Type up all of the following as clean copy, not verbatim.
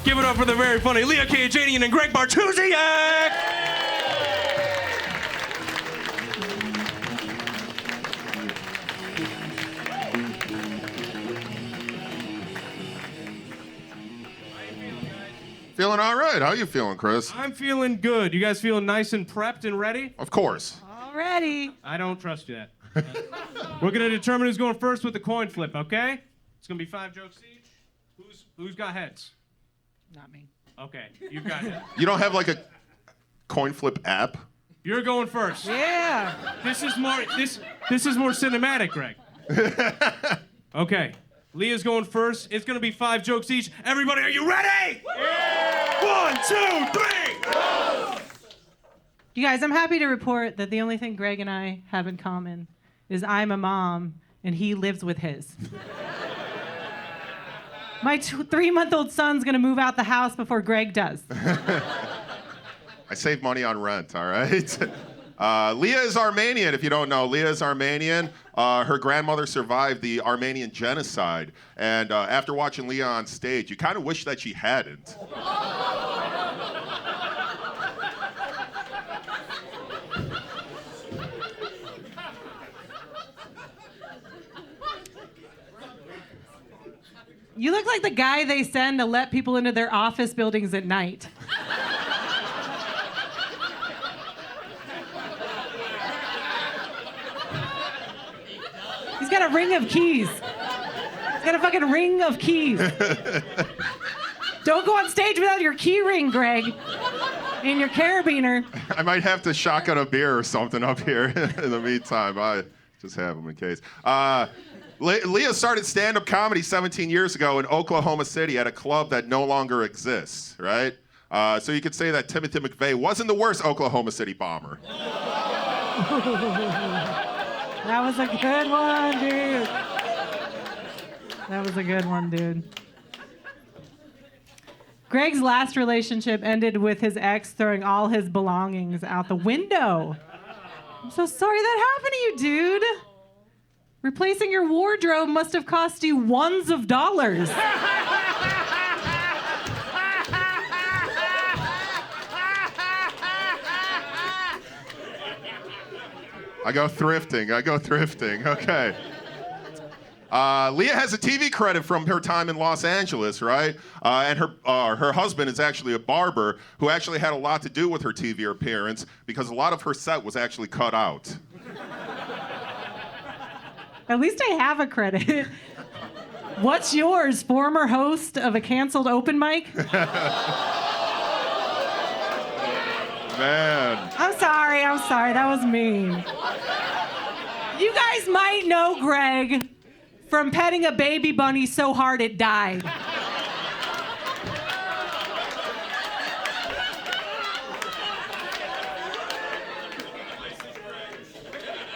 Give it up for the very funny Leah Kayajanian and Greg Bartusiak! Feeling all right. How you feeling, Chris? I'm feeling good. You guys feeling nice and prepped and ready? Of course. Already. I don't trust you that. We're gonna determine who's going first with the coin flip, okay? It's gonna be 5 jokes each. Who's got heads? Not me. Okay, you've got it. You don't have like a coin flip app? You're going first. Yeah. This is more cinematic, Greg. Okay. Leah's going first. It's gonna be 5 jokes each. Everybody, are you ready? Yeah! 1, 2, 3! You guys, I'm happy to report that the only thing Greg and I have in common is I'm a mom and he lives with his. My 3-month-old son's gonna move out the house before Greg does. I save money on rent, all right? Leah is Armenian, if you don't know. Leah is Armenian. Her grandmother survived the Armenian genocide. And after watching Leah on stage, you kind of wish that she hadn't. You look like the guy they send to let people into their office buildings at night. He's got a ring of keys. He's got a fucking ring of keys. Don't go on stage without your key ring, Greg. And your carabiner. I might have to shotgun a beer or something up here in the meantime. I just have them in case. Leah started stand-up comedy 17 years ago in Oklahoma City at a club that no longer exists, right? So you could say that Timothy McVeigh wasn't the worst Oklahoma City bomber. That was a good one, dude. That was a good one, dude. Greg's last relationship ended with his ex throwing all his belongings out the window. I'm so sorry that happened to you, dude. Replacing your wardrobe must have cost you ones of dollars. I go thrifting. Okay. Leah has a TV credit from her time in Los Angeles, right? And her husband is actually a barber who actually had a lot to do with her TV appearance because a lot of her set was actually cut out. At least I have a credit. What's yours, former host of a canceled open mic? Man. I'm sorry, that was mean. You guys might know Greg from petting a baby bunny so hard it died.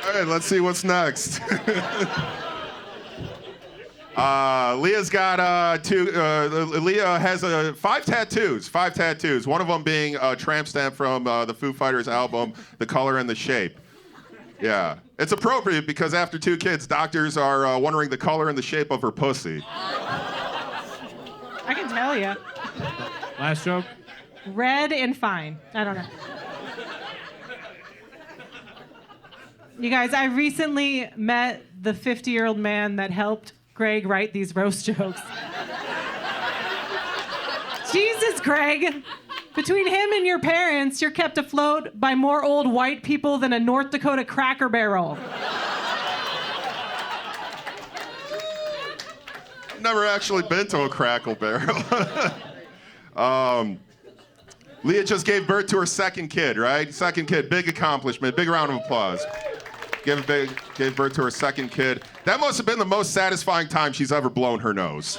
All right, let's see what's next. Leah's got Leah has 5 tattoos. 5 tattoos. One of them being a tramp stamp from the Foo Fighters album, The Color and the Shape. Yeah, it's appropriate because after 2 kids, doctors are wondering the color and the shape of her pussy. I can tell you. Last joke? Red and fine. I don't know. You guys, I recently met the 50-year-old man that helped Greg write these roast jokes. Jesus, Greg. Between him and your parents, you're kept afloat by more old white people than a North Dakota Cracker Barrel. Never actually been to a Crackle Barrel. Leah just gave birth to her 2nd kid, right? 2nd kid, big accomplishment, big round of applause. Gave birth to her 2nd kid. That must have been the most satisfying time she's ever blown her nose.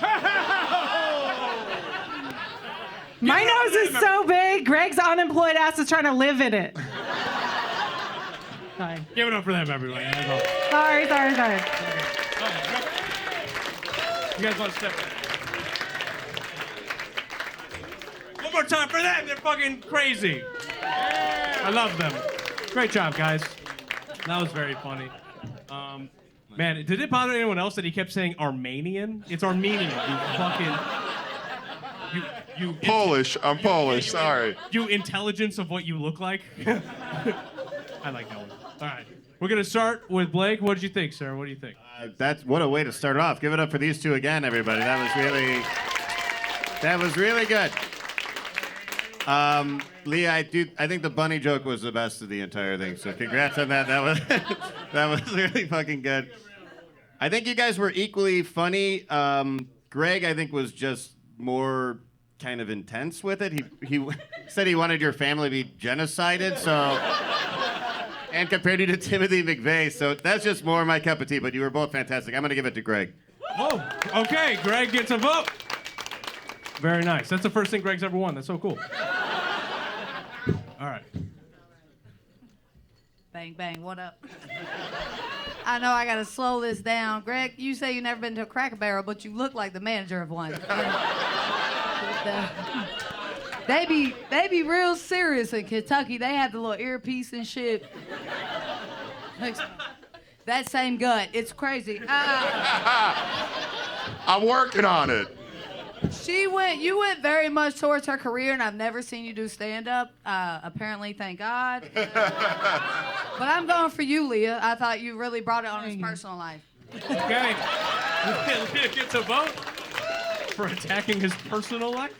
My nose is so big, Greg's unemployed ass is trying to live in it. Sorry. Give it up for them, everybody. Sorry. You guys want to step back? One more time for them. They're fucking crazy. I love them. Great job, guys. That was very funny. Man, did it bother anyone else that he kept saying Armenian? It's Armenian, you fucking... You Polish. I'm Polish. Sorry. You intelligence of what you look like. I like that one. All right. We're going to start with Blake. What did you think, sir? What do you think? That's what a way to start off. Give it up for these two again, everybody. That was really good. Leah, I think the bunny joke was the best of the entire thing. So congrats on that. That was really fucking good. I think you guys were equally funny. Greg, I think, was just more kind of intense with it. He said he wanted your family to be genocided. So. And compared you to Timothy McVeigh, so that's just more my cup of tea, but you were both fantastic. I'm going to give it to Greg. Oh, okay. Greg gets a vote. Very nice. That's the first thing Greg's ever won. That's so cool. All right. Bang, bang, what up? I know I got to slow this down. Greg, you say you've never been to a Cracker Barrel, but you look like the manager of one. They be real serious in Kentucky. They have the little earpiece and shit. That same gut. It's crazy. I'm working on it. You went very much towards her career, and I've never seen you do stand-up. Apparently, thank God. But I'm going for you, Leah. I thought you really brought it on his personal life. Okay. Leah gets a vote for attacking his personal life.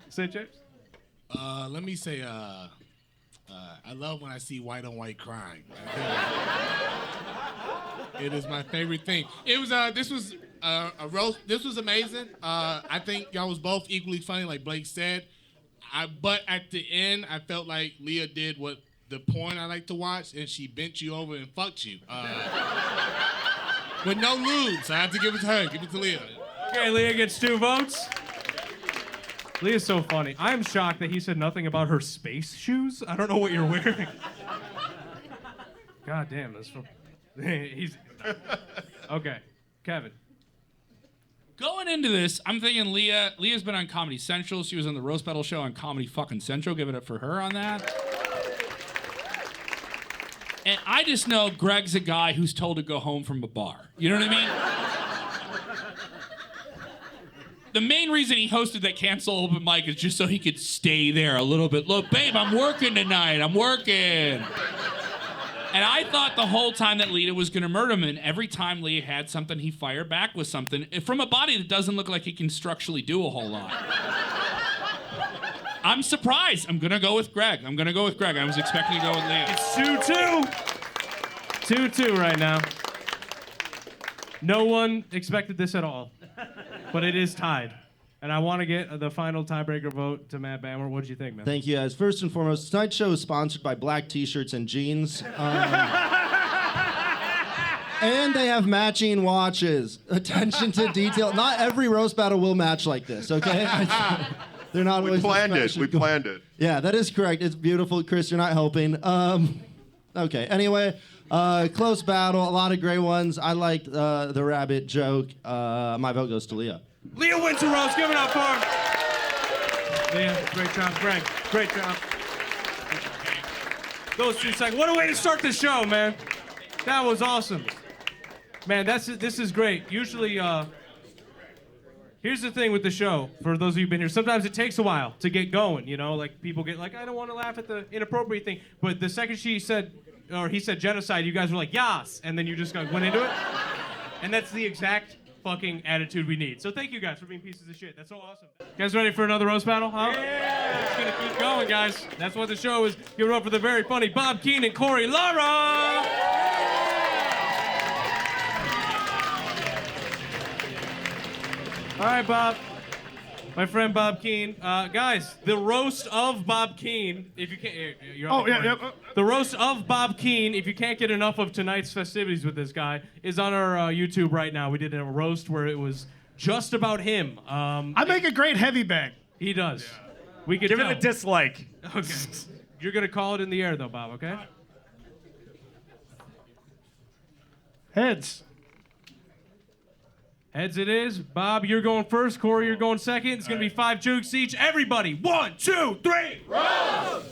Say, James. Let me say, I love when I see white on white crime. It is my favorite thing. It was this was a roast. This was amazing. I think y'all was both equally funny, like Blake said. But at the end, I felt like Leah did what the porn I like to watch, and she bent you over and fucked you. With no lube, so I have to give it to her. Give it to Leah. Okay, Leah gets 2 votes. Leah's so funny. I'm shocked that he said nothing about her space shoes. I don't know what you're wearing. God damn, that's from... He's... Okay, Kevin. Going into this, I'm thinking Leah's been on Comedy Central. She was on the Roast Battle show on Comedy fucking Central. Give it up for her on that. And I just know Greg's a guy who's told to go home from a bar. You know what I mean? The main reason he hosted that cancel open mic is just so he could stay there a little bit. Look, babe, I'm working tonight. I'm working. And I thought the whole time that Leah was going to murder him, and every time Leah had something, he fired back with something from a body that doesn't look like he can structurally do a whole lot. I'm surprised. I'm going to go with Greg. I was expecting to go with Leah. It's 2-2. 2-2 right now. No one expected this at all. But it is tied. And I want to get the final tiebreaker vote to Matt Bammer. What did you think, man? Thank you, guys. First and foremost, tonight's show is sponsored by black t-shirts and jeans. And they have matching watches. Attention to detail. Not every roast battle will match like this, okay? They're not always... We planned it. Yeah, that is correct. It's beautiful. Chris, you're not helping. Okay, anyway... close battle, a lot of great ones. I liked the rabbit joke. My vote goes to Leah. Leah wins the roast. Give it up for him. Leah, great job. Greg, great job. Those 2 seconds. What a way to start the show, man. That was awesome. Man, this is great. Usually, here's the thing with the show, for those of you who've been here, sometimes it takes a while to get going, you know? Like, people get like, I don't want to laugh at the inappropriate thing. But the second he said genocide, you guys were like, yas, and then you just went into it. And that's the exact fucking attitude we need. So thank you guys for being pieces of shit. That's so awesome. You guys ready for another roast battle, huh? Yeah! It's gonna keep going, guys. That's what the show is. Give it up for the very funny Bob Keane and Corey Lara! All right, Bob. My friend Bob Keane. Guys, the roast of Bob Keane, if you can't... You're on The roast of Bob Keane, if you can't get enough of tonight's festivities with this guy, is on our YouTube right now. We did a roast where it was just about him. I make a great heavy bag. He does. Yeah. We could Give tell. it a dislike. Okay. You're going to call it in the air, though, Bob, okay? Heads. Heads it is. Bob, you're going first. Corey, you're going second. It's going to be 5 jokes each. Everybody, 1, 2, 3. Roast!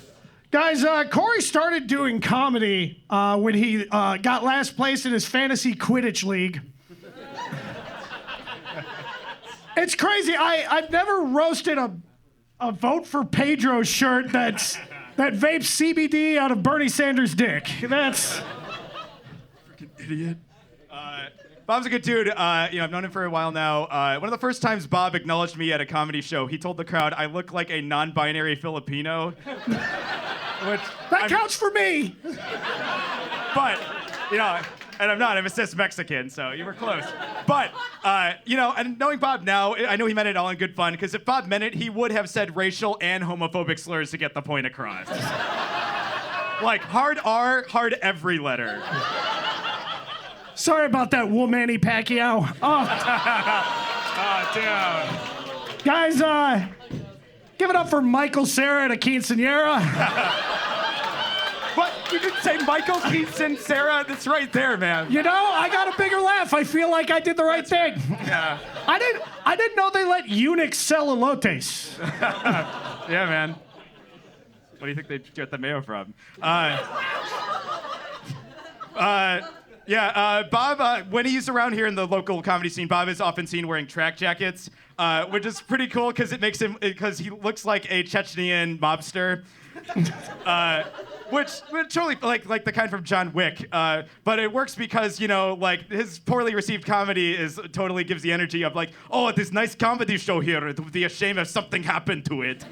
Guys, Corey started doing comedy when he got last place in his fantasy Quidditch league. It's crazy. I've never roasted a vote for Pedro shirt that vapes CBD out of Bernie Sanders' dick. That's Freaking idiot. Bob's a good dude. I've known him for a while now. One of the first times Bob acknowledged me at a comedy show, he told the crowd I look like a non-binary Filipino. that counts for me. But, and I'm not. I'm a cis Mexican, so you were close. But, and knowing Bob now, I know he meant it all in good fun, because if Bob meant it, he would have said racial and homophobic slurs to get the point across. Like, hard R, hard every letter. Sorry about that, Manny Pacquiao. Oh, damn. Guys, give it up for Michael Cera at a quinceañera. What? You didn't say Michael Keaton, Sarah? That's right there, man. I got a bigger laugh. I feel like I did the right thing. Yeah. I didn't know they let eunuchs sell elotes. Yeah, man. What do you think they get the mayo from? Bob, when he's around here in the local comedy scene, Bob is often seen wearing track jackets, which is pretty cool because he looks like a Chechenian mobster. Which totally like the kind from John Wick, but it works because his poorly received comedy totally gives the energy of this nice comedy show here. It would be a shame if something happened to it.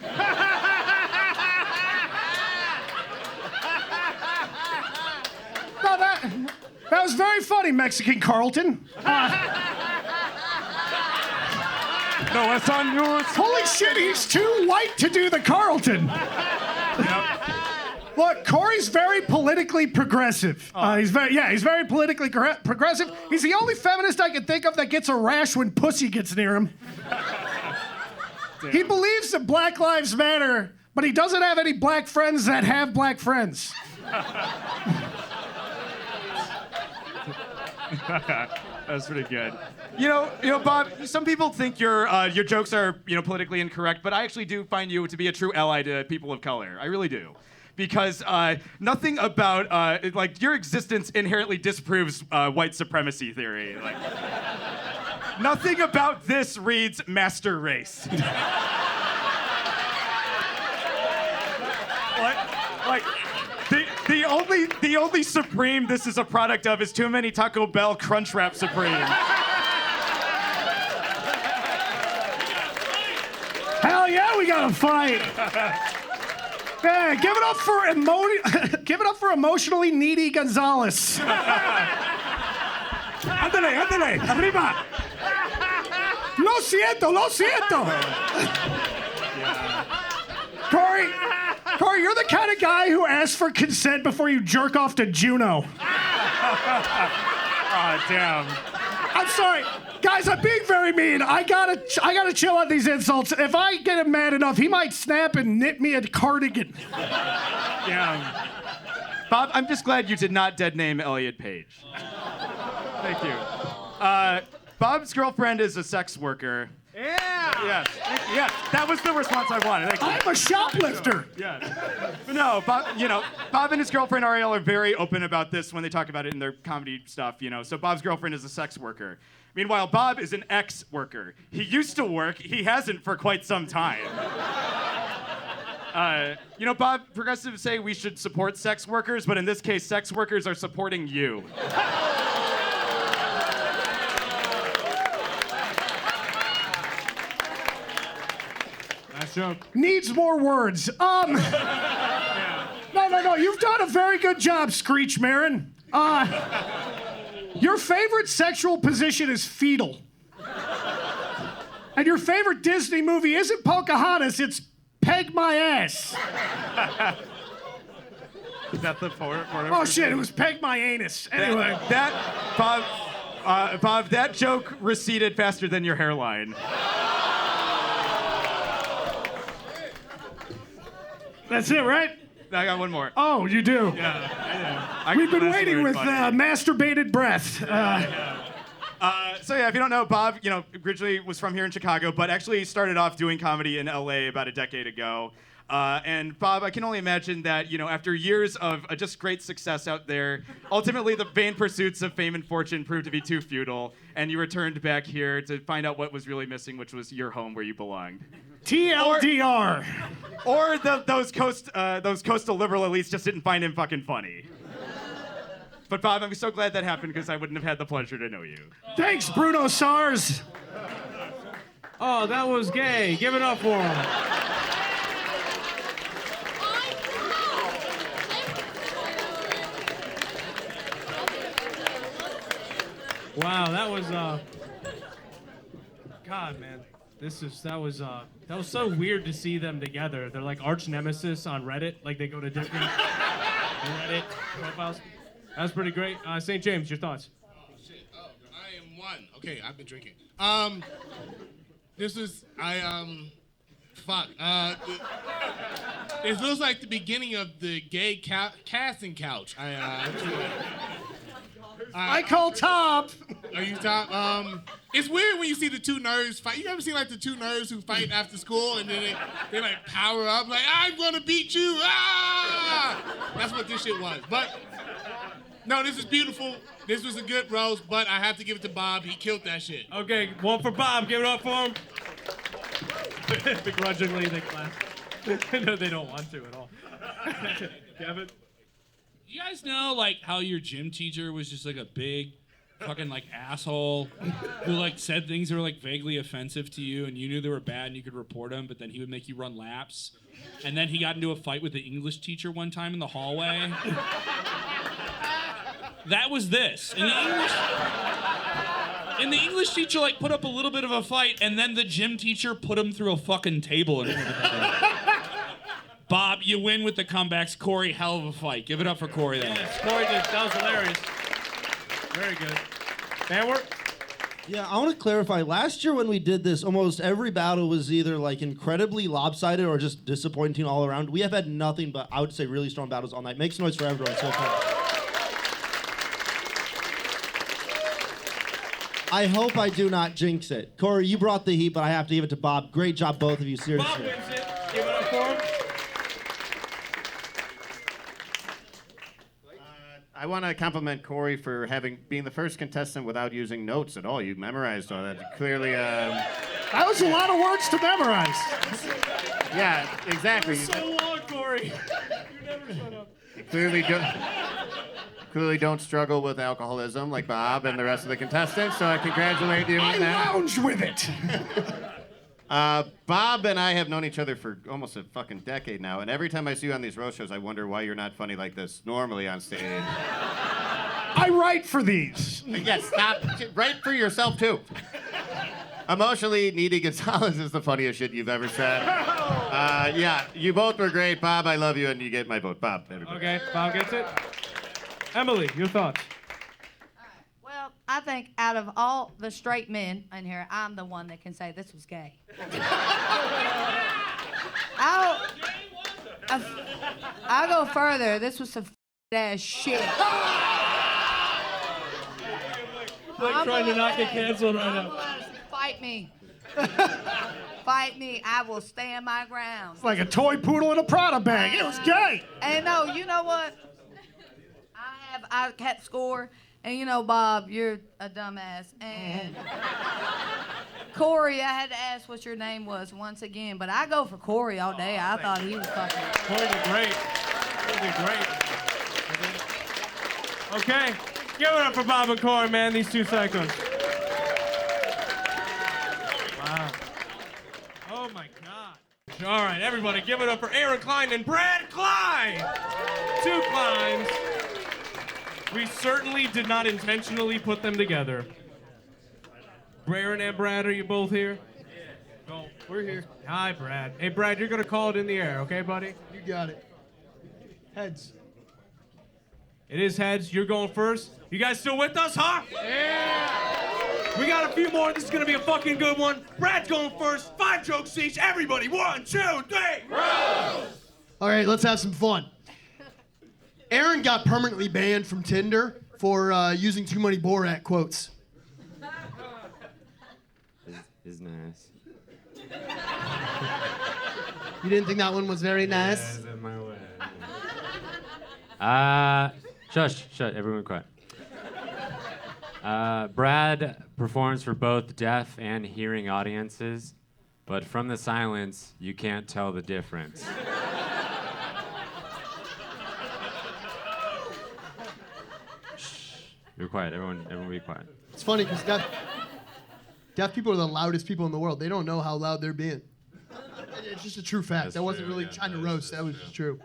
No, that was very funny, Mexican Carlton. No, it's on yours. Holy shit, he's too white to do the Carlton. Look, Corey's very politically progressive. He's very politically progressive. He's the only feminist I can think of that gets a rash when pussy gets near him. He believes that Black Lives Matter, but he doesn't have any black friends that have black friends. That's pretty good. Bob, some people think your jokes are, politically incorrect, but I actually do find you to be a true ally to people of color. I really do. Because nothing about, your existence inherently disproves white supremacy theory. Nothing about this reads master race. The only Supreme this is a product of is too many Taco Bell Crunchwrap Supreme. Hell yeah, we got to fight. Yeah, give it up for emotionally needy Gonzalez. Ándale, arriba. Lo siento. Corey, you're the kind of guy who asks for consent before you jerk off to Juno. Oh, damn. I'm sorry. Guys, I'm being very mean. I gotta chill on these insults. If I get him mad enough, he might snap and knit me a cardigan. Yeah. Bob, I'm just glad you did not dead name Elliot Page. Thank you. Bob's girlfriend is a sex worker. Yeah. Yes. That was the response I wanted. Thank you. I'm a shoplifter. Yes. But no, Bob and his girlfriend Ariel are very open about this when they talk about it in their comedy stuff, So Bob's girlfriend is a sex worker. Meanwhile, Bob is an ex-worker. He used to work. He hasn't for quite some time. Bob, progressives say we should support sex workers, but in this case, sex workers are supporting you. Nice joke. Needs more words. No. You've done a very good job, Screech Marin. Your favorite sexual position is fetal. And your favorite Disney movie isn't Pocahontas, it's Peg My Ass. Is that the porno? Oh shit, it was Peg My Anus. Anyway. Bob, that joke receded faster than your hairline. That's it, right? I got one more. Oh, you do? Yeah. We've been waiting with masturbated breath. If you don't know, Bob, originally was from here in Chicago, but actually started off doing comedy in LA about a decade ago. And Bob, I can only imagine that, after years of just great success out there, ultimately the vain pursuits of fame and fortune proved to be too futile, and you returned back here to find out what was really missing, which was your home where you belonged. TLDR. Or those coastal liberal elites just didn't find him fucking funny. But Bob, I'm so glad that happened because I wouldn't have had the pleasure to know you. Thanks, Bruno Sars. Oh, that was gay. Give it up for him. Wow, that was God, man. That was so weird to see them together. They're like arch nemesis on Reddit. Like they go to different Reddit profiles. That was pretty great. St. James, your thoughts? Oh, shit. Oh, I am one. Okay, I've been drinking. It feels like the beginning of the gay casting couch. I call Tom. Are you Tom? It's weird when you see the two nerds fight. You ever seen like the two nerds who fight after school and then they like power up like, I'm gonna beat you. Ah! That's what this shit was. But no, this is beautiful. This was a good roast, but I have to give it to Bob. He killed that shit. Okay, one for Bob. Give it up for him. Begrudgingly, they clap. No, they don't want to at all. Kevin? You guys know, like, how your gym teacher was just, like, a big fucking, like, asshole who, like, said things that were, like, vaguely offensive to you and you knew they were bad and you could report them, but then he would make you run laps? And then he got into a fight with the English teacher one time in the hallway. That was this. And the English teacher, like, put up a little bit of a fight, and then the gym teacher put him through a fucking table. Bob, you win with the comebacks. Corey, hell of a fight. Give it up for Corey, then. Yes, Corey did. That was hilarious. Very good. Fanwork? Yeah, I want to clarify. Last year when we did this, almost every battle was either like incredibly lopsided or just disappointing all around. We have had nothing but, I would say, really strong battles all night. Make some noise for everyone so far. I hope I do not jinx it. Corey, you brought the heat, but I have to give it to Bob. Great job, both of you, seriously. Bob wins it. Give it up for him. I want to compliment Corey for being the first contestant without using notes at all. You memorized all that. Clearly, That was a lot of words to memorize. yeah, exactly. So long, Corey. You never shut up. Clearly don't struggle with alcoholism like Bob and the rest of the contestants, so I congratulate you on that. I lounge with it. Bob and I have known each other for almost a fucking decade now, and every time I see you on these roast shows, I wonder why you're not funny like this normally on stage. I write for these. Yes, stop. Write for yourself, too. Emotionally needy Gonzalez is the funniest shit you've ever said. Yeah, you both were great. Bob, I love you, and you get my vote. Bob, everybody. Okay, Bob gets it. Emily, your thoughts? Well, I think out of all the straight men in here, I'm the one that can say this was gay. I'll go further. This was some ass shit. I'm trying to not get canceled right now. Fight me. Fight me. I will stand my ground. It's like a toy poodle in a Prada bag. It was gay. And no, you know what? I kept score, and Bob, you're a dumbass. And Corey, I had to ask what your name was once again, but I go for Corey all day. I thought he was fucking. Corey did great. Corey did great. Okay, give it up for Bob and Corey, man. These two cycles. Wow. Oh my God. All right, everybody, give it up for Aaron Klein and Brad Klein. Two Kleins. We certainly did not intentionally put them together. Aaron and Brad, are you both here? No, we're here. Hi, Brad. Hey, Brad, you're going to call it in the air, okay, buddy? You got it. Heads. It is heads. You're going first. You guys still with us, huh? Yeah! We got a few more. This is going to be a fucking good one. Brad's going first. 5 jokes each. Everybody, 1, 2, 3. Roll! All right, let's have some fun. Aaron got permanently banned from Tinder for using too many Borat quotes. Is nice. You didn't think that one was very nice? Shush, everyone quiet. Brad performs for both deaf and hearing audiences, but from the silence, you can't tell the difference. Shh, you're quiet, everyone be quiet. It's funny because deaf people are the loudest people in the world. They don't know how loud they're being. It's just a true fact. That's That wasn't true, really yeah, trying to that is- roast. That was that's just true.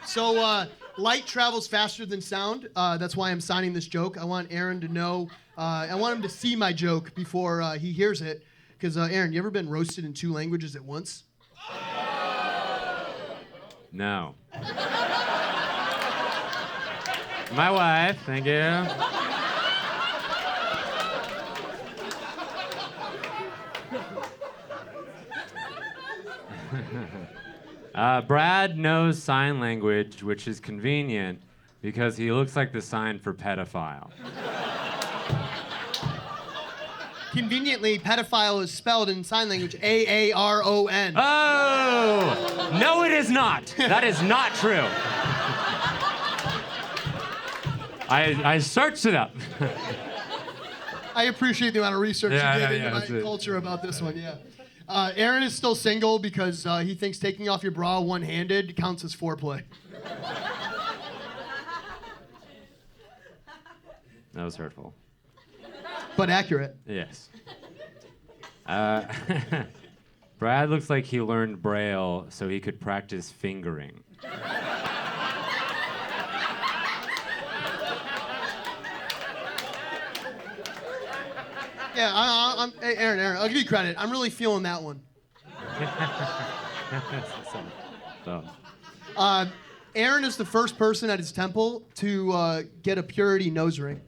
So light travels faster than sound. That's why I'm signing this joke. I want Aaron to know. I want him to see my joke before he hears it. Because Aaron, you ever been roasted in 2 languages at once? No. My wife, thank you. Brad knows sign language, which is convenient because he looks like the sign for pedophile. Conveniently, pedophile is spelled in sign language A-A-R-O-N. Oh! No, it is not. That is not true. I searched it up. I appreciate the amount of research Yeah, you did yeah, into yeah, my that's it. culture about this one, yeah. Aaron is still single because he thinks taking off your bra one-handed counts as foreplay. That was hurtful. But accurate. Yes. Brad looks like he learned Braille so he could practice fingering. Yeah, hey, Aaron, I'll give you credit. I'm really feeling that one. So, Aaron is the first person at his temple to get a purity nose ring.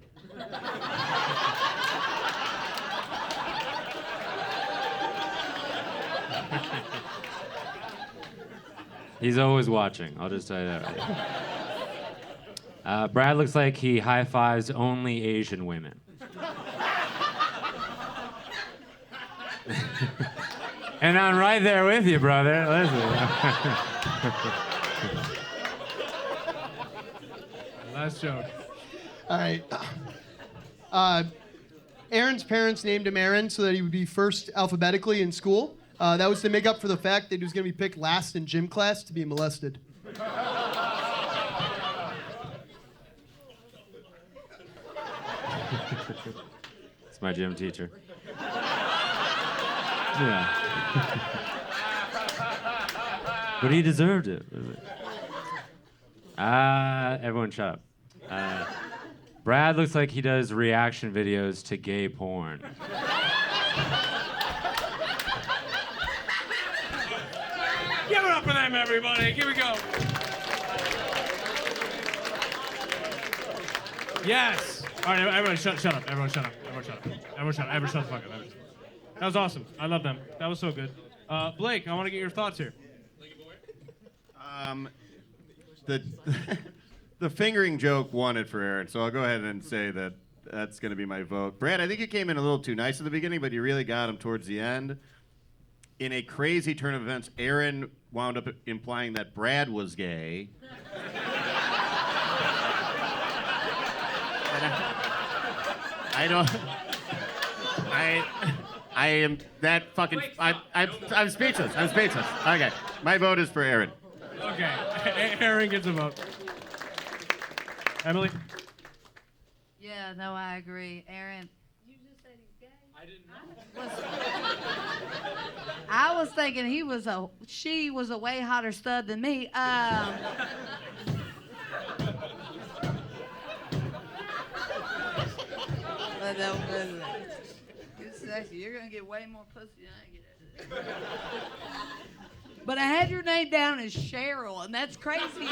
he's always watching. I'll just tell you that right. Brad looks like he high-fives only Asian women. And I'm right there with you, brother. Listen. Last joke. All right. Aaron's parents named him Aaron so that he would be first alphabetically in school. That was to make up for the fact that he was going to be picked last in gym class to be molested. It's my gym teacher. Yeah. But he deserved it. Everyone shut up. Brad looks like he does reaction videos to gay porn. Give it up for them, everybody. Here we go. Yes. All right, everyone shut up. Everyone shut up. Everyone shut up. Everyone shut up. Everyone shut the fuck up. That was awesome. I love them. That was so good. Blake, I want to get your thoughts here. The fingering joke won it for Aaron, so I'll go ahead and say that that's going to be my vote. Brad, I think you came in a little too nice at the beginning, but you really got him towards the end. In a crazy turn of events, Aaron wound up implying that Brad was gay. I am that fucking. I'm speechless. I'm speechless. Okay, my vote is for Aaron. Okay, Aaron gets a vote. Emily? Yeah, no, I agree. Aaron, you just said he's gay? I didn't know. I was thinking she was a way hotter stud than me. But it's sexy. You're gonna get way more pussy than I get. But I had your name down as Cheryl, and that's crazy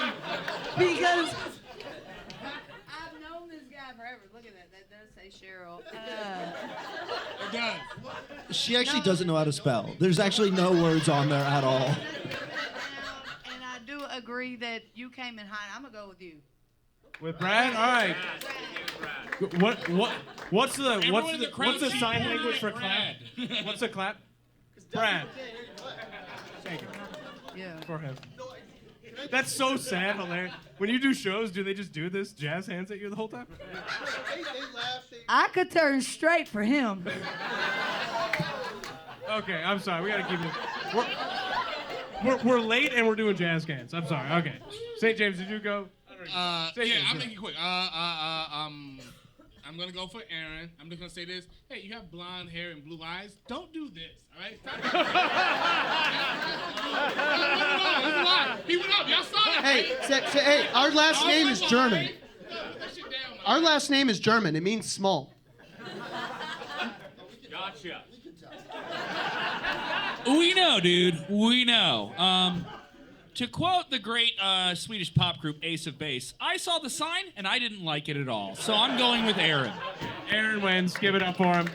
because I've known this guy forever. Look at that. That does say Cheryl. It does. She actually doesn't know how to spell. There's actually no words on there at all. And I do agree that you came in high. I'm gonna go with you. With Brad? All right. What's the sign language for clap? What's the clap? Brad. Thank you. Yeah. For him. That's so sad, hilarious. When you do shows, do they just do this jazz hands at you the whole time? I could turn straight for him. Okay, I'm sorry. We gotta keep it. We're late and we're doing jazz hands. I'm sorry. Okay. St. James, did you go? Yeah, I'll make it quick. I'm gonna go for Aaron. I'm just gonna say this. Hey, you have blonde hair and blue eyes. Don't do this, all right? He went up. Y'all saw that, Hey, right? hey, our last name is German. Right? That shit down, man. Our last name is German. It means small. Gotcha. We know, dude. We know. To quote the great Swedish pop group Ace of Base, I saw the sign and I didn't like it at all. So I'm going with Aaron. Aaron wins. Give it up for him.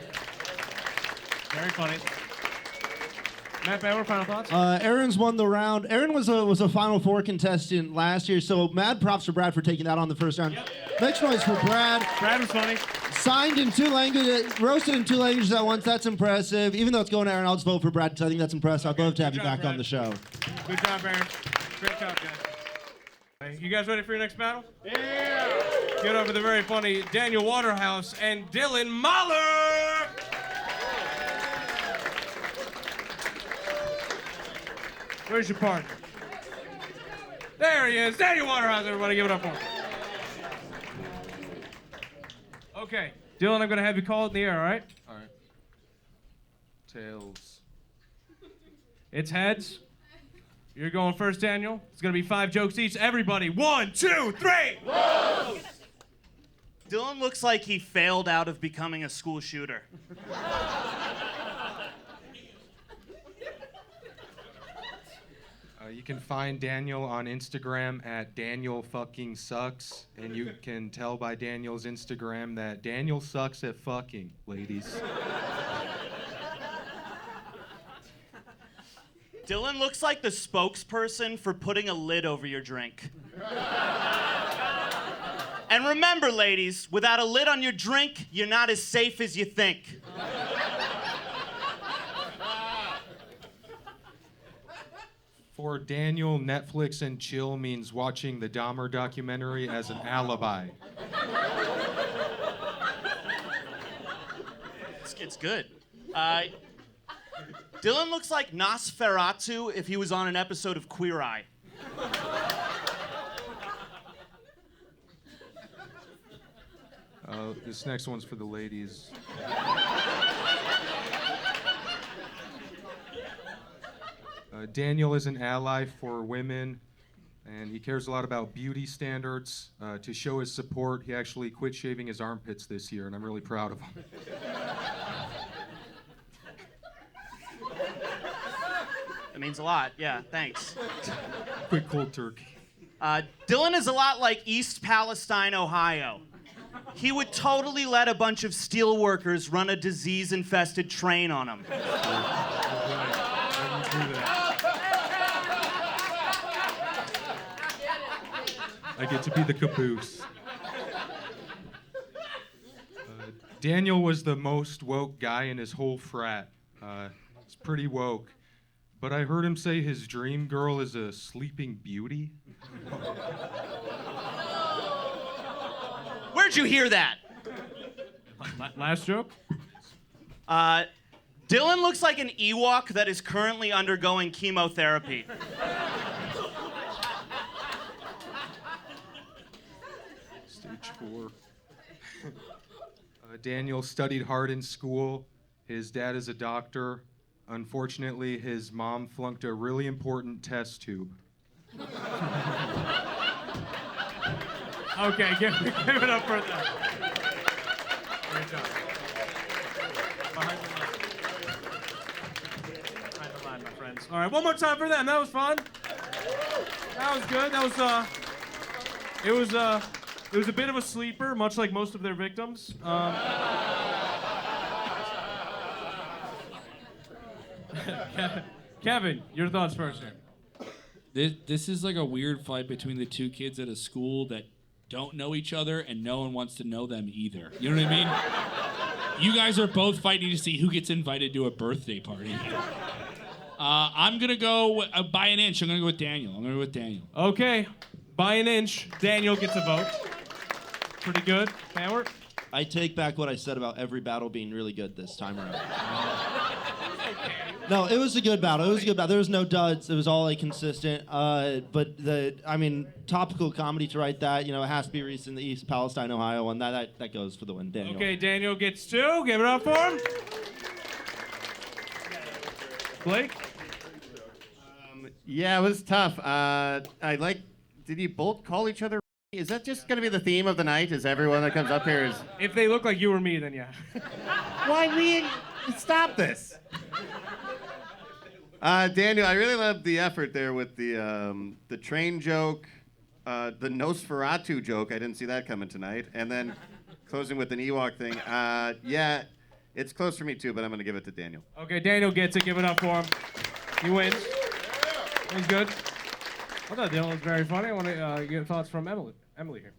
Very funny. Matt Bauer, final thoughts? Aaron's won the round. Aaron was a Final Four contestant last year, so mad props for Brad for taking that on the first round. Yep. Make noise for Brad. Brad was funny. Signed in 2 languages, roasted in 2 languages at once. That's impressive. Even though it's going to Aaron, I'll just vote for Brad because I think that's impressive. I'd love to have you back Brad. on the show. Good job, Aaron. Great job, guys. You guys ready for your next battle? Yeah! Get over the very funny Daniel Waterhouse and Dylan Mahler! Where's your partner? There he is. Daniel Waterhouse, everybody. Give it up for him. Okay. Dylan, I'm going to have you call it in the air, all right? All right. Tails. It's heads. You're going first, Daniel. It's going to be 5 jokes each. Everybody, 1, 2, 3. Rose! Dylan looks like he failed out of becoming a school shooter. You can find Daniel on Instagram at Daniel fucking sucks, and you can tell by Daniel's Instagram that Daniel sucks at fucking, ladies. Dylan looks like the spokesperson for putting a lid over your drink. And remember, ladies, without a lid on your drink, you're not as safe as you think. For Daniel, Netflix and chill means watching the Dahmer documentary as an alibi. It's good. Dylan looks like Nosferatu if he was on an episode of Queer Eye. This next one's for the ladies. Daniel is an ally for women, and he cares a lot about beauty standards. To show his support, he actually quit shaving his armpits this year, and I'm really proud of him. That means a lot. Yeah, thanks. Quick cold turkey. Dylan is a lot like East Palestine, Ohio. He would totally let a bunch of steel workers run a disease-infested train on him. I get to be the caboose. Daniel was the most woke guy in his whole frat. He's pretty woke. But I heard him say his dream girl is a sleeping beauty. Where'd you hear that? Last joke? Dylan looks like an Ewok that is currently undergoing chemotherapy. Stage 4. Daniel studied hard in school. His dad is a doctor. Unfortunately, his mom flunked a really important test tube. Okay, give it up for that. Great job. Behind the line, my friends. All right, one more time for them. That was fun. That was good. That was it was a bit of a sleeper, much like most of their victims. Kevin, your thoughts first here. This is like a weird fight between the two kids at a school that don't know each other and no one wants to know them either. You know what I mean? You guys are both fighting to see who gets invited to a birthday party. I'm gonna go by an inch. I'm gonna go with Daniel. Okay, by an inch, Daniel gets a vote. Pretty good. Howard? I take back what I said about every battle being really good this time around. No, it was a good battle. There was no duds. It was all like consistent. But topical comedy to write that, it has to be recent. The East Palestine, Ohio one. That goes for the win. Daniel. Okay, Daniel gets 2. Give it up for him. Blake? Yeah, it was tough. Did you both call each other? Is that just going to be the theme of the night? Is everyone that comes up here is... If they look like you or me, then yeah. Why me? Stop this. Daniel, I really loved the effort there with the train joke, the Nosferatu joke. I didn't see that coming tonight. And then closing with an Ewok thing. Yeah, it's close for me too, but I'm going to give it to Daniel. Okay, Daniel gets it. Give it up for him. He wins. He's good. I thought Dylan was very funny. I want to get thoughts from Emily here.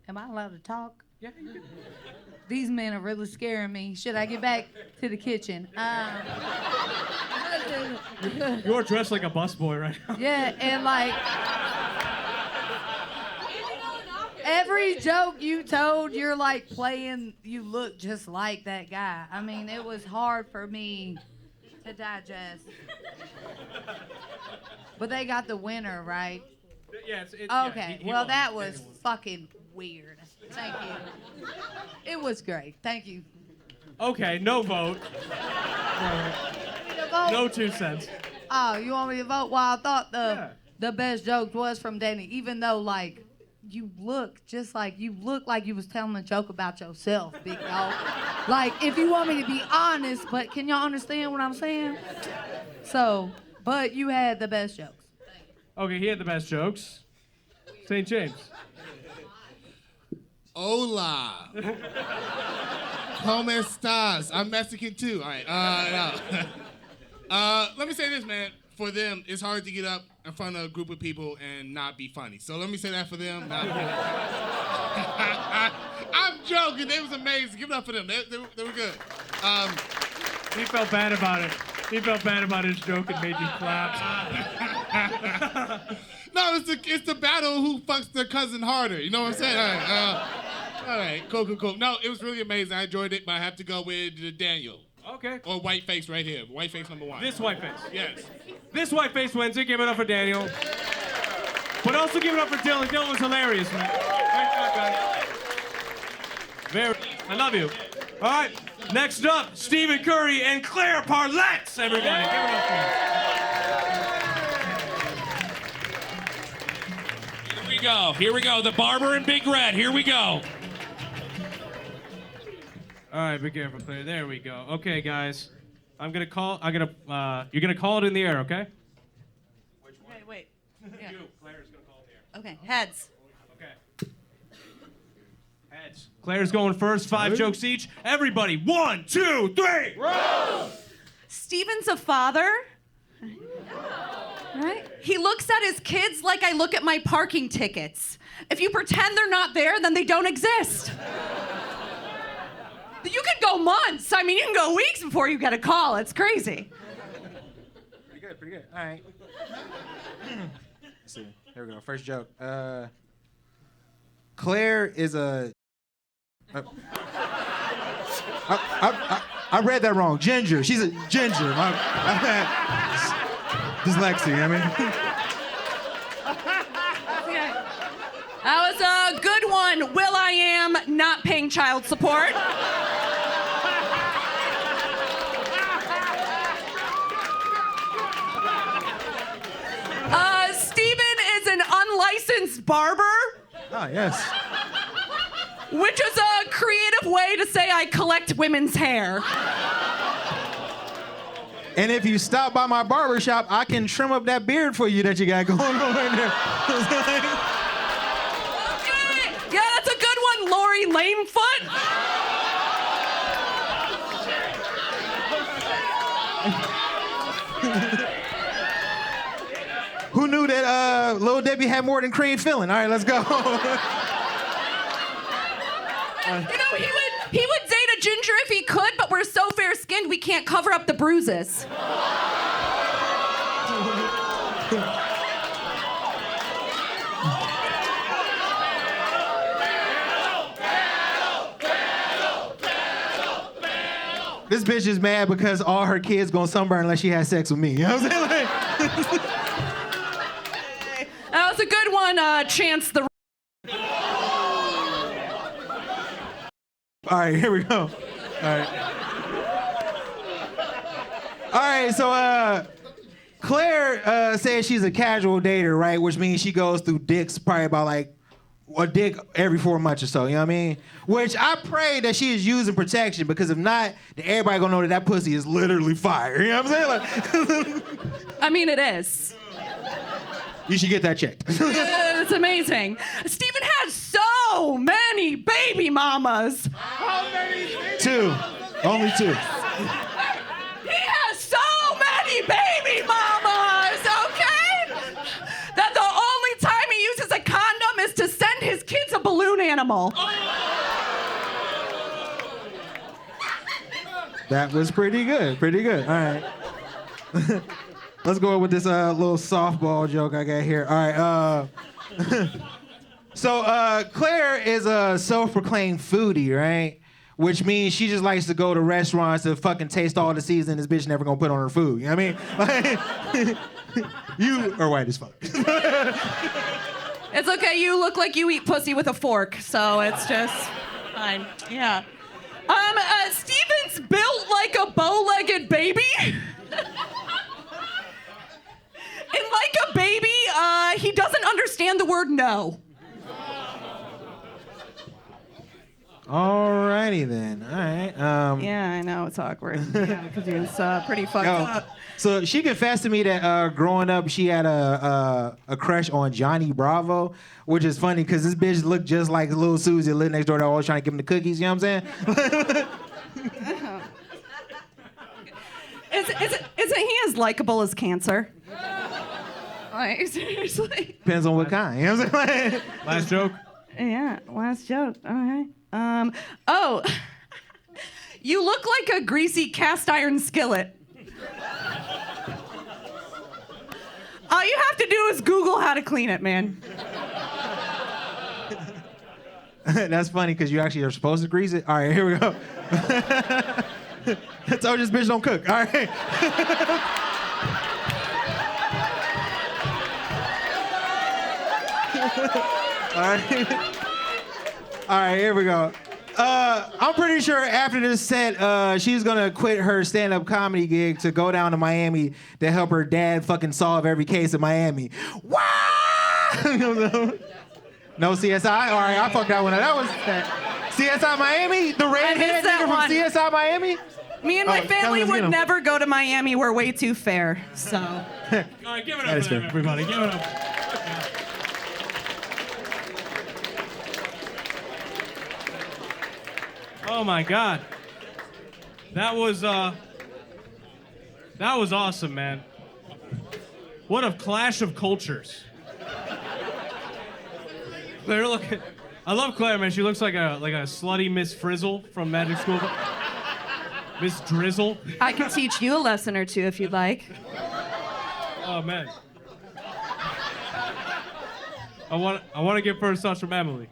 Am I allowed to talk? Yeah, you can. These men are really scaring me. Should I get back to the kitchen? You're dressed like a busboy right now. Yeah, and like every joke you told, you're like playing, you look just like that guy. I mean, it was hard for me to digest. But they got the winner, right? Yeah, okay, he well, won. that was fucking weird. Thank you. It was great. Thank you. Okay, no vote. No 2 cents. Oh, you want me to vote? Well, I thought the best joke was from Danny, even though, like, you look like you was telling a joke about yourself, big dog. Like, if you want me to be honest, but can y'all understand what I'm saying? So, but you had the best jokes. Okay, he had the best jokes. St. James. Hola. ¿Cómo estás? I'm Mexican too. All right. Let me say this, man. For them, it's hard to get up in front of a group of people and not be funny. So let me say that for them. I'm joking. They was amazing. Give it up for them. They were good. He felt bad about it. He felt bad about his joke and made you clap. No, it's the battle who fucks their cousin harder. You know what I'm saying? All right, cool. No, it was really amazing. I enjoyed it, but I have to go with Daniel. Okay. Or white face right here. White face number 1. This white face. Yes. This white face wins it. Give it up for Daniel. But also give it up for Dylan. Dylan was hilarious, man. Great job, guys. I love you. All right. Next up, Stephen Curry and Claire Parlette. Everybody, give it up for them. Here we go. The Barber and Big Red. Here we go. All right, be careful, Claire. There we go. Okay, guys. You're gonna call it in the air, okay? Okay, wait. Yeah. Claire's gonna call it in the air. Okay, heads. Okay. Heads. Claire's going first. 5 jokes each. Everybody, 1, 2, 3. Steven's a father. Right? He looks at his kids like I look at my parking tickets. If you pretend they're not there, then they don't exist. You can go months. I mean, you can go weeks before you get a call. It's crazy. Pretty good. All right. Let's see. Here we go. First joke. Claire is a... I read that wrong. Ginger. She's a ginger. Dyslexia, you know what I mean? That was a good one. Will I am not paying child support. Steven is an unlicensed barber. Ah, yes. Which is a creative way to say I collect women's hair. And if you stop by my barber shop, I can trim up that beard for you that you got going on right there. Okay. Yeah, that's a good one, Lori Lamefoot. Who knew that Lil Debbie had more than cream filling? All right, let's go. You know, he would date a ginger if he could, but we're so fair-skinned, we can't cover up the bruises. This bitch is mad because all her kids gonna sunburn unless she has sex with me. You know what I'm saying? That was a good one, Chance the... All right, here we go. All right, so Claire says she's a casual dater, right? Which means she goes through dicks probably about like a dick every 4 months or so, you know what I mean? Which I pray that she is using protection, because if not, then everybody gonna know that pussy is literally fire. You know what I'm saying? Like, I mean, it is. you should get that checked. It's amazing. Stephen had so many baby mamas. How many? 2. Only 2. He has so many baby mamas, okay? That the only time he uses a condom is to send his kids a balloon animal. That was pretty good. Pretty good. All right. Let's go with this little softball joke I got here. All right. So Claire is a self-proclaimed foodie, right? Which means she just likes to go to restaurants to fucking taste all the seasoning this bitch never gonna put on her food. You know what I mean? You are white as fuck. It's okay, you look like you eat pussy with a fork, so it's just fine. Yeah. Steven's built like a bow-legged baby. And like a baby, he doesn't understand the word no. Alrighty then. All right. Yeah, I know, it's awkward. Yeah, because he was pretty fucked up. So she confessed to me that growing up she had a crush on Johnny Bravo, which is funny because this bitch looked just like little Susie lived next door. They're always trying to give him the cookies. You know what I'm saying? Isn't he as likable as cancer? Like, seriously. Depends on what kind. You know what I'm saying? Last joke. Yeah, last joke. Okay. Oh, you look like a greasy cast iron skillet. All you have to do is Google how to clean it, man. That's funny because you actually are supposed to grease it. All right, here we go. I told you this bitch don't cook. All right. All right. All right, here we go. I'm pretty sure after this set, she's gonna quit her stand-up comedy gig to go down to Miami to help her dad fucking solve every case in Miami. Wow! No CSI? All right, I fucked that one up. That was CSI Miami? The redhead nigga from CSI Miami? Me and my family would never go to Miami. We're way too fair, so. All right, give it up for them, everybody. Give it up. Oh my God. That was awesome, man. What a clash of cultures. Claire, look, I love Claire, man. She looks like a slutty Miss Frizzle from Magic School. Miss Drizzle. I can teach you a lesson or two if you'd like. Oh man. I want to get first thoughts from Emily.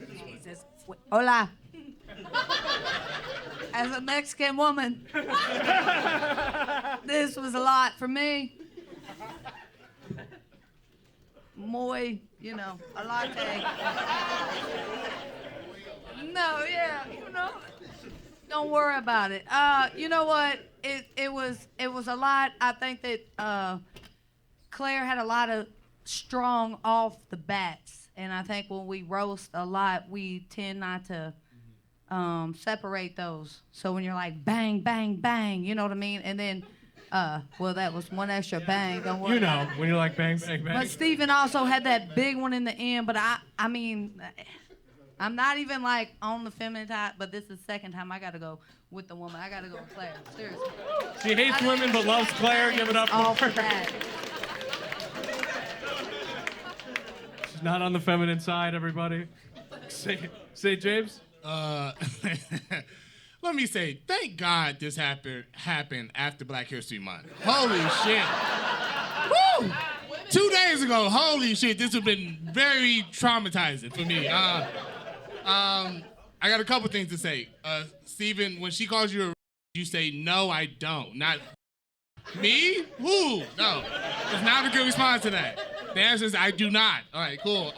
Jesus. Hola. As a Mexican woman, this was a lot for me. Muy, a latte. No, yeah, don't worry about it. You know what? It was a lot. I think that Claire had a lot of strong off the bats, and I think when we roast a lot, we tend not to separate those. So when you're like bang, bang, bang, you know what I mean? And then, well, that was one extra bang. Don't worry. When you're like bang, bang, bang. But Stephen also had that big one in the end. But I mean, I'm not even like on the feminine type. But this is the second time I got to go with the woman. I got to go with Claire. Seriously. She hates women but loves Claire. Give it up for her. That. She's not on the feminine side, everybody. Say James. Look, let me say, thank God this happened after Black History Month. Holy shit. Woo! 2 days ago, holy shit, this would have been very traumatizing for me. I got a couple things to say. Steven, when she calls you a you say, no, I don't. Not me? Who? No. It's not a good response to that. The answer is I do not. All right, cool.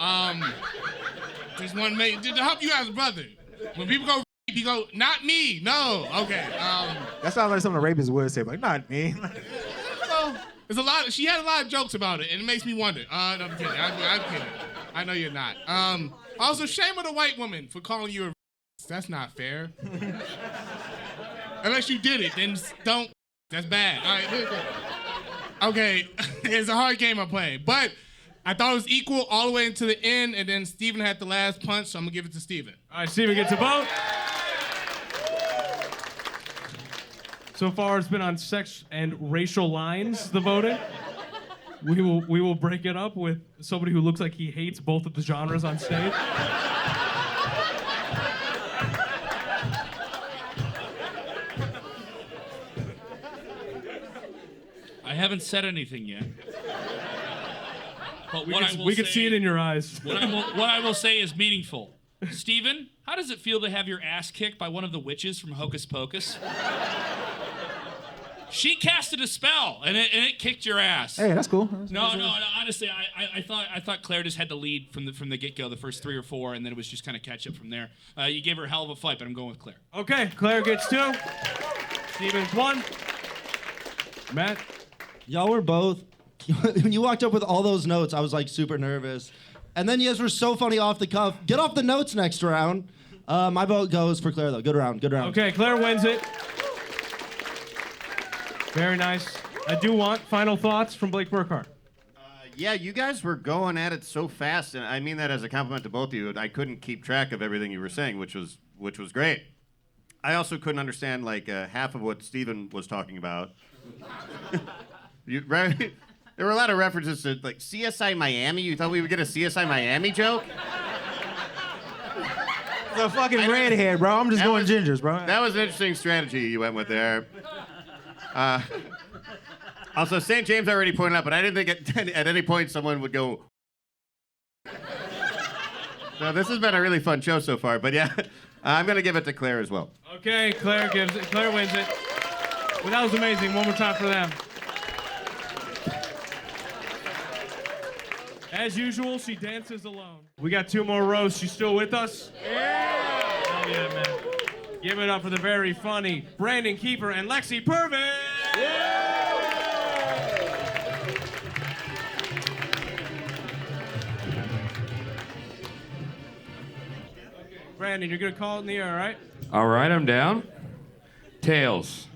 Just one mate to help you as a brother. When people go, you go, not me. No. Okay. That sounds like something a rapist would say, like, not me. So, there's a lot. She had a lot of jokes about it, and it makes me wonder. No, I'm kidding. I'm kidding. I know you're not. Also, shame on the white woman for calling you a. That's not fair. Unless you did it, then don't. That's bad. All right. Okay, it's a hard game I'm playing, but I thought it was equal all the way into the end, and then Steven had the last punch, so I'm gonna give it to Steven. All right, Steven gets a vote. So far, it's been on sex and racial lines, the voting. We will break it up with somebody who looks like he hates both of the genres on stage. I haven't said anything yet. But We can see it in your eyes. What I will say is meaningful. Steven, how does it feel to have your ass kicked by one of the witches from Hocus Pocus? She casted a spell, and it kicked your ass. Hey, that's cool. No, honestly, I thought Claire just had the lead from the get-go, the first 3 or 4, and then it was just kind of catch up from there. You gave her a hell of a fight, but I'm going with Claire. Okay, Claire gets 2. Steven's 1. Matt? Y'all were both, when you walked up with all those notes, I was like super nervous. And then you guys were so funny off the cuff. Get off the notes next round. My vote goes for Claire though. Good round, good round. Okay, Claire wins it. Very nice. I do want final thoughts from Blake Burkhart. Yeah, you guys were going at it so fast, and I mean that as a compliment to both of you. I couldn't keep track of everything you were saying, which was great. I also couldn't understand like half of what Steven was talking about. There were a lot of references to like CSI Miami. You thought we would get a CSI Miami joke? It's a fucking redhead, bro. I'm just going gingers, bro. That was an interesting strategy you went with there. Also, St. James already pointed out, but I didn't think at any point someone would go. So this has been a really fun show so far, but yeah, I'm gonna give it to Claire as well. Okay, Claire wins it. Well, that was amazing. One more time for them. As usual, she dances alone. We got 2 more rows. She's still with us? Yeah! Oh, yeah, man. Give it up for the very funny Brandon Kieffer and Lexi Purvis! Yeah! Brandon, you're going to call it in the air, all right? All right, I'm down. Tails.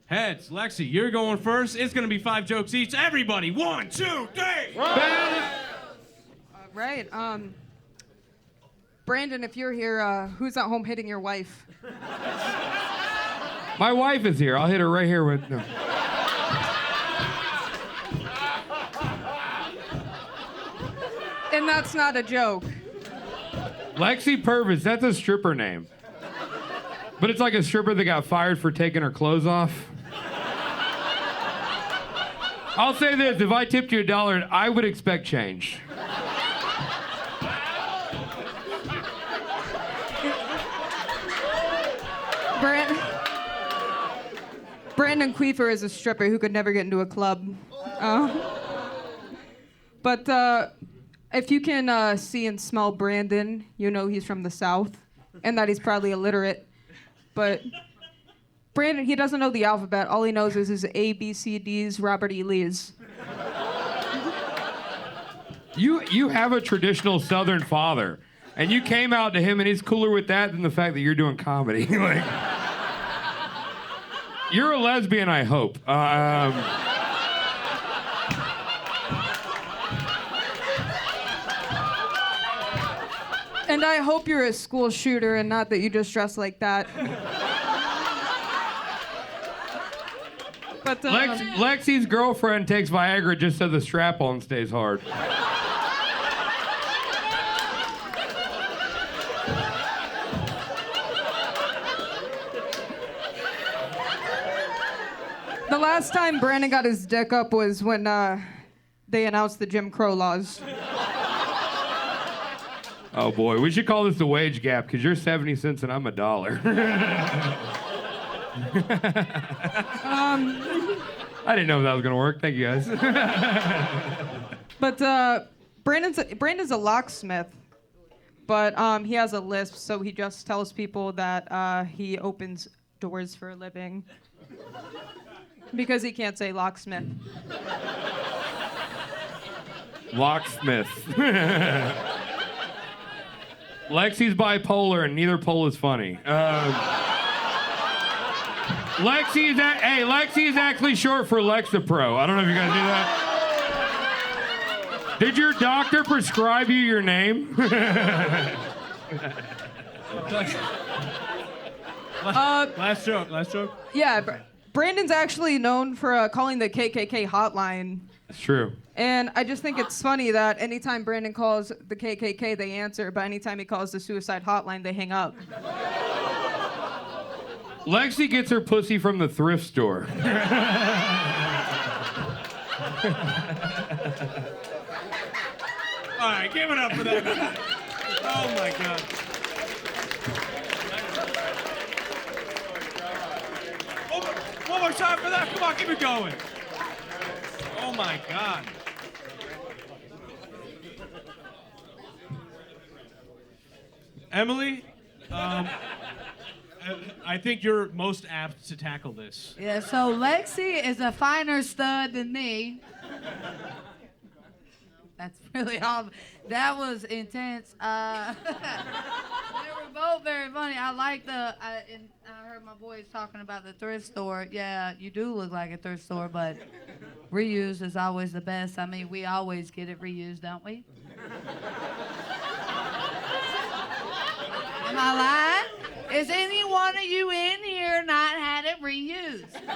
Heads. Lexi, you're going first. It's going to be 5 jokes each. Everybody, 1, 2, 3. Right. Brandon, if you're here, who's at home hitting your wife? My wife is here. I'll hit her right here with. No. And that's not a joke. Lexi Purvis, that's a stripper name. But it's like a stripper that got fired for taking her clothes off. I'll say this, if I tipped you $1, I would expect change. Brandon Kieffer is a stripper who could never get into a club. But if you can see and smell Brandon, you know he's from the South and that he's probably illiterate. But Brandon, he doesn't know the alphabet. All he knows is his A, B, C, D's, Robert E. Lee's. You have a traditional Southern father, and you came out to him, and he's cooler with that than the fact that you're doing comedy. Like, you're a lesbian, I hope. And I hope you're a school shooter and not that you just dress like that. But Lexi's girlfriend takes Viagra just so the strap-on stays hard. last time Brandon got his dick up was when they announced the Jim Crow laws. Oh boy, we should call this the wage gap because you're 70 cents and I'm $1. I didn't know if that was gonna work. Thank you guys. But Brandon's a locksmith, but he has a lisp, so he just tells people that he opens doors for a living because he can't say locksmith. Locksmith. Lexi's bipolar and neither pole is funny. Lexi is actually short for Lexapro. I don't know if you guys knew that. Did your doctor prescribe you your name? Last joke. Yeah, Brandon's actually known for calling the KKK hotline. It's true. And I just think it's funny that anytime Brandon calls the KKK, they answer, but anytime he calls the suicide hotline, they hang up. Lexi gets her pussy from the thrift store. All right, give it up for that. Oh my God. One more time for that. Come on, keep it going. Oh my God. Emily, I think you're most apt to tackle this. Yeah, so Lexi is a finer stud than me. That's really all. That was intense. They were both very funny. I like I heard my boys talking about the thrift store. Yeah, you do look like a thrift store, but reuse is always the best. I mean, we always get it reused, don't we? Am I lying? Is any one of you in here not had it reused? Bang,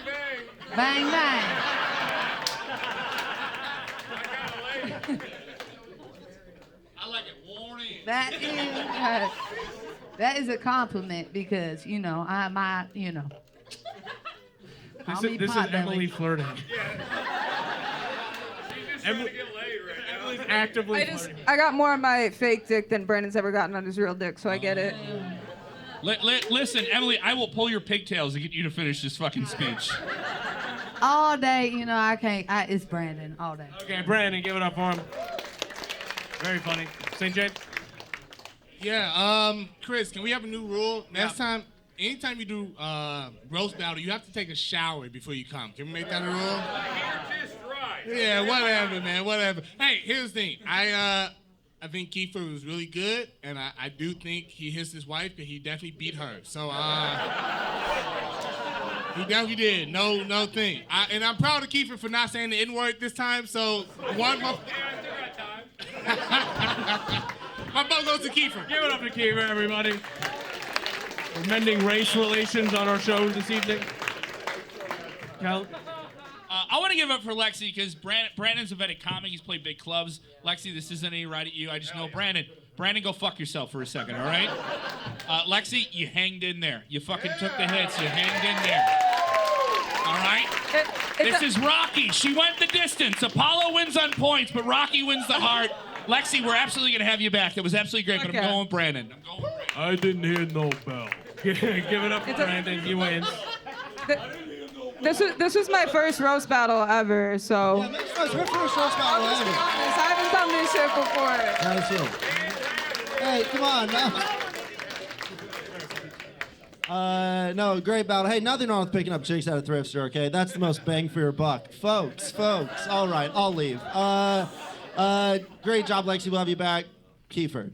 bang. Bang, bang. I like it worn in. That is a compliment because, I might, This is Emily flirting. Emily's actively flirting. I got more on my fake dick than Brandon's ever gotten on his real dick, so I get it. Listen, Emily, I will pull your pigtails to get you to finish this fucking speech. All day, I can't. It's Brandon all day. Okay, Brandon, give it up for him. Very funny. St. James? Yeah, Chris, can we have a new rule? Next time, anytime you do roast battle, you have to take a shower before you come. Can we make that a rule? Yeah, whatever, man, whatever. Hey, here's the thing. I think Kieffer was really good, and I do think he hits his wife, but he definitely beat her. So, he definitely did. No thing. And I'm proud of Kieffer for not saying the N-word this time, so one more. My vote goes to Kieffer. Give it up to Kieffer, everybody. We're mending race relations on our show this evening. Cal? I want to give up for Lexi because Brandon's a vetted comic. He's played big clubs. Lexi, this isn't any right at you. I just know Brandon. Brandon, go fuck yourself for a second, all right? Lexi, you hanged in there. You fucking took the hits. You hanged in there. All right? This is Rocky. She went the distance. Apollo wins on points, but Rocky wins the heart. Lexi, we're absolutely going to have you back. That was absolutely great, but I'm going with Brandon. I didn't hear no bell. Give it up for Brandon. He wins. This was my first roast battle ever, so. Yeah, make sure it's her first roast battle ever. I haven't done this shit before. That's it. Hey, come on, no. No, great battle. Hey, nothing wrong with picking up chicks at a thrift store, okay? That's the most bang for your buck. Folks. All right, I'll leave. Great job, Lexi. We'll have you back. Kieffer.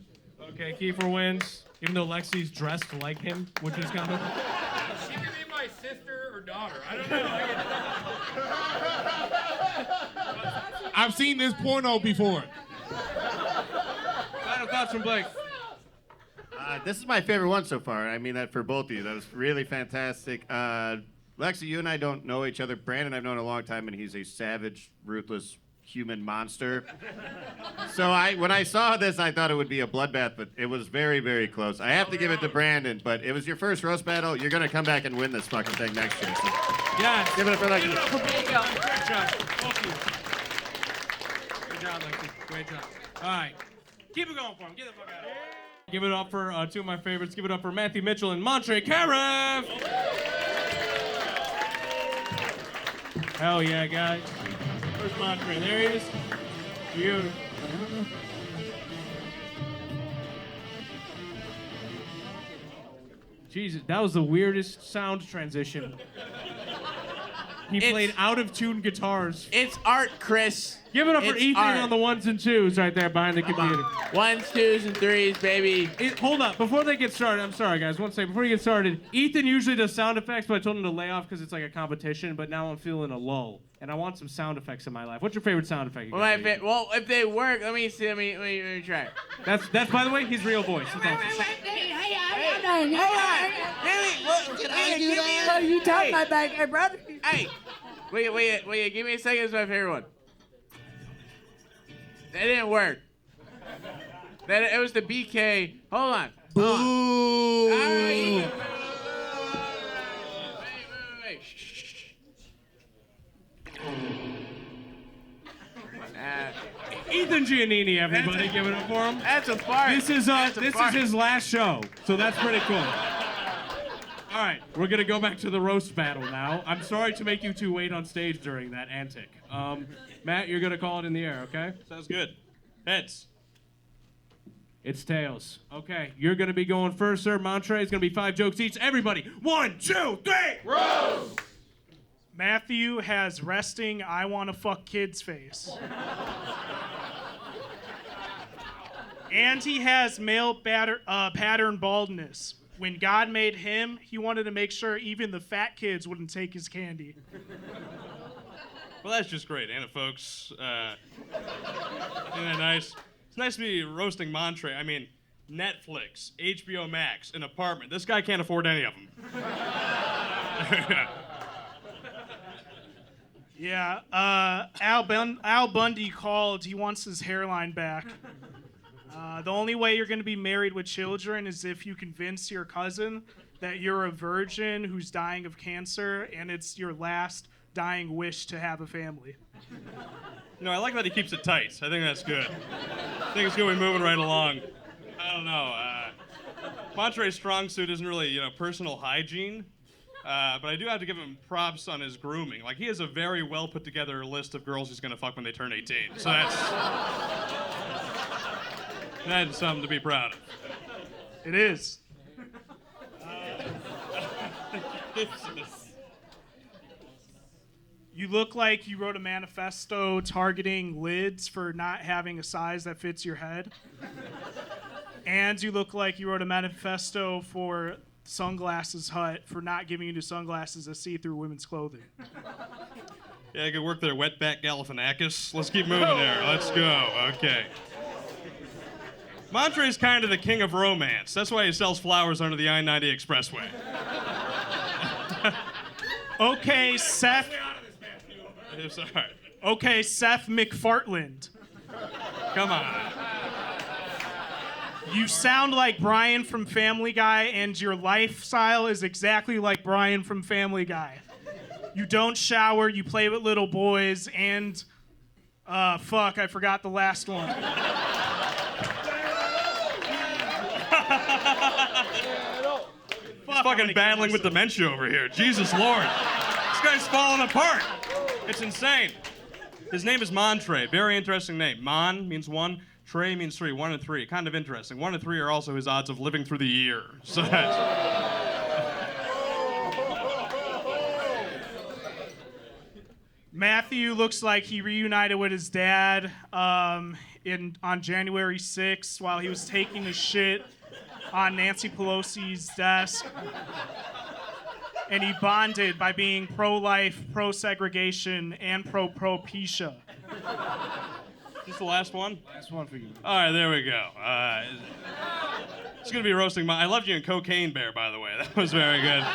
Okay, Kieffer wins, even though Lexi's dressed like him, which is kind of... She could be my sister or daughter. I don't know. I've seen this porno before. Final thoughts from Blake. This is my favorite one so far. I mean that for both of you. That was really fantastic. Lexi, you and I don't know each other. Brandon I've known a long time, and he's a savage, ruthless human monster. So when I saw this, I thought it would be a bloodbath, but it was very, very close. I have to give it to Brandon, but it was your first roast battle. You're gonna come back and win this fucking thing next year. So Yes. give it up for Lexi. Great job. Thank you. Good job, Lexi. Great job. All right. Keep it going for him. Get the fuck out of here. Give it up for two of my favorites. Give it up for Mathew Mitchell and Montre Caref. Hell yeah, guys. Where's Montre? There he is. Beautiful. Jesus, that was the weirdest sound transition. He played out-of-tune guitars. It's art, Chris. Give it up for It's Ethan art. on the ones and twos right there behind the computer. Ones, twos, and threes, baby. Hold up, before they get started, I'm sorry guys, one second. Before you get started, Ethan usually does sound effects, but I told him to lay off because it's like a competition, but now I'm feeling a lull. And I want some sound effects in my life. What's your favorite sound effect? Well, if they work, let me see. Let me try. That's by the way, his real voice. That's awesome. You tap my back, hey, brother. Hey, wait, give me a second. It's my favorite one. That didn't work. It was the BK. Hold on. Boo. Wait. Ethan Giannini, everybody, give it up for him. That's a fart. This is his last show, so that's pretty cool. All right, we're gonna go back to the roast battle now. I'm sorry to make you two wait on stage during that antic. Matt, you're gonna call it in the air, okay? Sounds good. Heads. It's tails. Okay, you're gonna be going first, sir. Montre is gonna be 5 jokes each. Everybody, 1, 2, 3, roast! Mathew has resting I wanna fuck kids face. And he has male pattern baldness. When God made him, he wanted to make sure even the fat kids wouldn't take his candy. Well, that's just great, ain't it, folks? Isn't that nice? It's nice to be roasting Montre. I mean, Netflix, HBO Max, an apartment. This guy can't afford any of them. Yeah, Al Bundy called. He wants his hairline back. The only way you're going to be married with children is if you convince your cousin that you're a virgin who's dying of cancer and it's your last dying wish to have a family. No, I like that he keeps it tight. I think that's good. I think it's good we're moving right along. I don't know. Montre's strong suit isn't really, personal hygiene. But I do have to give him props on his grooming. Like, he has a very well put together list of girls he's going to fuck when they turn 18. So that's something to be proud of. It is. You look like you wrote a manifesto targeting lids for not having a size that fits your head. And you look like you wrote a manifesto for Sunglasses Hut for not giving you the sunglasses that see through women's clothing. Yeah, I could work there, Wetback Galifianakis. Let's keep moving there. Let's go. Okay. Montre's kind of the king of romance. That's why he sells flowers under the I-90 expressway. Okay, Seth. I'm sorry. Okay, Seth McFartland. Come on. You sound like Brian from Family Guy, and your lifestyle is exactly like Brian from Family Guy. You don't shower, you play with little boys, and fuck, I forgot the last one. He's fucking battling with dementia over here. Jesus Lord. This guy's falling apart. It's insane. His name is Montre. Very interesting name. Mon means 1. Trey means 3. 1 and 3. Kind of interesting. 1 and 3 are also his odds of living through the year. So Mathew looks like he reunited with his dad on January 6th while he was taking a shit on Nancy Pelosi's desk. And he bonded by being pro-life, pro-segregation, and pro-PISA. Is this the last one? Last one for you. All right, there we go. It's going to be roasting I loved you in Cocaine Bear, by the way. That was very good.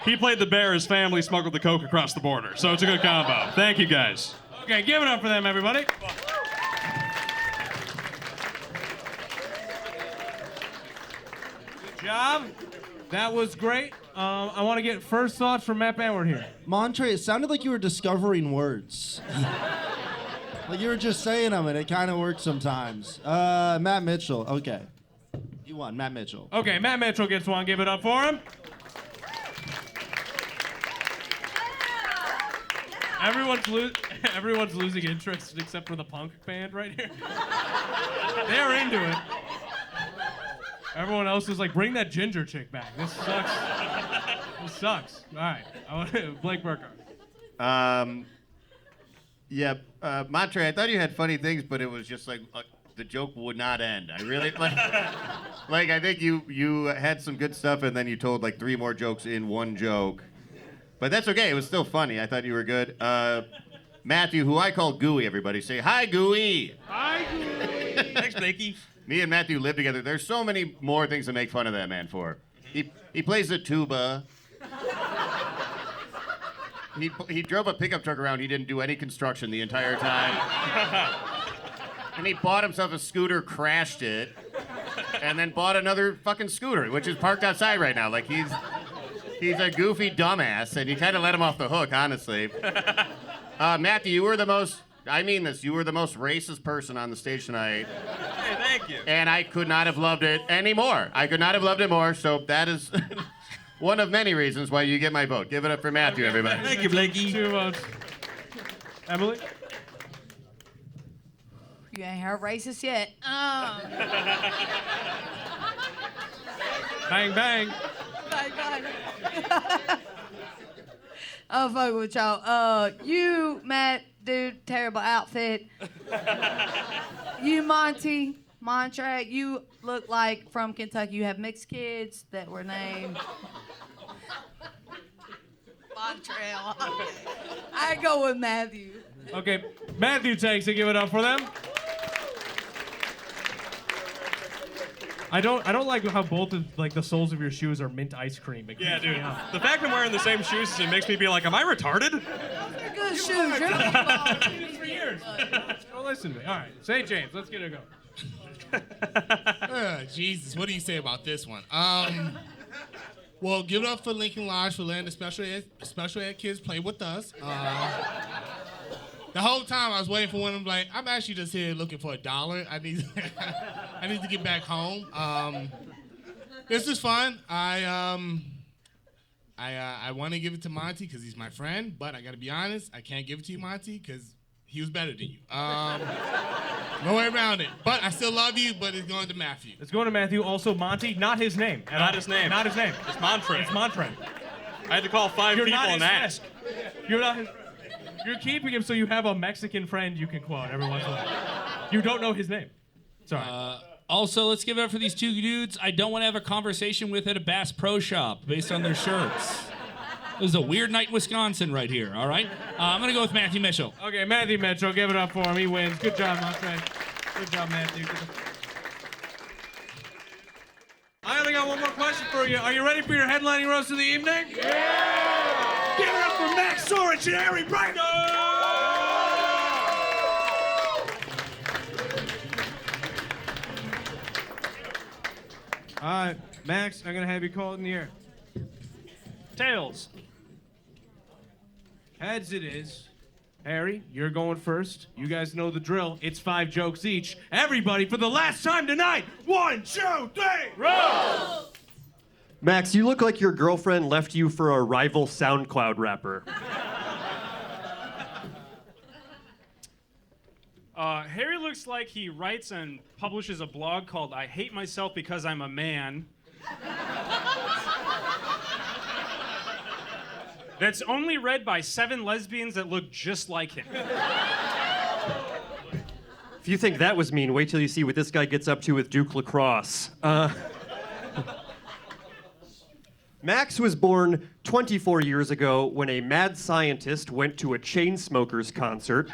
He played the bear. His family smuggled the coke across the border. So it's a good combo. Thank you, guys. Okay, give it up for them, everybody. Good job. That was great. I want to get first thoughts from Matt Banward here. Montre, it sounded like you were discovering words. Like you were just saying them, and it kind of works sometimes. Matt Mitchell. Okay. You won, Matt Mitchell. Okay, Matt Mitchell gets one. Give it up for him. Everyone's losing interest except for the punk band right here. They're into it. Everyone else is like, bring that ginger chick back. This sucks. This sucks. All right, Blake Burkhart. Montre, I thought you had funny things, but it was just like the joke would not end. I really like. I think you had some good stuff, and then you told like 3 more jokes in one joke. But that's okay. It was still funny. I thought you were good. Mathew, who I call Gooey, everybody say hi, Gooey. Hi, Gooey. Thanks, Blakey. Me and Mathew live together. There's so many more things to make fun of that man for. He plays the tuba. He drove a pickup truck around. He didn't do any construction the entire time. And he bought himself a scooter, crashed it, and then bought another fucking scooter, which is parked outside right now. Like he's a goofy dumbass, and you kind of let him off the hook, honestly. Mathew, you were the most, I mean this, you were the most racist person on the stage tonight. Hey, thank you. And I could not have loved it any more. I could not have loved it more, so that is one of many reasons why you get my vote. Give it up for Mathew, everybody. Thank you, Blakey. 2 votes. Emily? You ain't heard racist yet. Bang, bang. Bang, bang. I'm fucking with y'all. You, Matt, dude, terrible outfit. You, Montre, you look like from Kentucky. You have mixed kids that were named Montre. I go with Mathew. Okay, Mathew takes it. Give it up for them. I don't like how both of like the soles of your shoes are mint ice cream. Yeah, dude. The fact I'm wearing the same shoes as you makes me be like, am I retarded? They're good shoes. You're not for years. Don't listen to me. All right, St. James, let's get it going. Jesus, what do you say about this one? Well, give it up for Lincoln Lodge for letting the special ed kids play with us. The whole time I was waiting for one of them, like, I'm actually just here looking for $1. I need to get back home. This is fun. I want to give it to Monty because he's my friend, but I got to be honest, I can't give it to you, Monty, because he was better than you. No way around it. But I still love you, but it's going to Mathew. It's going to Mathew. Also, Monty, not his name. Not his name. Not his name. It's Montre. It's Montre. I had to call 5 people and ask. You're not his You're keeping him so you have a Mexican friend you can quote every once in a while. You don't know his name. Sorry. Also, let's give it up for these 2 dudes I don't want to have a conversation with at a Bass Pro Shop based on their shirts. It was a weird night in Wisconsin right here, all right? I'm going to go with Mathew Mitchell. Okay, Mathew Mitchell, give it up for him. He wins. Good job, Montre. Good job, Mathew. I only got one more question for you. Are you ready for your headlining roast of the evening? Yeah! Give it up for Max, Sorich, and Harry Breitner! All right, Max, I'm going to have you call it in the air. Tails. Heads it is. Harry, you're going first. You guys know the drill. It's 5 jokes each. Everybody, for the last time tonight, 1, 2, 3, roll! Max, you look like your girlfriend left you for a rival SoundCloud rapper. Harry looks like he writes and publishes a blog called I Hate Myself Because I'm a Man. That's only read by 7 lesbians that look just like him. If you think that was mean, wait till you see what this guy gets up to with Duke Lacrosse. Max was born 24 years ago when a mad scientist went to a Chainsmokers concert,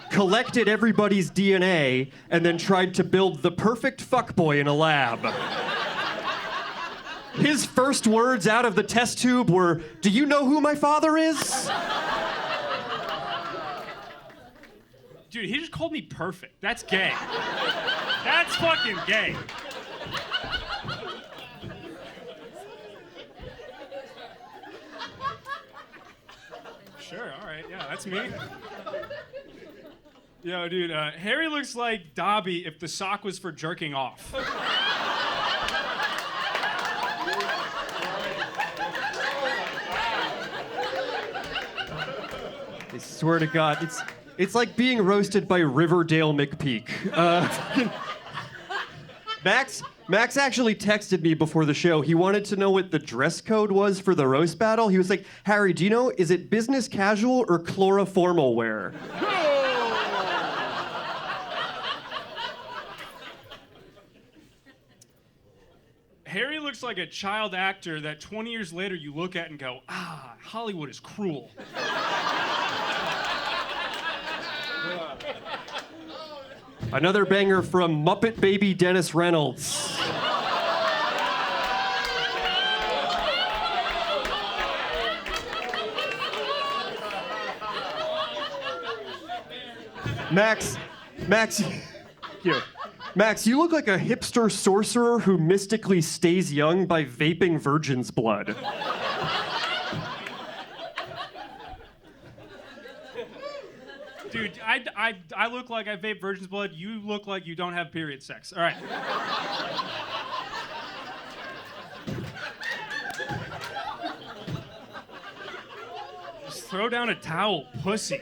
collected everybody's DNA, and then tried to build the perfect fuckboy in a lab. His first words out of the test tube were, "Do you know who my father is?" Dude, he just called me perfect. That's gay. That's fucking gay. Sure, all right, yeah, that's me. Yo, dude, Harry looks like Dobby if the sock was for jerking off. I swear to God, it's like being roasted by Riverdale McPeak. Max actually texted me before the show. He wanted to know what the dress code was for the roast battle. He was like, Harry, do you know, is it business casual or chloroformal wear? Harry looks like a child actor that 20 years later you look at and go, Hollywood is cruel. Another banger from Muppet Baby Dennis Reynolds. Max, you look like a hipster sorcerer who mystically stays young by vaping virgin's blood. Dude, I look like I vape virgin's blood. You look like you don't have period sex. All right. Just throw down a towel, pussy.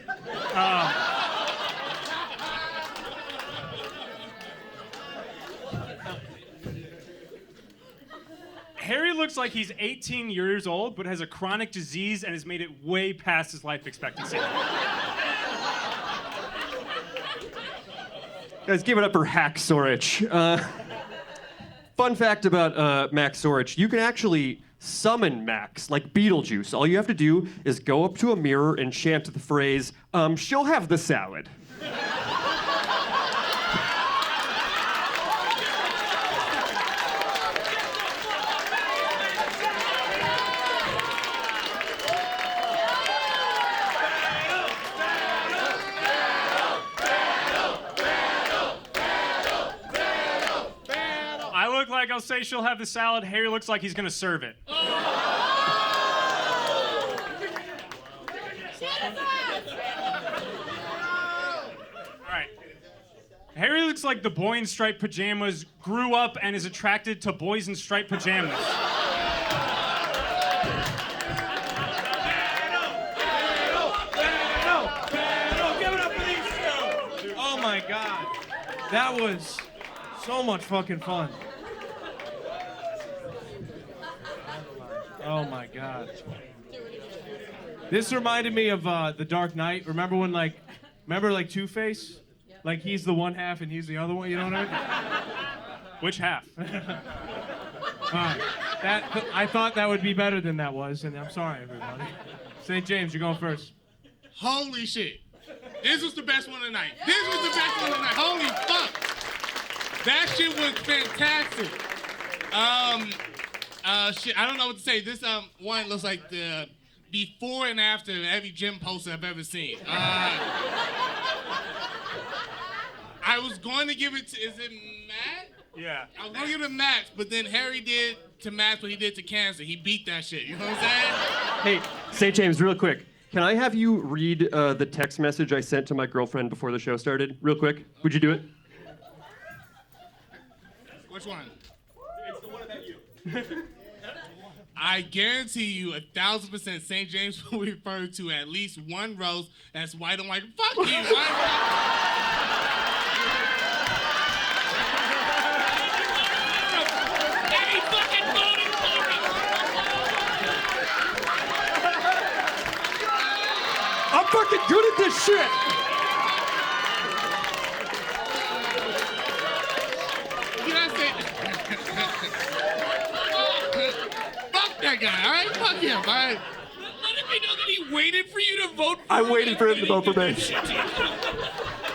Harry looks like he's 18 years old, but has a chronic disease and has made it way past his life expectancy. Guys, give it up for Hack Sorich. Fun fact about Max Sorich, you can actually summon Max, like Beetlejuice. All you have to do is go up to a mirror and chant the phrase, she'll have the salad. I'll say she'll have the salad. Harry looks like he's gonna serve it. All right. Harry looks like the boy in striped pajamas grew up and is attracted to boys in striped pajamas. Oh my God. That was so much fucking fun. Oh my God. This reminded me of The Dark Knight. Remember when like Two-Face? Like he's the one half and he's the other one, you know what I mean? Which half? I thought that would be better than that was, and I'm sorry, everybody. St. James, you're going first. Holy shit. This was the best one tonight. Holy fuck. That shit was fantastic. Shit, I don't know what to say. This one looks like the before and after every gym poster I've ever seen. I was going to give it to, is it Matt? Yeah. I was going to give it to Max, but then Harry did to Max what he did to Cancer. He beat that shit, you know what I'm saying? Hey, St. James, real quick. Can I have you read the text message I sent to my girlfriend before the show started? Real quick. Would you do it? Which one? It's the one about you. I guarantee you 1,000% St. James will refer to at least one roast that's white on white. Fuck you! I'm fucking good at this shit! That guy, all right? Fuck him, all right? Let him know that he waited for you to vote for I waited for him to vote for me.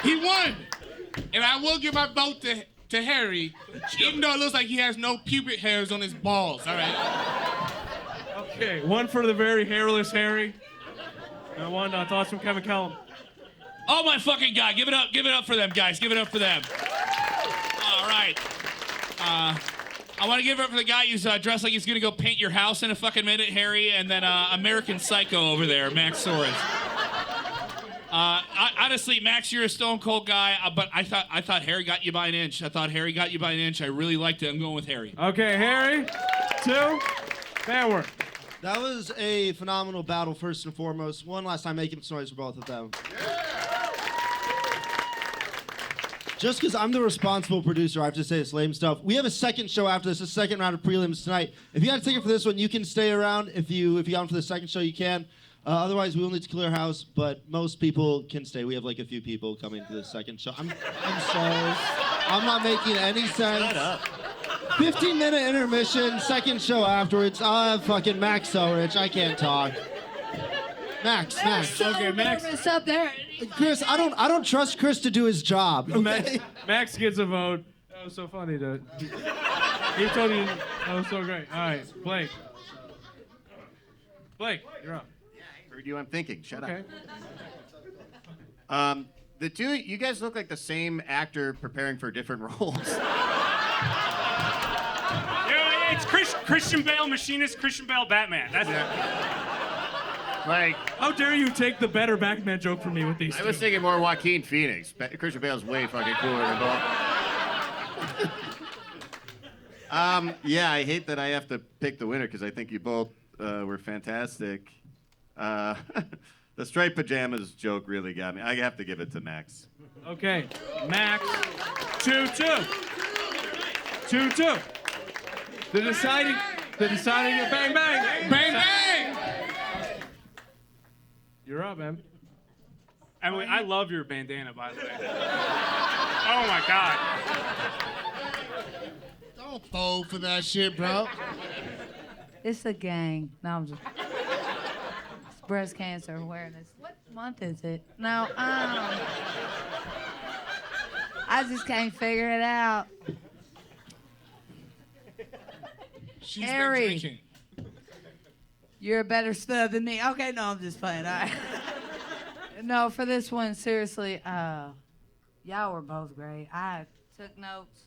He won. And I will give my vote to Harry, even though it looks like he has no pubic hairs on his balls, all right? Okay, one for the very hairless Harry, and one thoughts from Kevin Kellum. Oh my fucking God! Give it up for them, guys. Give it up for them. All right. I want to give it up for the guy who's dressed like he's gonna go paint your house in a fucking minute, Harry, and then American Psycho over there, Max Sorich. Honestly, Max, you're a stone cold guy, but I thought Harry got you by an inch. I really liked it. I'm going with Harry. Okay, Harry. 2. Fair work. That was a phenomenal battle, first and foremost. One last time, making some noise for both of them. Just because I'm the responsible producer, I have to say this lame stuff. We have a second show after this, a second round of prelims tonight. If you got a ticket for this one, you can stay around. If you got one for the second show, you can. Otherwise, we will need to clear house, but most people can stay. We have like a few people coming for the second show. I'm sorry. I'm not making any sense. Shut up. 15-minute intermission, second show afterwards. I'll have fucking Max Sorich. I can't talk. Max. Okay, Max. Nervous up there. Chris, I don't trust Chris to do his job. Okay? Max gets a vote. That was so funny, dude. He told you that was so great. All right, Blake. Blake, you're up. Heard you, I'm thinking. Shut Okay. up. The two, you guys look like the same actor preparing for different roles. Yeah, it's Christian Bale Machinist, Christian Bale Batman. That's Like, how dare you take the better Batman joke from me with these I was thinking more Joaquin Phoenix. Christian Bale's way fucking cooler than both. Yeah, I hate that I have to pick the winner because I think you both were fantastic. The striped pajamas joke really got me. I have to give it to Max. Okay, Max. 2-2. 2-2. The deciding bang bang. Bang bang. You're up, man. Emily, I love your bandana, by the way. Oh my God. Don't fold for that shit, bro. It's a gang. No, I'm just. It's breast cancer awareness. What month is it? No, I just can't figure it out. She's Harry. been drinking. You're a better stud than me. Okay, no, I'm just playing. All right. No, for this one, seriously, y'all were both great. I took notes.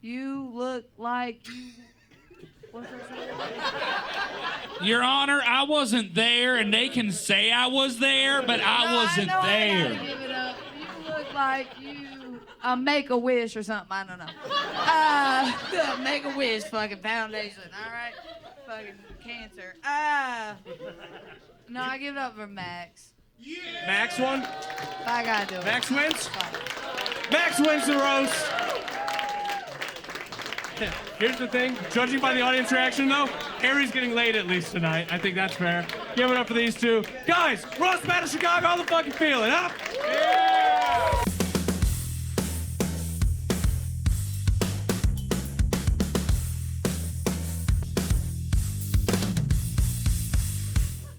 You look like you. What's that say? Your Honor, I wasn't there, and they can say I was there, but I wasn't I there. gotta give it up. You look like you make a wish or something. I don't know. Make a wish, fucking foundation. All right, fucking cancer. No, I give it up for Max. Yeah. Max won. I gotta do it. Max wins. Max wins the roast. Here's the thing, judging by the audience reaction though, Harry's getting laid at least tonight. I think that's fair. Give it up for these two. Guys, roast battle Chicago, how the fuck you feeling, huh? Yeah!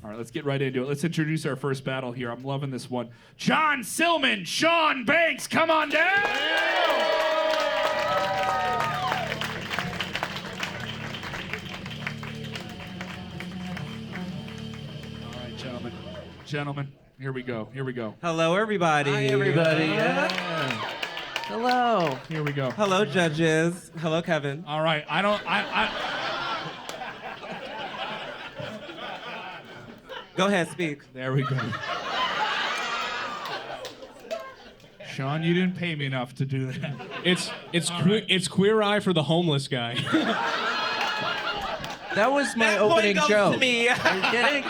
All right, let's get right into it. Let's introduce our first battle here. I'm loving this one. John Silman, Shawn Banks, come on down! Gentlemen, here we go. Hello, everybody. Hi, everybody. Yeah. Hello. Here we go. Hello, judges. Hello, Kevin. All right, Go ahead, speak. There we go. Shawn, you didn't pay me enough to do that. It's Queer Eye for the homeless guy. That was my That opening point goes joke. to me. Are you kidding?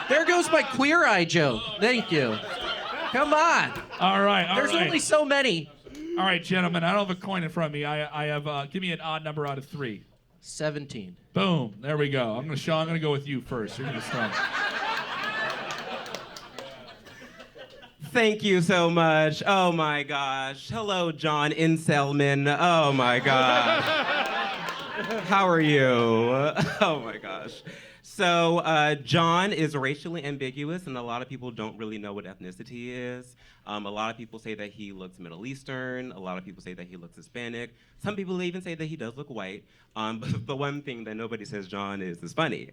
There goes my Queer Eye joke. Thank you. Come on. All right. There's only so many. All right, gentlemen, I don't have a coin in front of me. I have, give me an odd number out of 3. 17. Boom. There we go. Shawn, I'm gonna go with you first. You're gonna start. Thank you so much. Oh my gosh. Hello, John Inselman. Oh my gosh. How are you? Oh my gosh. So John is racially ambiguous, and a lot of people don't really know what ethnicity he is. A lot of people say that he looks Middle Eastern. A lot of people say that he looks Hispanic. Some people even say that he does look white. But the one thing that nobody says John is funny.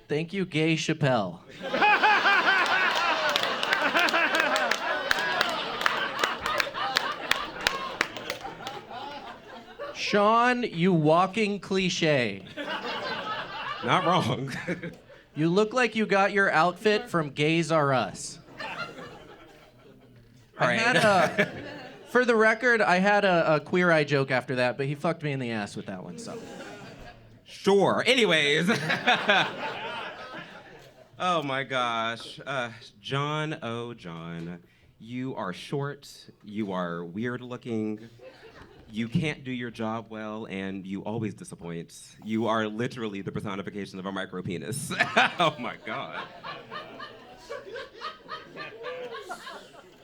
Thank you, Gay Chappelle. Shawn, you walking cliche. Not wrong. You look like you got your outfit from Gays R Us. All right. For the record, I had a Queer Eye joke after that, but he fucked me in the ass with that one, so. Sure. Anyways. Oh my gosh. John, oh John. You are short, you are weird looking, you can't do your job well, and you always disappoint. You are literally the personification of a micro penis. Oh my God.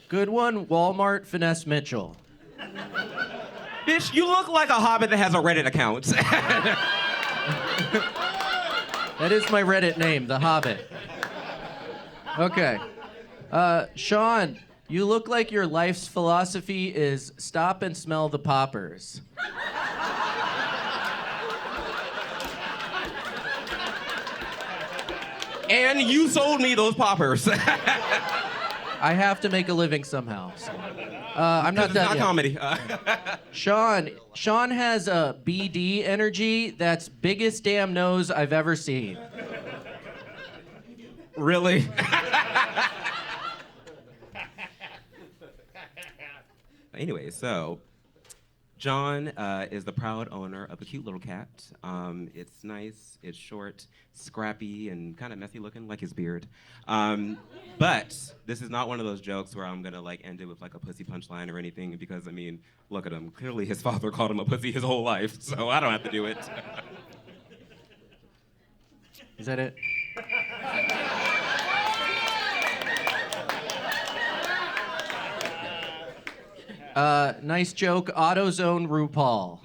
Good one, Walmart Finesse Mitchell. Bitch, you look like a hobbit that has a Reddit account. That is my Reddit name, The Hobbit. Okay. Shawn, you look like your life's philosophy is stop and smell the poppers. And you sold me those poppers. I have to make a living somehow. So. I'm not done it's not yet. comedy. Shawn has a BD energy that's biggest damn nose I've ever seen. Really? Anyway, so John is the proud owner of a cute little cat. It's nice, it's short, scrappy, and kind of messy looking, like his beard. But this is not one of those jokes where I'm gonna like end it with like a pussy punchline or anything, because I mean, look at him. Clearly his father called him a pussy his whole life, so I don't have to do it. Is that it? Nice joke, AutoZone RuPaul.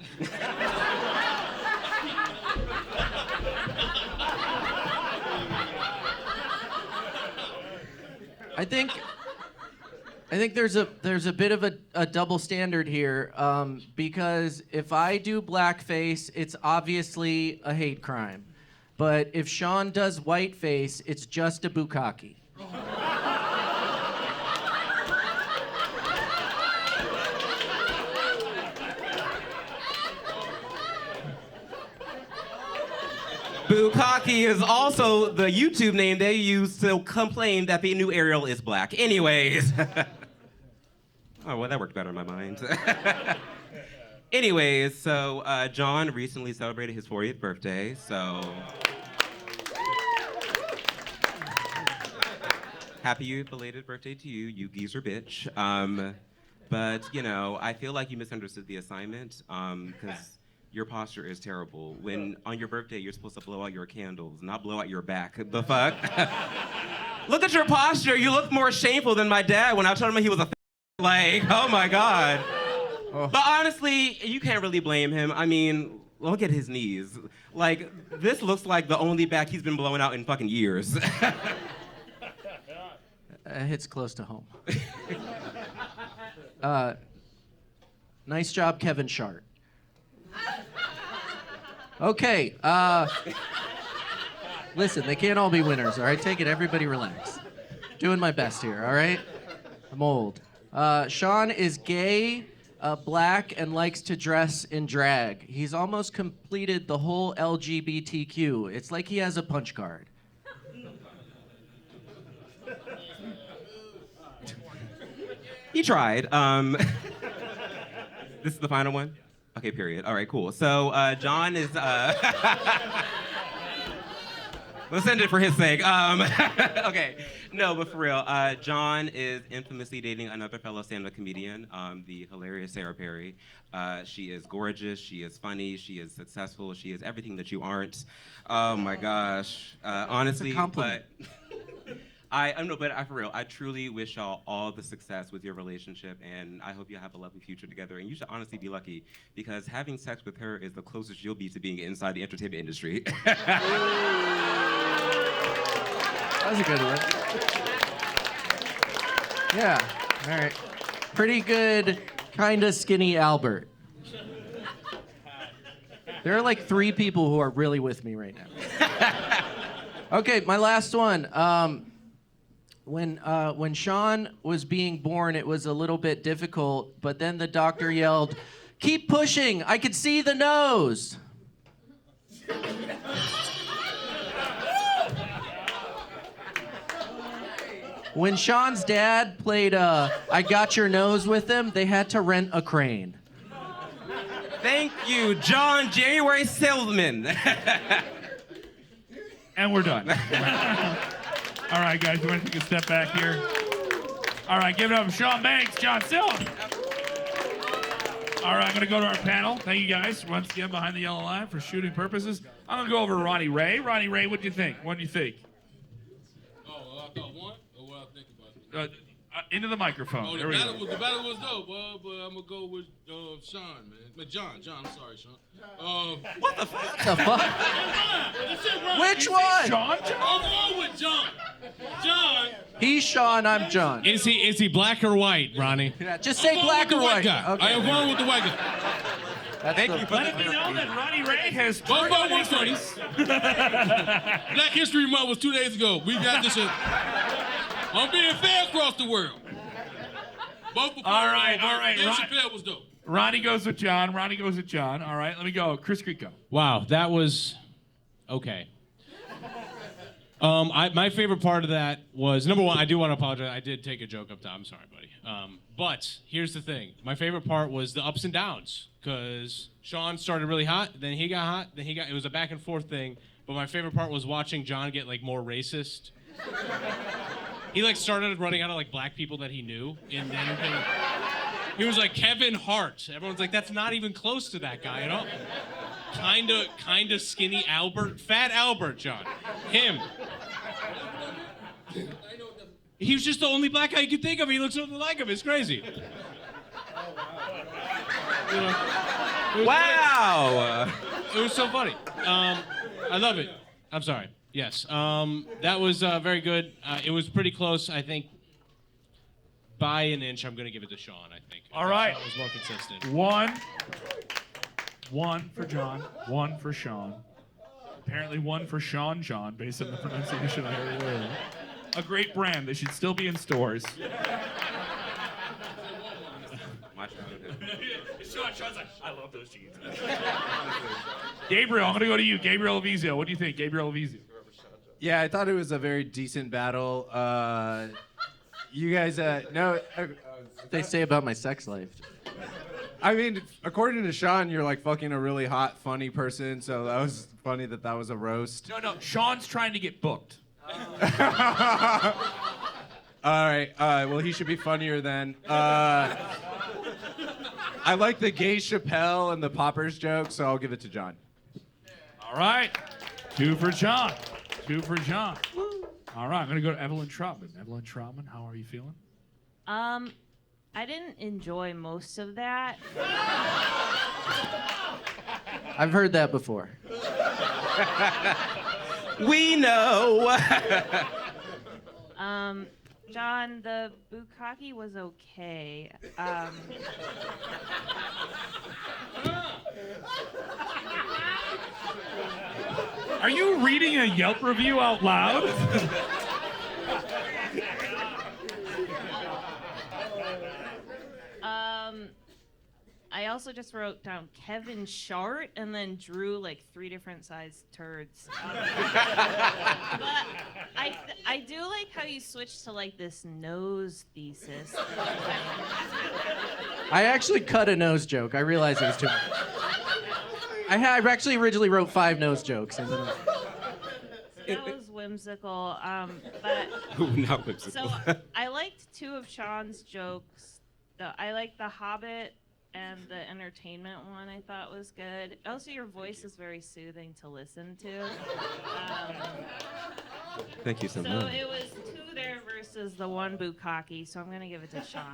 I think there's a bit of a double standard here, because if I do blackface, it's obviously a hate crime, but if Shawn does whiteface, it's just a bukkake. Bukkake is also the YouTube name they use to complain that the new Ariel is black. Anyways. Oh, well, that worked better in my mind. Anyways, so John recently celebrated his 40th birthday, so. Happy belated birthday to you, you geezer bitch. But, you know, I feel like you misunderstood the assignment, because your posture is terrible. When on your birthday, you're supposed to blow out your candles, not blow out your back. The fuck? Look at your posture. You look more shameful than my dad when I told him he was a like, oh my God. Oh. But honestly, you can't really blame him. I mean, look at his knees. Like, this looks like the only back he's been blowing out in fucking years. Hits close to home. Nice job, Kevin Shart. Okay, listen, they can't all be winners, all right? Take it, everybody relax. Doing my best here, all right? I'm old. Shawn is gay, black, and likes to dress in drag. He's almost completed the whole LGBTQ. It's like he has a punch card. He tried. This is the final one? Okay, period. All right, cool. So John is. Let's end it for his sake. Okay, no, but for real, John is infamously dating another fellow stand-up comedian, the hilarious Sarah Perry. She is gorgeous. She is funny. She is successful. She is everything that you aren't. Oh my gosh. Honestly, It's a compliment. For real, I truly wish y'all all the success with your relationship, and I hope you have a lovely future together. And you should honestly be lucky, because having sex with her is the closest you'll be to being inside the entertainment industry. That was a good one. Yeah. All right. Pretty good, kind of skinny Albert. There are like 3 people who are really with me right now. Okay, my last one. When Shawn was being born, it was a little bit difficult, but then the doctor yelled, "Keep pushing! I can see the nose!" When Shawn's dad played I Got Your Nose with him, they had to rent a crane. Thank you, John January Silman. And we're done. All right, guys, you want to take a step back here? All right, give it up for Shawn Banks, John Silman. All right, I'm going to go to our panel. Thank you, guys, once again, behind the yellow line for shooting purposes. I'm going to go over to Ronnie Ray. Ronnie Ray, what do you think? What do you think? I thought one, or what I think about it? Into the microphone. Oh, There we go. the battle was dope, but I'm gonna go with Shawn, man. John, I'm sorry, Shawn. What the fuck? The fuck? Which one? Shawn? I'm going with John. John. He's Shawn, I'm John. Is he black or white, Ronnie? Yeah, just say I'm black going or with the white. Guy. Okay. I am going with the white guy. Thank you for Let it be known that Ronnie Ray has Both turned on his one face. Black History Month was 2 days ago. We got this shit. I'm being fair across the world. Both All right. Dave Chappelle was dope. Ronnie goes with John. Ronnie goes with John. All right, let me go. Chris Creco. Wow, that was okay. My favorite part of that was, number one, I do want to apologize. I did take a joke up top. I'm sorry, buddy. But here's the thing. My favorite part was the ups and downs, because Shawn started really hot, then he got hot, it was a back and forth thing. But my favorite part was watching John get like more racist. He like started running out of like black people that he knew, and then he was like Kevin Hart. Everyone's like, that's not even close to that guy at all. Kinda skinny Albert, fat Albert, John. Him. He was just the only black guy you could think of. He looks something like him. It's crazy. You know, Wow. It was so funny. I love it. I'm sorry. Yes. That was very good. It was pretty close, I think. By an inch, I'm going to give it to Shawn, I think. All right. Shawn was more consistent. One for John, one for Shawn. Apparently one for Shawn John, based on the pronunciation I heard earlier. A great brand. They should still be in stores. Shawn's like, I love those jeans. Gabriel, I'm going to go to you. Gabriel Avizio. What do you think, Gabriel Avizio? Yeah, I thought it was a very decent battle. You guys, no. What they say about my sex life. I mean, according to Shawn, you're like fucking a really hot, funny person, so that was funny that was a roast. No, Shawn's trying to get booked. All right, well, he should be funnier then. I like the gay Chappelle and the poppers joke, so I'll give it to John. All right. 2 for John. 2 for John. All right, I'm going to go to Evelyn Trotman. Evelyn Trotman, how are you feeling? I didn't enjoy most of that. I've heard that before. We know. John, the bukkake was okay. Are you reading a Yelp review out loud? I also just wrote down Kevin Short and then drew like 3 different sized turds. But I do like how you switched to like this nose thesis. I actually cut a nose joke. I realized it was too much. I actually originally wrote 5 nose jokes. And then That was whimsical. But Not whimsical. So I liked 2 of Shawn's jokes. I liked the Hobbit and the entertainment one. I thought was good. Also, your voice is very soothing to listen to. Thank you so So much. it was 2 there. is the one bukkake, so I'm gonna give it to Shawn.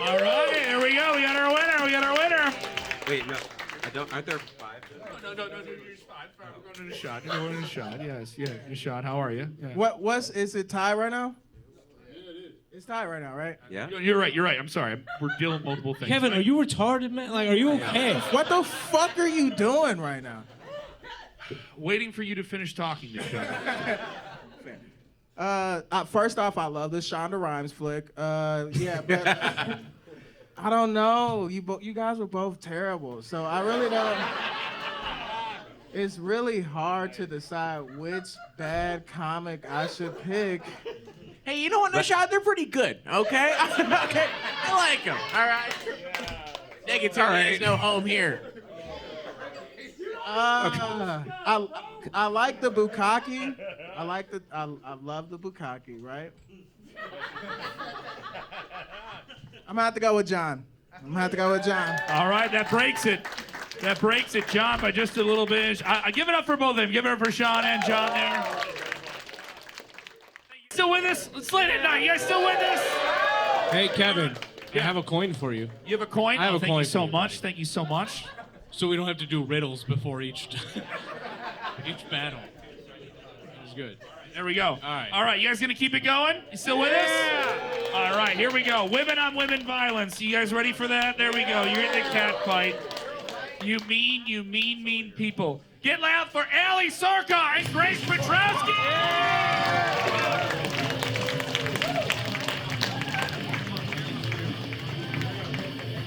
All right, there we go. We got our winner. We got our winner. Wait, no. Aren't there 5? No, you're fine. We're going to the shot. You're going to the shot. Yes, yeah. Your shot. How are you? Yeah. Is it tied right now? It's tied right now, right? Yeah. You're right. I'm sorry. We're dealing with multiple things. Kevin, are you retarded, man? Like, are you okay? What the fuck are you doing right now? Waiting for you to finish talking, Kevin. First off, I love the Shonda Rhimes flick. Yeah, but I don't know. You guys were both terrible, so I really don't. It's really hard to decide which bad comic I should pick. Hey, you know what, Nishad? They're pretty good, okay? Okay, I like them, all right? Negativity is no home here. I like the bukkake. I love the bukkake, right? I'm gonna have to go with John. All right, that breaks it. That breaks it, John, by just a little bit. I give it up for both of them. Give it up for Shawn and John there. Still with us? It's late at night. You guys still with us? Hey, Kevin, I have a coin for you. You have a coin? I have a Thank coin you for so you. much. Thank you so much. So we don't have to do riddles before each battle. It's good. There we go. All right, you guys gonna keep it going? You still with us? All right, here we go. Women on women violence. You guys ready for that? There we go. You're in the cat fight. You mean people. Get loud for Allie, Sroka, and Grace Pitrowski.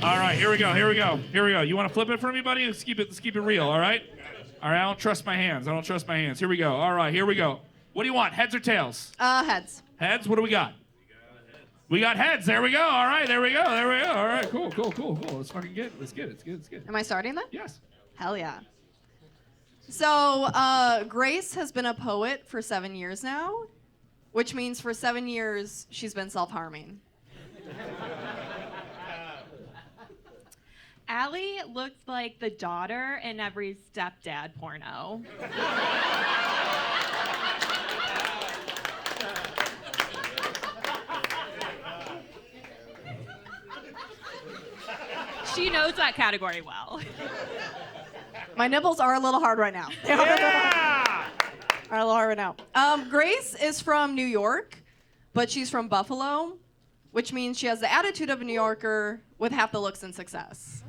All right, here we go. You want to flip it for me, buddy? Let's keep it real, all right? All right, I don't trust my hands. Here we go. All right, here we go. What do you want, heads or tails? Heads. Heads? What do we got? We got heads. There we go. All right, there we go. All right, cool. Let's fucking get it. Let's get it. Am I starting then? Yes. Hell yeah. So, Grace has been a poet for 7 years now, which means for 7 years she's been self-harming. Allie looks like the daughter in every stepdad porno. She knows that category well. My nipples are a little hard right now. They are a little hard right now. Grace is from New York, but she's from Buffalo, which means she has the attitude of a New Yorker with half the looks and success.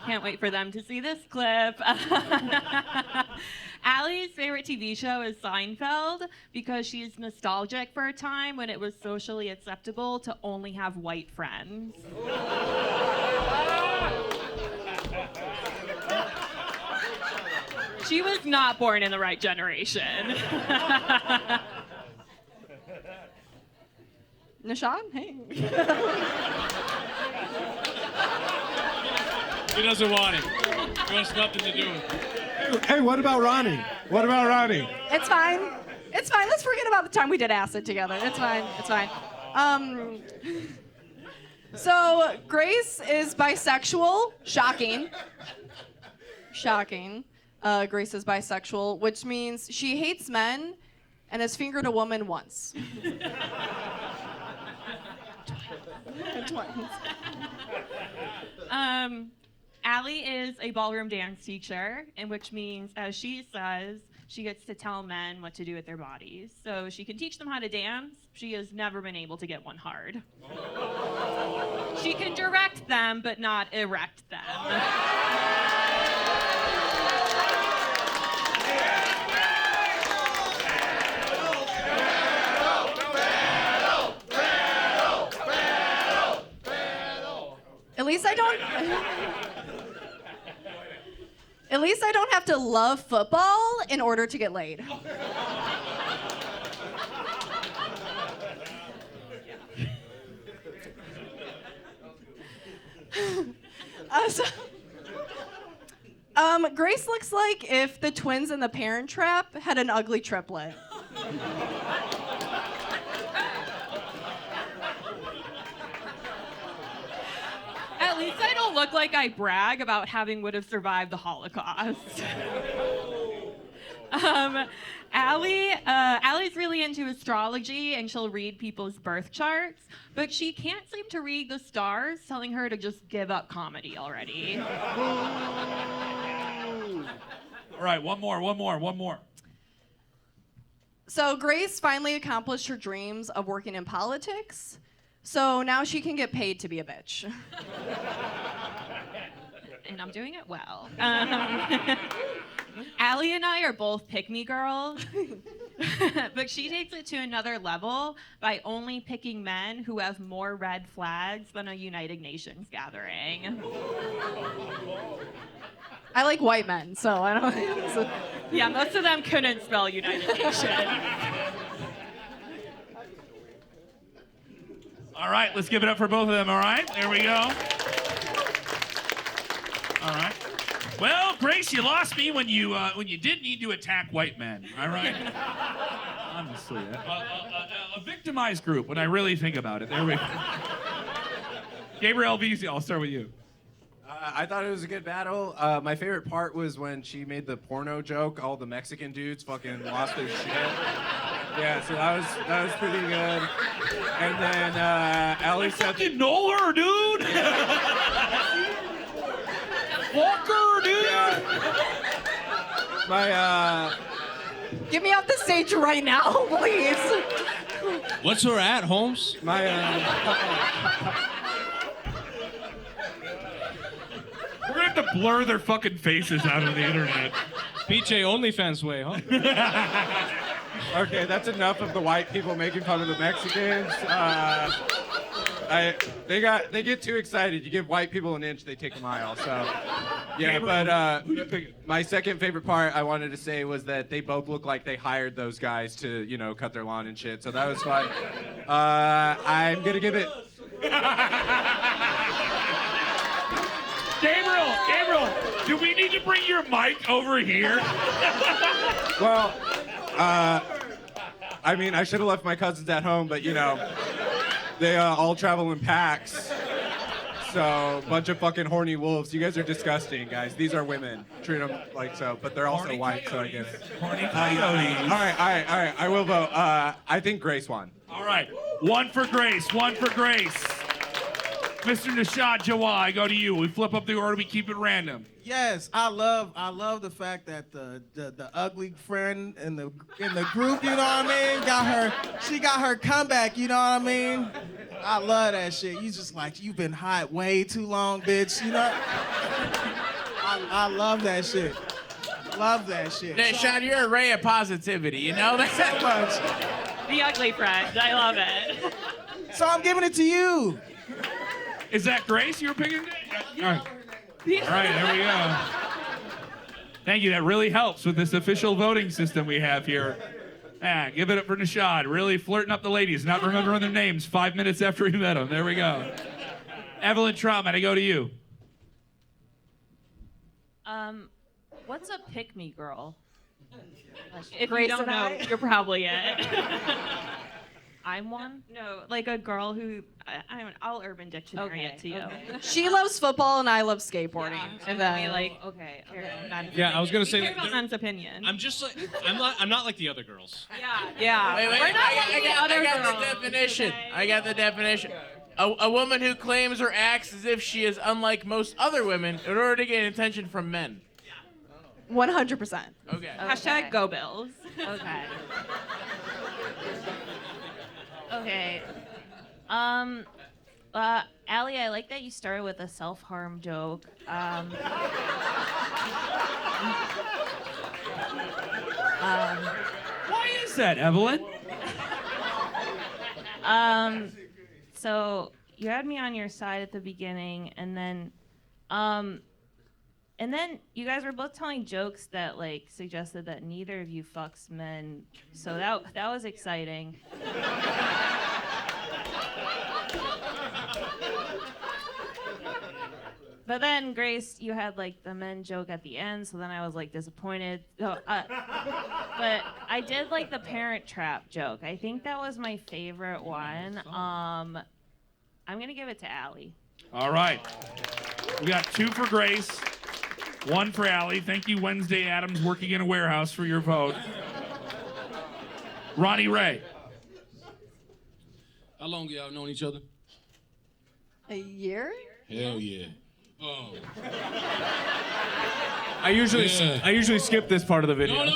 Can't wait for them to see this clip. Allie's favorite TV show is Seinfeld because she's nostalgic for a time when it was socially acceptable to only have white friends. She was not born in the right generation. Nishad, hey. He doesn't want it. He wants nothing to do with it. Hey, what about Ronnie? It's fine. Let's forget about the time we did acid together. It's fine. So Grace is bisexual. Shocking. Grace is bisexual, which means she hates men and has fingered a woman once. Twice. Allie is a ballroom dance teacher, and which means, as she says, she gets to tell men what to do with their bodies. So she can teach them how to dance. She has never been able to get one hard. She can direct them, but not erect them. At least I don't have to love football in order to get laid. Grace looks like if the twins in The Parent Trap had an ugly triplet. At least I don't look like I brag about would have survived the Holocaust. Allie's really into astrology and she'll read people's birth charts, but she can't seem to read the stars, telling her to just give up comedy already. All right, one more. So Grace finally accomplished her dreams of working in politics. So now she can get paid to be a bitch. And I'm doing it well. Allie and I are both pick-me girls, but she takes it to another level by only picking men who have more red flags than a United Nations gathering. I like white men, so I don't. So. Yeah, most of them couldn't spell United Nations. All right, let's give it up for both of them, all right? There we go. All right. Well, Grace, you lost me when you did need to attack white men, all right? Honestly. A victimized group, when I really think about it. There we go. Gabriel VZ, I'll start with you. I thought it was a good battle. My favorite part was when she made the porno joke. All the Mexican dudes fucking lost their shit. Yeah, so that was pretty good. And then Allie said, "Fucking Noller, dude! Walker, dude!" Yeah. My Get me off the stage right now, please. What's her at, Holmes? My We're gonna have to blur their fucking faces out of the internet. PJ OnlyFans way, huh? Okay, that's enough of the white people making fun of the Mexicans. They get too excited. You give white people an inch, they take a mile. So, yeah. But my second favorite part I wanted to say was that they both look like they hired those guys to, cut their lawn and shit. So that was fun. I'm gonna give it. Gabriel, do we need to bring your mic over here? Well, I mean, I should have left my cousins at home, but they all travel in packs. So, bunch of fucking horny wolves. You guys are disgusting, guys. These are women. Treat them like so, but they're also white, so I get it. Horny coyotes. All right. I will vote. I think Grace won. All right. One for Grace. Mr. Nishad Jawad, I go to you. We flip up the order. We keep it random. Yes, I love the fact that the ugly friend in the group, you know what I mean, she got her comeback, you know what I mean? I love that shit. You just like, you've been hot way too long, bitch, you know? I love that shit. Love that shit. Yeah, Shawn, you're a ray of positivity, you know? That's that much. The ugly friend. I love it. So I'm giving it to you. Is that Grace you were picking? All right, there we go. Thank you. That really helps with this official voting system we have here. Give it up for Nishad. Really flirting up the ladies, not remembering their names 5 minutes after we met them. There we go. Evelyn Trautman, I go to you. What's a pick-me girl? If Grace you don't and know, I. you're probably it. I'm one? No, like a girl who, I'll Urban Dictionary it to you. Okay. She loves football and I love skateboarding. Yeah, and then okay. Yeah, I was gonna We say care that about Nun's opinion. I'm not like the other girls. Yeah. Wait, We're not like the I other got girls, the definition. okay? I got the definition. A woman who claims or acts as if she is unlike most other women in order to gain attention from men. 100%. Okay. Hashtag go Bills. Okay. Okay. Allie, I like that you started with a self-harm joke. Why is that, Evelyn? So you had me on your side at the beginning, and then you guys were both telling jokes that like suggested that neither of you fucks men. So that was exciting. But then, Grace, you had like the men joke at the end, so then I was like disappointed. So, but I did like the Parent Trap joke. I think that was my favorite one. I'm gonna give it to Allie. All right. We got 2 for Grace, 1 for Allie. Thank you, Wednesday Adams, working in a warehouse, for your vote. Ronnie Ray. How long y'all known each other? A year? Hell yeah. Oh. I usually skip this part of the video. No.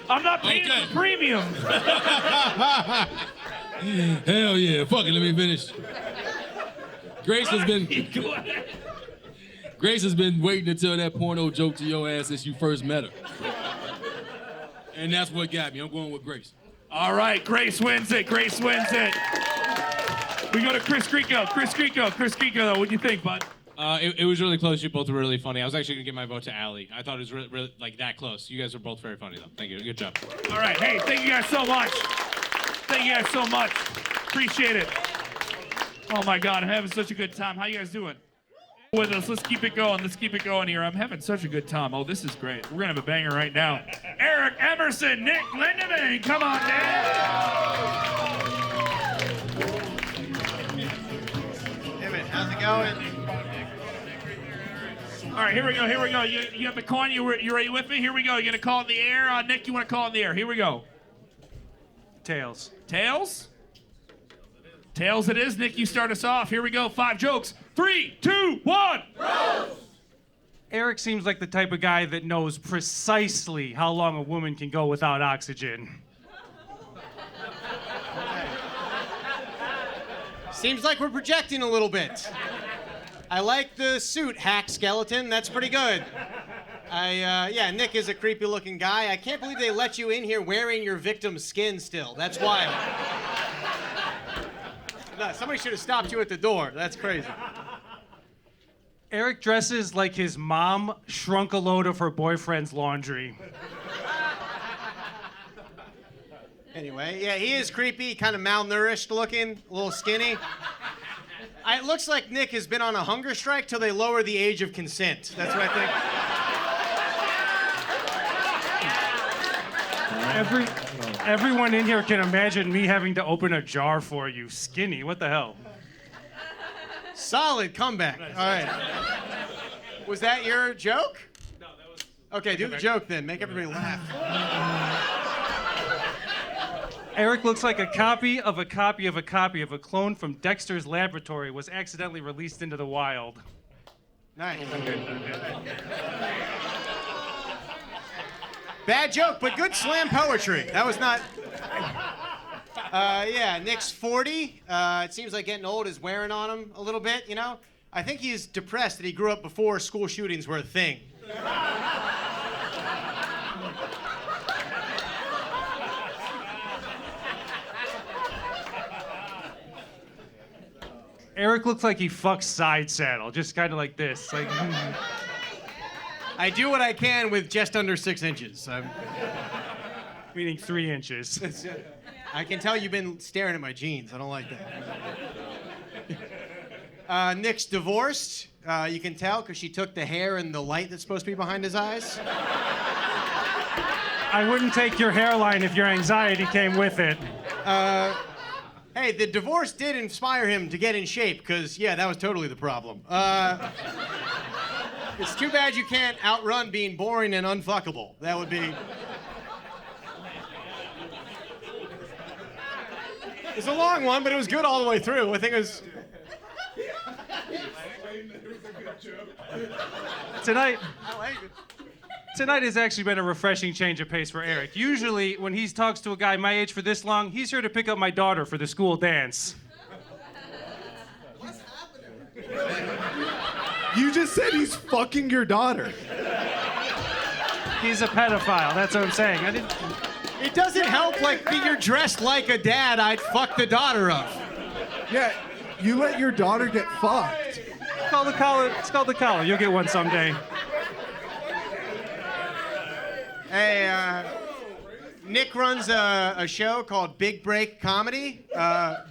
I'm not paying for premium. Hell yeah. Fuck it, let me finish. Grace has been waiting to tell that porno joke to your ass since you first met her. And that's what got me. I'm going with Grace. All right, Grace wins it. Grace wins it. We go to Chris Grieco. Chris Grieco, what do you think, bud? It was really close. You both were really funny. I was actually gonna give my vote to Allie. I thought it was really like that close. You guys were both very funny though. Thank you. Good job. All right. Hey, thank you guys so much. Thank you guys so much. Appreciate it. Oh my God, I'm having such a good time. How you guys doing? With us, let's keep it going. Let's keep it going here. I'm having such a good time. Oh, this is great. We're gonna have a banger right now. Eric, Emerson, Nick, Lindemann, come on down. How's it going? All right, here we go. You have the coin. You ready with me? Here we go. You're gonna call in the air. Nick, you want to call in the air? Here we go. Tails. Tails? Tails it is. Nick, you start us off. Here we go. 5 jokes. 3, 2, 1. Eric seems like the type of guy that knows precisely how long a woman can go without oxygen. Seems like we're projecting a little bit. I like the suit, hack skeleton. That's pretty good. Yeah, Nick is a creepy looking guy. I can't believe they let you in here wearing your victim's skin still. That's wild. No, somebody should have stopped you at the door. That's crazy. Eric dresses like his mom shrunk a load of her boyfriend's laundry. Anyway, yeah, he is creepy, kind of malnourished looking, a little skinny. It looks like Nick has been on a hunger strike till they lower the age of consent. That's what I think. Everyone in here can imagine me having to open a jar for you. Skinny, what the hell? Solid comeback. All right. Was that your joke? No, that was... Okay, do the joke then. Make everybody laugh. Eric looks like a copy of a copy of a copy of a clone from Dexter's laboratory was accidentally released into the wild. Nice. Bad joke, but good slam poetry. That was not... yeah, Nick's 40. It seems like getting old is wearing on him a little bit, you know? I think he's depressed that he grew up before school shootings were a thing. Eric looks like he fucks side saddle, just kind of like this. Like, I do what I can with just under 6 inches. Meaning 3 inches. I can tell you've been staring at my jeans. I don't like that. Nick's divorced. You can tell because she took the hair and the light that's supposed to be behind his eyes. I wouldn't take your hairline if your anxiety came with it. Hey, the divorce did inspire him to get in shape, because, yeah, that was totally the problem. It's too bad you can't outrun being boring and unfuckable. That would be... It's a long one, but it was good all the way through. I think it was... Tonight has actually been a refreshing change of pace for Eric. Usually, when he talks to a guy my age for this long, he's here to pick up my daughter for the school dance. You just said he's fucking your daughter. He's a pedophile, that's what I'm saying. It doesn't help, like, that you're dressed like a dad I'd fuck the daughter of. Yeah, you let your daughter get fucked. It's called the collar. You'll get one someday. Hey, Nick runs a show called Big Break Comedy.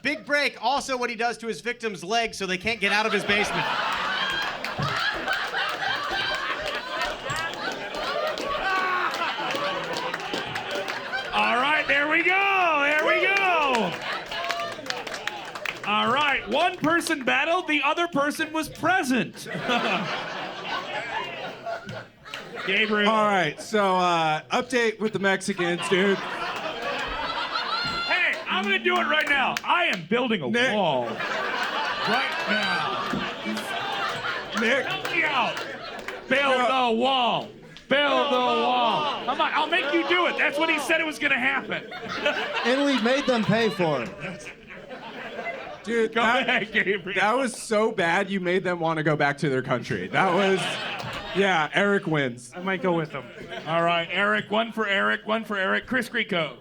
Big Break, also what he does to his victims' legs so they can't get out of his basement. All right, there we go. There we go. All right, one person battled, the other person was present. Gabriel. All right, so update with the Mexicans, dude. Hey, I'm gonna do it right now. I am building a wall right now. Nick, help me out. Build the wall. Build the wall. Come on, I'll make you do it. That's what he said it was gonna happen. And we made them pay for it. Dude, Go ahead, Gabriel. That was so bad you made them want to go back to their country. That was, yeah, Eric wins. I might go with him. All right, Eric, one for Eric. Chris Grieco.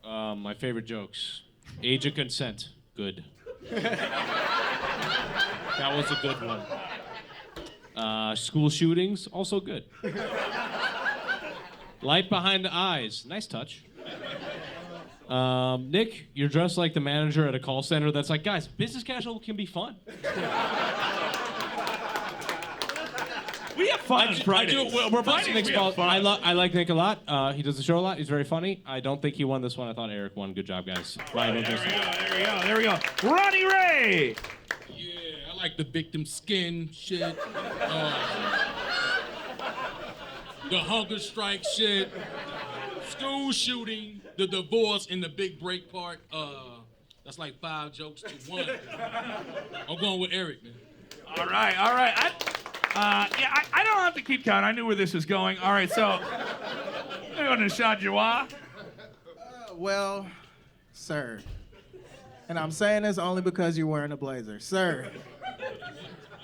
My favorite jokes. Age of consent. Good. That was a good one. School shootings. Also good. Light behind the eyes. Nice touch. Nick, you're dressed like the manager at a call center that's like, guys, business casual can be fun. We have fun on Fridays. We're Fridays Nick's we have fault. fun. I like Nick a lot. He does the show a lot. He's very funny. I don't think he won this one. I thought Eric won. Good job, guys. There we go. Ronnie Ray. Yeah, I like the victim skin shit. The hunger strike shit. School shooting. The divorce and the big break part. That's like 5 jokes to 1. I'm going with Eric, man. All right. I don't have to keep count. I knew where this was going. All right, so we're going to Shad Jawa. Well, sir, and I'm saying this only because you're wearing a blazer. Sir,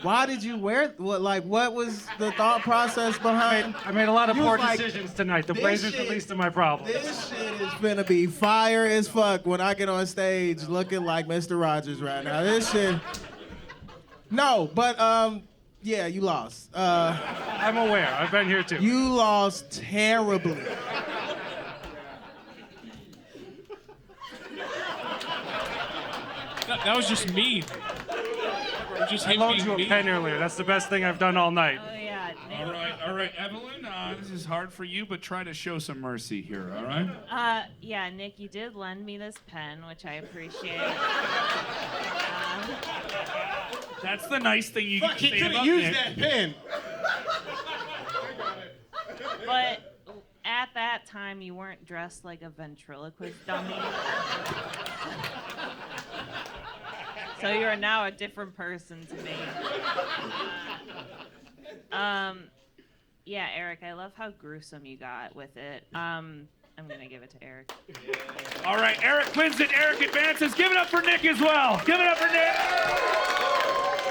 why did you wear, what was the thought process behind? I made a lot of You poor was like, decisions tonight. The this blazer's the shit- least of my problems. This shit is finna be fire as fuck when I get on stage looking like Mr. Rogers right now. This shit. No, but yeah, you lost. I'm aware. I've been here too. You lost terribly. That was just mean. Just I him loaned being you a mean. pen earlier. That's the best thing I've done all night. Oh yeah. All right, Evelyn, this is hard for you, but try to show some mercy here, all right? Yeah, Nick, you did lend me this pen, which I appreciate. That's the nice thing you Fuck, can he say could about have used Nick. that pen. But at that time, you weren't dressed like a ventriloquist dummy. So you are now a different person to me. Yeah, Eric, I love how gruesome you got with it. I'm gonna give it to Eric. All right, Eric wins it. Eric advances. Give it up for Nick as well. Give it up for Nick.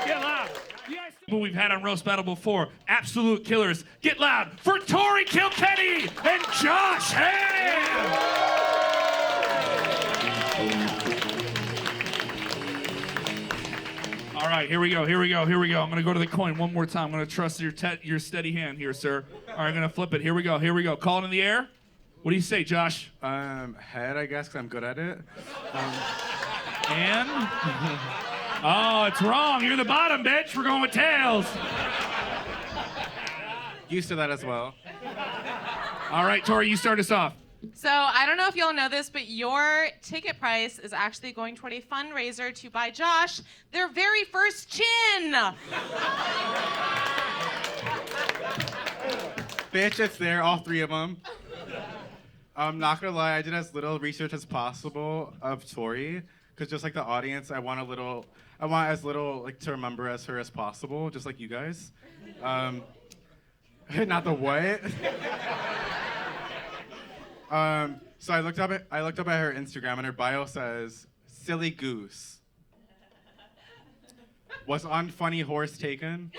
Get loud. You guys, who we've had on Roast Battle before, absolute killers. Get loud for Tori, Kilkenny, and Josh Ham. All right, here we go. I'm gonna go to the coin one more time. I'm gonna trust your steady hand here, sir. All right, I'm gonna flip it. Here we go. Call it in the air. What do you say, Josh? Head, I guess, because I'm good at it. And? Oh, it's wrong. You're the bottom, bitch. We're going with tails. Used to that as well. All right, Tori, you start us off. So I don't know if y'all know this, but your ticket price is actually going toward a fundraiser to buy Josh their very first chin. Bitch, it's there, all 3 of them. I'm not gonna lie, I did as little research as possible of Tori, because just like the audience, I want as little like to remember as her as possible, just like you guys. Not the what? So I looked up at her Instagram, and her bio says, "Silly goose." Was on Funny Horse taken?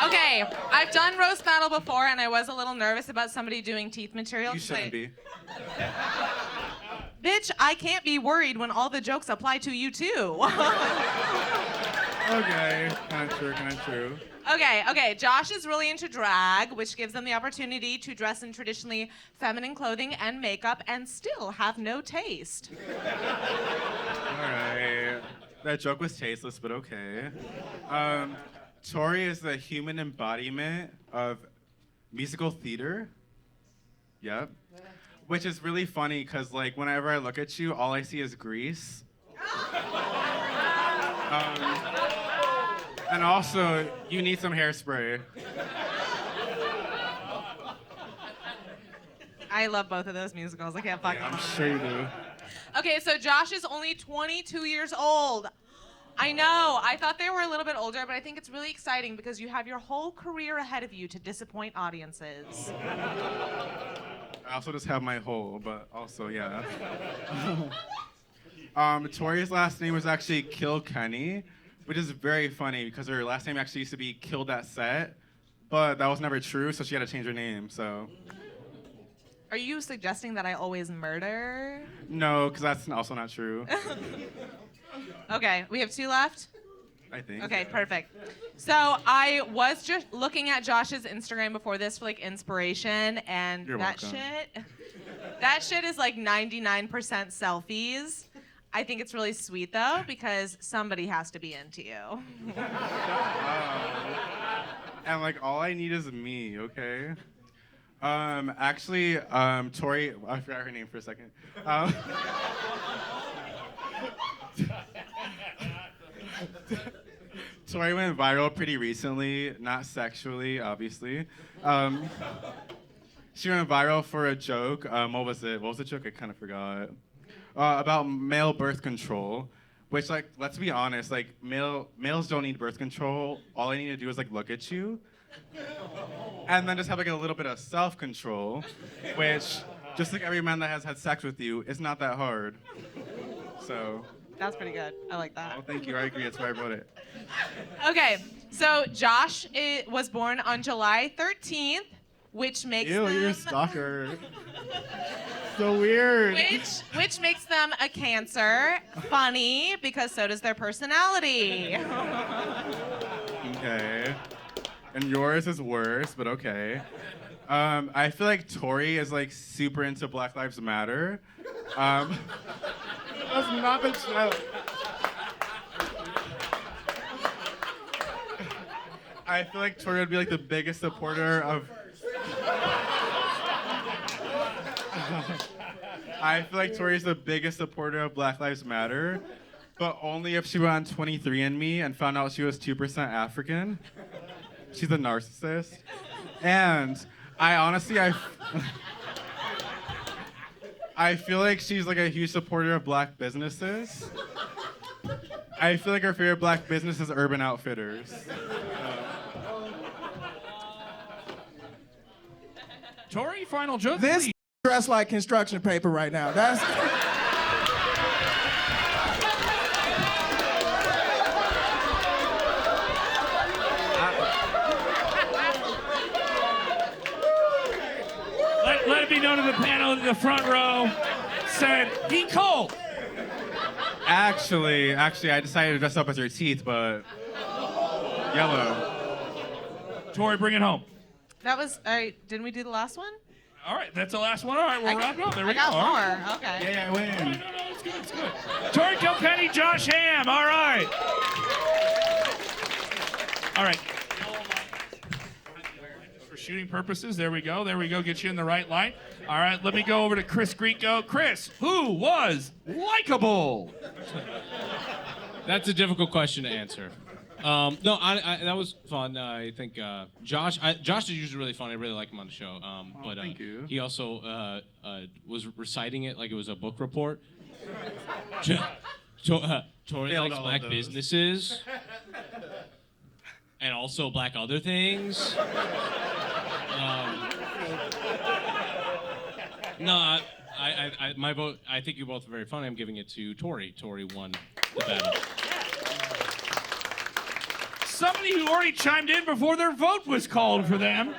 Okay. I've done roast battle before, and I was a little nervous about somebody doing teeth material. You shouldn't be. Bitch, I can't be worried when all the jokes apply to you too. Okay, kind of true. Okay. Josh is really into drag, which gives them the opportunity to dress in traditionally feminine clothing and makeup and still have no taste. All right. That joke was tasteless, but okay. Tori is the human embodiment of musical theater. Yep. Which is really funny because, like, whenever I look at you, all I see is grease. And also, you need some hairspray. I love both of those musicals. I can't fucking. I'm sure you do. Okay, so Josh is only 22 years old. I know. I thought they were a little bit older, but I think it's really exciting because you have your whole career ahead of you to disappoint audiences. I also just have my whole, but also, yeah. Tori's last name was actually Kilkenny, which is very funny because her last name actually used to be Killed at Set, but that was never true, so she had to change her name, so. Are you suggesting that I always murder? No, because that's also not true. Okay, we have 2 left? I think. Okay, perfect. So I was just looking at Josh's Instagram before this for like inspiration, and You're welcome. that shit is like 99% selfies. I think it's really sweet though, because somebody has to be into you. And like all I need is me, okay? Actually, Tori, I forgot her name for a second. Tori went viral pretty recently, not sexually, obviously. She went viral for a joke. What was it? What was the joke? I kind of forgot. About male birth control, which, like, let's be honest, like, males don't need birth control. All I need to do is, like, look at you. And then just have, like, a little bit of self-control, which, just like every man that has had sex with you, is not that hard. So. That's pretty good. I like that. Oh, thank you. I agree. That's why I wrote it. Okay, so Josh was born on July 13th, which makes Ew, them... you're a stalker. So weird. Which makes them a Cancer. Funny, because so does their personality. Okay. And yours is worse, but okay. I feel like Tori is like super into Black Lives Matter. That's not the joke. I feel like Tori would be like the biggest supporter of. I feel like Tori's the biggest supporter of Black Lives Matter, but only if she went on 23andMe and found out she was 2% African. She's a narcissist. And I honestly, I feel like she's like a huge supporter of black businesses. I feel like her favorite black business is Urban Outfitters. Tori, final joke. This please. dressed like construction paper right now. That's. Let it be known to the panel in the front row said he cold. Actually, I decided to dress up as her teeth, but yellow. Tori, bring it home. That was, all right, didn't we do the last one? All right, that's the last one. All right, we'll wrap it up. There we I got go. All right. more, okay. Yeah, I win. No, it's good, it's good. Tori Kilkenny, Josh Ham. All right. All right. For shooting purposes, there we go. Get you in the right light. All right, let me go over to Chris Grieco. Chris, who was likable? That's a difficult question to answer. No, that was fun. I think Josh is usually really fun. I really like him on the show. But thank you. He also was reciting it like it was a book report. Tori Failed likes all black of those. businesses and also black other things. No, my vote. I think you're both very funny. I'm giving it to Tori. Tori won the battle. Somebody who already chimed in before their vote was called for them.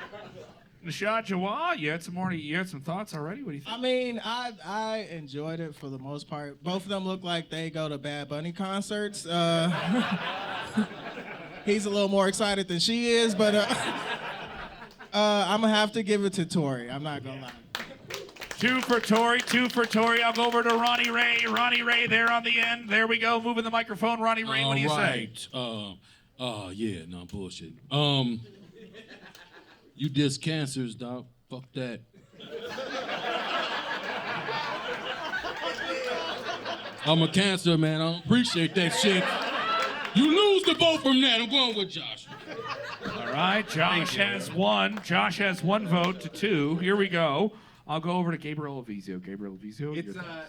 Nishad Jawad, you had some thoughts already? What do you think? I mean, I enjoyed it for the most part. Both of them look like they go to Bad Bunny concerts. He's a little more excited than she is, but I'm gonna have to give it to Tori. I'm not gonna lie. 2 for Tori. I'll go over to Ronnie Ray. Ronnie Ray there on the end. There we go. Moving the microphone. Ronnie Ray, what do you say? Yeah, no bullshit. You diss cancers, dog. Fuck that. I'm a cancer, man. I don't appreciate that shit. You lose the vote from that. I'm going with Josh. All right, Josh has one. Josh has 1 vote to 2. Here we go. I'll go over to Gabriel Avizio.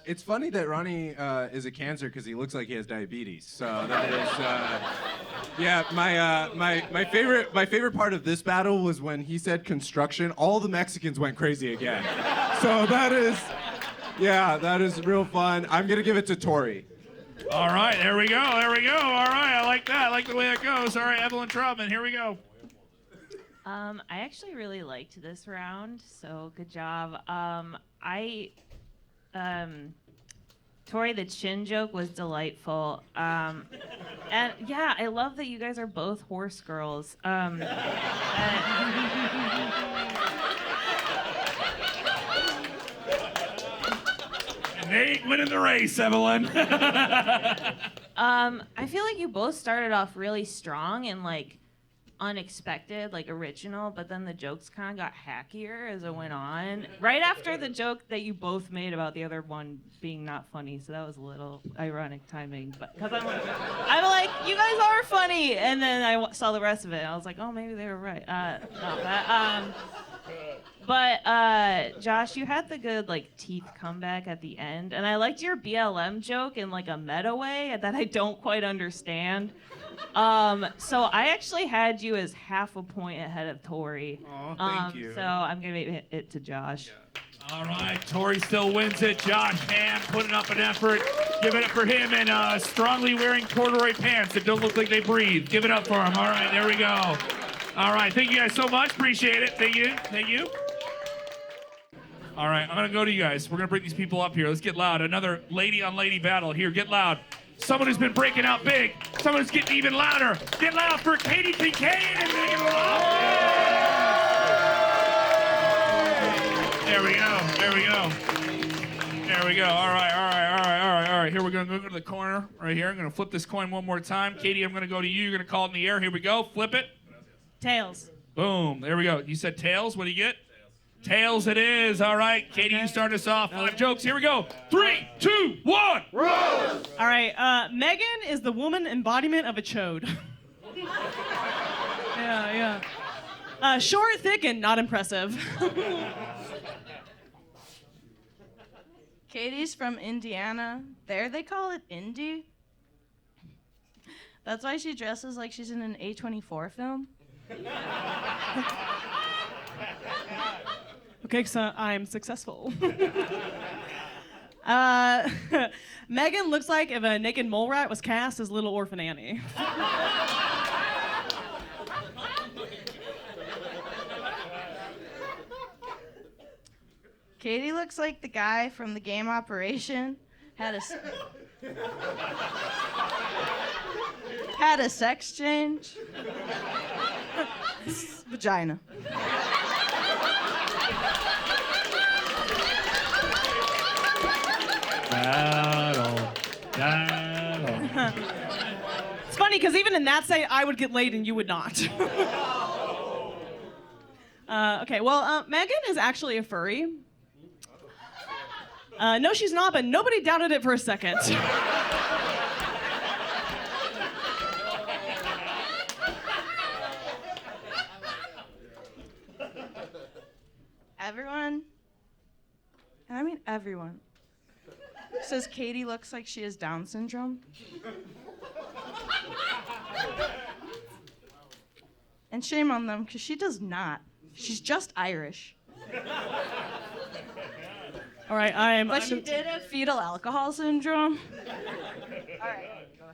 It's funny that Ronnie is a cancer because he looks like he has diabetes. So that is, yeah. My favorite part of this battle was when he said construction. All the Mexicans went crazy again. So that is real fun. I'm gonna give it to Tori. All right, there we go. All right, I like that. I like the way that goes. All right, Evelyn Trautman, here we go. I actually really liked this round, so good job. Tori, the chin joke was delightful. And yeah, I love that you guys are both horse girls. And they ain't winning the race, Evelyn. I feel like you both started off really strong and like unexpected, like original, but then the jokes kind of got hackier as it went on. Right after the joke that you both made about the other one being not funny, so that was a little ironic timing. But because I'm like, you guys are funny, and then I saw the rest of it, and I was like, oh, maybe they were right. But Josh, you had the good like teeth comeback at the end, and I liked your BLM joke in like a meta way that I don't quite understand. So I actually had you as half a point ahead of Tori. Oh, thank you. So I'm gonna give it to Josh. All right, Tori still wins it. Josh Ham putting up an effort. Give it up for him and strongly wearing corduroy pants that don't look like they breathe. Give it up for him. All right, there we go. All right, thank you guys so much. Appreciate it. Thank you. All right, I'm gonna go to you guys. We're gonna bring these people up here. Let's get loud. Another lady on lady battle here. Get loud. Someone who's been breaking out big. Someone who's getting even louder. Get loud for Katie Kincaid and Megan There we go. All right. Here we're gonna go to the corner right here. I'm gonna flip this coin one more time. Katie, I'm gonna go to you. You're gonna call it in the air. Here we go. Flip it. Tails. Boom. There we go. You said tails. What do you get? Tails it is. All right. Katie, you start us off. 5 jokes. Here we go. 3, 2, 1. Rose. All right. Megan is the woman embodiment of a chode. Yeah. Short, thick, and not impressive. Katie's from Indiana. There they call it Indy. That's why she dresses like she's in an A24 film. Okay, so I'm successful. Megan looks like if a naked mole rat was cast as Little Orphan Annie. Katie looks like the guy from the game Operation had a sex change. Vagina. It's funny because even in that say I would get laid and you would not. Okay, well, Megan is actually a furry. No, she's not, but nobody doubted it for a second. Everyone, and I mean everyone, says Katie looks like she has Down syndrome. And shame on them, because she does not. She's just Irish. All right, But she did have fetal alcohol syndrome. All right, go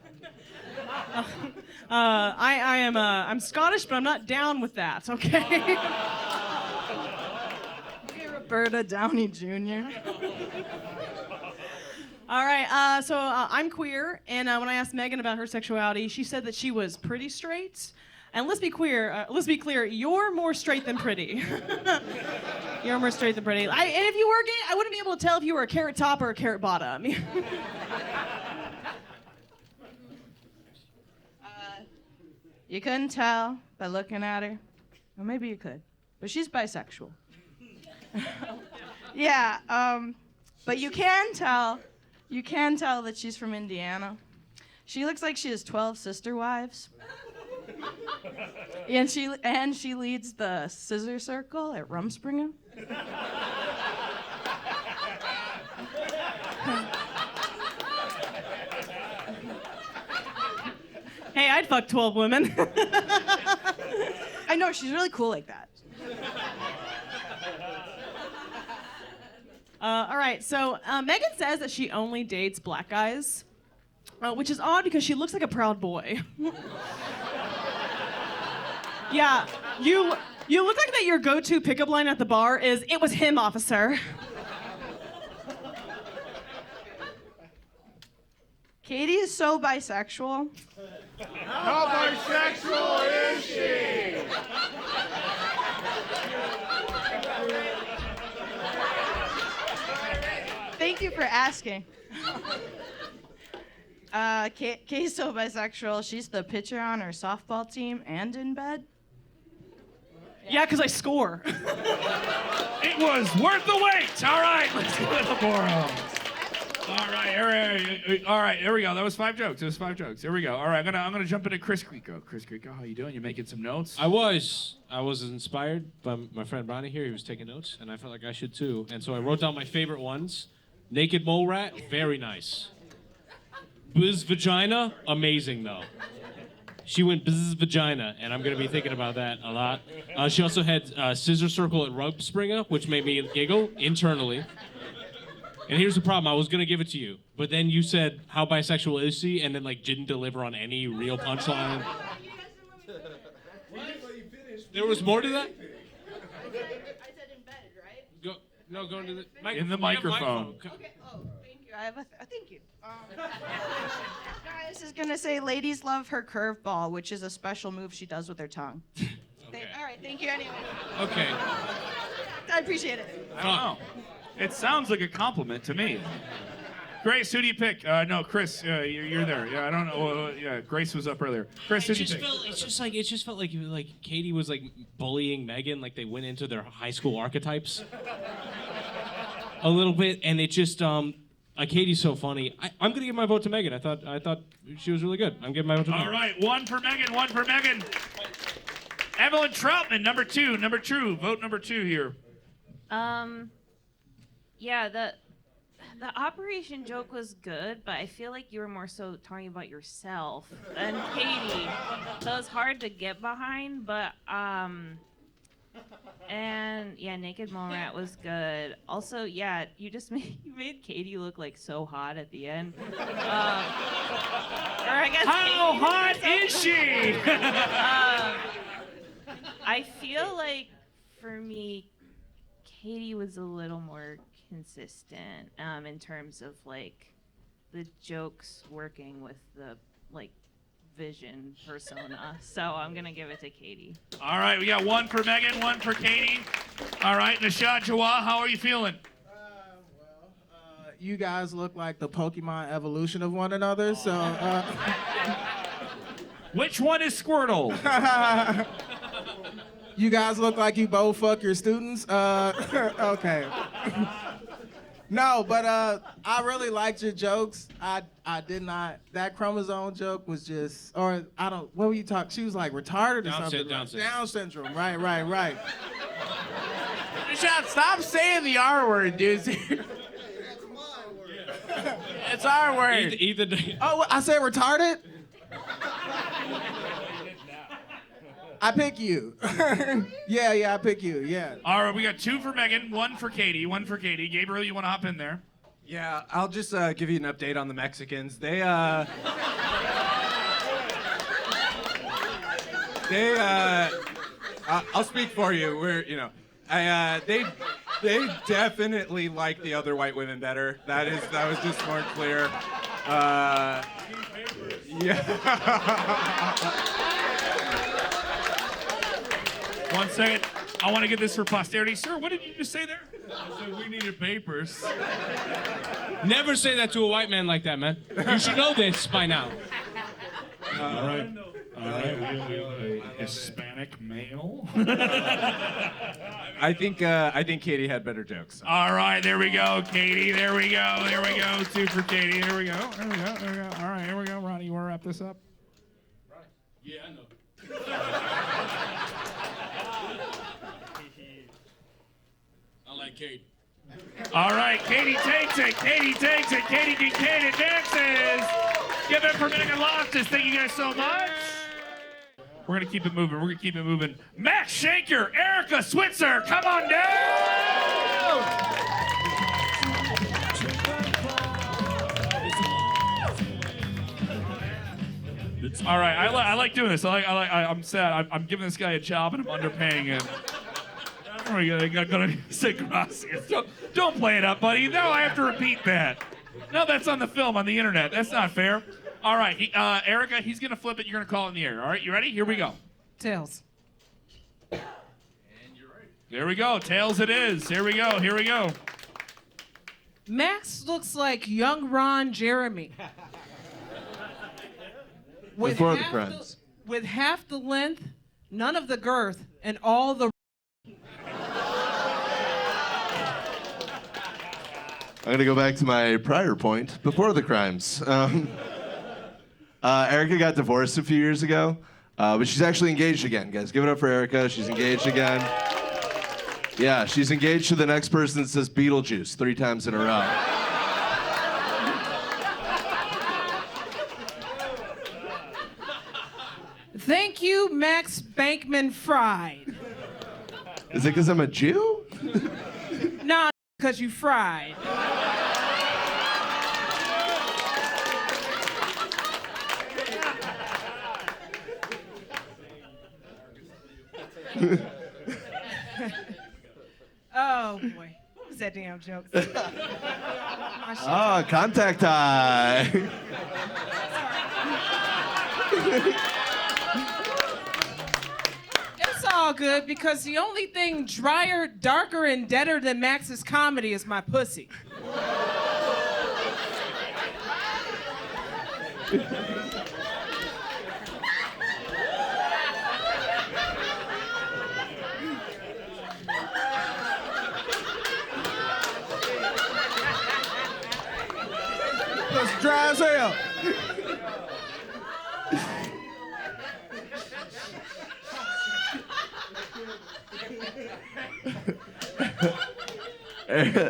ahead. I'm Scottish, but I'm not down with that. Okay. Roberta Downey Jr. All right, I'm queer, and when I asked Megan about her sexuality, she said that she was pretty straight. And let's be clear, you're more straight than pretty. You're more straight than pretty. And if you were gay, I wouldn't be able to tell if you were a carrot top or a carrot bottom. You couldn't tell by looking at her. Or maybe you could. But she's bisexual. Yeah, but you can tell that she's from Indiana. She looks like she has 12 sister wives. And she leads the scissor circle at Rumspringa. Hey, I'd fuck 12 women. I know, she's really cool like that. All right, so Megan says that she only dates black guys, which is odd because she looks like a proud boy. Yeah, you look like that your go-to pickup line at the bar is, "It was him, officer." Katie is so bisexual. How bisexual is she? Thank you for asking. Katie's so bisexual, she's the pitcher on her softball team and in bed. Yeah, because I score. It was worth the wait. All right, let's go to the forum. All right, here we go. That was 5 jokes. Here we go. All right, I'm gonna jump into Chris Grieco. Chris Grieco, how you doing? You making some notes? I was inspired by my friend Bonnie here. He was taking notes, and I felt like I should too. And so I wrote down my favorite ones. Naked mole rat, very nice. Buzz vagina, amazing though. She went buzz vagina, and I'm gonna be thinking about that a lot. She also had scissor circle at Rumspringa, which made me giggle internally. And here's the problem: I was gonna give it to you, but then you said, "How bisexual is she?" and then didn't deliver on any real punchline. There was more to that. Go into the microphone. In the microphone. Okay. Oh, thank you. I have thank you. Guys is gonna say, ladies love her curveball, which is a special move she does with her tongue. All right. Thank you anyway. Okay. I appreciate it. I don't know. It sounds like a compliment to me. Grace, who do you pick? No, Chris, you're there. Yeah, I don't know. Yeah, Grace was up earlier. Chris, who do you pick? It just felt like Katie was bullying Megan, like they went into their high school archetypes a little bit, and it just Katie's so funny. I'm gonna give my vote to Megan. I thought she was really good. I'm giving my vote to Megan. All right, one for Megan. Evelyn Troutman, number two. Vote number 2 here. Yeah, the operation joke was good, but I feel like you were more so talking about yourself than Katie. So it's hard to get behind, but and yeah, Naked Mole Rat was good. Also, yeah, you made Katie look so hot at the end. Or I guess how hot is she? I feel like for me, Katie was a little more consistent in terms of the jokes working with the vision persona. So I'm gonna give it to Katie. All right, we got one for Megan, one for Katie. All right, Nishad Jawad, how are you feeling? You guys look like the Pokemon evolution of one another, so. Which one is Squirtle? You guys look like you both fuck your students. Okay. No, but I really liked your jokes. I did not. That chromosome joke was just, or I don't. What were you talking? She was retarded or something. Down syndrome. Right. Shut! Stop saying the R word, dude. It's our word. Oh, I said retarded. I pick you. Yeah, I pick you. Yeah. All right, we got 2 for Megan, 1 for Katie. Gabriel, you want to hop in there? Yeah, I'll just give you an update on the Mexicans. They I'll speak for you. They They definitely like the other white women better. That was just more clear. Yeah. 1 second. I want to get this for posterity. Sir, what did you just say there? I said we needed papers. Never say that to a white man like that, man. You should know this by now. All right. We Hispanic male. I think Katie had better jokes. All right, there we go, Katie. There we go. 2 for Katie. There we go. All right, here we go. Ronnie, you want to wrap this up? Yeah, I know. I like Kate. All right, Katie takes it. Katie Kincaid advances. Give it for Megan Loftus. Thank you guys so much. We're going to keep it moving. Max Shanker, Erica Switzer, come on down. All right, I like doing this. I'm sad. I'm giving this guy a job and I'm underpaying him. We're gonna say gracias. Don't play it up, buddy. No, I have to repeat that. No, that's on the film on the internet. That's not fair. All right, Erica, he's gonna flip it. You're gonna call it in the air. All right, you ready? Here we go. Tails. There we go. Tails it is. Here we go. Max looks like young Ron Jeremy. Before the crimes. With half the length, none of the girth, and all the. I'm going to go back to my prior point, before the crimes. Erica got divorced a few years ago, but she's actually engaged again, guys. Give it up for Erica. She's engaged again. Yeah, she's engaged to the next person that says Beetlejuice 3 times in a row. Thank you, Max Bankman Fried. Is it because I'm a Jew? Nah, because you fried. Oh boy, what was that damn joke? Ah, contact high. It's all good because the only thing drier, darker, and deader than Max's comedy is my pussy. That's dry as hell.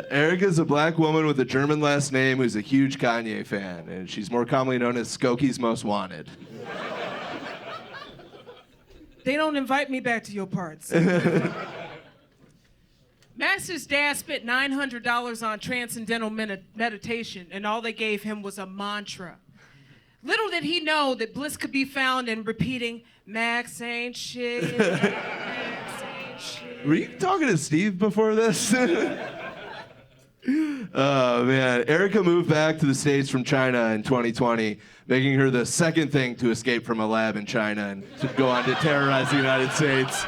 Erica's a black woman with a German last name who's a huge Kanye fan, and she's more commonly known as Skoki's Most Wanted. They don't invite me back to your parts. Max's dad spent $900 on transcendental meditation, and all they gave him was a mantra. Little did he know that bliss could be found in repeating, Max ain't shit, Max ain't shit. Were you talking to Steve before this? Oh, man. Erica moved back to the States from China in 2020, making her the second thing to escape from a lab in China and to go on to terrorize the United States.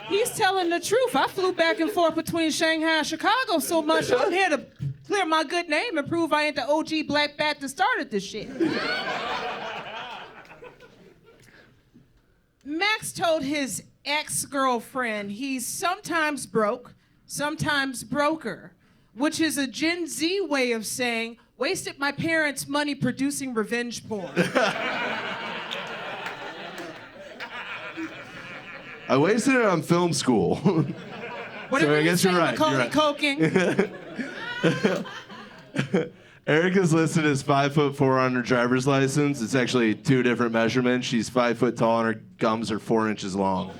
He's telling the truth. I flew back and forth between Shanghai and Chicago so much, I'm here to clear my good name and prove I ain't the OG Black Bat that started this shit. Max told his ex-girlfriend he's sometimes broke, sometimes broker, which is a Gen Z way of saying, wasted my parents' money producing revenge porn. I wasted it on film school. Whatever So I guess you're right. Macaulay Culkin. Erica's listed as 5'4" on her driver's license. It's actually 2 different measurements. She's 5 foot tall and her gums are 4 inches long.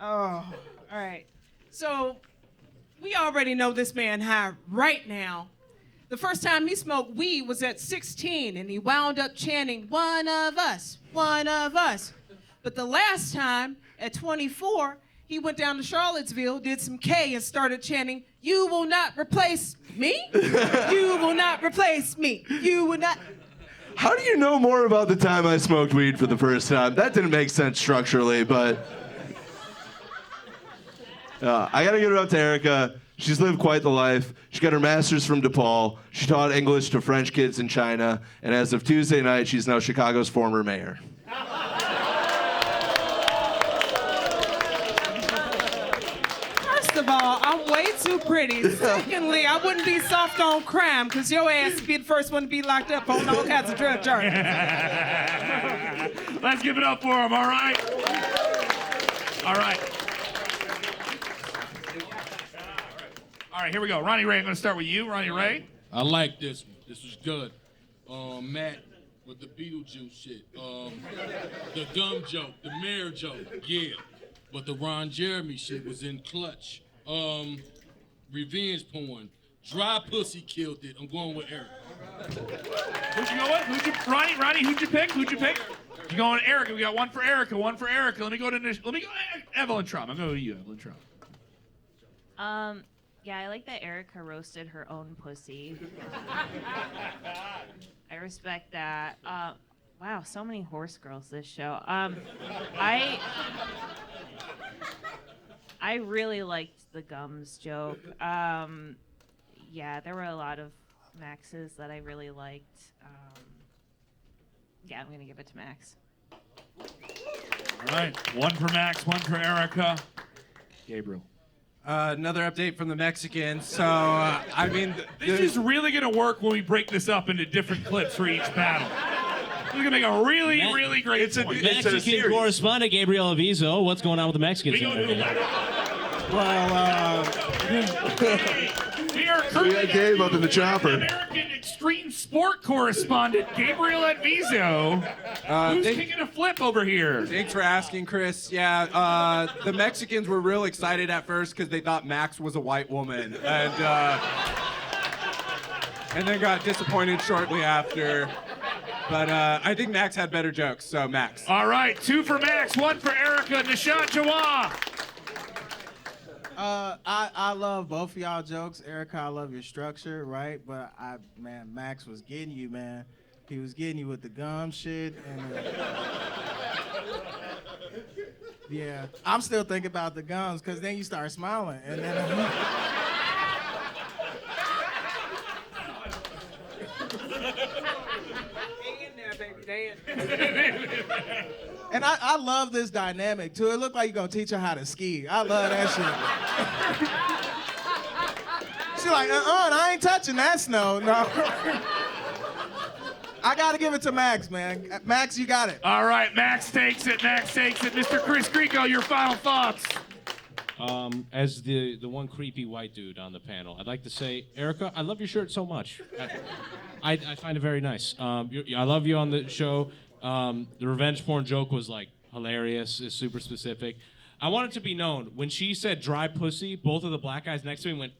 Oh, all right. So we already know this man high right now. The first time he smoked weed was at 16, and he wound up chanting, "One of us, one of us." But the last time, at 24, he went down to Charlottesville, did some K, and started chanting, "You will not replace me. You will not replace me. You will not." How do you know more about the time I smoked weed for the first time? That didn't make sense structurally, but I gotta give it up to Erica. She's lived quite the life. She got her master's from DePaul. She taught English to French kids in China, and as of Tuesday night, she's now Chicago's former mayor. First of all, I'm way too pretty. Secondly, I wouldn't be soft on crime because your ass would be the first one to be locked up on all kinds of drug charges. Let's give it up for him, all right? All right. All right, here we go. Ronnie Ray, I'm going to start with you. Ronnie Ray. I like this one. This was good. Matt with the Beetlejuice shit. The gum joke, the mayor joke, yeah. But the Ron Jeremy shit was in clutch. Revenge porn. Dry pussy killed it. I'm going with Eric. Who'd you go with? Ronnie, who'd you pick? You going with Erica. We got one for Erica, one for Erica. Let me go Evelyn Trump. I'm going with you, Evelyn Trump. Yeah, I like that Erica roasted her own pussy. I respect that. Wow, so many horse girls this show. I really liked the gums joke. Yeah, there were a lot of Maxes that I really liked. Yeah, I'm gonna give it to Max. All right, one for Max, one for Erica. Gabriel. Another update from the Mexicans. So, I mean... This is really going to work when we break this up into different clips for each battle. This is going to make a really, really great point. Mexican correspondent Gabriel Avizo. What's going on with the Mexicans? We are We got Gabe up in the chopper. American extreme sport correspondent Gabriel Adviso. Who's taking a flip over here? Thanks for asking, Chris. Yeah, the Mexicans were real excited at first because they thought Max was a white woman, and then got disappointed shortly after. But I think Max had better jokes, so Max. All right, two for Max, one for Erica. Nishad Jawad. I love both of y'all jokes. Erica, I love your structure, right? But Max was getting you, man. He was getting you with the gum shit and yeah. I'm still thinking about the gums because then you start smiling and then And I love this dynamic too. It looked like you're gonna teach her how to ski. I love that shit. She's like, I ain't touching that snow. No. I gotta give it to Max, man. Max, you got it. All right, Max takes it. Mr. Chris Grieco, your final thoughts. As the one creepy white dude on the panel, I'd like to say, Erica, I love your shirt so much. I find it very nice. I love you on the show. The revenge porn joke was like hilarious. It's super specific. I want it to be known when she said dry pussy, both of the black guys next to me went.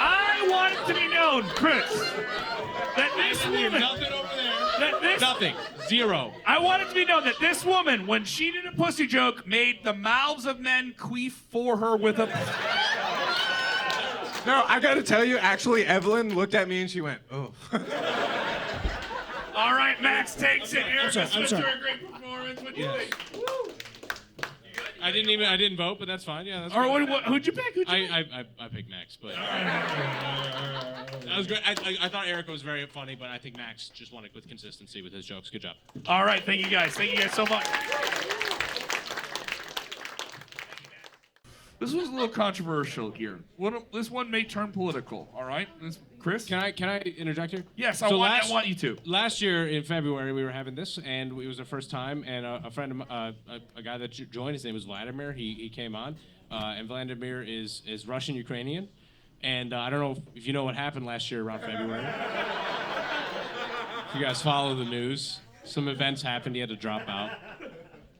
I want it to be known, Chris, that this woman. Nothing over there. Nothing. Zero. I want it to be known that this woman, when she did a pussy joke, made the mouths of men queef for her with a. No, I gotta tell you, actually, Evelyn looked at me and she went, oh. All right, Max takes it. Erica I'm Switzer, sorry. a great performance. What do you think? I didn't vote, but that's fine. Yeah, that's Or fine. who'd you pick? I picked Max, but that was great. I thought Erica was very funny, but I think Max just won it with consistency with his jokes. Good job. All right, thank you guys. Thank you guys so much. This was a little controversial here. This one may turn political. All right, Chris. Can I interject here? Yes, I want you to. Last year in February we were having this, and it was the first time. And a friend of a guy that joined, his name was Vladimir. He came on, and Vladimir is Russian Ukrainian. And I don't know if you know what happened last year around February. If you guys follow the news, some events happened. He had to drop out.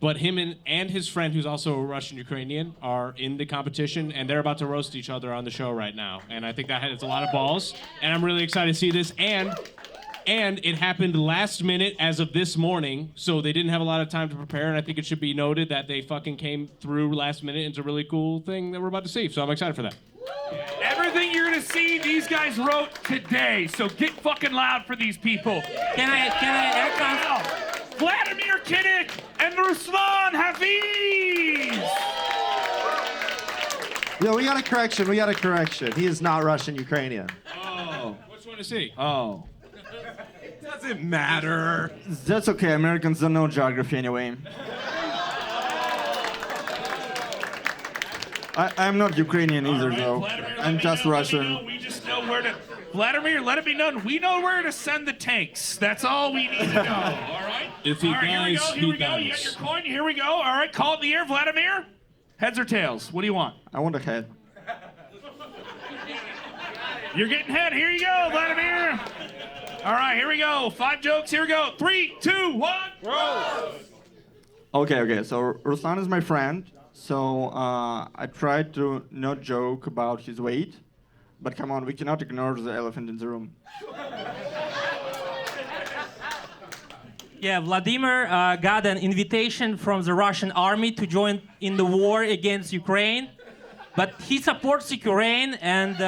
But him and his friend, who's also a Russian-Ukrainian, are in the competition, and they're about to roast each other on the show right now. And I think it's a lot of balls, and I'm really excited to see this. And it happened last minute as of this morning, so they didn't have a lot of time to prepare, and I think it should be noted that they fucking came through last minute. It's a really cool thing that we're about to see, so I'm excited for that. Everything you're gonna see, these guys wrote today. So get fucking loud for these people. Can I now? Vladimir Kinnick and Ruslan Hafiz. Yeah, we got a correction. He is not Russian-Ukrainian. Oh. Which one is he? Oh. It doesn't matter. That's okay. Americans don't know geography anyway. I'm not Ukrainian either, though. I'm just Russian. We just know where to. Vladimir, let it be known. We know where to send the tanks. That's all we need to know. All right? If he dies, here we go. You got your coin. Here we go. All right, call it in the air, Vladimir. Heads or tails? What do you want? I want a head. You're getting head. Here you go, Vladimir. All right, here we go. 5 jokes. Here we go. 3, 2, 1. Roll. Okay. So Ruslan is my friend. So I tried to not joke about his weight, but come on, we cannot ignore the elephant in the room. Yeah, Vladimir got an invitation from the Russian army to join in the war against Ukraine, but he supports Ukraine, and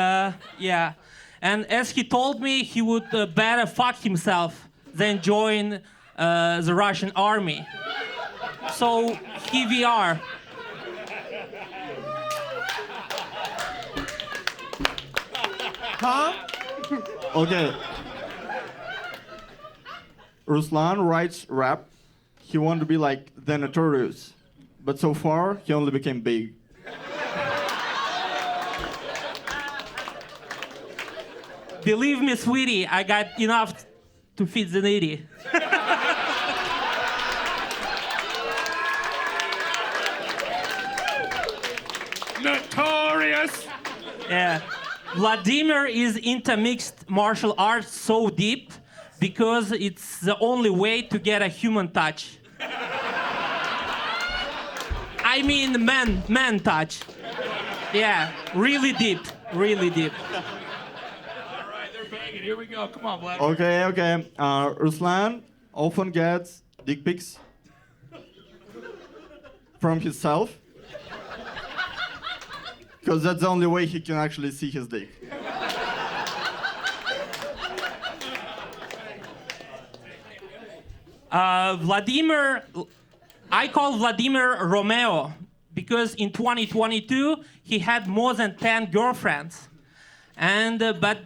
and as he told me, he would better fuck himself than join the Russian army. So here we are. Huh? Okay. Ruslan writes rap. He wanted to be like the Notorious, but so far he only became big. Believe me, sweetie, I got enough to feed the needy. Notorious. Yeah. Vladimir is into mixed martial arts so deep because it's the only way to get a human touch. I mean man touch. Yeah, really deep, really deep. All right, they're banging. Here we go. Come on, Vladimir. Okay. Ruslan often gets dick pics from himself. Because that's the only way he can actually see his dick. Vladimir, I call Vladimir Romeo because in 2022 he had more than 10 girlfriends. And but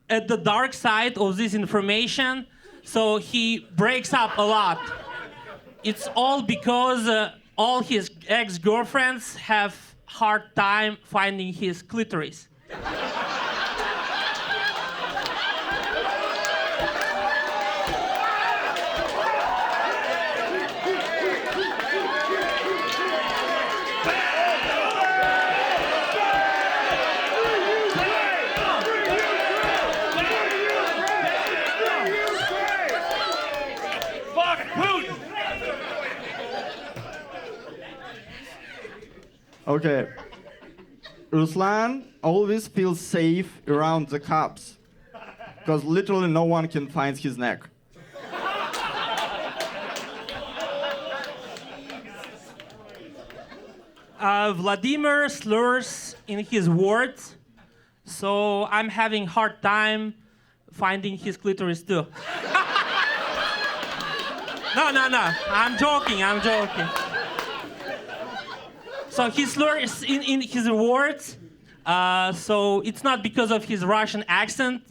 at the dark side of this information, so he breaks up a lot. It's all because all his ex-girlfriends have hard time finding his clitoris. Fuck Putin. Okay. Ruslan always feels safe around the cops because literally no one can find his neck. Vladimir slurs in his words, so I'm having hard time finding his clitoris too. No. I'm joking. So he slurs in his words, so it's not because of his Russian accent,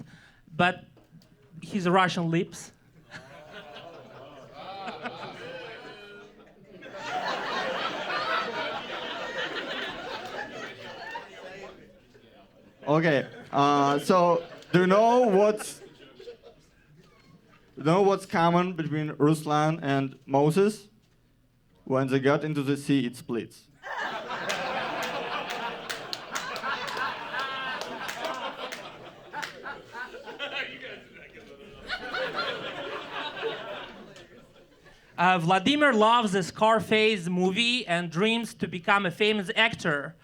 but his Russian lips. Okay. So do you know what's common between Ruslan and Moses? When they got into the sea, it splits. Vladimir loves the Scarface movie and dreams to become a famous actor.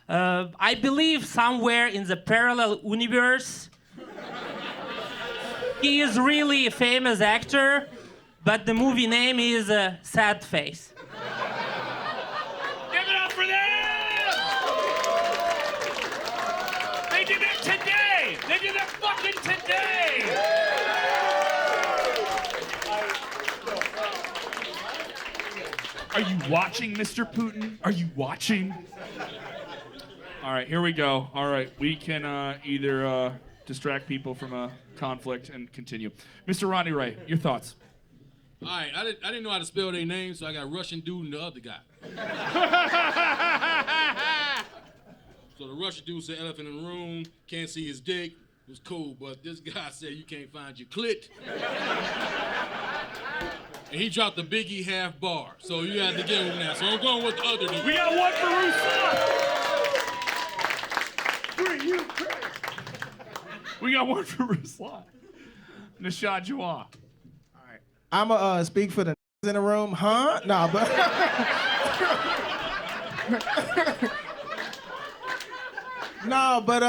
I believe somewhere in the parallel universe, he is really a famous actor, but the movie name is Sad Face. Give it up for them! They did it today! They did it fucking today! Are you watching, Mr. Putin? Are you watching? All right, here we go. All right, we can either distract people from a conflict and continue. Mr. Ronnie Ray, your thoughts? All right, I didn't know how to spell their name, so I got Russian dude and the other guy. So the Russian dude said elephant in the room, can't see his dick. It was cool, but this guy said you can't find your clit. And he dropped the Biggie half bar, so you had to give him that. So I'm going with the other dude. We got one for Ruslan. We got one for Ruslan. Nishad Jawah. I'm going to speak for the in the room, huh? Nah, but... no, but,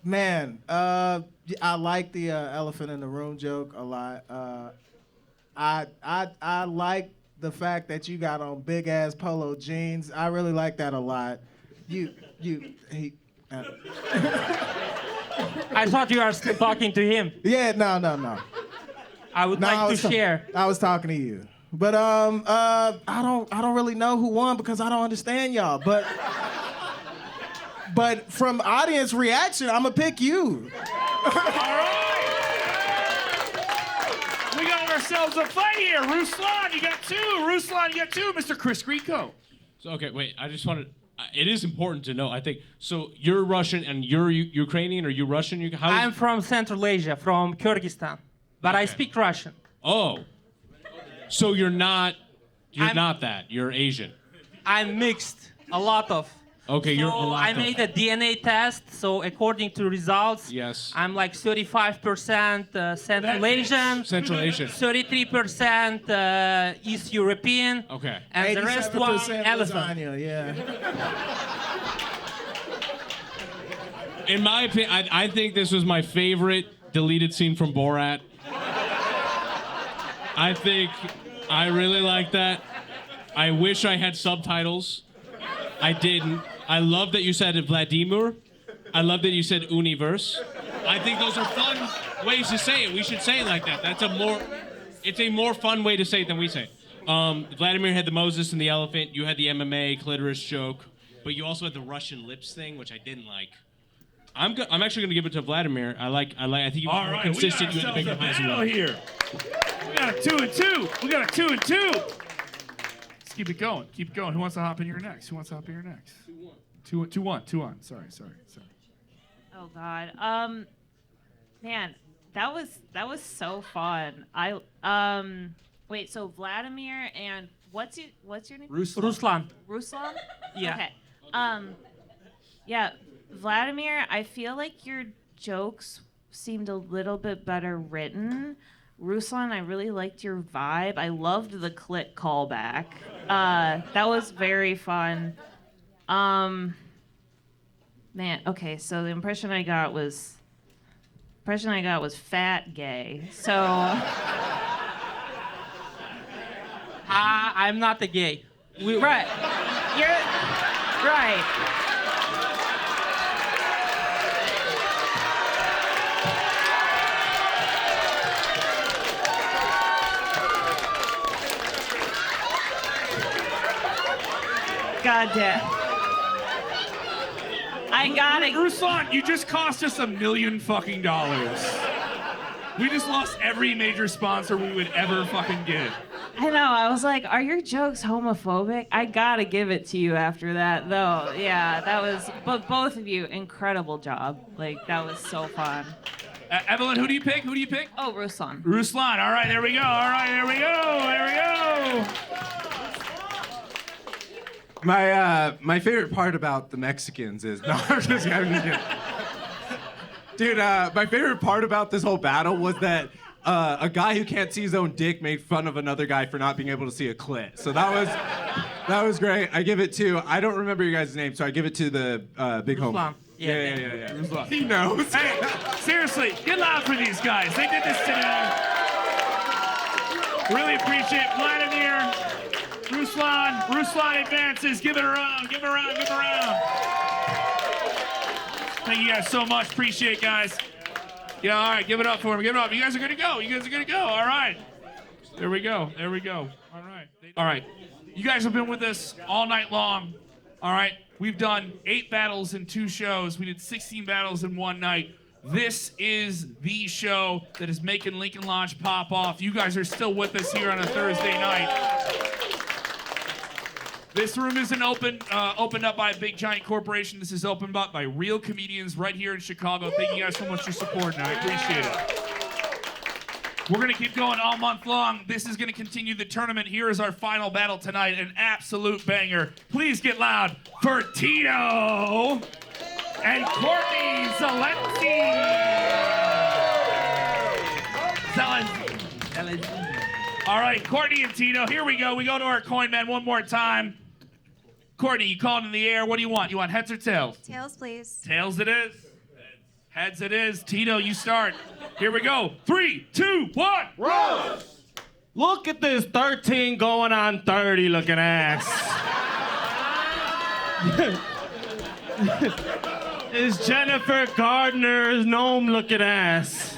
man, I like the elephant in the room joke a lot. I like the fact that you got on big ass polo jeans. I really like that a lot. I thought you were still talking to him. Yeah, no. I would like to share. I was talking to you, but I don't really know who won because I don't understand y'all. But from audience reaction, I'm gonna pick you. All right. We got ourselves a fight here. Ruslan, you got two. Ruslan, you got two. Mr. Chris Grieco. So, okay, wait. I just wanted... It is important to know, I think. So you're Russian and you're Ukrainian, or you Russian? I'm from Central Asia, from Kyrgyzstan. But I speak Russian. Oh. So you're not that. You're Asian. I'm mixed. A lot of. Okay, you're a lot I of. made a DNA test, so according to results, yes, I'm like 35% Central Asian. Central Asian. 33% East European. Okay. And the rest one elephant. Lasagna, yeah. In my opinion, I think this was my favorite deleted scene from Borat. I really like that. I wish I had subtitles. I didn't. I love that you said Vladimir. I love that you said universe. I think those are fun ways to say it. We should say it like that. It's a more fun way to say it than we say it. Vladimir had the Moses and the elephant. You had the MMA clitoris joke, but you also had the Russian lips thing, which I didn't like. I'm actually going to give it to Vladimir. I think you're more consistent. We got ourselves a battle here. We got a 2 and 2. We got a 2 and 2. Let's keep it going. Keep it going. Who wants to hop in here next? 2-1. Sorry. Oh God. Man, that was so fun. Wait, so Vladimir and what's your name? Ruslan. Ruslan? Yeah. Okay. Yeah, Vladimir, I feel like your jokes seemed a little bit better written. Ruslan, I really liked your vibe. I loved the clit callback. That was very fun. Man, okay, so the impression I got was fat gay. So I'm not the gay. Right. You're right. God damn. I got it. Ruslan, you just cost us $1 million fucking dollars. We just lost every major sponsor we would ever fucking get. I know. I was like, are your jokes homophobic? I gotta give it to you after that, though. Yeah, that was. But both of you, incredible job. Like, that was so fun. Evelyn, who do you pick? Oh, Ruslan. Ruslan. All right, there we go. My favorite part about the Mexicans is no, I'm just kidding. Dude, my favorite part about this whole battle was that a guy who can't see his own dick made fun of another guy for not being able to see a clit. So that was great. I give it to, I don't remember your guys' name, so I give it to the big homie. Yeah. Ruslan. He knows. Hey, seriously, get loud for these guys. They did this today. Really appreciate Vladimir, Ruslan. Ruslan advances. Give it a round. Give it a round. Give it a round. Thank you guys so much. Appreciate it, guys. Yeah, all right. Give it up for them. Give it up. You guys are good to go. You guys are good to go. All right. There we go. There we go. All right. All right. You guys have been with us all night long. All right. We've done 8 battles in 2 shows. We did 16 battles in 1 night. This is the show that is making Lincoln Lodge pop off. You guys are still with us here on a Thursday night. This room isn't opened up by a big giant corporation. This is opened up by real comedians right here in Chicago. Thank you guys so much for supporting it. I appreciate it. We're going to keep going all month long. This is going to continue the tournament. Here is our final battle tonight, an absolute banger. Please get loud for Tito and Courtney Zelensky. All right, Courtney and Tito, here we go. We go to our coin man one more time. Courtney, you called in the air. What do you want? You want heads or tails? Tails, please. Tails it is. Heads it is. Tito, you start. Here we go. 3, 2, 1. Rose! Look at this 13 going on 30 looking ass. Is Jennifer Gardner's gnome looking ass.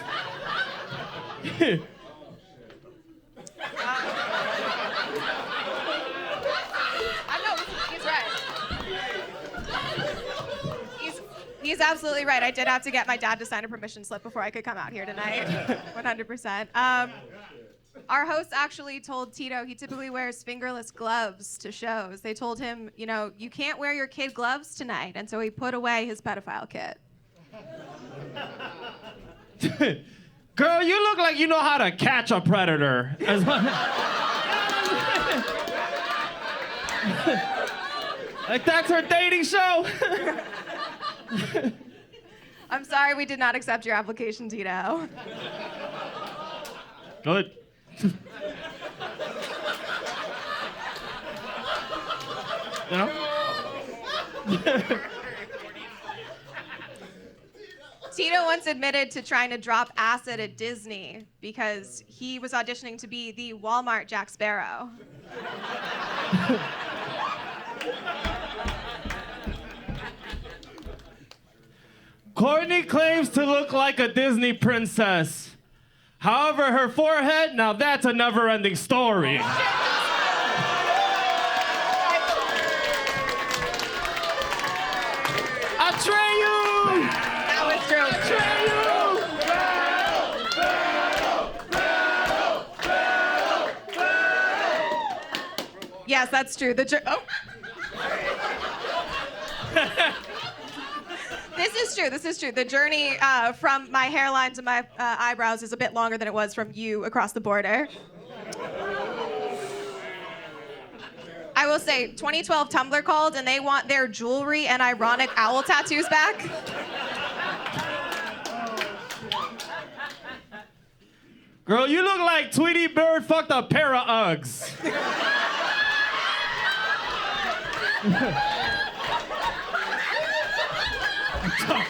He's absolutely right. I did have to get my dad to sign a permission slip before I could come out here tonight. 100%. Our host actually told Tito he typically wears fingerless gloves to shows. They told him, you know, you can't wear your kid gloves tonight. And so he put away his pedophile kit. Girl, you look like you know how to catch a predator. Like that's her dating show? I'm sorry we did not accept your application, Tito. Good. You know? Tito once admitted to trying to drop acid at Disney because he was auditioning to be the Walmart Jack Sparrow. Courtney claims to look like a Disney princess. However, her forehead, now that's a never-ending story. Atreyu! That was true. Yes, that's true. This is true. The journey from my hairline to my eyebrows is a bit longer than it was from you across the border. I will say, 2012 Tumblr called and they want their jewelry and ironic owl tattoos back. Girl, you look like Tweety Bird fucked a pair of Uggs.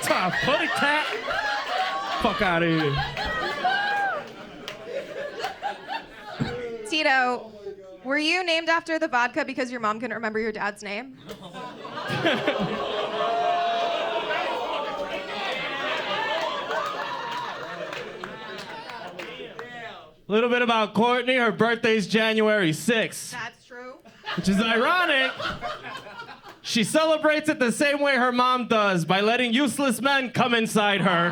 Top, put it cat. Fuck out of here. Tito, were you named after the vodka because your mom couldn't remember your dad's name? A little bit about Courtney. Her birthday's January 6th. That's true. Which is ironic. She celebrates it the same way her mom does, by letting useless men come inside her.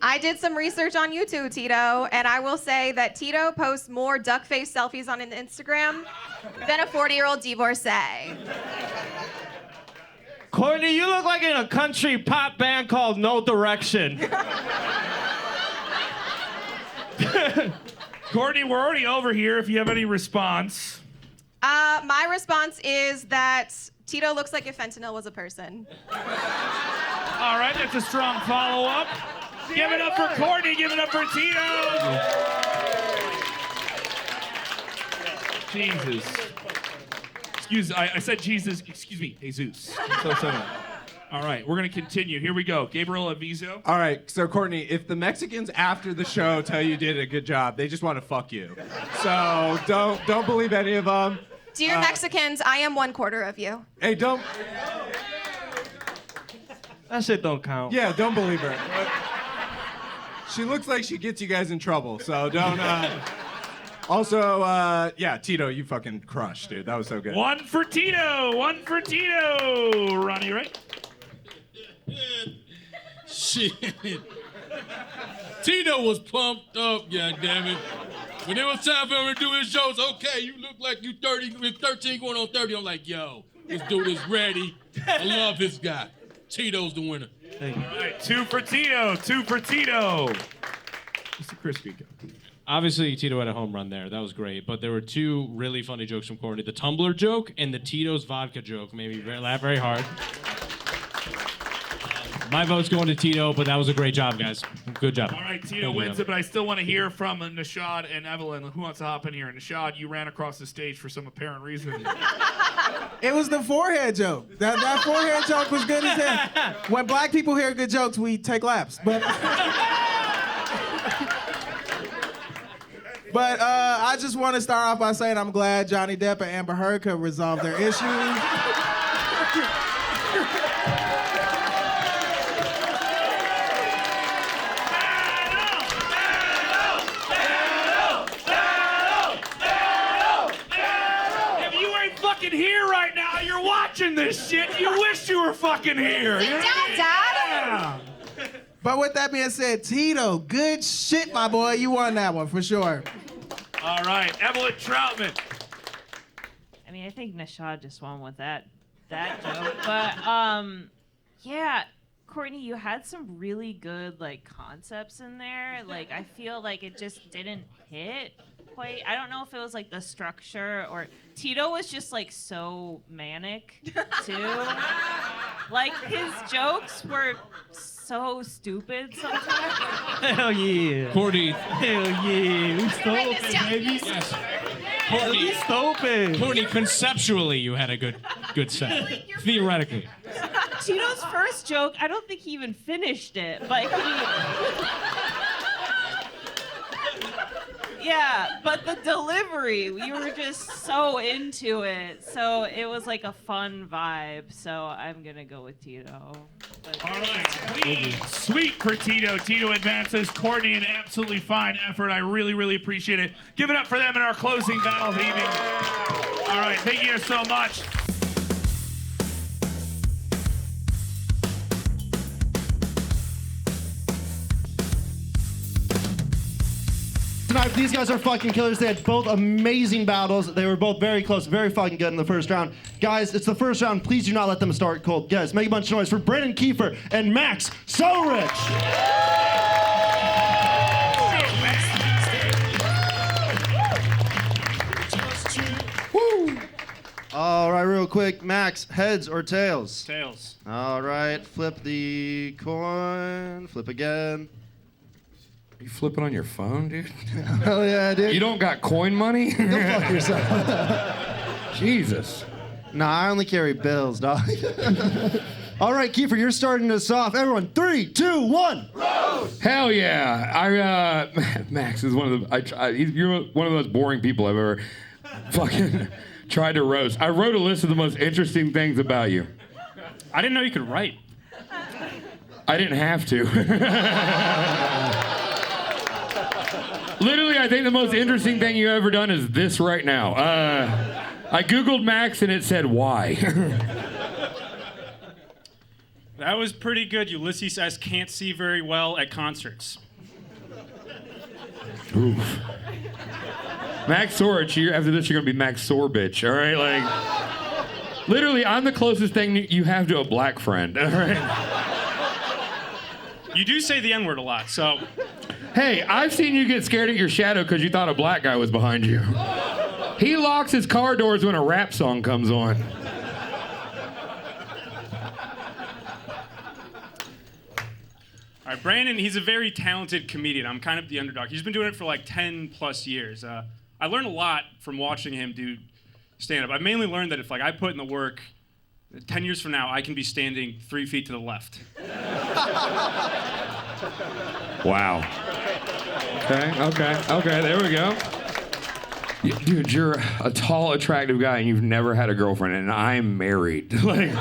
I did some research on you too, Tito, and I will say that Tito posts more duck face selfies on Instagram than a 40-year-old divorcee. Courtney, you look like in a country pop band called No Direction. Courtney, we're already over here if you have any response. My response is that Tito looks like if fentanyl was a person. All right, that's a strong follow-up. Give it up for Courtney, give it up for Tito. Jesus. I said Jesus, excuse me, Jesus. So sorry. All right, we're going to continue. Here we go. Gabriel Avizo. All right, so Courtney, if the Mexicans after the show tell you did a good job, they just want to fuck you. So don't believe any of them. Dear Mexicans, I am 1/4 of you. Hey, don't. That shit don't count. Yeah, don't believe her. She looks like she gets you guys in trouble, so don't. Also, yeah, Tito, you fucking crushed, dude. That was so good. One for Tito. Ronnie, right? Shit. Tito was pumped up, goddammit. When it was time for him to do his shows, okay, you look like you 13 going on 30. I'm like, yo, this dude is ready. I love this guy. Tito's the winner. All right, 2 for Tito. Mr. Crispy. Obviously, Tito had a home run there. That was great. But there were 2 really funny jokes from Courtney. The tumbler joke and the Tito's vodka joke made me laugh very hard. My vote's going to Tito, but that was a great job, guys. Good job. All right, Tito wins it, but I still want to hear from Nishad and Evelyn. Who wants to hop in here? Nishad, you ran across the stage for some apparent reason. It was the forehead joke. That forehead joke was good as hell. When black people hear good jokes, we take laps. But I just want to start off by saying I'm glad Johnny Depp and Amber Heard could resolve their issues. Here right now, you're watching this shit. You wish you were fucking here. Sit down, Dad. But with that being said, Tito, good shit, my boy. You won that one for sure. All right, Evelyn Troutman. I mean, I think Nishad just won with that joke. But yeah, Courtney, you had some really good concepts in there. I feel like it just didn't hit quite. I don't know if it was the structure or Tito was just so manic too. His jokes were so stupid sometimes. Hell yeah. Courtney. Hell yeah. We stupid, baby. Yes. Courtney, stupid. Courtney, conceptually, you had a good set. Theoretically. Tito's first joke, I don't think he even finished it, but yeah, but the delivery, we were just so into it. So it was a fun vibe. So I'm going to go with Tito. All right, clean sweep for Tito. Tito advances. Courtney, an absolutely fine effort. I really, really appreciate it. Give it up for them in our closing battle of the evening. All right, thank you so much. Tonight, these guys are fucking killers. They had both amazing battles. They were both very close, very fucking good in the first round. Guys, it's the first round. Please do not let them start cold. Guys, make a bunch of noise for Brendan Kieffer and Max Sorich. Woo! All right, real quick. Max, heads or tails? Tails. All right, flip the coin. Flip again. You flipping on your phone, dude? Hell yeah, dude. You don't got coin money? Go fuck yourself. Jesus. Nah, I only carry bills, dog. All right, Kieffer, you're starting us off. Everyone, 3, 2, 1. Roast! Hell yeah. Max is one of the, you're one of the most boring people I've ever fucking tried to roast. I wrote a list of the most interesting things about you. I didn't know you could write. I didn't have to. Literally, I think the most interesting thing you've ever done is this right now. I Googled Max and it said, why? That was pretty good. Ulysses S. can't see very well at concerts. Oof. Max Sorich, after this, you're going to be Max Sorbitch, all right? Literally, I'm the closest thing you have to a black friend, all right? You do say the N-word a lot, so... Hey, I've seen you get scared at your shadow because you thought a black guy was behind you. He locks his car doors when a rap song comes on. All right, Brandon, he's a very talented comedian. I'm kind of the underdog. He's been doing it for like 10 plus years. I learned a lot from watching him do stand-up. I mainly learned that if like I put in the work, 10 years from now, I can be standing 3 feet to the left. Wow. Okay, there we go. Dude, you're a tall, attractive guy and you've never had a girlfriend, and I'm married. Like,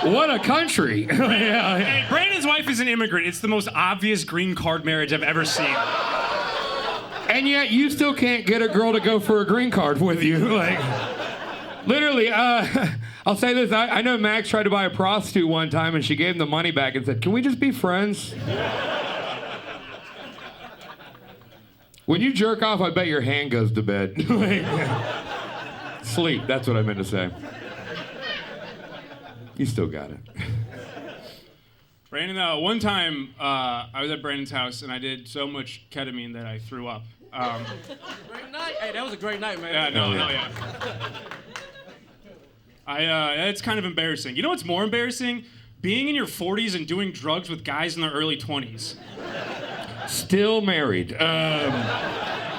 what a country. Yeah. Hey, Brandon's wife is an immigrant. It's the most obvious green card marriage I've ever seen. And yet you still can't get a girl to go for a green card with you. Like, literally, I'll say this. I know Max tried to buy a prostitute one time and she gave him the money back and said, "Can we just be friends?" When you jerk off, I bet your hand goes to bed. Like, sleep, that's what I meant to say. You still got it. Brandon, one time I was at Brandon's house and I did so much ketamine that I threw up. Great night. Hey, that was a great night, man. Yeah, no, yeah. It's kind of embarrassing. You know what's more embarrassing? Being in your 40s and doing drugs with guys in their early 20s. Still married.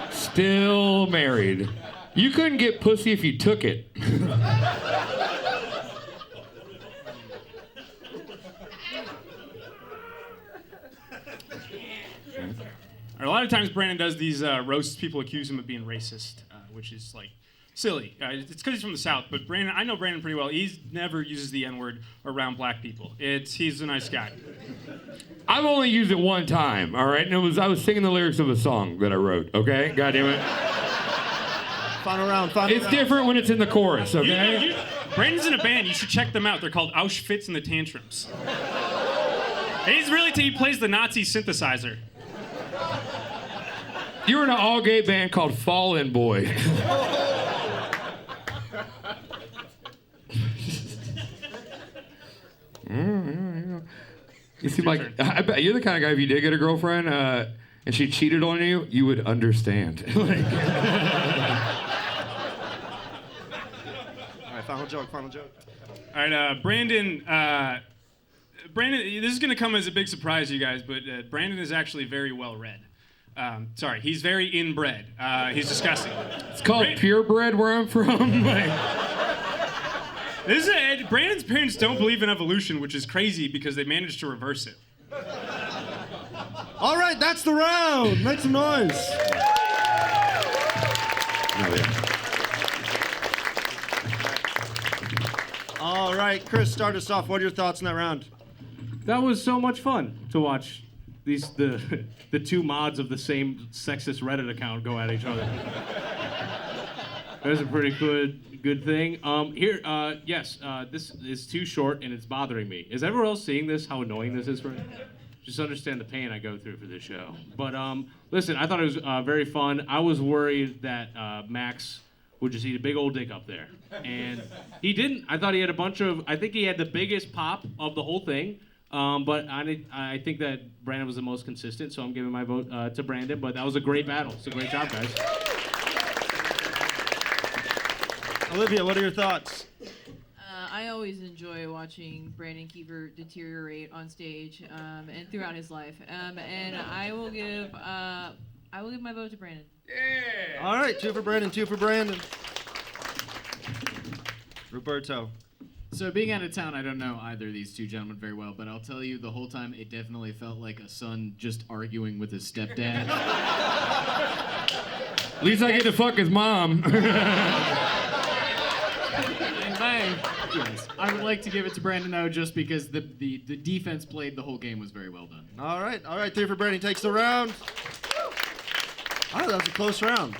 Still married. You couldn't get pussy if you took it. A lot of times Brandon does these roasts. People accuse him of being racist, which is like silly. It's because he's from the South. But Brandon, I know Brandon pretty well. He never uses the N-word around black people. He's a nice guy. I've only used it one time, all right? And I was singing the lyrics of a song that I wrote, okay? God damn it. Final round. It's different when it's in the chorus, okay? Brandon's in a band. You should check them out. They're called Auschwitz and the Tantrums. He plays the Nazi synthesizer. You were in an all-gay band called Fall In Boy. You seem like, I bet you're the kind of guy, if you did get a girlfriend and she cheated on you, you would understand. All right, final joke. All right, Brandon, this is going to come as a big surprise to you guys, but Brandon is actually very well read. Sorry, he's very inbred. He's disgusting. It's called purebred where I'm from. Brandon's parents don't believe in evolution, which is crazy because they managed to reverse it. All right, that's the round. Make some noise. All right, Chris, start us off. What are your thoughts on that round? That was so much fun to watch the two mods of the same sexist Reddit account go at each other. That was a pretty good thing. This is too short and it's bothering me. Is everyone else seeing this? How annoying this is for me? Just understand the pain I go through for this show. But listen, I thought it was very fun. I was worried that Max would just eat a big old dick up there, and he didn't. I thought he had I think he had the biggest pop of the whole thing. But I think that Brandon was the most consistent, so I'm giving my vote to Brandon. But that was a great battle. It's a great job, guys. Olivia, what are your thoughts? I always enjoy watching Brandon Kieffer deteriorate on stage and throughout his life. And I will give my vote to Brandon. Yeah. All right, 2 for Brandon, 2 for Brandon. Roberto. So being out of town, I don't know either of these two gentlemen very well, but I'll tell you the whole time it definitely felt like a son just arguing with his stepdad. At least I get to fuck his mom. Yes, I would like to give it to Brandon though, just because the defense played the whole game was very well done. All right, 3 for Brandon takes the round. Oh, that was a close round.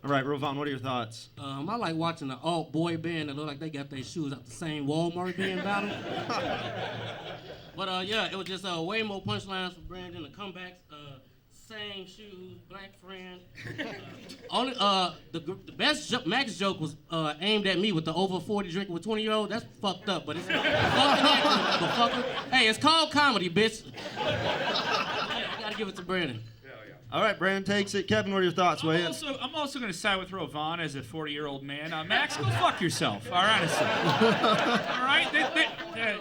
All right, Rovan, what are your thoughts? I like watching an alt boy band that look like they got their shoes out the same Walmart being battle. But it was just way more punchlines for Brandon. The comebacks, same shoes, black friend. Only the best Max joke was aimed at me with the over 40 drinking with 20-year-old. That's fucked up, but it's fucking accurate, motherfucker. Hey, it's called comedy, bitch. I I give it to Brandon. All right, Brandon takes it. Kevin, what are your thoughts? Weigh in. I'm also going to side with Rovan as a 40-year-old man. Max, go fuck yourself. All right, all right.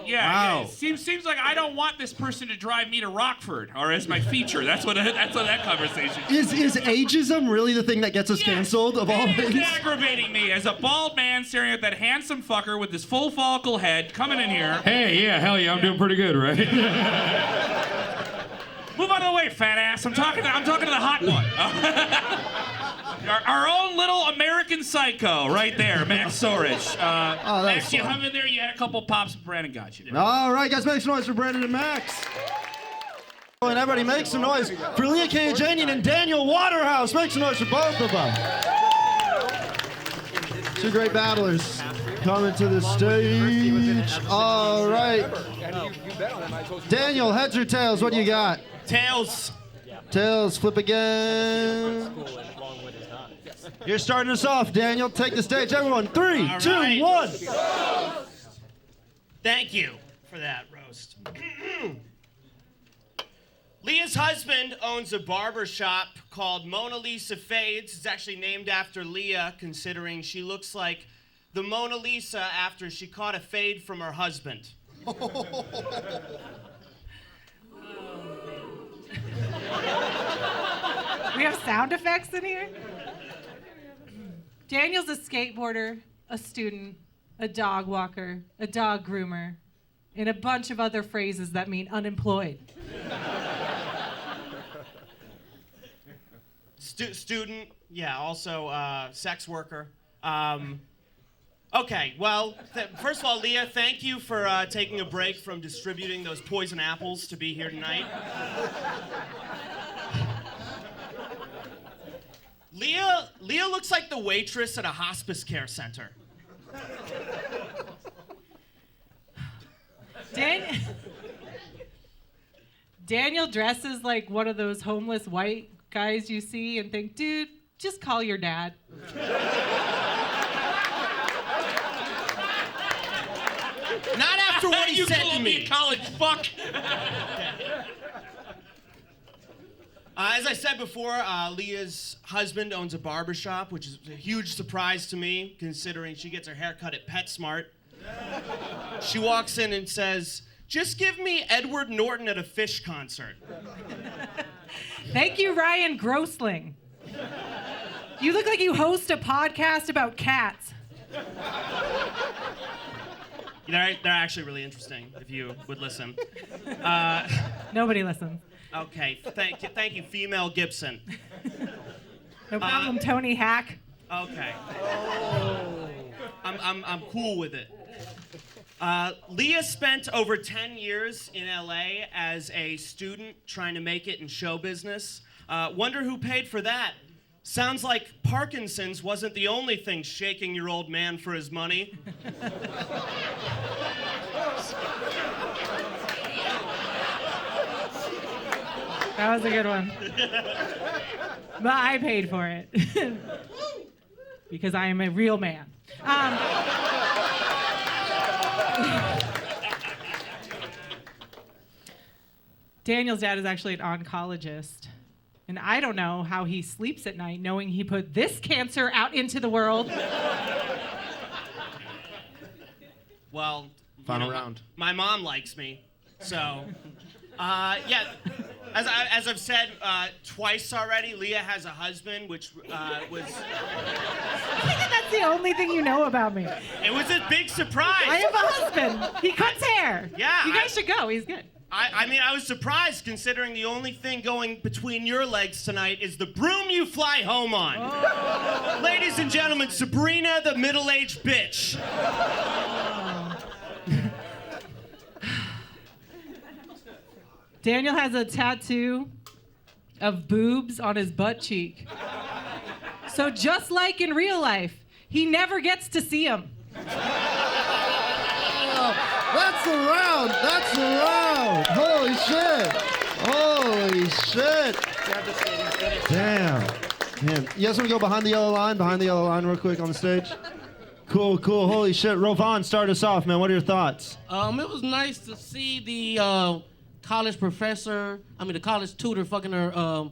Wow. It seems like I don't want this person to drive me to Rockford or as my feature. That's what that conversation Is ageism really the thing that gets us canceled of all It is things? aggravating me as a bald man staring at that handsome fucker with this full follicle head coming in here. Hey, yeah, hell yeah, I'm doing pretty good, right? Move out of the way, fat ass. I'm talking to the hot one. Our own little American psycho right there, Max Sorich. Max, you hung in there. You had a couple pops. Brandon got you. All right, guys, make some noise for Brandon and Max. And everybody make some noise for Leah Kayajanian and Daniel Waterhouse. Make some noise for both of them. Two great battlers coming to the stage. All right. Daniel, heads or tails? What do you got? Tails. Tails, flip again. You're starting us off, Daniel. Take the stage, everyone. 3, 2, 1. Thank you for that, roast. Leah's husband owns a barber shop called Mona Lisa Fades. It's actually named after Leah, considering she looks like the Mona Lisa after she caught a fade from her husband. We have sound effects in here? Daniel's a skateboarder, a student, a dog walker, a dog groomer, and a bunch of other phrases that mean unemployed. Student, yeah, also sex worker. Okay, well, first of all, Leah, thank you for taking a break from distributing those poison apples to be here tonight. Leah looks like the waitress at a hospice care center. Daniel dresses like one of those homeless white guys you see and think, dude, just call your dad. Not after what he said to me. College fuck. As I said before, Leah's husband owns a barbershop, which is a huge surprise to me, considering she gets her hair cut at PetSmart. She walks in and says, "Just give me Edward Norton at a Fish concert." Thank you, Ryan Grossling. You look like you host a podcast about cats. They're actually really interesting, if you would listen. Nobody listens. Okay, thank you, female Gibson. No problem, Tony Hack. Okay. I'm cool with it. Leah spent over 10 years in LA as a student trying to make it in show business. Wonder who paid for that? Sounds like Parkinson's wasn't the only thing shaking your old man for his money. That was a good one. But I paid for it. Because I am a real man. Daniel's dad is actually an oncologist. And I don't know how he sleeps at night knowing he put this cancer out into the world. Well, Final round. My mom likes me, so yeah. As I've said twice already, Leah has a husband, which was. I think that's the only thing you know about me. It was a big surprise. I have a husband. He cuts hair. Yeah. You guys should go. He's good. I mean, I was surprised considering the only thing going between your legs tonight is the broom you fly home on. Oh. Ladies and gentlemen, Sabrina the middle-aged bitch. Daniel has a tattoo of boobs on his butt cheek. So just like in real life, he never gets to see them. That's the round. That's the round. Holy shit. Holy shit. Damn. Man, you guys want to go behind the yellow line? Behind the yellow line real quick on the stage? Cool, cool. Holy shit. Rovan, start us off, man. What are your thoughts? It was nice to see the college professor, the college tutor fucking her,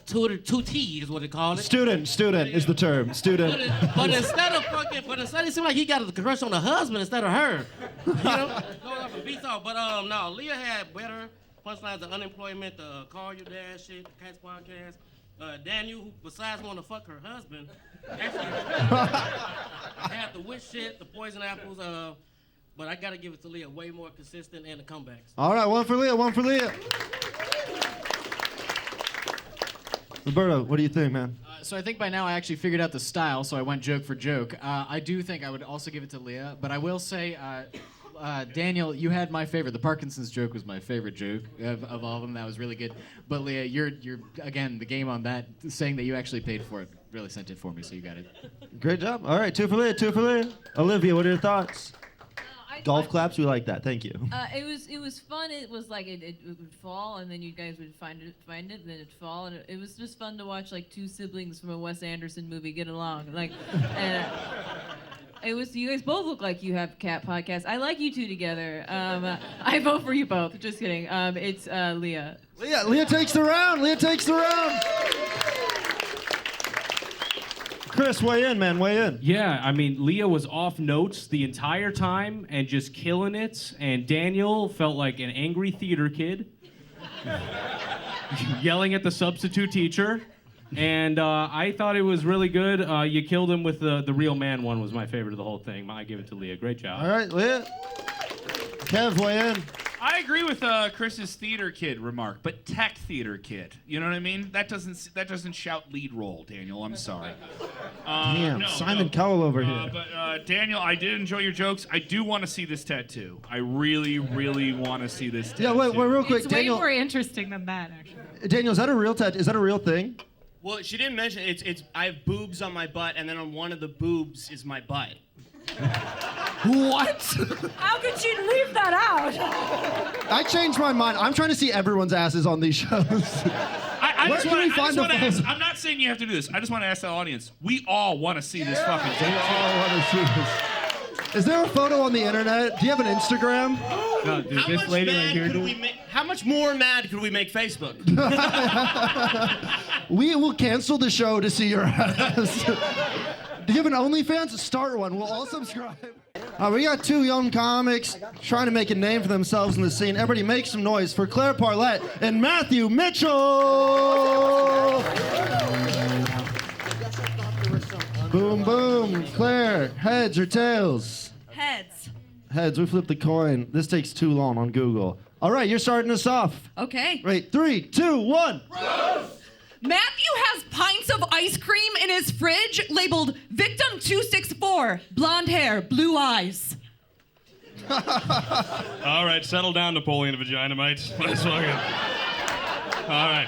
tutor, 2T is what they call it. Student is the term. Student. But instead it seemed like he got a crush on the husband instead of her. You know? Going off and beats off. But no, Leah had better punchlines, the unemployment, the call your dad shit, the Cats podcast. Daniel, who besides want to fuck her husband, actually had the witch shit, the poison apples, but I gotta give it to Leah, way more consistent and the comebacks. All right, one for Leah. Roberto, what do you think, man? So I think by now I actually figured out the style, so I went joke for joke. I do think I would also give it to Leah, but I will say, Daniel, you had my favorite. The Parkinson's joke was my favorite joke of all of them. That was really good. But Leah, you're again, the game on that, saying that you actually paid for it, really sent it for me, so you got it. Great job. All right, two for Leah. Olivia, what are your thoughts? Golf claps, we like that. Thank you. It was fun. It was like it would fall, and then you guys would find it, and then it'd fall, and it was just fun to watch like two siblings from a Wes Anderson movie get along. Like, and it was. You guys both look like you have cat podcasts. I like you two together. I vote for you both. Just kidding. It's Leah. Leah takes the round. Chris, weigh in, man. Yeah, Leah was off notes the entire time and just killing it, and Daniel felt like an angry theater kid yelling at the substitute teacher, and I thought it was really good. You killed him with the real man one was my favorite of the whole thing. I give it to Leah. Great job. All right, Leah. Kev, weigh in. I agree with Chris's theater kid remark, but tech theater kid. You know what I mean? That doesn't shout lead role, Daniel. I'm sorry. Damn, Simon Cowell over here. But Daniel, I did enjoy your jokes. I do want to see this tattoo. I really, really want to see this tattoo. Yeah, wait, real quick, It's Daniel. way more interesting than that, actually. Daniel, is that a real tattoo? Is that a real thing? Well, she didn't mention it's. I have boobs on my butt, and then on one of the boobs is my butt. What? How could she leave that out? I changed my mind. I'm trying to see everyone's asses on these shows. Where can we find the photos? I'm not saying you have to do this. I just want to ask the audience. We all want to see this fucking tattoo. We all want to see this. Is there a photo on the internet? Do you have an Instagram? No, dude, this lady right here. How much more mad could we make Facebook? We will cancel the show to see your ass. Do you have an OnlyFans? Start one. We'll all subscribe. We got two young comics trying to make a name for themselves in the scene. Everybody make some noise for Claire Parlette and Mathew Mitchell. Boom, boom. Claire, heads or tails? Heads. Heads. We flipped the coin. This takes too long on Google. All right, you're starting us off. Okay. Wait, 3, 2, 1. Matthew has pints of ice cream in his fridge labeled Victim 264, blonde hair, blue eyes. All right, settle down, Napoleon Vagina Mites. Let's fucking... All right.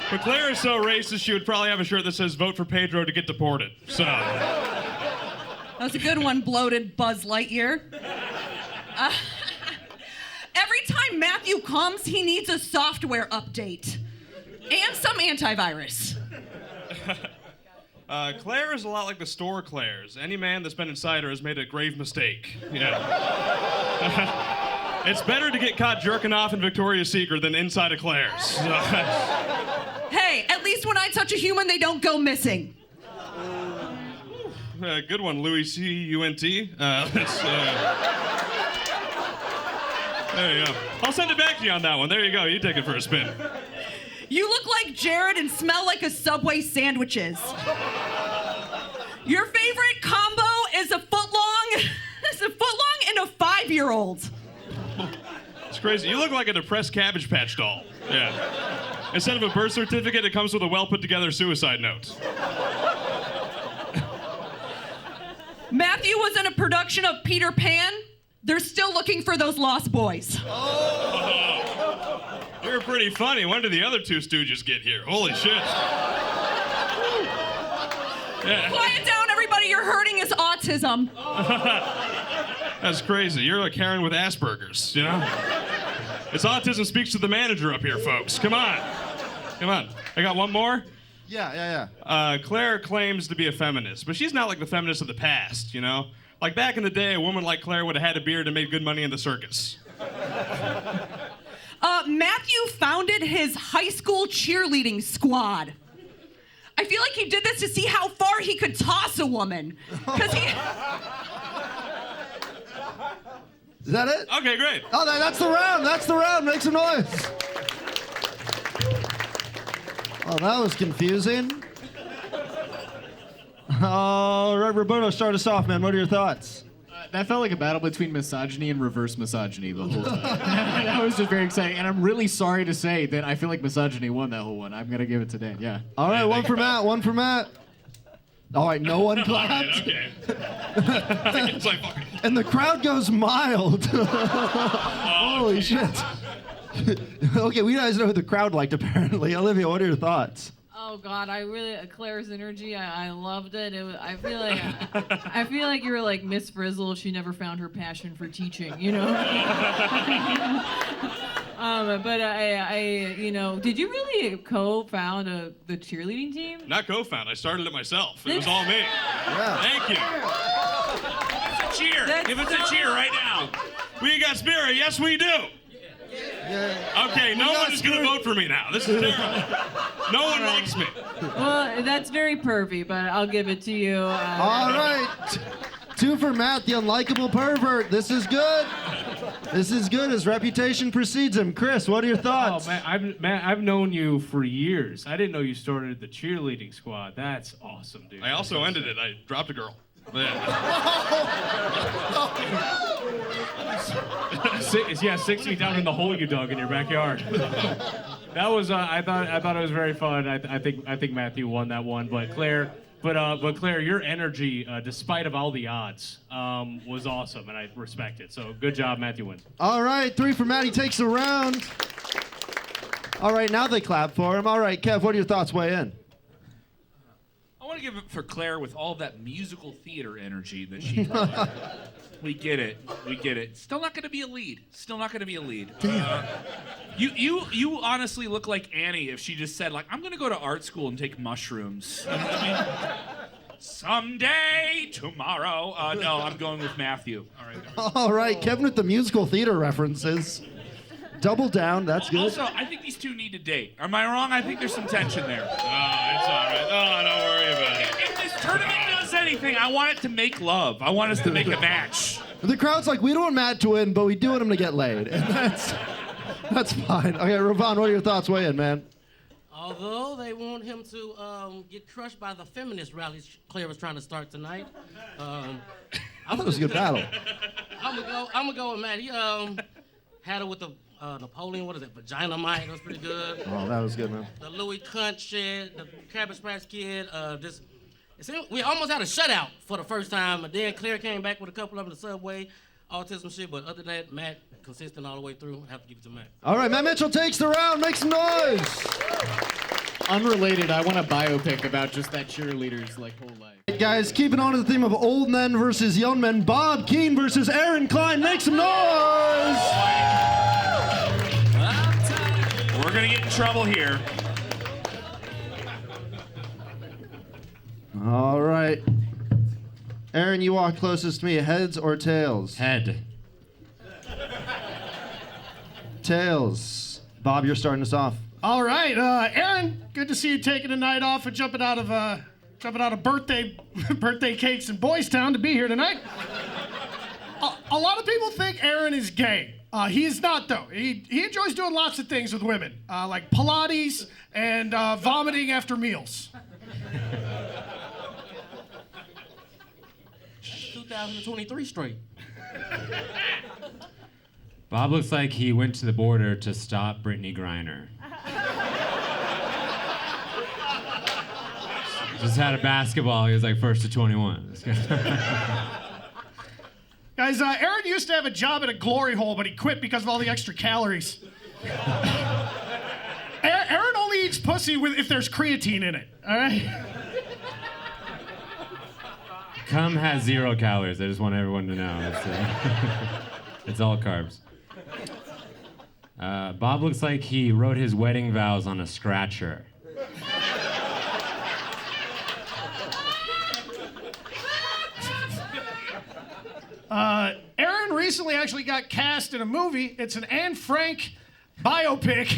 But Claire is so racist, she would probably have a shirt that says, vote for Pedro to get deported. So... That was a good one, bloated Buzz Lightyear. Every time Matthew comes, he needs a software update. And some antivirus. Claire is a lot like the store Claire's. Any man that's been inside her has made a grave mistake. Yeah. It's better to get caught jerking off in Victoria's Secret than inside of Claire's. Hey, at least when I touch a human, they don't go missing. Good one, Louis C.U.N.T. There you go. I'll send it back to you on that one. There you go. You take it for a spin. You look like Jared and smell like a Subway sandwiches. Your favorite combo is a footlong and a 5-year-old. It's crazy. You look like a depressed Cabbage Patch doll. Yeah. Instead of a birth certificate, it comes with a well-put-together suicide note. Matthew was in a production of Peter Pan. They're still looking for those lost boys. You're pretty funny. When did the other two stooges get here? Holy shit. Yeah. Quiet down, everybody. You're hurting his autism. That's crazy. You're like Karen with Asperger's, you know? It's autism speaks to the manager up here, folks. Come on. Come on. I got one more? Yeah. Claire claims to be a feminist, but she's not like the feminist of the past, you know? Like back in the day, a woman like Claire would have had a beard and made good money in the circus. Mathew founded his high school cheerleading squad. I feel like he did this to see how far he could toss a woman. Because he... Is that it? Okay, great. Oh, that's the round. That's the round. Make some noise. Oh, that was confusing. All right, Roberto, start us off, man. What are your thoughts? That felt like a battle between misogyny and reverse misogyny the whole time. That was just very exciting. And I'm really sorry to say that I feel like misogyny won that whole one. I'm going to give it to Dan, yeah. All right, one for Matt, one for Matt. All right, no one clapped. Okay. And the crowd goes mild. Holy shit. Okay, we guys know who the crowd liked, apparently. Olivia, what are your thoughts? Oh God, I really Claire's energy. I loved it. I feel like you were like Miss Frizzle if she never found her passion for teaching. You know. But did you really co-found the cheerleading team? Not co-found. I started it myself. It was all me. Yeah. Thank you. Cheer. Give us a cheer right now. We got spirit. Yes, we do. Yeah. Okay, no one is going to vote for me now. This is terrible. No one likes me. Well, that's very pervy, but I'll give it to you. All right. 2 for Matt, the unlikable pervert. This is good. This is good. His reputation precedes him. Chris, what are your thoughts? Oh, Matt, I've known you for years. I didn't know you started the cheerleading squad. That's awesome, dude. I also ended it. I dropped a girl. Yeah, 6 feet down in the hole you dug in your backyard. That was I thought it was very fun. I think Mathew won that one, but Claire, your energy, despite of all the odds, was awesome, and I respect it. So good job, Mathew wins. All right, 3 for Matt. He takes the round. All right, now they clap for him. All right, Kev, what are your thoughts? Weigh in. I want to give it for Claire with all that musical theater energy that she brought. We get it. We get it. Still not going to be a lead. Still not going to be a lead. You honestly look like Annie if she just said, like, I'm going to go to art school and take mushrooms. You know what I mean? Someday, tomorrow. No, I'm going with Mathew. All right. All right, Kevin with the musical theater references. Double down. That's good. Also, I think these two need to date. Am I wrong? I think there's some tension there. Oh, it's all right. Oh, don't worry about it. If this tournament does anything, I want it to make love. I want us to make a match. The crowd's like, we don't want Matt to win, but we do want him to get laid. And that's fine. Okay, Ravon, what are your thoughts? Weigh in, man. Although they want him to get crushed by the feminist rallies Claire was trying to start tonight. I thought it was a good battle. I'm gonna go with Matt. He had it with the Napoleon, what is it, Vagina Mite, that was pretty good. Oh, that was good, man. The Louis Cunt shit, the Cabbage Patch Kid, we almost had a shutout for the first time, and then Claire came back with a couple of them in the subway, autism shit, but other than that, Matt, consistent all the way through, I have to give it to Matt. All right, Matt Mitchell takes the round, make some noise! Unrelated, I want a biopic about just that cheerleader's whole life. Hey guys, keeping on to the theme of old men versus young men, Bob Keane versus Aaron Klein, make some noise! We're gonna get in trouble here. All right. Aaron, you walk closest to me. Heads or tails? Head. Tails. Bob, you're starting us off. All right, Aaron. Good to see you taking a night off and jumping out of birthday cakes in Boys Town to be here tonight. A lot of people think Aaron is gay. He is not, though. He enjoys doing lots of things with women, like Pilates and vomiting after meals. 2023 straight. Bob looks like he went to the border to stop Brittany Griner. Just had a basketball. He was like 1st to 21. Guys, Aaron used to have a job at a glory hole, but he quit because of all the extra calories. Aaron only eats pussy if there's creatine in it, all right? Cum has 0 calories. I just want everyone to know. It's all carbs. Bob looks like he wrote his wedding vows on a scratcher. Aaron recently actually got cast in a movie. It's an Anne Frank biopic.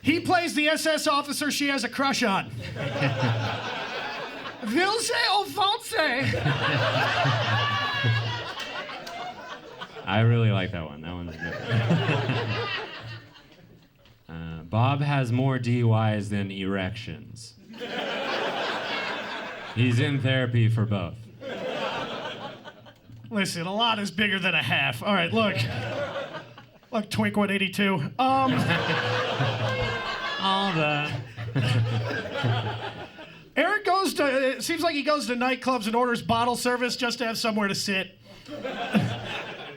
He plays the SS officer she has a crush on. Vilse Alphonse. I really like that one. That one's good. Bob has more DUIs than erections. He's in therapy for both. Listen, a lot is bigger than a half. All right, look. Look, Twink 182. All the. Aaron goes to, it seems like he goes to nightclubs and orders bottle service just to have somewhere to sit.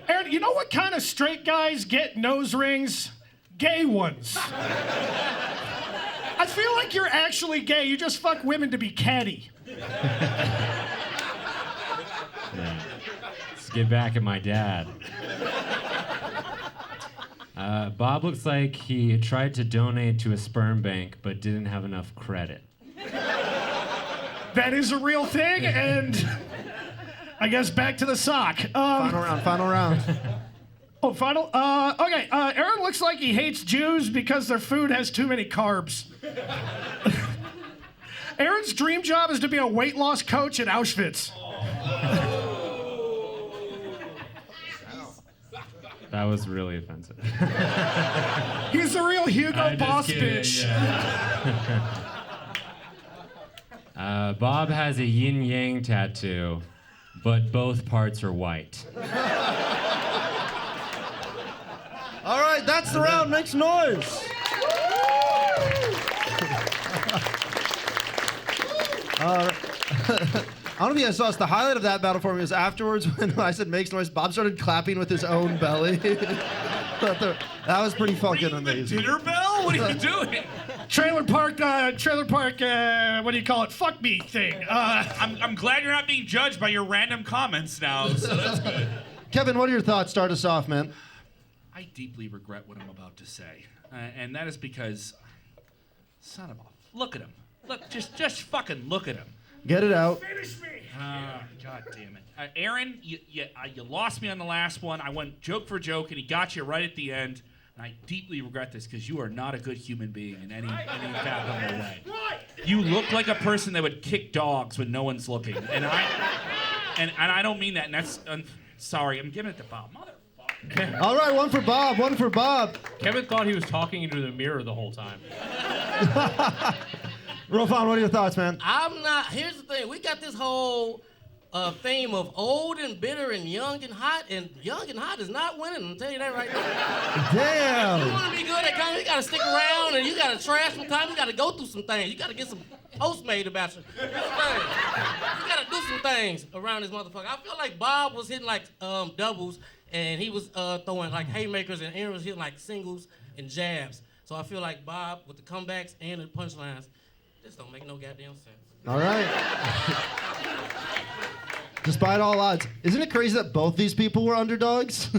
Aaron, you know what kind of straight guys get nose rings? Gay ones. I feel like you're actually gay. You just fuck women to be catty. Yeah. Let's get back at my dad. Bob looks like he tried to donate to a sperm bank but didn't have enough credit. That is a real thing, and I guess back to the sock. Final round. Oh, final? Okay, Aaron looks like he hates Jews because their food has too many carbs. Aaron's dream job is to be a weight loss coach at Auschwitz. That was really offensive. He's the real Hugo Boss bitch. Yeah. Bob has a yin-yang tattoo, but both parts are white. All right, that's the round. Make some noise. I don't know if you guys saw this. The highlight of that battle for me was afterwards when I said makes noise, Bob started clapping with his own belly. That was pretty fucking amazing. Dinner bell? What are you doing? Trailer park, what do you call it? Fuck me thing. I'm glad you're not being judged by your random comments now, so that's good. Kevin, what are your thoughts? Start us off, man. I deeply regret what I'm about to say, and that is because, son of a, look at him. Look, just fucking look at him. Get it out. Finish me. God damn it. Aaron, you lost me on the last one. I went joke for joke, and he got you right at the end. And I deeply regret this because you are not a good human being in any fathomable way. You look like a person that would kick dogs when no one's looking, and I don't mean that. And that's sorry. I'm giving it to Bob. Motherfucker. All right, one for Bob. One for Bob. Kevin thought he was talking into the mirror the whole time. Rofan, what are your thoughts, man? I'm not. Here's the thing. We got this whole theme of old and bitter and young and hot is not winning. I'll tell you that right now. Damn. You want to be good at comedy, you got to stick around and you got to trash some time. You got to go through some things. You got to get some posts made about you. You got to do some things around this motherfucker. I feel like Bob was hitting like doubles and he was throwing like haymakers and Aaron was hitting like singles and jabs. So I feel like Bob with the comebacks and the punchlines just don't make no goddamn sense. All right. Despite all odds, isn't it crazy that both these people were underdogs?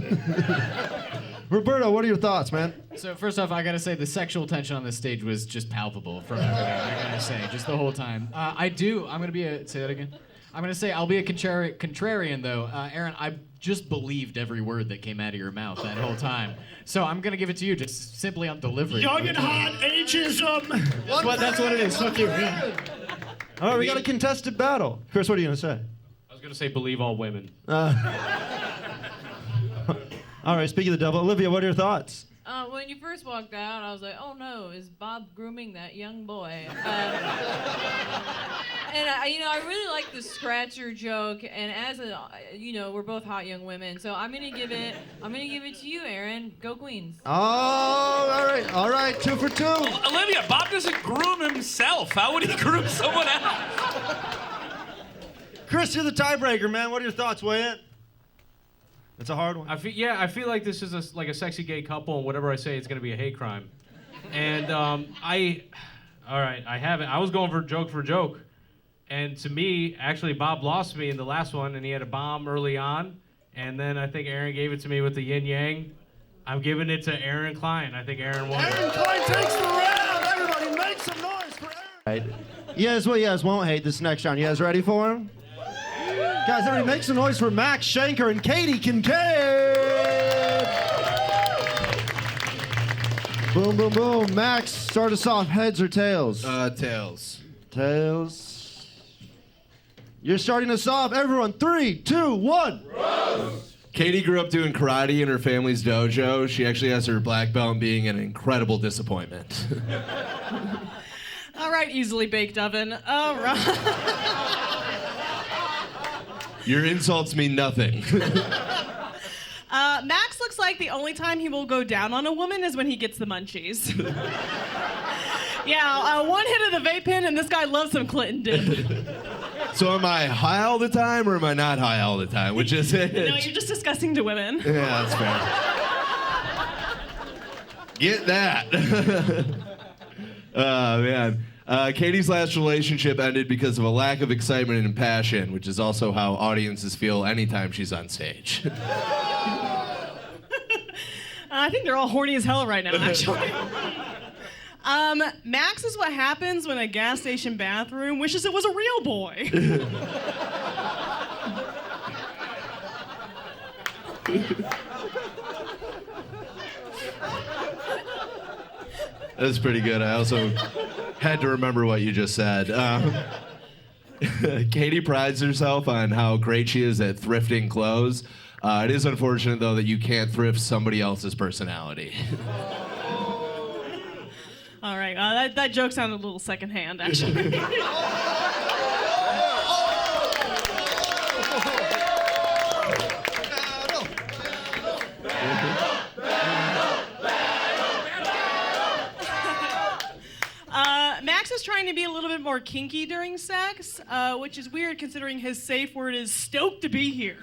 Roberto, what are your thoughts, man? So first off, I gotta say the sexual tension on this stage was just palpable from everything. I gotta say, just the whole time. I'm gonna be say that again. I'm gonna say I'll be a contrarian though. Aaron, I just believed every word that came out of your mouth that whole time. So I'm gonna give it to you just simply on delivery. Young and hot, ageism. That's what it is. Fuck you. Yeah. All right, we got a contested battle. Chris, what are you gonna say? I was gonna say believe all women. All right, speaking of the devil, Olivia, what are your thoughts? When you first walked out, I was like, oh no, is Bob grooming that young boy? And I really like the scratcher joke. And as we're both hot young women, so I'm gonna give it to you, Aaron. Go Queens. Oh, all right, 2 for 2. Olivia, Bob doesn't groom himself. How would he groom someone else? Chris, you're the tiebreaker, man. What are your thoughts? Weigh in. It's a hard one. I feel like this is like a sexy gay couple, and whatever I say is going to be a hate crime. And I haven't. I was going for joke. And to me, actually, Bob lost me in the last one, and he had a bomb early on. And then I think Aaron gave it to me with the yin-yang. I'm giving it to Aaron Klein. I think Aaron won. Aaron Klein takes the round. Everybody make some noise for Aaron. Right. You guys won't hate this next round. You guys ready for him? Guys, everybody make some noise for Max, Shanker, and Katie Kincaid. Boom, boom, boom. Max, start us off. Heads or tails? Tails. Tails. You're starting us off. Everyone, 3, 2, 1. Katie grew up doing karate in her family's dojo. She actually has her black belt, being an incredible disappointment. All right, easily baked oven. All right. Your insults mean nothing. Max looks like the only time he will go down on a woman is when he gets the munchies. Yeah, one hit of the vape pen, and this guy loves some Clinton dip. So am I high all the time, or am I not high all the time? Which is it? No, you're just disgusting to women. Yeah, that's fair. Get that. Oh, man. Katie's last relationship ended because of a lack of excitement and passion, which is also how audiences feel anytime she's on stage. I think they're all horny as hell right now, actually. Max is what happens when a gas station bathroom wishes it was a real boy. That's pretty good. I also had to remember what you just said. Katie prides herself on how great she is at thrifting clothes. It is unfortunate, though, that you can't thrift somebody else's personality. All right, that joke sounded a little secondhand, actually. Max is trying to be a little bit more kinky during sex, which is weird considering his safe word is stoked to be here.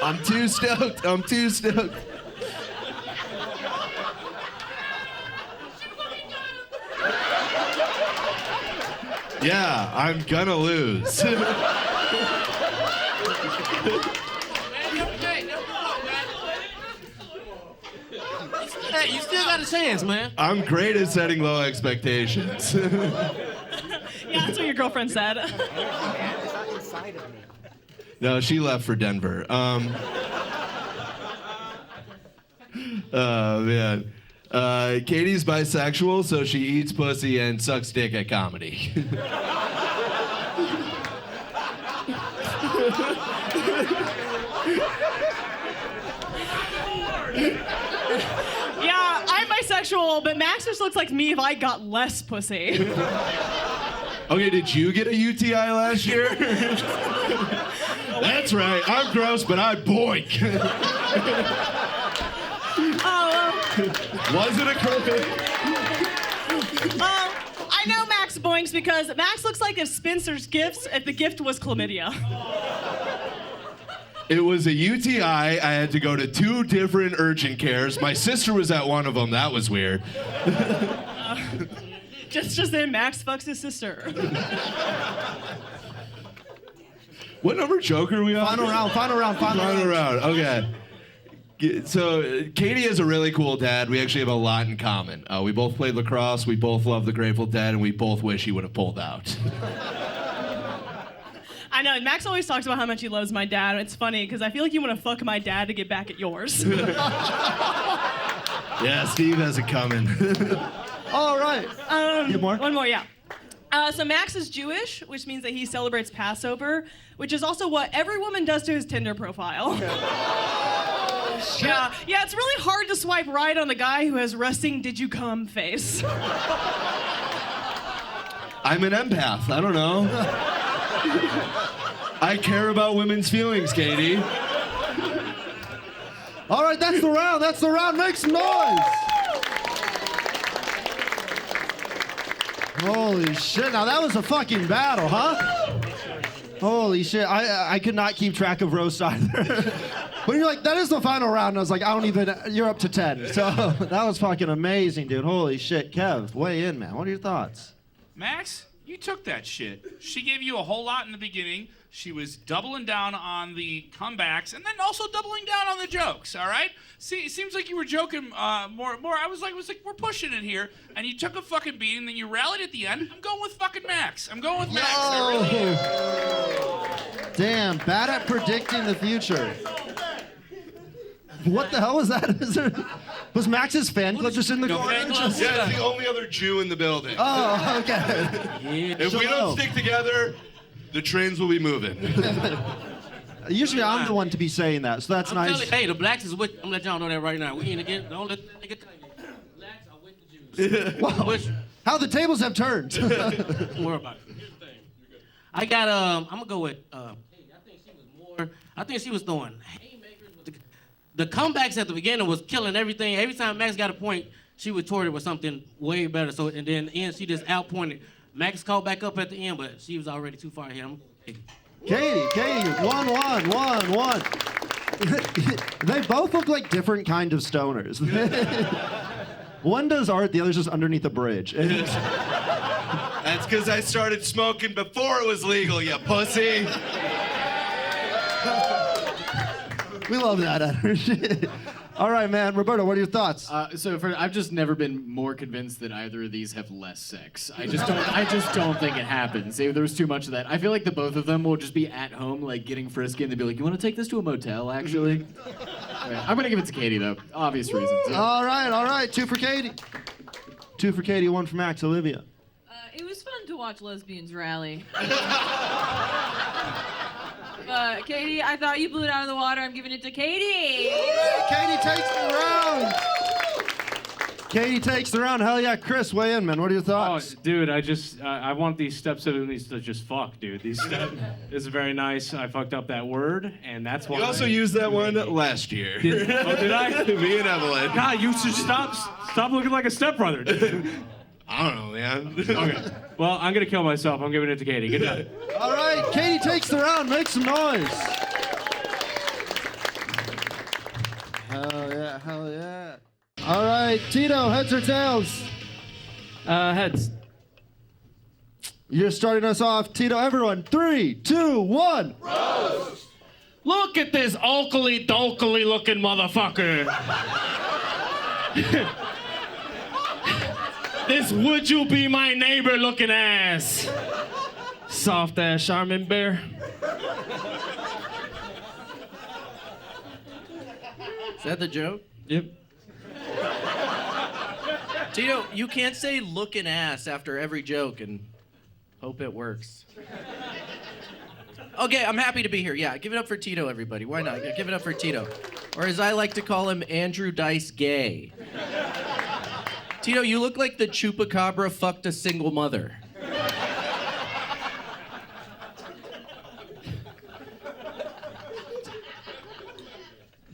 I'm too stoked. I'm too stoked. Yeah, I'm gonna lose. Hey, you still got a chance, man. I'm great at setting low expectations. Yeah, that's what your girlfriend said. No, she left for Denver. Oh, man. Katie's bisexual, so she eats pussy and sucks dick at comedy. Yeah, I'm bisexual, but Max just looks like me if I got less pussy. Okay, did you get a UTI last year? That's right. I'm gross, but I boink. Was it a COVID? I know Max boinks because Max looks like if Spencer's gifts, if the gift was chlamydia. It was a UTI. I had to go to 2 different urgent cares. My sister was at one of them. That was weird. Just then, Max fucks his sister. What number joke are we on? Final round. Okay. So Katie has a really cool dad. We actually have a lot in common. We both played lacrosse. We both love the Grateful Dead, and we both wish he would have pulled out. I know, and Max always talks about how much he loves my dad. It's funny, because I feel like you want to fuck my dad to get back at yours. Yeah, Steve has it coming. All right. One more, yeah. So Max is Jewish, which means that he celebrates Passover, which is also what every woman does to his Tinder profile. Yeah, it's really hard to swipe right on the guy who has resting "Did you come" face. I'm an empath. I don't know. I care about women's feelings, Katie. All right, that's the round. Make some noise. Holy shit. Now that was a fucking battle, huh? Holy shit. I could not keep track of roast either. When you're like, that is the final round, and I was like, you're up to 10. So that was fucking amazing, dude. Holy shit. Kev, weigh in, man. What are your thoughts? Max, you took that shit. She gave you a whole lot in the beginning. She was doubling down on the comebacks and then also doubling down on the jokes, all right? See, it seems like you were joking more. I was like, we're pushing it here. And you took a fucking beating, then you rallied at the end. I'm going with fucking Max. I'm going with Max. I really am. Damn, bad at predicting the future. What the hell was that? Was Max's fan club just in the corner? Yeah, it's the only other Jew in the building. Oh, okay. If we don't stick together, the trains will be moving. Usually I'm the one to be saying that, so that's nice. Hey, the blacks is with. I'm gonna let y'all know that right now. We ain't again. Don't let that nigga tell you. Blacks are with the Jews. Wow. How the tables have turned. Don't worry about it. Here's the thing. I got I'm gonna go with. I think she was throwing haymakers. The comebacks at the beginning was killing everything. Every time Max got a point, she retorted with something way better. So and then in the end, she just outpointed. Max called back up at the end, but she was already too far ahead. Katie, 1-1. They both look like different kind of stoners. One does art, the other's just underneath a bridge. That's because I started smoking before it was legal, you pussy. We love that energy. All right, man. Roberto, what are your thoughts? I've just never been more convinced that either of these have less sex. I just don't think it happens. There's too much of that. I feel like the both of them will just be at home, like getting frisky, and they'll be like, "You want to take this to a motel?" Actually, I'm gonna give it to Katie though, obvious reasons. Yeah. All right. 2 for Katie. 2 for Katie, 1 for Max. Olivia. It was fun to watch lesbians rally. Katie, I thought you blew it out of the water. I'm giving it to Katie. Katie takes the round. Katie takes the round. Hell yeah. Chris, weigh in, man. What are your thoughts? Oh, dude, I want these step siblings to just fuck, dude. These step is very nice. I fucked up that word, and that's why. You also used that one last year. Did I? Me and Evelyn. God, you should stop looking like a stepbrother. I don't know, man. Okay. Well, I'm gonna kill myself. I'm giving it to Katie. Good night. All right, Katie takes the round. Make some noise. Hell yeah. All right, Tito, heads or tails? Heads. You're starting us off, Tito. Everyone, 3, 2, 1. Roast. Look at this okily dokily looking motherfucker. This would you be my neighbor looking ass. Soft ass Charmin bear. Is that the joke? Yep. Tito, you can't say looking ass after every joke and hope it works. Okay, I'm happy to be here. Yeah, give it up for Tito, everybody. Why not? Give it up for Tito. Or as I like to call him, Andrew Dice Gay. Tito, you look like the chupacabra fucked a single mother.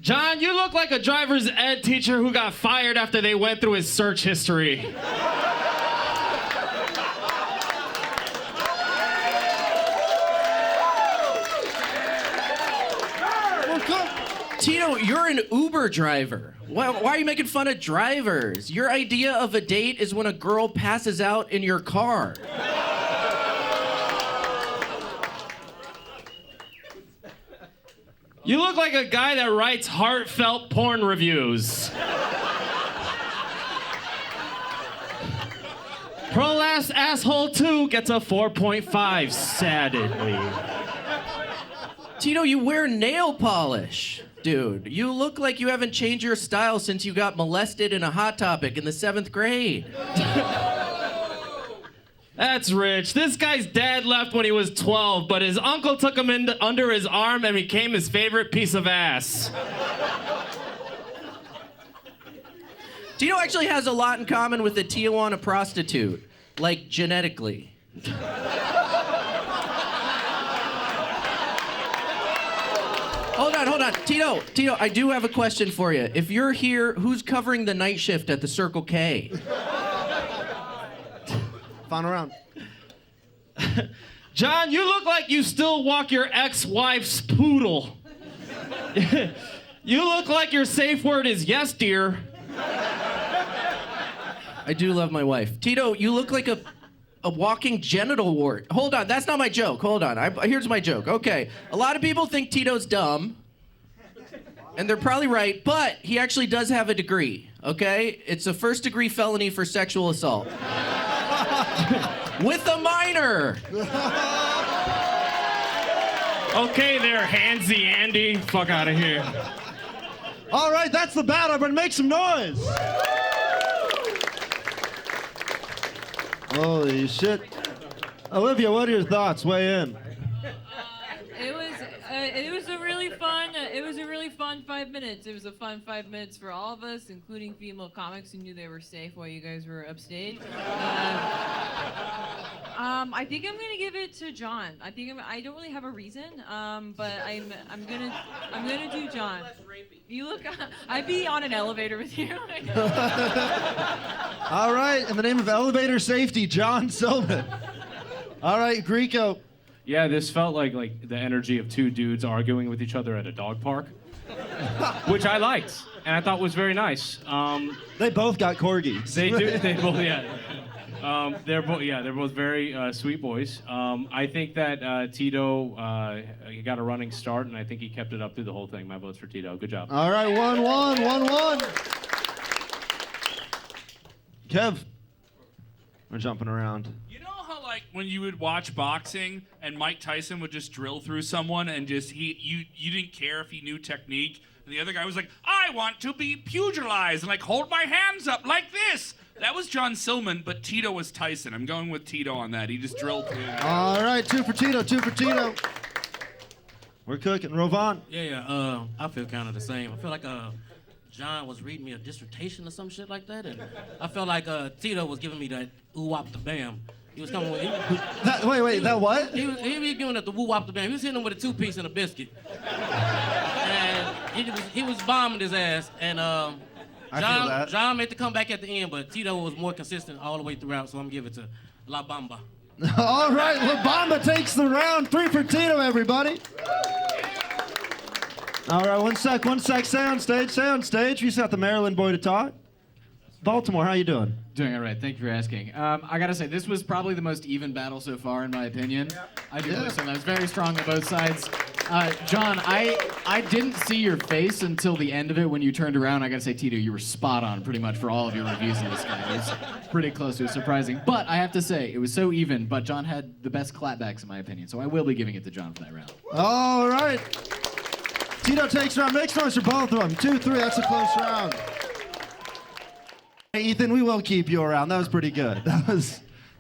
John, you look like a driver's ed teacher who got fired after they went through his search history. Tito, you're an Uber driver. Why are you making fun of drivers? Your idea of a date is when a girl passes out in your car. You look like a guy that writes heartfelt porn reviews. Prolapse asshole 2 gets a 4.5, sadly. Tito, you wear nail polish. Dude, you look like you haven't changed your style since you got molested in a Hot Topic in the 7th grade. That's rich. This guy's dad left when he was 12, but his uncle took him under his arm and became his favorite piece of ass. Tito actually has a lot in common with a Tijuana prostitute, like genetically. Hold on. Tito, I do have a question for you. If you're here, who's covering the night shift at the Circle K? Final round. John, you look like you still walk your ex-wife's poodle. You look like your safe word is yes, dear. I do love my wife. Tito, you look like a walking genital wart. Hold on, that's not my joke. Hold on. Here's my joke. Okay. A lot of people think Tito's dumb, and they're probably right, but he actually does have a degree, okay? It's a first-degree felony for sexual assault. With a minor. Okay there, Handsy Andy. Fuck out of here. All right, that's the battle. Everyone make some noise. Holy shit. Olivia, what are your thoughts? Weigh in. It was a really fun 5 minutes. It was a fun 5 minutes for all of us, including female comics who knew they were safe while you guys were upstage. I think I'm gonna give it to John. I don't really have a reason, but I'm gonna do John. You look. I'd be on an elevator with you. All right, in the name of elevator safety, John Silman. All right, Greco. Yeah, this felt like the energy of two dudes arguing with each other at a dog park, which I liked and I thought was very nice. They both got corgis. They do. They both. Yeah. They're both very sweet boys. I think that Tito he got a running start, and I think he kept it up through the whole thing. My vote's for Tito. Good job. All right, 1-1. Kev, we're jumping around. You know how like when you would watch boxing and Mike Tyson would just drill through someone and just you didn't care if he knew technique, and the other guy was like, I want to be pugilized and like hold my hands up like this. That was John Silman, but Tito was Tyson. I'm going with Tito on that. He just drilled through. All right, 2 for Tito. We're cooking. Rovan. Yeah. I feel kind of the same. I feel like John was reading me a dissertation or some shit like that, and I felt like Tito was giving me that ooh-wop the bam. He was coming with. Wait, that what? He was giving it the woo-wop the bam. He was hitting him with a 2-piece and a biscuit, and he was bombing his ass, and John made the comeback at the end, but Tito was more consistent all the way throughout, so I'm giving it to La Bamba. All right, La Bamba takes the round. 3 for Tito, everybody. All right, one sec. Stay on stage. We just got the Maryland boy to talk. Baltimore, how you doing? Doing all right. Thank you for asking. I gotta say, this was probably the most even battle so far, in my opinion. I do believe so. That was very strong on both sides. John, I didn't see your face until the end of it when you turned around. I gotta say, Tito, you were spot on pretty much for all of your reviews of this guy. It was pretty close. It was surprising. But I have to say, it was so even, but John had the best clapbacks, in my opinion. So I will be giving it to John for that round. All right. Tito takes round. Makes noise for both of them. 2-3. That's a close round. Hey, Ethan, we will keep you around. That was pretty good.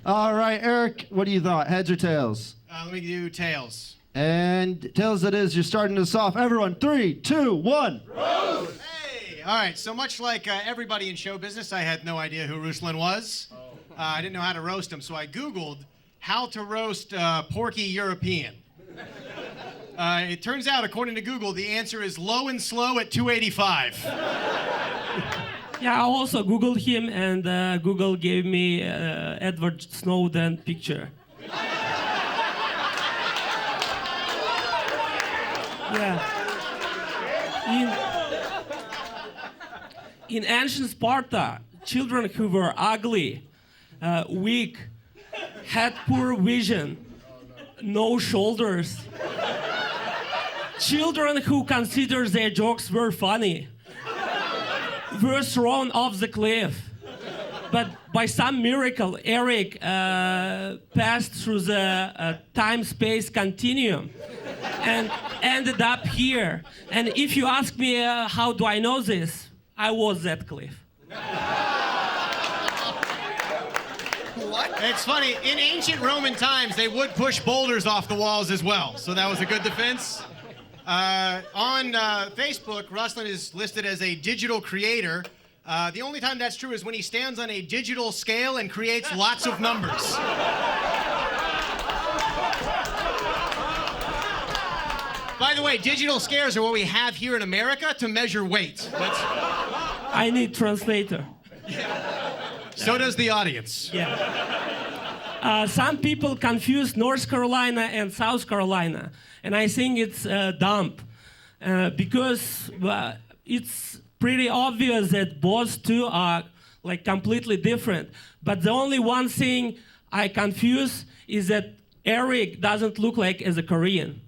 All right, Eric, what do you thought? Heads or tails? Let me do tails. And tails it is. You're starting us off. Everyone, 3, 2, 1. Roast! Hey! All right, so much like everybody in show business, I had no idea who Ruslan was. I didn't know how to roast him, so I Googled how to roast Porky European. It turns out, according to Google, the answer is low and slow at 285. Yeah, I also Googled him, and Google gave me Edward Snowden picture. Yeah. In ancient Sparta, children who were ugly, weak, had poor vision, no shoulders, children who considered their jokes were funny, were thrown off the cliff. But by some miracle, Eric passed through the time-space continuum and ended up here. And if you ask me how do I know this, I was that cliff. What? It's funny, in ancient Roman times, they would push boulders off the walls as well, so that was a good defense. On Facebook, Ruslan is listed as a digital creator. The only time that's true is when he stands on a digital scale and creates lots of numbers. By the way, digital scales are what we have here in America to measure weight. I need translator. So does the audience. Yeah. Some people confuse North Carolina and South Carolina, and I think it's dumb because it's pretty obvious that both two are like completely different. But the only one thing I confuse is that Eric doesn't look like as a Korean.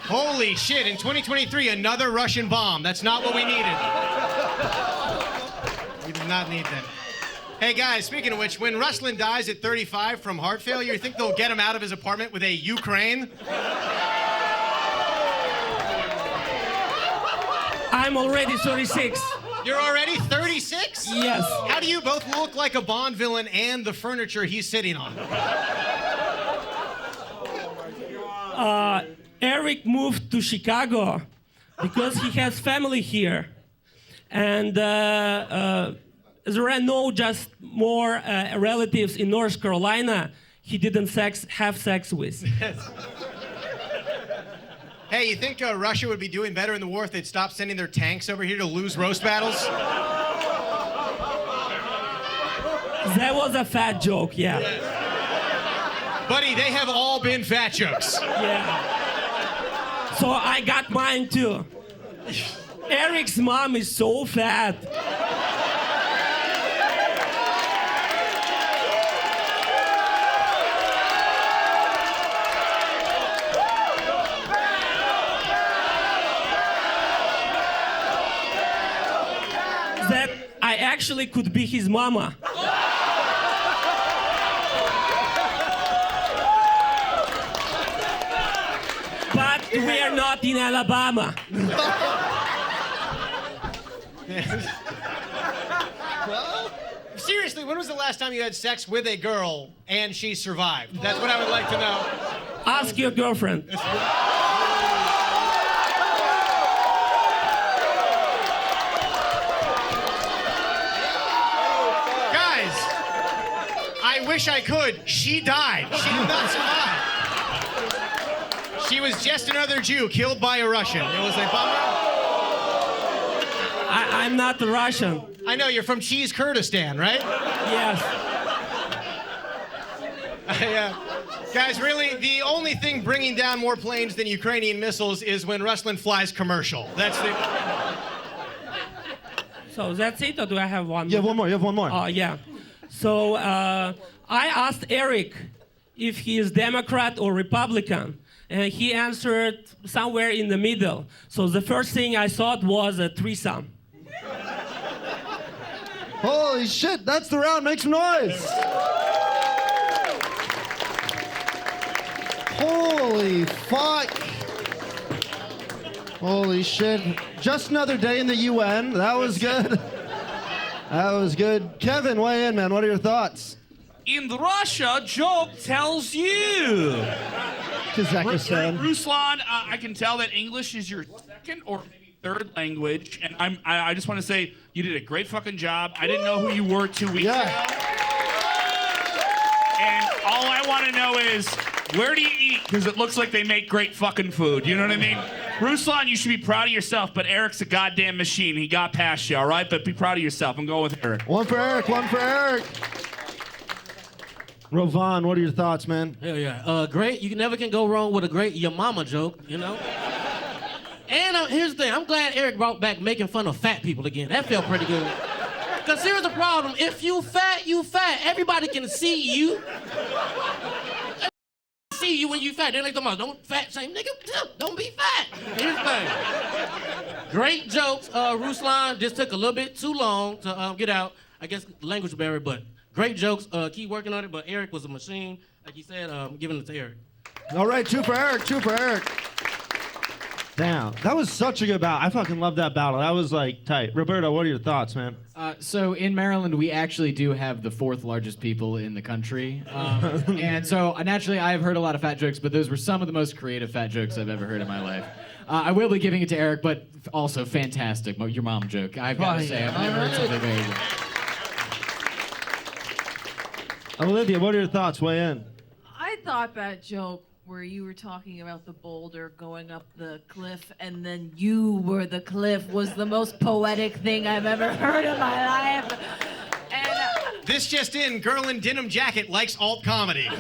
Holy shit, in 2023, another Russian bomb. That's not what we needed. We did not need that. Hey guys, speaking of which, when Ruslan dies at 35 from heart failure, you think they'll get him out of his apartment with a Ukraine? I'm already 36. You're already 36? Yes. How do you both look like a Bond villain and the furniture he's sitting on? Eric moved to Chicago because he has family here. And there are no just more relatives in North Carolina he didn't have sex with. Hey, you think Russia would be doing better in the war if they'd stop sending their tanks over here to lose roast battles? That was a fat joke, yeah. Buddy, they have all been fat jokes. Yeah. So I got mine too. Eric's mom is so fat. That I actually could be his mama. But we are not in Alabama. Well, seriously, when was the last time you had sex with a girl and she survived? That's what I would like to know. Ask your girlfriend. Guys, I wish I could. She died. She did not survive. She was just another Jew killed by a Russian. It was a bummer. I'm not Russian. I know, you're from Cheese Kurdistan, right? Yes. Guys, really, the only thing bringing down more planes than Ukrainian missiles is when Ruslan flies commercial. That's the... So that's it, or do I have one more? You have one more, you have one more. Oh, yeah. So I asked Eric if he is Democrat or Republican, and he answered somewhere in the middle. So the first thing I thought was a threesome. Holy shit, that's the round. Make some noise. Holy fuck. Holy shit. Just another day in the UN. That was good. That was good. Kevin, weigh in, man. What are your thoughts? In Russia, joke tells you. Kazakhstan. Ruslan, I can tell that English is your second or maybe third language, and I just want to say you did a great fucking job. I didn't know who you were 2 weeks ago. And all I want to know is, where do you eat? Because it looks like they make great fucking food. You know what I mean? Ruslan, you should be proud of yourself, but Eric's a goddamn machine. He got past you, all right? But be proud of yourself. I'm going with Eric. One for Eric, one for Eric. Rovan, what are your thoughts, man? Hell yeah. Great. You never can go wrong with a great your mama joke, you know? And here's the thing. I'm glad Eric brought back making fun of fat people again. That felt pretty good. Because here's the problem. If you fat, you fat. Everybody can see you. See you when you fat. They're like, don't fat shame, nigga. Don't be fat. Here's the thing. Great jokes. Ruslan just took a little bit too long to get out. I guess language barrier, but great jokes. Keep working on it. But Eric was a machine. Like you said, giving it to Eric. All right, two for Eric, two for Eric. Damn, that was such a good battle. I fucking love that battle. That was like tight. Roberto, what are your thoughts, man? So in Maryland, we actually do have the fourth largest people in the country. And so naturally, I have heard a lot of fat jokes, but those were some of the most creative fat jokes I've ever heard in my life. I will be giving it to Eric, but also fantastic. Your mom joke. I've got to say, I've never heard something very good. Olivia, what are your thoughts? Weigh in. I thought that joke where you were talking about the boulder going up the cliff and then you were the cliff was the most poetic thing I've ever heard in my life. And this just in, girl in denim jacket likes alt comedy. And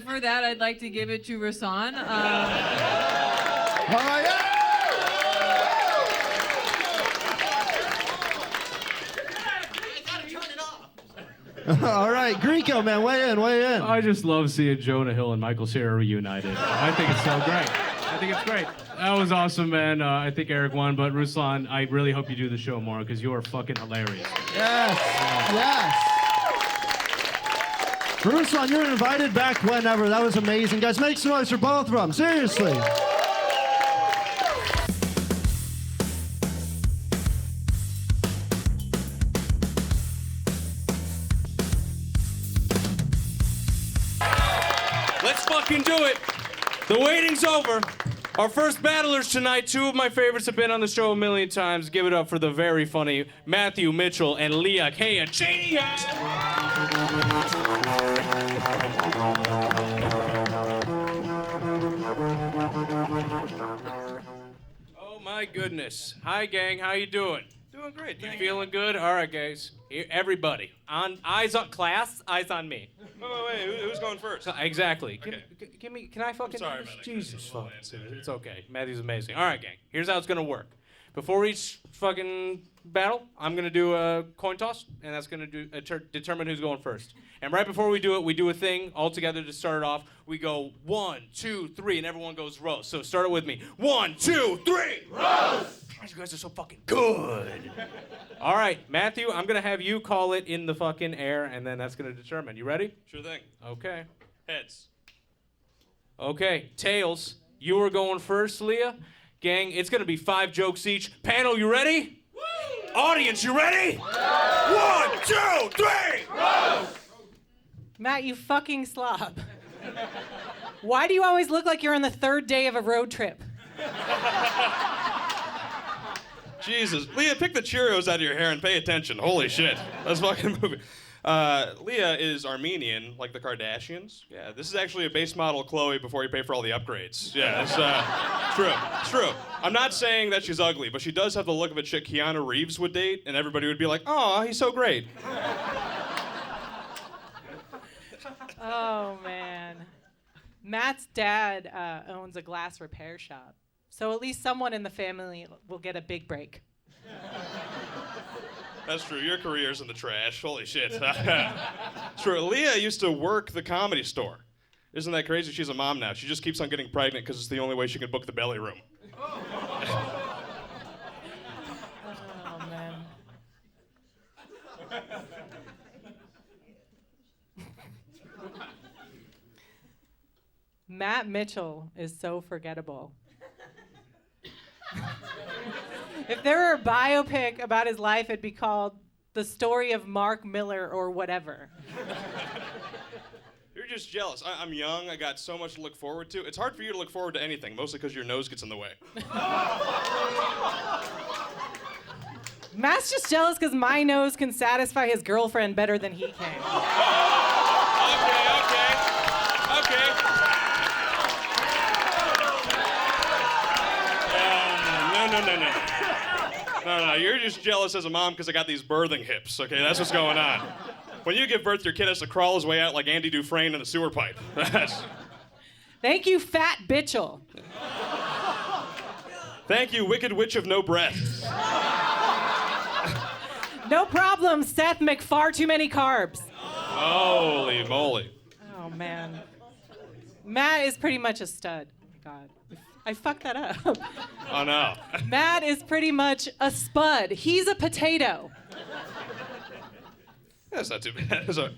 for that, I'd like to give it to Ruslan. All right, Greco, man, weigh in, weigh in. I just love seeing Jonah Hill and Michael Cera reunited. I think it's so great. I think it's great. That was awesome, man. I think Eric won, but Ruslan, I really hope you do the show more because you are fucking hilarious. Yes, yes. Ruslan, you're invited back whenever. That was amazing. Guys, make some noise for both of them. Seriously. Let's fucking do it. The waiting's over. Our first battlers tonight, two of my favorites have been on the show a million times. Give it up for the very funny Mathew Mitchell and Leah Kayajanian. Oh my goodness. Hi gang, how you doing? Doing great. You feeling good? All right, guys. Here, everybody, eyes on class, eyes on me. Wait, who's going first? Exactly. Okay. Can I fucking? Sorry about that. Jesus fucking. It's okay. Matthew's amazing. All right, gang. Here's how it's gonna work. Before each fucking battle, I'm gonna do a coin toss, and that's gonna determine who's going first. And right before we do it, we do a thing all together to start it off. We go 1, 2, 3, and everyone goes roast. So start it with me. 1, 2, 3, roast. You guys are so fucking good. All right, Mathew, I'm gonna have you call it in the fucking air, and then that's gonna determine. You ready? Sure thing. Okay. Heads. Okay, tails. You are going first, Leah. Gang, it's gonna be 5 jokes each. Panel, you ready? Woo! Audience, you ready? 1, 2, 3! Roast! Matt, you fucking slob. Why do you always look like you're on the 3rd day of a road trip? Jesus. Leah, pick the Cheerios out of your hair and pay attention. Holy shit. That's fucking movie. Leah is Armenian, like the Kardashians. Yeah, this is actually a base model Chloe before you pay for all the upgrades. Yeah, it's true. It's true. I'm not saying that she's ugly, but she does have the look of a chick Keanu Reeves would date, and everybody would be like, "Oh, he's so great." Oh, man. Matt's dad owns a glass repair shop. So at least someone in the family will get a big break. That's true. Your career's in the trash. Holy shit. It's true. Leah used to work the Comedy Store. Isn't that crazy? She's a mom now. She just keeps on getting pregnant because it's the only way she can book the belly room. Oh, man. Matt Mitchell is so forgettable. If there were a biopic about his life, it'd be called The Story of Mark Miller or whatever. You're just jealous. I'm young. I got so much to look forward to. It's hard for you to look forward to anything, mostly because your nose gets in the way. Matt's just jealous because my nose can satisfy his girlfriend better than he can. Okay. No, you're just jealous as a mom because I got these birthing hips, okay? That's what's going on. When you give birth, your kid has to crawl his way out like Andy Dufresne in a sewer pipe. Thank you, Fat Bitchel. Thank you, Wicked Witch of No Breath. No problem, Seth McFar too many carbs. Holy moly. Oh, man. Matt is pretty much a stud. Oh, my God. I fucked that up. Oh, no. Matt is pretty much a spud. He's a potato. That's not too bad. So,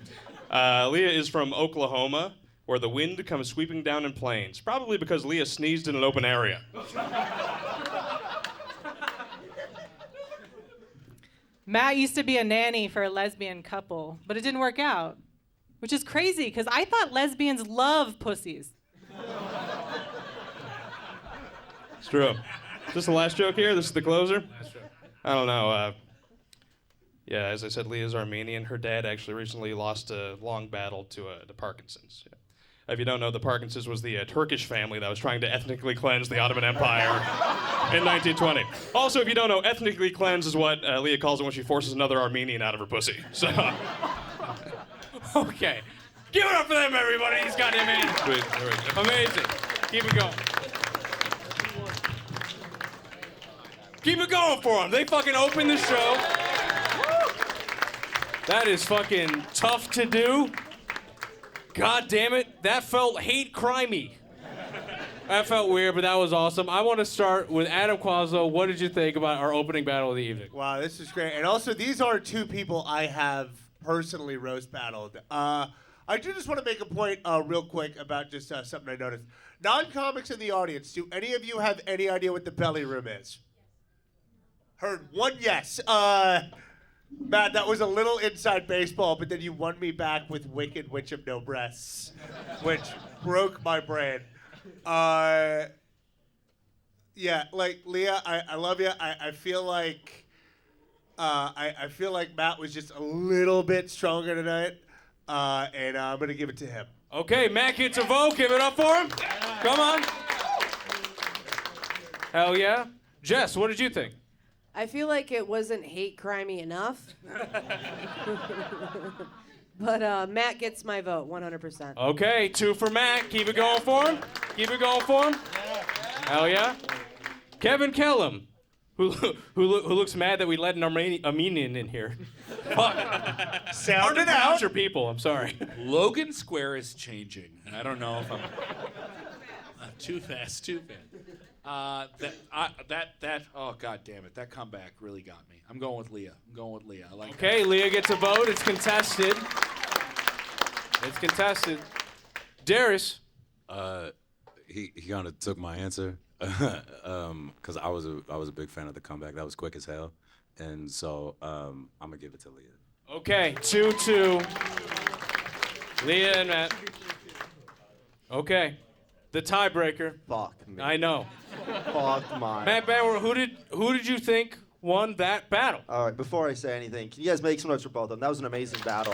Leah is from Oklahoma, where the wind comes sweeping down in planes, probably because Leah sneezed in an open area. Matt used to be a nanny for a lesbian couple, but it didn't work out, which is crazy because I thought lesbians love pussies. It's true. Is this the last joke here? This is the closer? I don't know. Yeah, as I said, Leah's Armenian. Her dad actually recently lost a long battle to Parkinson's. Yeah. If you don't know, the Parkinsons was the Turkish family that was trying to ethnically cleanse the Ottoman Empire in 1920. Also, if you don't know, ethnically cleanse is what Leah calls it when she forces another Armenian out of her pussy. So, Okay. Give it up for them, everybody. These goddamn idiots. Sweet. Amazing. Keep it going. Keep it going for them. They fucking opened the show. That is fucking tough to do. God damn it. That felt hate crimey. That felt weird, but that was awesome. I want to start with Adam Quazzo. What did you think about our opening battle of the evening? Wow, this is great. And also, these are two people I have personally roast battled. I I do just want to make a point real quick about just something I noticed. Non-comics in the audience, do any of you have any idea what the belly room is? Heard one yes. Matt, that was a little inside baseball, but then you won me back with Wicked Witch of No Breasts, which broke my brain. Yeah, like, Leah, I love you. I feel like I feel like Matt was just a little bit stronger tonight, and I'm going to give it to him. Okay, Matt gets a vote. Give it up for him. Come on. Hell yeah. Jess, what did you think? I feel like it wasn't hate crimey enough. But Matt gets my vote, 100%. Okay, 2 for Matt. Keep it going for him. Keep it going for him. Hell yeah. Kevin Kellum, who looks mad that we let an Armenian in here. Fuck. Sound it out. Future people, I'm sorry. Logan Square is changing. I don't know if I'm too fast. Oh god damn it, that comeback really got me. I'm going with Leah. I like Okay, that. Leah gets a vote. It's contested. Darius. He kind of took my answer because I was a big fan of the comeback. That was quick as hell, and so I'm gonna give it to Leah. Okay, 2-2. Leah and Matt. Okay, the tiebreaker. Fuck me. I know. Fuck mine. Matt Bauer, who did you think won that battle? All right, before I say anything, can you guys make some notes for both of them? That was an amazing battle.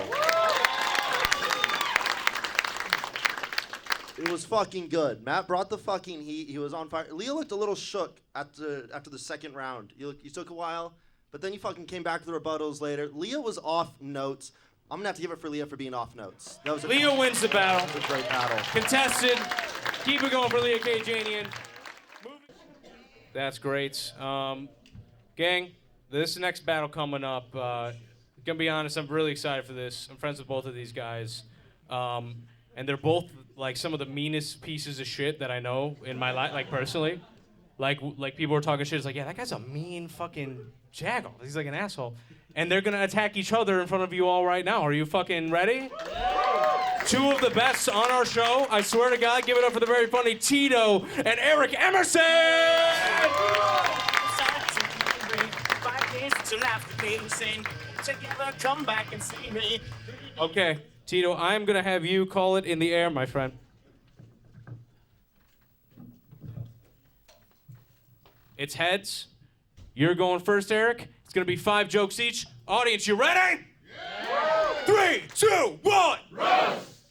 It was fucking good. Matt brought the fucking heat. He was on fire. Leah looked a little shook after the second round. You took a while, but then you fucking came back to the rebuttals later. Leah was off notes. I'm gonna have to give it for Leah for being off notes. That was Leah wins the battle. That was a great battle. Contested. Keep it going for Leah Kayajanian. That's great. Gang, this next battle coming up, gonna be honest, I'm really excited for this. I'm friends with both of these guys. And they're both like some of the meanest pieces of shit that I know in my life, like personally. Like people were talking shit, it's like, yeah, that guy's a mean fucking jackal. He's like an asshole. And they're gonna attack each other in front of you all right now. Are you fucking ready? 2 of the best on our show. I swear to God, give it up for the very funny Tito and Eric Emerson! Come back and see me. Okay, Tito, I'm gonna have you call it in the air, my friend. It's heads. You're going first, Eric. It's gonna be 5 jokes each. Audience, you ready? Yeah. 3, 2, 1.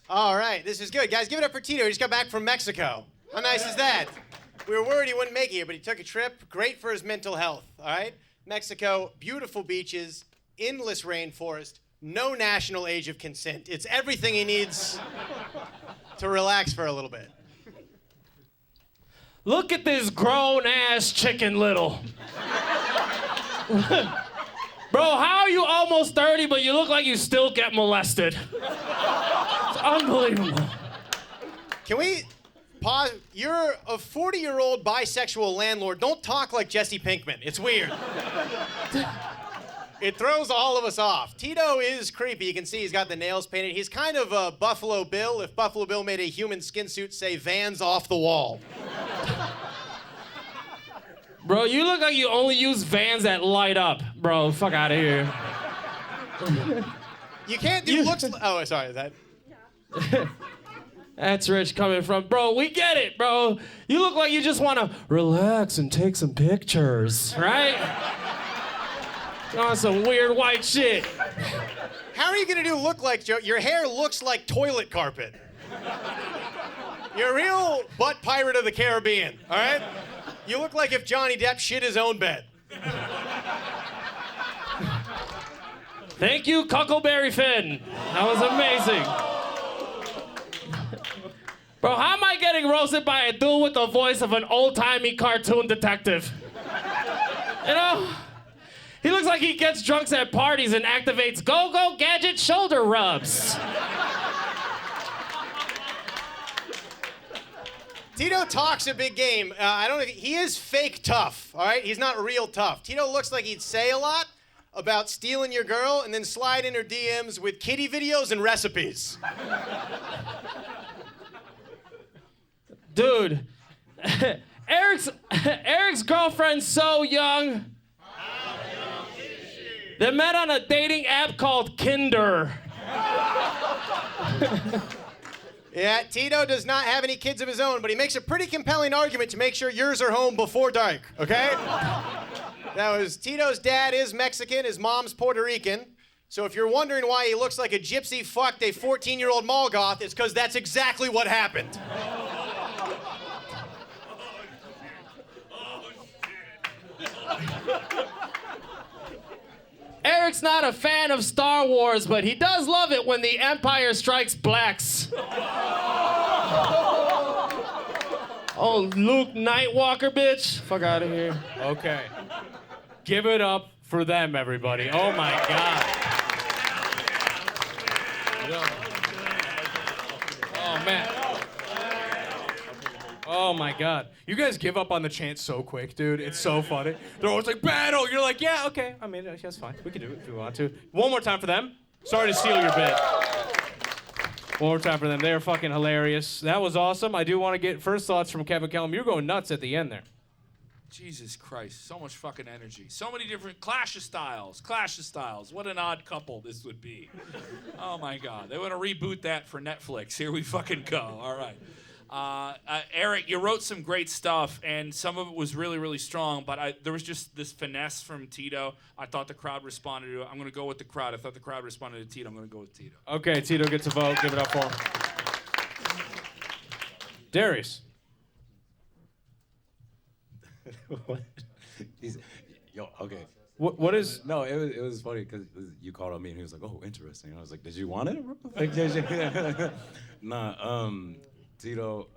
All right, this is good. Guys, give it up for Tito. He just got back from Mexico. How nice is that? We were worried he wouldn't make it here, but he took a trip. Great for his mental health, all right? Mexico, beautiful beaches, endless rainforest, no national age of consent. It's everything he needs to relax for a little bit. Look at this grown-ass Chicken Little. Bro, how are you almost 30, but you look like you still get molested? It's unbelievable. Can we pause? You're a 40-year-old bisexual landlord. Don't talk like Jesse Pinkman. It's weird. It throws all of us off. Tito is creepy. You can see he's got the nails painted. He's kind of a Buffalo Bill if Buffalo Bill made a human skin suit say Vans off the wall. Bro, you look like you only use Vans that light up. Bro, fuck out of here. You can't do looks. Oh, sorry. That's Rich coming from. Bro, we get it, bro. You look like you just want to relax and take some pictures, right? On some weird white shit. How are you gonna do look like Joe? Your hair looks like toilet carpet. You're a real butt pirate of the Caribbean, all right? You look like if Johnny Depp shit his own bed. Thank you, Cuckleberry Finn. That was amazing. Bro, how am I getting roasted by a dude with the voice of an old-timey cartoon detective? You know? He looks like he gets drunks at parties and activates go-go gadget shoulder rubs. Tito talks a big game. I don't know. He is fake tough, all right? He's not real tough. Tito looks like he'd say a lot, about stealing your girl and then slide in her DMs with kitty videos and recipes. Dude, Eric's girlfriend's so young. They met on a dating app called Kinder. Yeah, Tito does not have any kids of his own, but he makes a pretty compelling argument to make sure yours are home before dark, okay? Now, Tito's dad is Mexican, his mom's Puerto Rican. So if you're wondering why he looks like a gypsy fucked a 14-year-old mall goth, it's because that's exactly what happened. Eric's not a fan of Star Wars, but he does love it when the Empire strikes blacks. Oh, Luke Nightwalker, bitch. Fuck out of here. Okay. Give it up for them, everybody. Oh my God. Oh man. Oh my God. You guys give up on the chant so quick, dude. It's so funny. They're always like, battle. You're like, yeah, okay. I mean, that's fine. We can do it if we want to. One more time for them. Sorry to steal your bit. One more time for them. They are fucking hilarious. That was awesome. I do want to get first thoughts from Kevin Kellum. You're going nuts at the end there. Jesus Christ, so much fucking energy. So many different Clash of Styles. What an odd couple this would be. Oh my God. They want to reboot that for Netflix. Here we fucking go. All right. Eric, you wrote some great stuff, and some of it was really, really strong, but there was just this finesse from Tito. I thought the crowd responded to it. I'm going to go with the crowd. I thought the crowd responded to Tito. I'm going to go with Tito. Okay, Tito gets a vote. Give it up for him. Darius. What? Okay. What is? No, it was funny because you called on me and he was like, "Oh, interesting." I was like, "Did you want it?" Like, did you? Nah. Tito,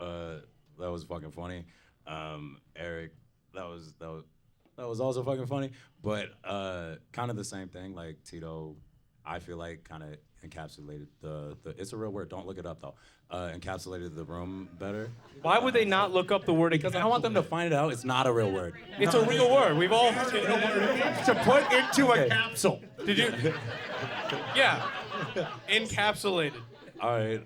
that was fucking funny. Eric, that was also fucking funny. But kind of the same thing. Like Tito, I feel like kind of encapsulated the. It's a real word. Don't look it up though. Encapsulated the room better. Why would they not look up the word? Because I want them to find it out. It's not a real word. It's a real word. We've all heard it. To put into a capsule. Did you? Yeah. Encapsulated. All right.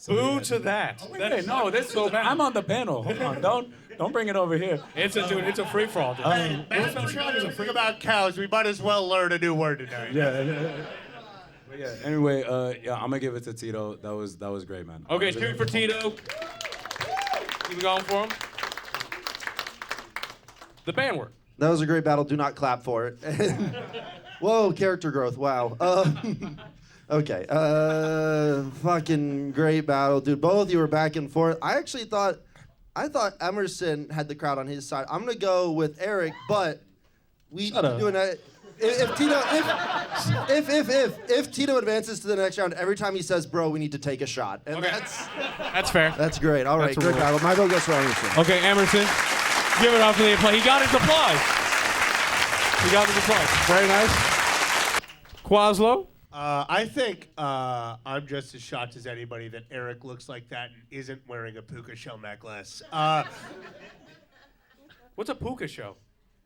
Boo to that. Wait, no, this so bad. I'm on the panel. Hold on, don't bring it over here. It's a free for all. That's what I'm trying about cows. We might as well learn a new word tonight. Yeah. Anyway, I'm gonna give it to Tito. That was great, man. Okay, shoot for Tito. Keep going for him. The band work. That was a great battle. Do not clap for it. Whoa, character growth. Wow. Okay. Fucking great battle, dude. Both of you were back and forth. I thought Emerson had the crowd on his side. I'm gonna go with Eric, but we doing that. If Tito advances to the next round, every time he says "bro," we need to take a shot. And okay. That's fair. That's great. All right, good battle. My vote goes for Emerson. Okay, Emerson. Give it up for the applause. He got his applause. Very nice. Quaslow. I think I'm just as shocked as anybody that Eric looks like that and isn't wearing a puka shell necklace. What's a puka shell?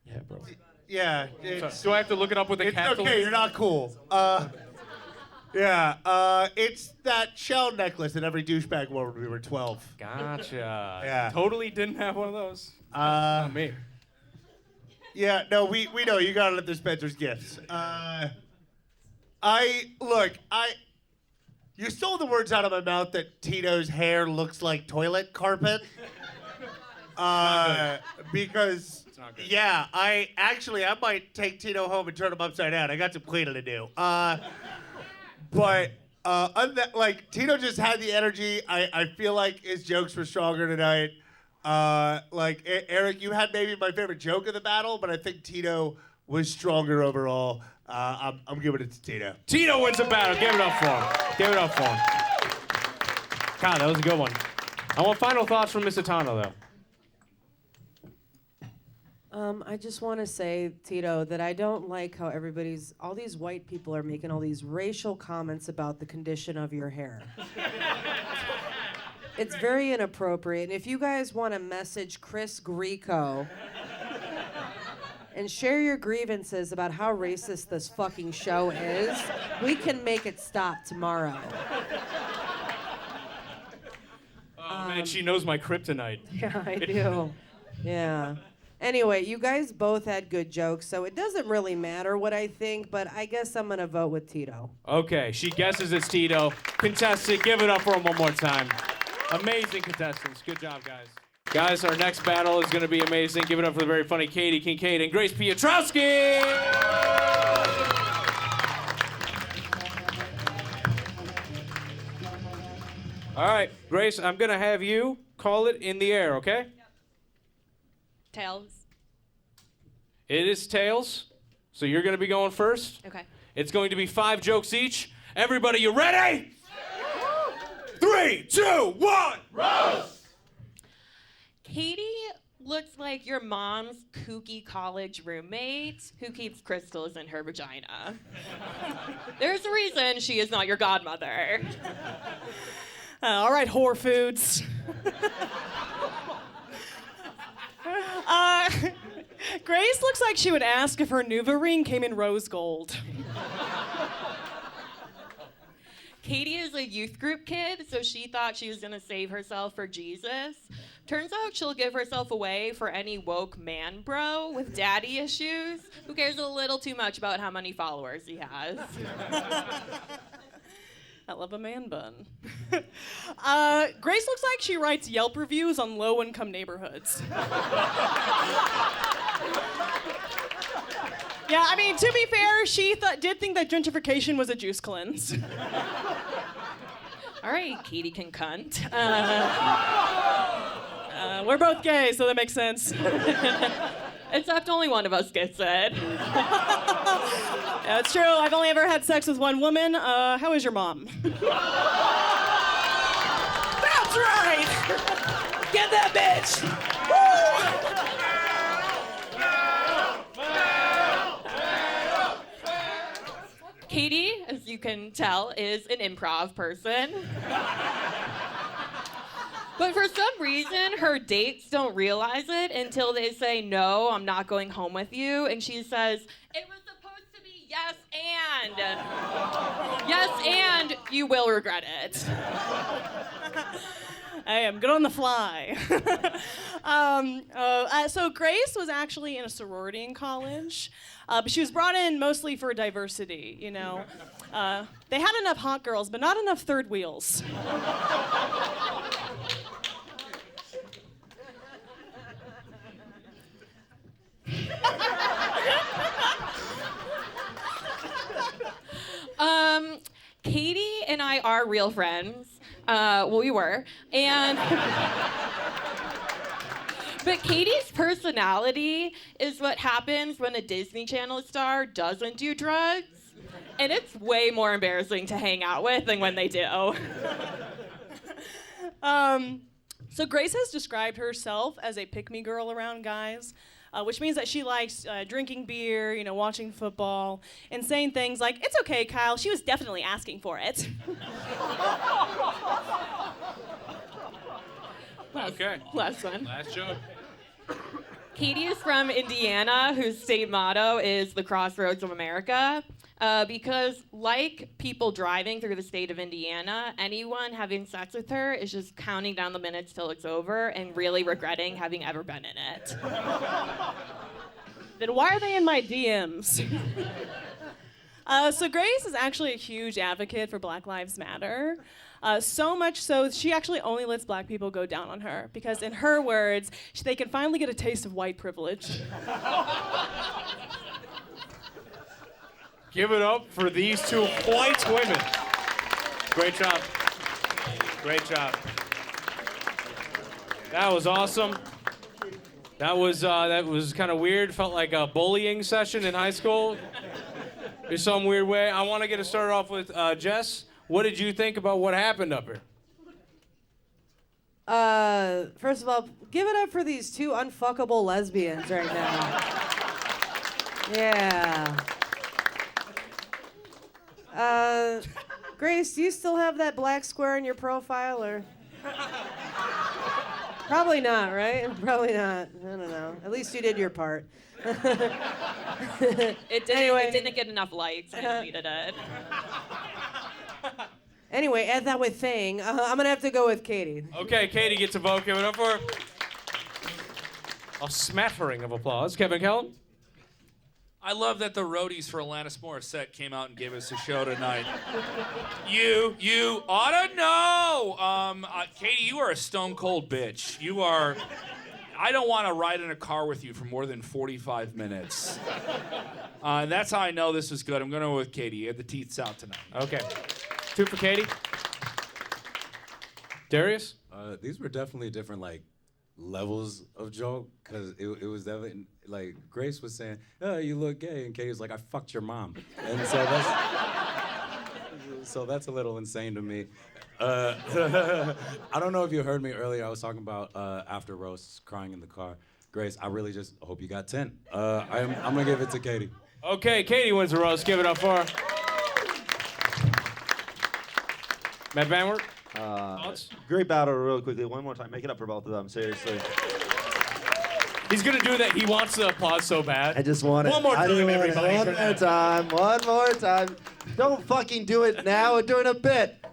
Yeah, bro. Yeah. Do I have to look it up with a capsule? Okay, you're not cool. It's that shell necklace that every douchebag wore when we were 12. Gotcha. Yeah. Totally didn't have one of those. Not me. Yeah, no, we know you got it at the Spencer's Gifts. You stole the words out of my mouth that Tito's hair looks like toilet carpet. Because, yeah, I might take Tito home and turn him upside down. I got some cleaning to do. But Tito just had the energy. I feel like his jokes were stronger tonight. Eric, you had maybe my favorite joke of the battle, but I think Tito was stronger overall. I'm giving it to Tito. Tito wins the battle. Give it up for him. God, that was a good one. I want final thoughts from Miss Atano, though. I just want to say, Tito, that I don't like how all these white people are making all these racial comments about the condition of your hair. It's very inappropriate. And if you guys want to message Chris Grieco and share your grievances about how racist this fucking show is, we can make it stop tomorrow. Oh, man, she knows my kryptonite. Yeah, I do. Yeah. Anyway, you guys both had good jokes, so it doesn't really matter what I think, but I guess I'm gonna vote with Tito. Okay, she guesses it's Tito. Contestant, give it up for him one more time. Amazing contestants. Good job, guys. Guys, our next battle is going to be amazing. Give it up for the very funny Katie Kincaid and Grace Pitrowski. All right, Grace, I'm going to have you call it in the air, okay? Tails. It is tails, so you're going to be going first. Okay. It's going to be 5 jokes each. Everybody, you ready? 3, 2, 1, roast! Katie looks like your mom's kooky college roommate who keeps crystals in her vagina. There's a reason she is not your godmother. All right, whore foods. Grace looks like she would ask if her Nuva ring came in rose gold. Katie is a youth group kid, so she thought she was gonna save herself for Jesus. Turns out she'll give herself away for any woke man bro with daddy issues who cares a little too much about how many followers he has. I love a man bun. Grace looks like she writes Yelp reviews on low-income neighborhoods. Yeah, I mean, to be fair, she did think that gentrification was a juice cleanse. All right, Katie can cunt. We're both gay, so that makes sense. Except only one of us gets it. Yeah, it's true. I've only ever had sex with one woman. How is your mom? That's right! Get that bitch! Woo! Katie, as you can tell, is an improv person. But for some reason, her dates don't realize it until they say, no, I'm not going home with you. And she says, it was supposed to be yes and. Yes and you will regret it. I am good on the fly. So Grace was actually in a sorority in college, but she was brought in mostly for diversity, you know. They had enough hot girls, but not enough third wheels. Katie and I are real friends. Well, we were. And but Katie's personality is what happens when a Disney Channel star doesn't do drugs. And it's way more embarrassing to hang out with than when they do. So Grace has described herself as a pick-me girl around guys, which means that she likes drinking beer, you know, watching football, and saying things like, "It's okay, Kyle, she was definitely asking for it." Okay. Last one. Last joke. Katie is from Indiana, whose state motto is the Crossroads of America. Because like people driving through the state of Indiana, anyone having sex with her is just counting down the minutes till it's over and really regretting having ever been in it. Then why are they in my DMs? So Grace is actually a huge advocate for Black Lives Matter. So much so, she actually only lets black people go down on her because, in her words, they can finally get a taste of white privilege. Give it up for these two white women. Great job. Great job. That was awesome. That was kind of weird. Felt like a bullying session in high school. In some weird way. I want to get it started off with Jess. What did you think about what happened up here? First of all, give it up for these two unfuckable lesbians right now. Yeah. Grace, do you still have that black square in your profile, or? Probably not, right? Probably not. I don't know. At least you did your part. It didn't get enough likes. I deleted it. Anyway, as I was saying, I'm gonna have to go with Katie. Okay, Katie gets a vote. Give it up for her. A smattering of applause. Kevin Kellum? I love that the roadies for Alanis Morissette came out and gave us a show tonight. You ought to know. Katie, you are a stone cold bitch. You are. I don't want to ride in a car with you for more than 45 minutes. That's how I know this is good. I'm going to go with Katie. You had the teeth out tonight. Okay. 2 for Katie. Darius? These were definitely different, like, levels of joke, because it was definitely, like, Grace was saying, oh, you look gay, and Katie was like, I fucked your mom. And so that's a little insane to me. I don't know if you heard me earlier. I was talking about after roasts, crying in the car. Grace, I really just hope you got 10. I'm gonna give it to Katie. Okay, Katie wins the roast. Give it up for her. Matt Van Wert? Great battle, real quickly. One more time. Make it up for both of them, seriously. He's gonna do that. He wants the applause so bad. I just want it. One more time, everybody. One more time. One more time. Don't fucking do it now. We're doing a bit.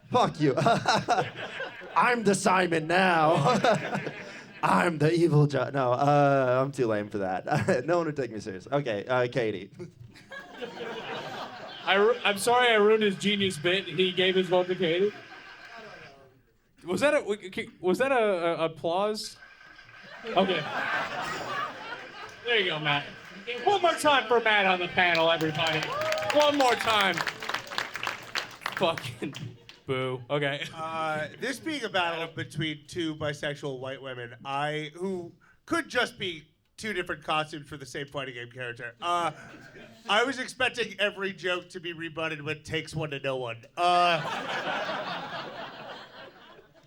Fuck you. I'm the Simon now. I'm the evil judge. No, I'm too lame for that. No one would take me serious. Okay, Katie. I'm sorry I ruined his genius bit. He gave his vote to Katie. Was that a applause? Okay. There you go, Matt. One more time for Matt on the panel, everybody. One more time. Fucking boo. Okay. This being a battle between 2 bisexual white women, who could just be 2 different costumes for the same fighting game character. I was expecting every joke to be rebutted with takes one to know one.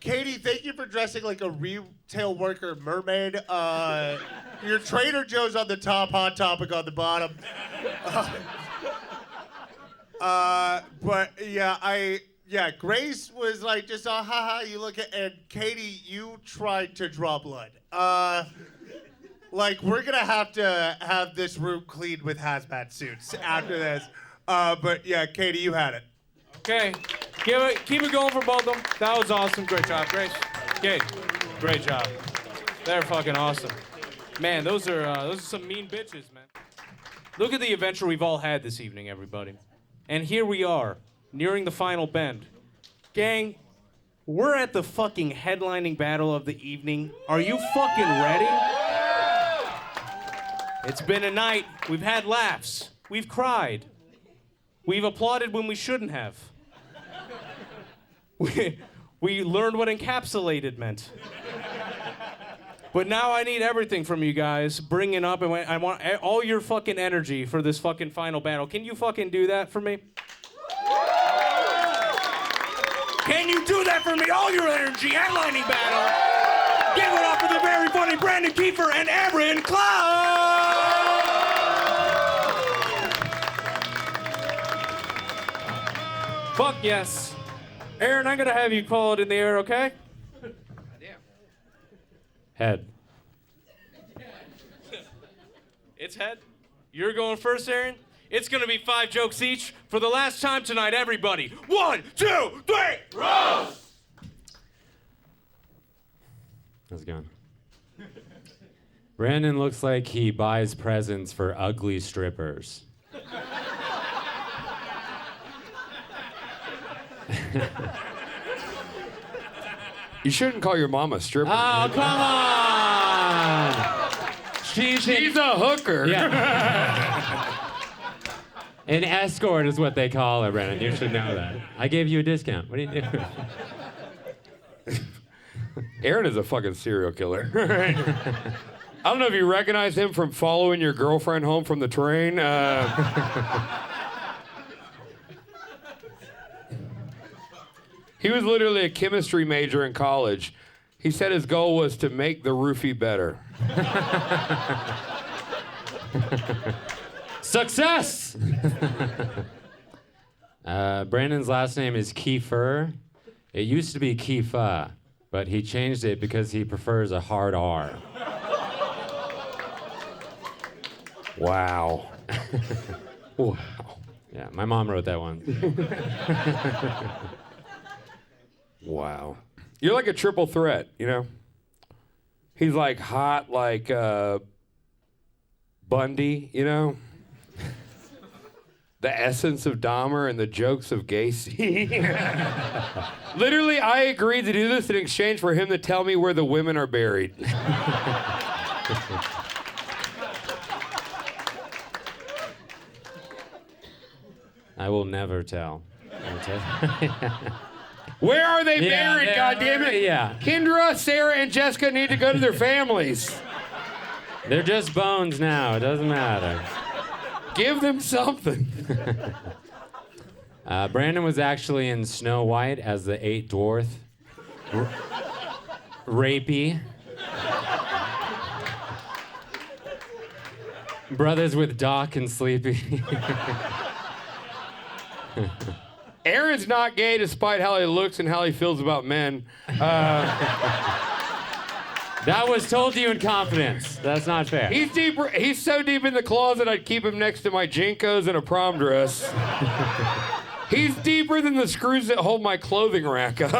Katie, thank you for dressing like a retail worker mermaid. Your Trader Joe's on the top, Hot Topic on the bottom. But yeah, Grace was like just haha, you look at, and Katie, you tried to draw blood. Like, we're gonna have to have this room cleaned with hazmat suits after this. But yeah, Katie, you had it. Okay. Keep it going for both of them. That was awesome. Great job, Grace. Kate, great job. They're fucking awesome. Man, those are some mean bitches, man. Look at the adventure we've all had this evening, everybody. And here we are, nearing the final bend. Gang, we're at the fucking headlining battle of the evening. Are you fucking ready? It's been a night. We've had laughs. We've cried. We've applauded when we shouldn't have. We learned what encapsulated meant. But now I need everything from you guys. Bring it up, and I want all your fucking energy for this fucking final battle. Can you fucking do that for me? Can you do that for me? All your energy, headlining battle. Give it up for the very funny Brandon Kieffer and Aaron Klein. Fuck yes. Aaron, I'm gonna have you call it in the air, okay? Head. It's head. You're going first, Aaron? It's gonna be 5 jokes each for the last time tonight, everybody. 1, 2, 3, roast! How's it going? Brandon looks like he buys presents for ugly strippers. You shouldn't call your mom a stripper. Oh, come on! She's a hooker. Yeah. An escort is what they call her, Brandon. You should know that. I gave you a discount. What are you doing? Aaron is a fucking serial killer. I don't know if you recognize him from following your girlfriend home from the train. He was literally a chemistry major in college. He said his goal was to make the roofie better. Success! Brandon's last name is Kieffer. It used to be Kieffer. but he changed it because he prefers a hard R. Wow. Wow. Yeah, my mom wrote that one. Wow. You're like a triple threat, you know? He's like hot like Bundy, you know? The essence of Dahmer and the jokes of Gacy. Literally, I agreed to do this in exchange for him to tell me where the women are buried. I will never tell. Where are they Yeah, buried, goddammit? yeah. Kendra, Sarah, and Jessica need to go to their families. They're just bones now. It doesn't matter. Give them something. Brandon was actually in Snow White as the 8th dwarf. Rapey. Brothers with Doc and Sleepy. Aaron's not gay despite how he looks and how he feels about men. That was told to you in confidence. That's not fair. He's deeper. He's so deep in the closet, I'd keep him next to my Jinkos and a prom dress. He's deeper than the screws that hold my clothing rack up.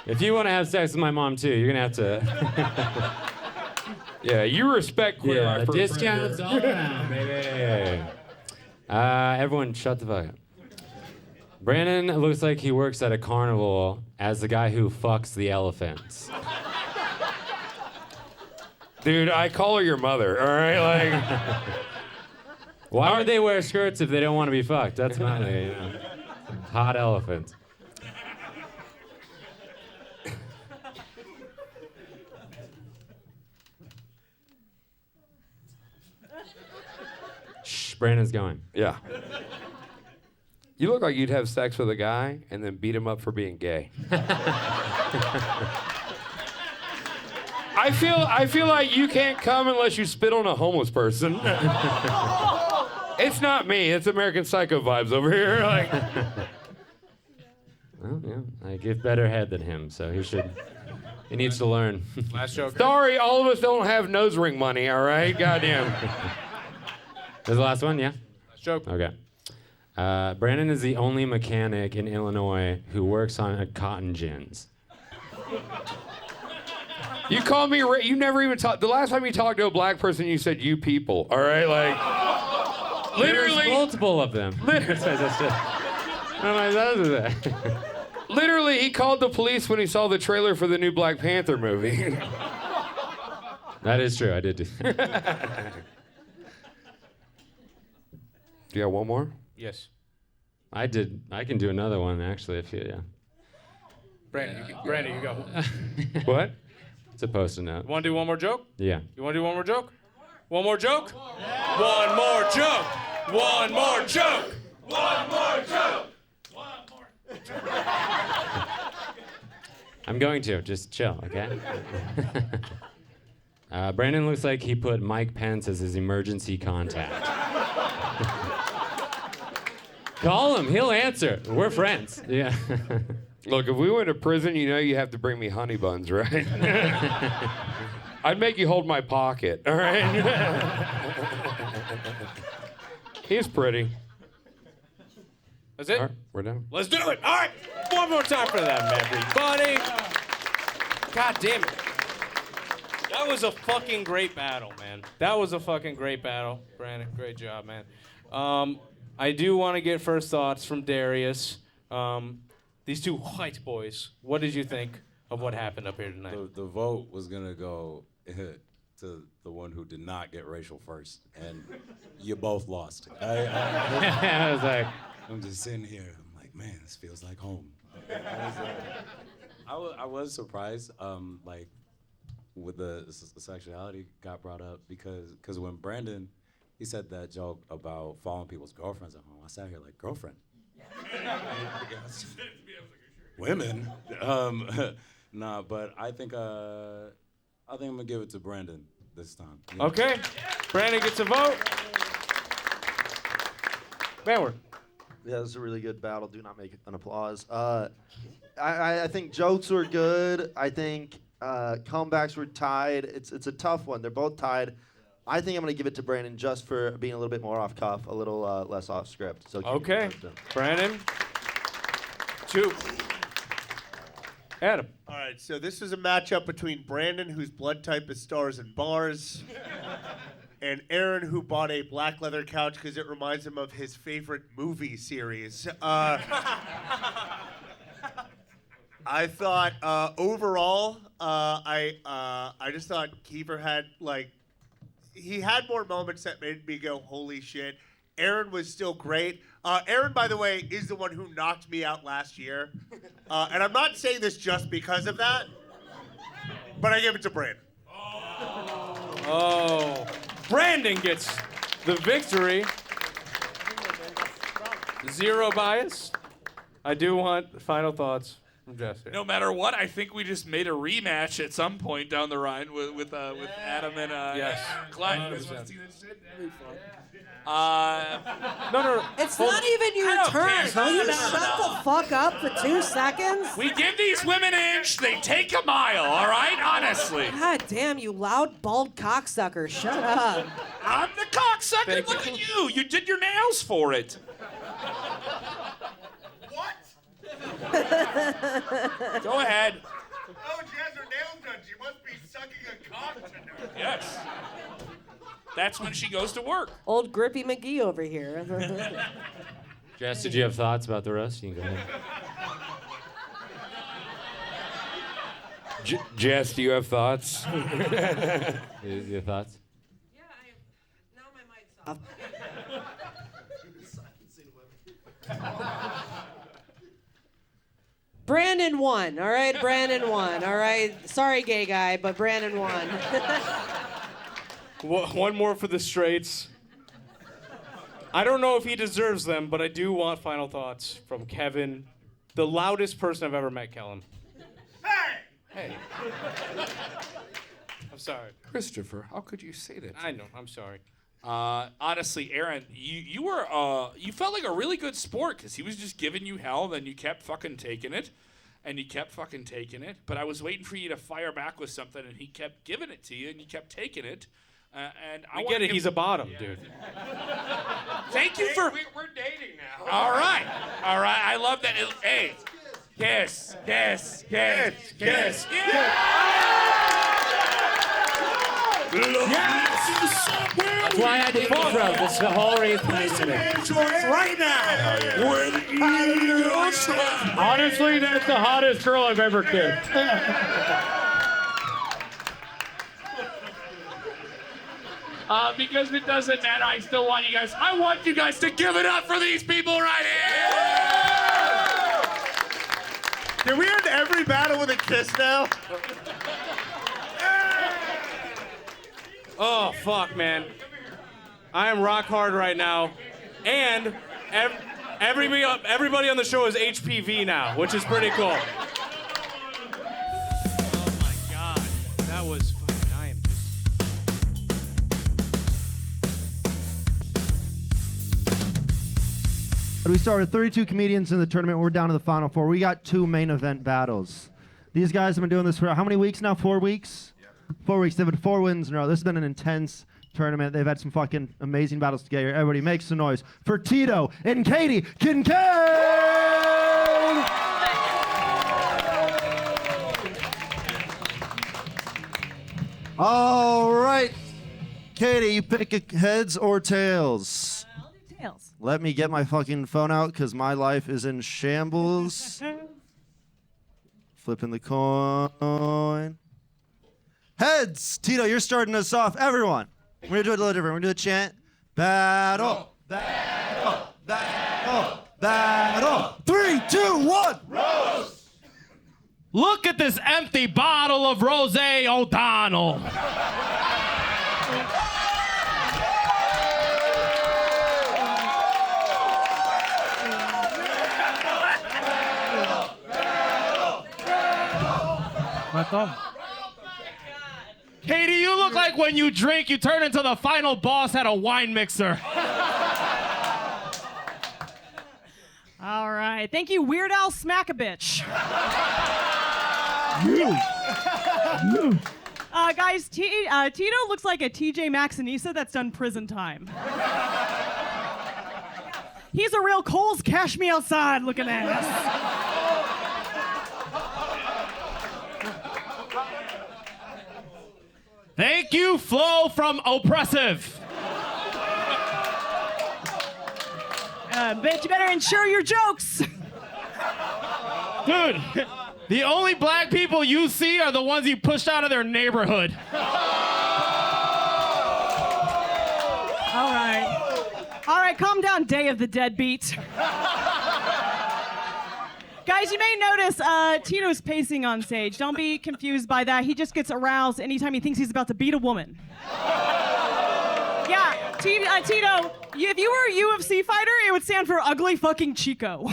If you want to have sex with my mom too, you're gonna have to. Yeah, you respect queer Yeah, art for discounts all around, baby. Everyone, shut the fuck up. Brandon looks like he works at a carnival as the guy who fucks the elephants. Dude, I call her your mother, all right? Like, why would they wear skirts if they don't want to be fucked? That's not, you know, hot elephant. Shh, Brandon's going. Yeah. You look like you'd have sex with a guy and then beat him up for being gay. I feel like you can't come unless you spit on a homeless person. It's not me. It's American Psycho vibes over here. Like, Well, yeah, I give better head than him, so he needs to learn. Last joke. sorry, all of us don't have nose ring money. All right, goddamn. That's the last one, yeah? Last joke. Okay. Brandon is the only mechanic in Illinois who works on cotton gins. You call me. You never even talked. The last time you talked to a black person, you said "you people." All right, like literally There's multiple of them. Literally, he called the police when he saw the trailer for the new Black Panther movie. That is true. I did do. You got one more? Yes. I did. I can do another one actually if you. Yeah. Brandon, you go. What? It's a post-it note. Want to do one more joke? Yeah. You want to do one more joke? One more joke? One more joke. One more joke. One more joke. I'm going to. Just chill, okay? Brandon looks like he put Mike Pence as his emergency contact. Call him. He'll answer. We're friends. Yeah. Look, if we went to prison, you know you have to bring me honey buns, right? I'd make you hold my pocket, all right? He's pretty. That's it? All right, we're done. Let's do it. All right. One more time for that, everybody. God damn it. That was a fucking great battle, man. That was a fucking great battle. Brandon, great job, man. I do want to get first thoughts from Darius. These two white boys, what did you think of what happened up here tonight? The vote was going to go to the one who did not get racial first, and you both lost. I was like, I'm just sitting here. I'm like, man, this feels like home. I was surprised, like, with the sexuality got brought up because when Brandon, he said that joke about following people's girlfriends at home, I sat here like, girlfriend? Women? Nah, but I think I'm gonna give it to Brandon this time. Yeah. Okay. Brandon gets a vote. Manward. Yeah, this is a really good battle. Do not make an applause. I think jokes were good. I think comebacks were tied. It's a tough one. They're both tied. I think I'm going to give it to Brandon just for being a little bit more off cuff, a little less off script. So Okay. Brandon. 2. Adam. All right, so this is a matchup between Brandon, whose blood type is stars and bars, and Aaron, who bought a black leather couch because it reminds him of his favorite movie series. I thought overall, I just thought Kieffer had he had more moments that made me go, holy shit. Aaron was still great. Aaron, by the way, is the one who knocked me out last year. And I'm not saying this just because of that, but I give it to Brandon. Oh. Brandon gets the victory. 0 bias. I do want final thoughts from Jesse. No matter what, I think we just made a rematch at some point down the line with Adam and Yes. Klein. 100%. You guys want to see that shit? That'd be fun. No. It's not even your turn. Will you shut the fuck up for 2 seconds? We give these women an inch, they take a mile, all right? Honestly. God damn, you loud, bald cocksucker. Shut up. I'm the cocksucker. Look at you. You did your nails for it. Go ahead. Oh, she has her nails done. She must be sucking a cock tonight. Yes. That's when she goes to work. Old Grippy McGee over here. Jess, did you have thoughts about the rest? You can go ahead. Jess, do you have thoughts? Your thoughts? Brandon won, all right? Brandon won, all right? Sorry, gay guy, but Brandon won. One more for the straights. I don't know if he deserves them, but I do want final thoughts from Kevin, the loudest person I've ever met, Kellum. Hey! I'm sorry. Christopher, how could you say that? I know, I'm sorry. Honestly, Aaron, you felt like a really good sport because he was just giving you hell, then you kept fucking taking it, and you kept fucking taking it. But I was waiting for you to fire back with something, and he kept giving it to you, and you kept taking it. And I get it. He's a bottom, dude. Thank you for. We're dating now. All right. I love that. Hey, kiss. Yes. That's why I did intro. That's the whole reason I did it. Right now. Honestly, that's the hottest girl I've ever kissed. Because it doesn't matter, I still want you guys. I want you guys to give it up for these people right here. Can we end every battle with a kiss now? Oh, fuck, man. I am rock hard right now. And everybody on the show is HPV now, which is pretty cool. Oh, my God. That was fucking... I am just... We started 32 comedians in the tournament. We're down to the final 4. We got 2 main event battles. These guys have been doing this for how many weeks now? 4 weeks? 4 weeks. They've had 4 wins in a row. This has been an intense tournament. They've had some fucking amazing battles together. Everybody makes some noise for Tito and Katie Kincaid! All right. Katie, you pick heads or tails? Tails. Let me get my fucking phone out because my life is in shambles. Flipping the coin. Heads! Tito, you're starting us off. Everyone. We're going to do it a little different. We're going to do a chant. Battle! Battle! Battle! Battle! 3, 2, 1! Rose! Look at this empty bottle of Rosé O'Donnell. thumb. Katie, you look like when you drink, you turn into the final boss at a wine mixer. All right. Thank you, Weird Al Smack-a-Bitch. Guys, Tito looks like a TJ Maxx that's done prison time. He's a real Cole's Cash Me Outside looking ass. Thank you, Flo from Oppressive. Bitch, you better insure your jokes. Dude, the only black people you see are the ones you pushed out of their neighborhood. All right, calm down, Day of the Deadbeat. Guys, you may notice Tito's pacing on stage. Don't be confused by that. He just gets aroused anytime he thinks he's about to beat a woman. Yeah, Tito, if you were a UFC fighter, it would stand for Ugly Fucking Chico.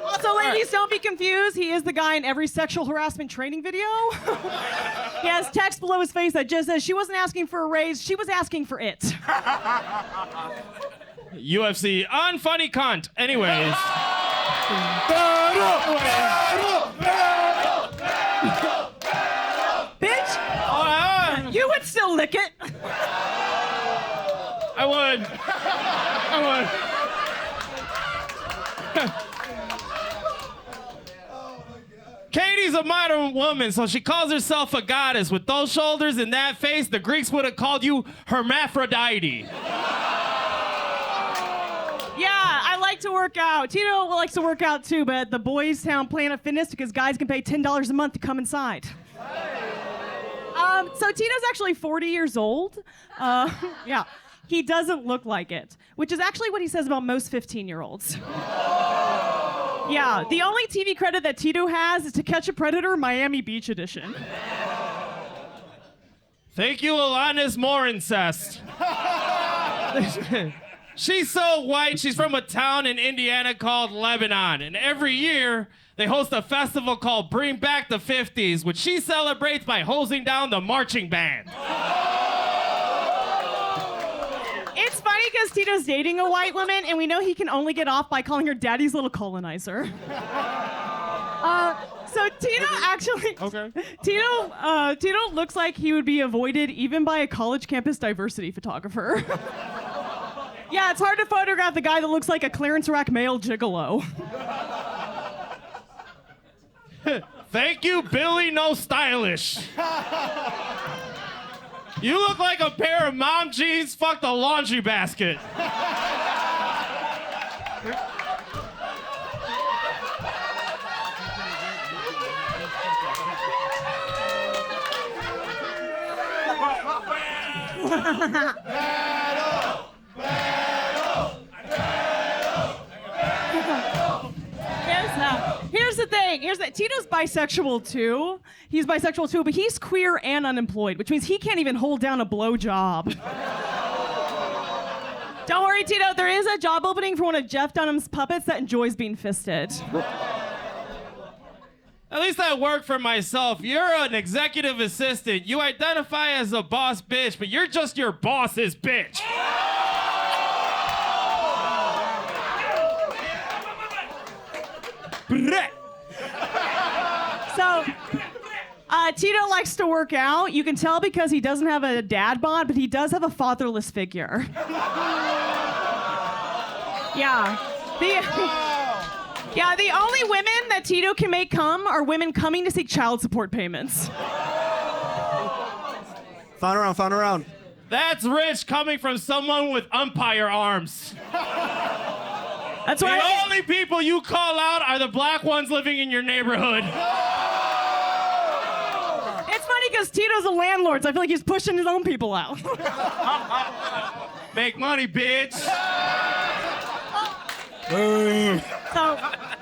Also, ladies, don't be confused. He is the guy in every sexual harassment training video. He has text below his face that just says she wasn't asking for a raise, she was asking for it. UFC unfunny cunt. Anyways. Bitch, you would still lick it. I would. Katie's a modern woman, so she calls herself a goddess. With those shoulders and that face, the Greeks would have called you Hermaphrodite. Yeah, I like to work out. Tito likes to work out too, but at the Boys Town Planet Fitness because guys can pay $10 a month to come inside. So Tito's actually 40 years old. Yeah, he doesn't look like it, which is actually what he says about most 15-year-olds. Yeah, the only TV credit that Tito has is To Catch a Predator Miami Beach edition. Thank you, Alanis Morincest. She's so white, she's from a town in Indiana called Lebanon. And every year, they host a festival called Bring Back the 50s, which she celebrates by hosing down the marching band. It's funny because Tito's dating a white woman, and we know he can only get off by calling her daddy's little colonizer. So Tito actually... Okay. Tito looks like he would be avoided even by a college campus diversity photographer. Yeah, it's hard to photograph the guy that looks like a clearance rack male gigolo. Thank you, Billy No Stylish. You look like a pair of mom jeans fucked a laundry basket. Here's the thing. Tito's bisexual too. He's bisexual too, but he's queer and unemployed, which means he can't even hold down a blowjob. Don't worry, Tito. There is a job opening for one of Jeff Dunham's puppets that enjoys being fisted. At least I work for myself. You're an executive assistant. You identify as a boss bitch, but you're just your boss's bitch. So, Tito likes to work out. You can tell because he doesn't have a dad bod, but he does have a fatherless figure. Yeah. The only women that Tito can make come are women coming to seek child support payments. Found around. That's rich coming from someone with umpire arms. That's the right. only people you call out are the black ones living in your neighborhood. It's funny because Tito's a landlord, so I feel like he's pushing his own people out. Make money, bitch. So,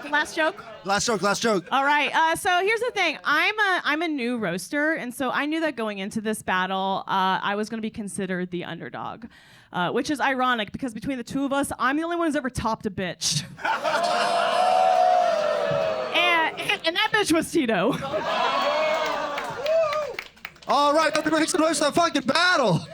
last joke? Last joke. All right. So here's the thing. I'm a new roaster, and so I knew that going into this battle, I was going to be considered the underdog, which is ironic because between the two of us, I'm the only one who's ever topped a bitch. And that bitch was Tito. All right, let's make some noise for that fucking battle.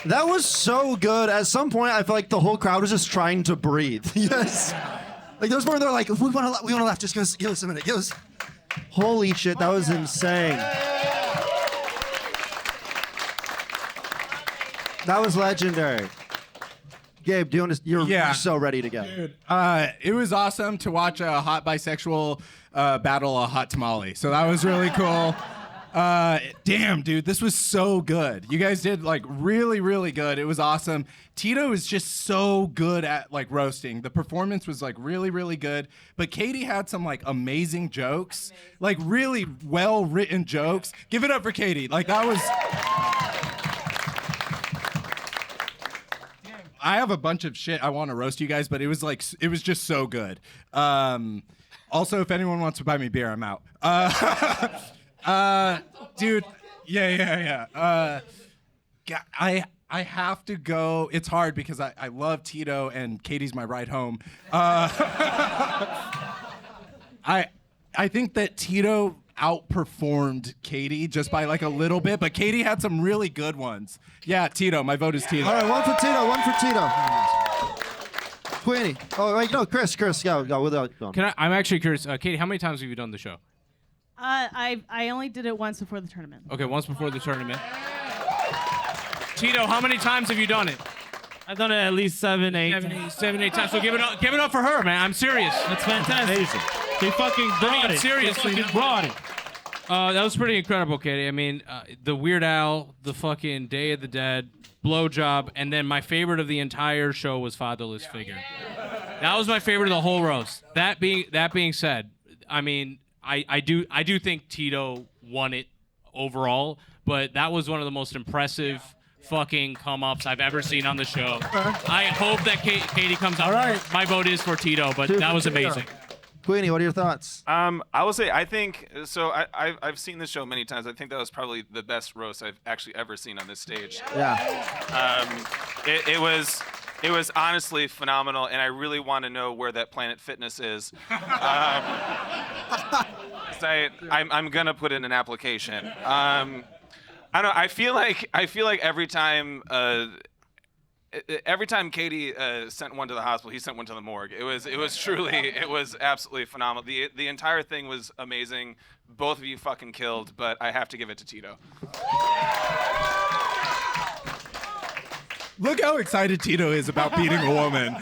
That was so good. At some point, I felt like the whole crowd was just trying to breathe. Yes. Like, there was more they're like, we want to laugh. Just give us a minute. Holy shit, that was insane. That was legendary. Gabe, you're so ready to go. Dude, it was awesome to watch a hot bisexual battle a hot tamale. So that was really cool. Damn, dude, this was so good. You guys did like really, really good. It was awesome. Tito is just so good at like roasting. The performance was like really, really good. But Katie had some like amazing jokes, like really well written jokes. Give it up for Katie. Like that was. I have a bunch of shit I want to roast you guys, but it was just so good. Also, if anyone wants to buy me beer, I'm out. Dude, yeah. I have to go. It's hard because I love Tito and Katie's my ride home. I think that Tito outperformed Katie just by like a little bit, but Katie had some really good ones. Yeah, Tito. My vote is Tito. All right, one for Tito. Queenie. Oh, wait, no, Chris, go. I'm actually curious, Katie, how many times have you done the show? I only did it once before the tournament. Okay, once before the tournament. Tito, how many times have you done it? I've done it at least 7, 8 times. So give it up for her, man. I'm serious. That's fantastic. Amazing. They fucking brought it. Seriously, They fucking brought it. That was pretty incredible, Katie. I mean, the Weird Al, the fucking Day of the Dead, blowjob, and then my favorite of the entire show was Fatherless Figure. That was my favorite of the whole roast. That being said, I mean, I do think Tito won it overall, but that was one of the most impressive fucking come-ups I've ever seen on the show. I hope that Katie comes out. All right. My vote is for Tito, but that was amazing. Queenie, what are your thoughts? I will say, I think, so I've seen this show many times. I think that was probably the best roast I've actually ever seen on this stage. Yeah. It was honestly phenomenal, and I really want to know where that Planet Fitness is. I'm gonna put in an application. I don't know. I feel like every time Katie sent one to the hospital, he sent one to the morgue. It was absolutely phenomenal. The entire thing was amazing. Both of you fucking killed, but I have to give it to Tito. Look how excited Tito is about beating a woman.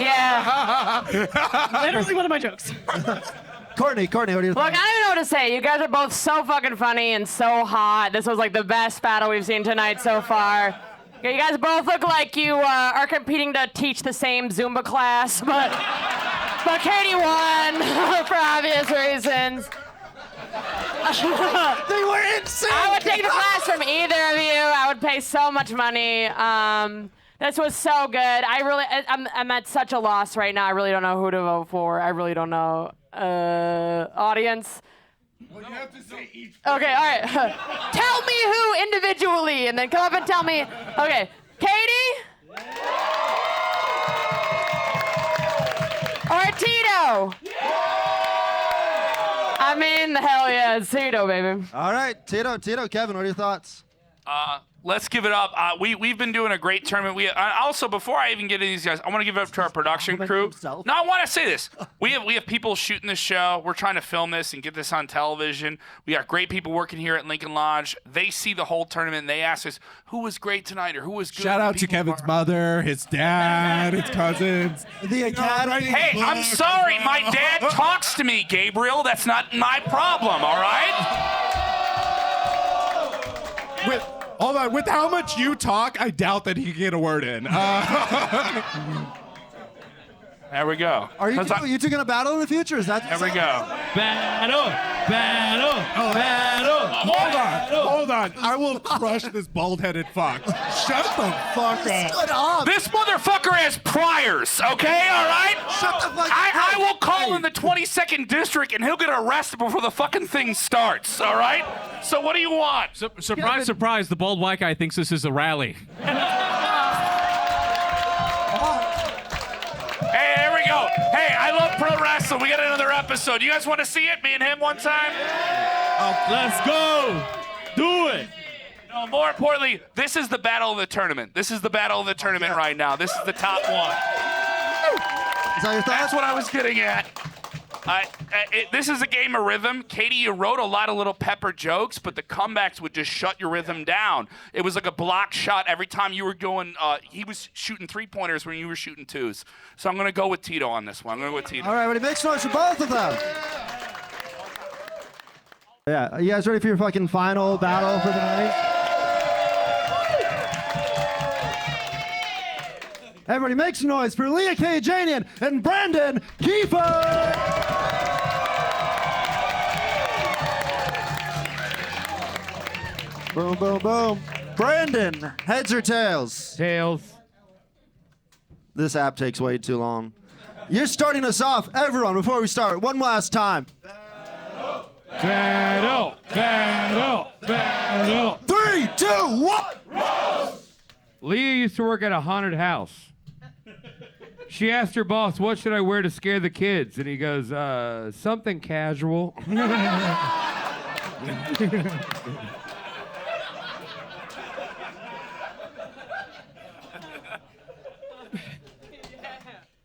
Yeah. Literally one of my jokes. Courtney, what are your Look, I don't even know what to say. You guys are both so fucking funny and so hot. This was like the best battle we've seen tonight so far. You guys both look like you are competing to teach the same Zumba class, but Katie won for obvious reasons. They were insane. I would take the class from either of you. I would pay so much money. This was so good. I'm at such a loss right now. I really don't know who to vote for. I really don't know. Audience. Well, you have to say each. Okay, all right. Tell me who individually, and then come up and tell me. Okay, Katie? Or Tito? I mean, hell yeah, it's Tito, baby. All right, Tito, Kevin, what are your thoughts? Let's give it up. We've been doing a great tournament. Also, before I even get into these guys, I want to give it up to our production crew. No, I want to say this. We have people shooting this show. We're trying to film this and get this on television. We got great people working here at Lincoln Lodge. They see the whole tournament and they ask us, who was great tonight or who was good? Shout out to Kevin's mother, his dad, his cousins. The Academy. Hey, I'm sorry. My dad talks to me, Gabriel. That's not my problem, all right? Hold on, with how much you talk, I doubt that he can get a word in. There we go. Are you two gonna battle in the future? Is that? There we go. Battle. Hold on. I will crush this bald-headed fuck. Shut the fuck up. Shut up. This motherfucker has priors, okay? All right? Shut the fuck up. I will call in the 22nd district and he'll get arrested before the fucking thing starts, all right? So what do you want? Surprise, surprise, the bald white guy thinks this is a rally. Hey, I love pro wrestling. We got another episode. You guys want to see it? Me and him one time? Let's go. Do it. No, more importantly, this is the battle of the tournament. This is the battle of the tournament right now. This is the top one. Is that your thought? That's what I was getting at. This is a game of rhythm. Katie, you wrote a lot of little pepper jokes, but the comebacks would just shut your rhythm down. It was like a block shot every time you were going. He was shooting 3-pointers when you were shooting 2s. So I'm going to go with Tito on this one. I'm going to go with Tito. All right, everybody, make noise for both of them. Yeah, are you guys ready for your fucking final battle for the night? Everybody make some noise for Leah Kayajanian and Brandon Kieffer! Boom, boom, boom. Brandon, heads or tails? Tails. This app takes way too long. You're starting us off, everyone, before we start, one last time. Battle, battle, battle. 3, 2, 1. Leah used to work at a haunted house. She asked her boss, what should I wear to scare the kids? And he goes, something casual.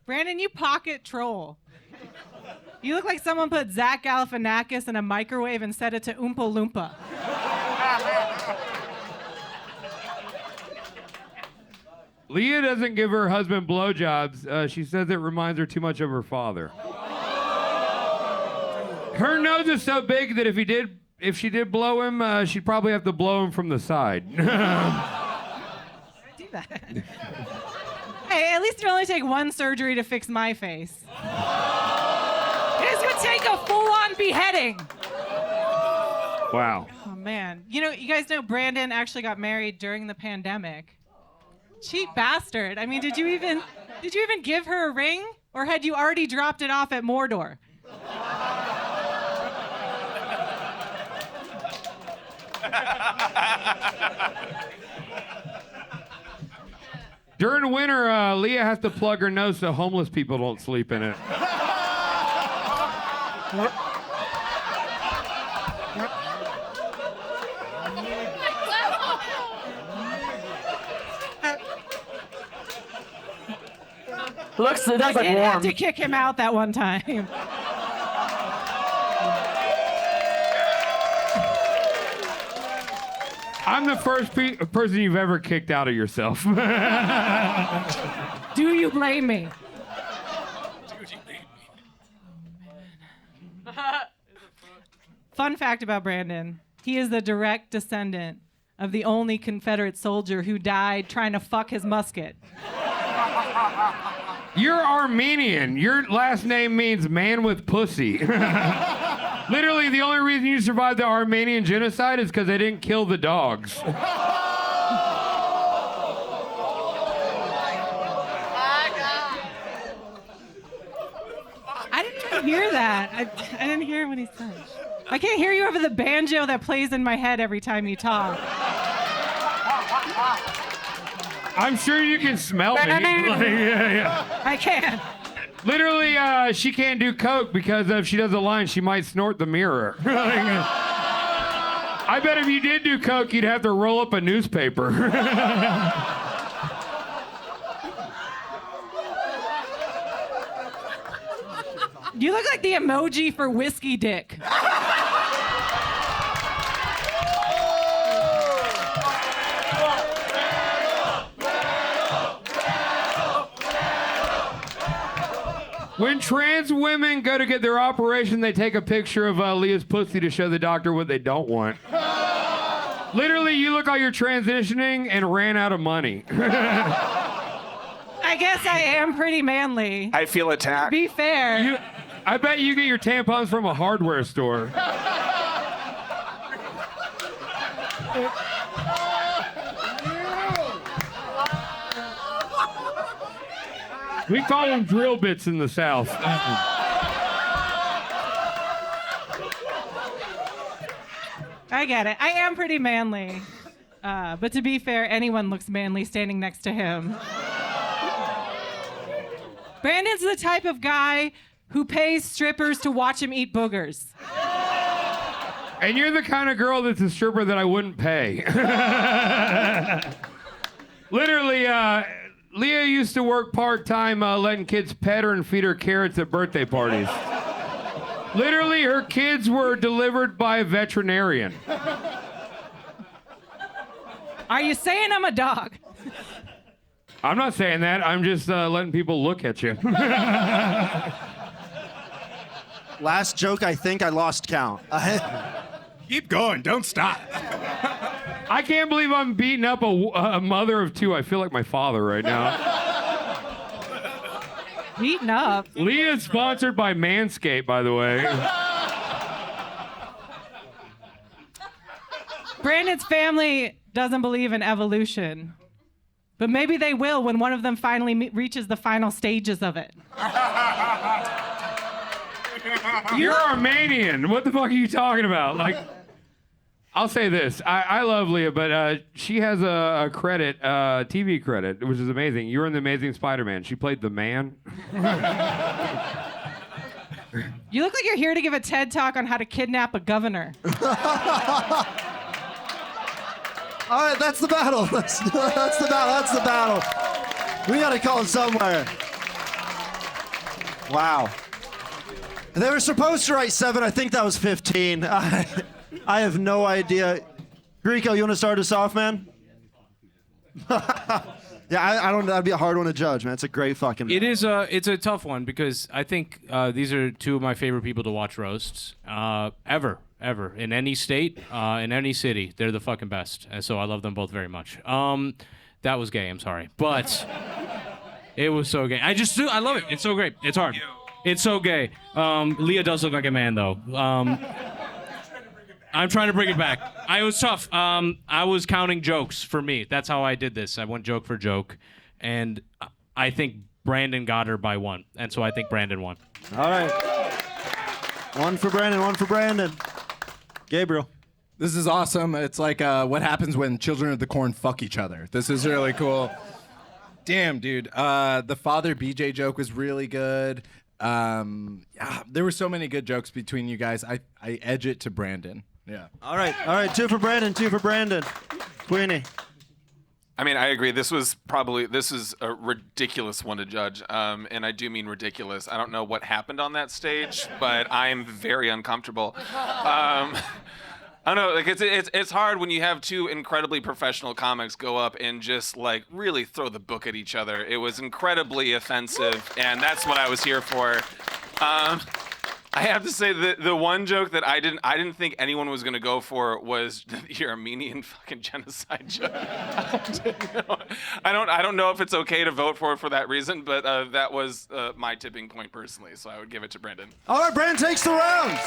Brandon, you pocket troll. You look like someone put Zach Galifianakis in a microwave and set it to Oompa Loompa. Leah doesn't give her husband blowjobs. She says it reminds her too much of her father. Her nose is so big that if she did blow him, she'd probably have to blow him from the side. Do that. Hey, at least it only take one surgery to fix my face. This would take a full-on beheading. Wow. Oh man, you guys know Brandon actually got married during the pandemic. Cheap bastard. I mean, did you even give her a ring, or had you already dropped it off at Mordor? During winter, Leah has to plug her nose so homeless people don't sleep in it. Looks it does I look did have warm. to kick him out that one time. I'm the first person you've ever kicked out of yourself. Do you blame me? Fun fact about Brandon, he is the direct descendant of the only Confederate soldier who died trying to fuck his musket. You're Armenian. Your last name means man with pussy. Literally, the only reason you survived the Armenian genocide is because they didn't kill the dogs. I didn't even hear that. I didn't hear what he said. I can't hear you over the banjo that plays in my head every time you talk. I'm sure you can smell me. Yeah. I can. Literally, she can't do coke because if she does a line, she might snort the mirror. I bet if you did do coke, you'd have to roll up a newspaper. You look like the emoji for whiskey dick. When trans women go to get their operation, they take a picture of Leah's pussy to show the doctor what they don't want. Literally, you look like you're transitioning and ran out of money. I guess I am pretty manly. I feel attacked. To be fair. I bet you get your tampons from a hardware store. We call them drill bits in the South. I get it. I am pretty manly. But to be fair, anyone looks manly standing next to him. Brandon's the type of guy who pays strippers to watch him eat boogers. And you're the kind of girl that's a stripper that I wouldn't pay. Literally, Leah used to work part-time letting kids pet her and feed her carrots at birthday parties. Literally, her kids were delivered by a veterinarian. Are you saying I'm a dog? I'm not saying that. I'm just letting people look at you. Last joke, I think I lost count. Keep going. Don't stop. I can't believe I'm beating up a mother of two. I feel like my father right now. Beaten up. Leah's sponsored by Manscaped, by the way. Brandon's family doesn't believe in evolution. But maybe they will when one of them finally reaches the final stages of it. You're Armenian. What the fuck are you talking about? Like, I'll say this. I love Leah, but she has a credit, TV credit, which is amazing. You were in The Amazing Spider-Man. She played the man. You look like you're here to give a TED Talk on how to kidnap a governor. All right, that's the battle. That's the battle. We gotta call it somewhere. Wow. They were supposed to write 7. I think that was 15. I have no idea. Greco, you want to start us off, man? Yeah, I don't know. That'd be a hard one to judge, man. It's a great fucking. It's a tough one because I think these are two of my favorite people to watch roasts ever in any state, in any city. They're the fucking best, and so I love them both very much. That was gay. I'm sorry, but it was so gay. I love it. It's so great. It's hard. It's so gay. Leah does look like a man though. I'm trying to bring it back. It was tough. I was counting jokes for me. That's how I did this. I went joke for joke, and I think Brandon got her by 1, and so I think Brandon won. All right. 1 for Brandon, 1 for Brandon. Gabriel. This is awesome. It's like what happens when children of the corn fuck each other. This is really cool. Damn, dude. The father BJ joke was really good. There were so many good jokes between you guys. I edge it to Brandon. Yeah. All right. 2 for Brandon, 2 for Brandon. Queenie. I mean, I agree. This is a ridiculous one to judge, and I do mean ridiculous. I don't know what happened on that stage, but I am very uncomfortable. I don't know, like it's hard when you have two incredibly professional comics go up and just like really throw the book at each other. It was incredibly offensive, and that's what I was here for. I have to say that the one joke that I didn't think anyone was gonna go for was the Armenian fucking genocide joke. I don't know if it's okay to vote for it for that reason, but that was my tipping point personally, so I would give it to Brandon. All right, Brandon takes the rounds.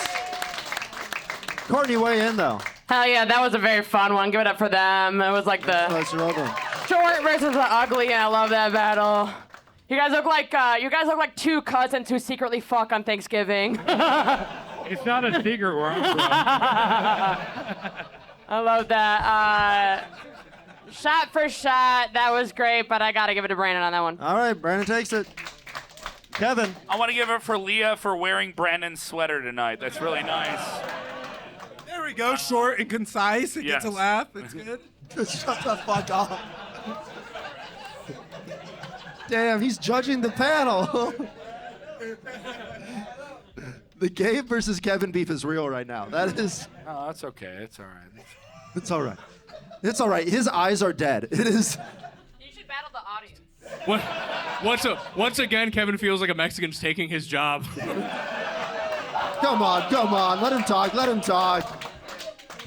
Courtney, weigh in though. Hell yeah, that was a very fun one. Give it up for them. It was like the short versus the ugly, and I love that battle. You guys look like two cousins who secretly fuck on Thanksgiving. It's not a secret where I'm from. I love that. Shot for shot, that was great, but I gotta give it to Brandon on that one. All right, Brandon takes it. Kevin. I want to give it for Leah for wearing Brandon's sweater tonight. That's really nice. There we go, short and concise. It gets a laugh. It's good. Shut the fuck up. Damn, he's judging the panel. The Gabe versus Kevin beef is real right now. That is. Oh, that's okay. It's all right. It's all right. It's all right. His eyes are dead. It is. You should battle the audience. Once again, Kevin feels like a Mexican's taking his job. Come on. Let him talk.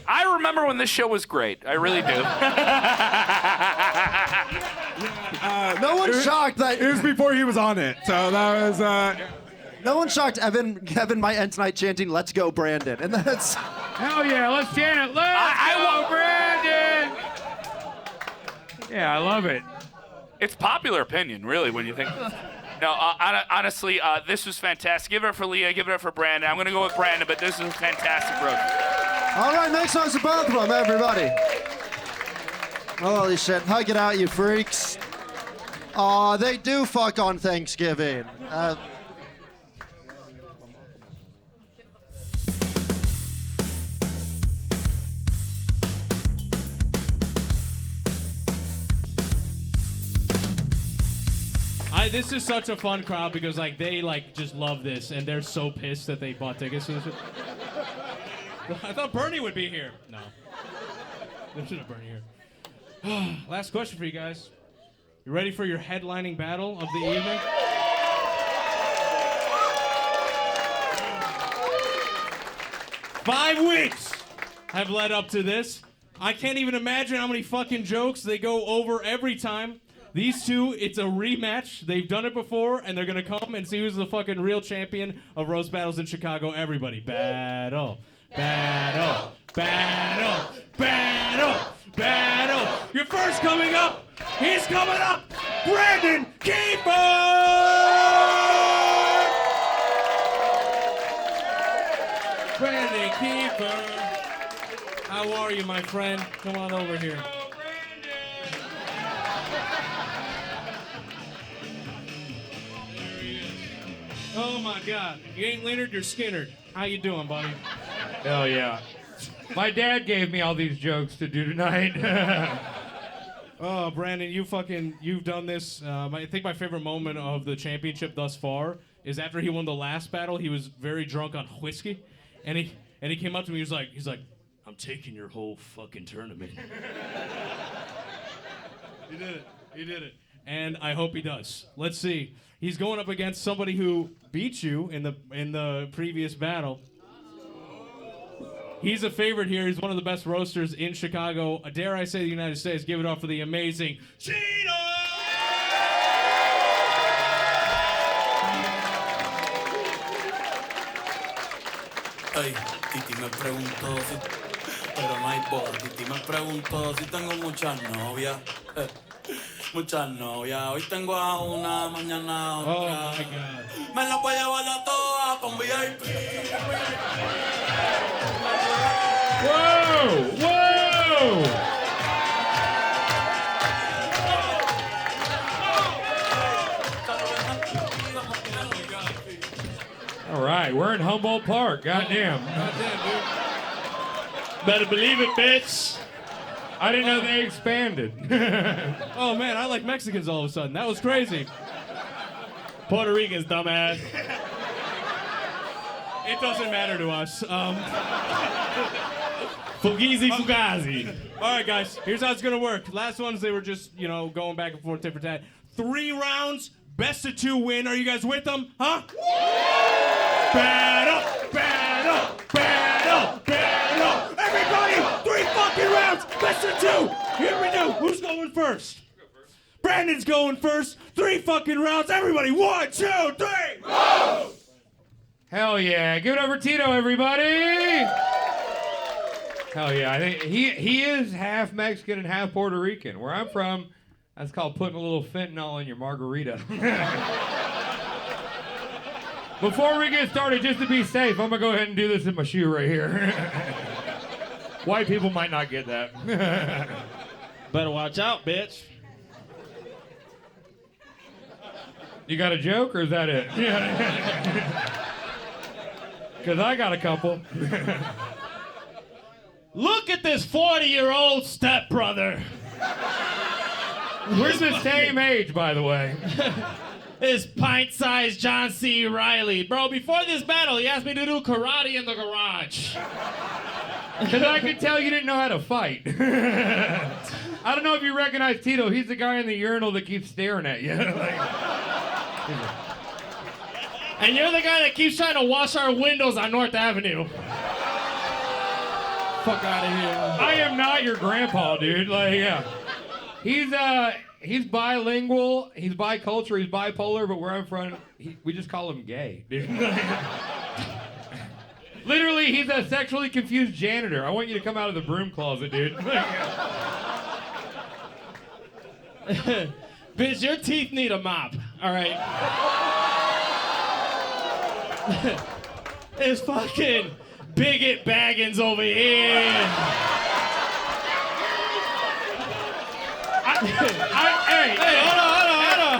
I remember when this show was great. I really do. No one's shocked that it was before he was on it, so that was. No one's shocked. Kevin might end tonight chanting "Let's go, Brandon," and that's. Hell yeah, let's chant it. Let's go, Brandon. Yeah, I love it. It's popular opinion, really, when you think. No, honestly, this was fantastic. Give it up for Leah. Give it up for Brandon. I'm going to go with Brandon, but this is a fantastic roast. All right, make noise for both of them, everybody. Holy shit. Hug it out, you freaks. They do fuck on Thanksgiving. This is such a fun crowd because like they like just love this and they're so pissed that they bought tickets to this. I thought Bernie would be here. No. There should have Bernie here. Last question for you guys. You ready for your headlining battle of the evening? Five weeks have led up to this. I can't even imagine how many fucking jokes they go over every time. These two, it's a rematch. They've done it before, and they're gonna come and see who's the fucking real champion of roast battles in Chicago. Everybody, battle, battle, battle, battle, battle. Your first coming up, he's coming up, Brandon Kieffer! Brandon Kieffer. How are you, my friend? Come on over here. Oh my God! You ain't Leonard, you're Skinnered. How you doing, buddy? Hell yeah. My dad gave me all these jokes to do tonight. Oh, Brandon, you've done this. I think my favorite moment of the championship thus far is after he won the last battle. He was very drunk on whiskey, and he came up to me. He's like, "I'm taking your whole fucking tournament." He did it. And I hope he does. Let's see. He's going up against somebody who beat you in the previous battle. He's a favorite here. He's one of the best roasters in Chicago. Dare I say the United States. Give it up for the amazing Cheeto! Ay, Titi me preguntó si... Pero no hay boda. Titi me preguntó si tengo muchas novias. Muchas novias. Hoy tengo a una, mañana a otra. Oh my God. Me la voy a llevar a todas con VIP. Whoa! Whoa! All right, we're in Humboldt Park. Goddamn. Goddamn, dude. Better believe it, bitch. I didn't know they expanded. Oh man, I like Mexicans all of a sudden. That was crazy. Puerto Ricans, dumbass. It doesn't matter to us. Fugazi, Fugazi. All right, guys, here's how it's gonna work. Last ones, they were just, going back and forth, tit for tat. 3 rounds, best of 2 win. Are you guys with them? Huh? Battle, battle, battle, battle. Everybody, 3 fucking rounds, best of 2. Here we go. Who's going first? Brandon's going first. 3 fucking rounds. Everybody, 1, 2, 3. Go! Hell yeah. Give it up for Tito, everybody. Hell yeah. I think he is half Mexican and half Puerto Rican. Where I'm from, that's called putting a little fentanyl in your margarita. Before we get started, just to be safe, I'm going to go ahead and do this in my shoe right here. White people might not get that. Better watch out, bitch. You got a joke, or is that it? Because I got a couple. Look at this 40-year-old stepbrother. We're the same age, by the way. This pint-sized John C. Reilly. Bro, before this battle, he asked me to do karate in the garage. Because I could tell you didn't know how to fight. I don't know if you recognize Tito. He's the guy in the urinal that keeps staring at you. And you're the guy that keeps trying to wash our windows on North Avenue. Fuck out of here. I am not your grandpa, dude. He's bilingual, he's bicultural, he's bipolar, but where I'm from, we just call him gay, dude. Literally, he's a sexually confused janitor. I want you to come out of the broom closet, dude. Bitch, your teeth need a mop, all right? It's fucking bigot Baggins over here. Hey, hold on.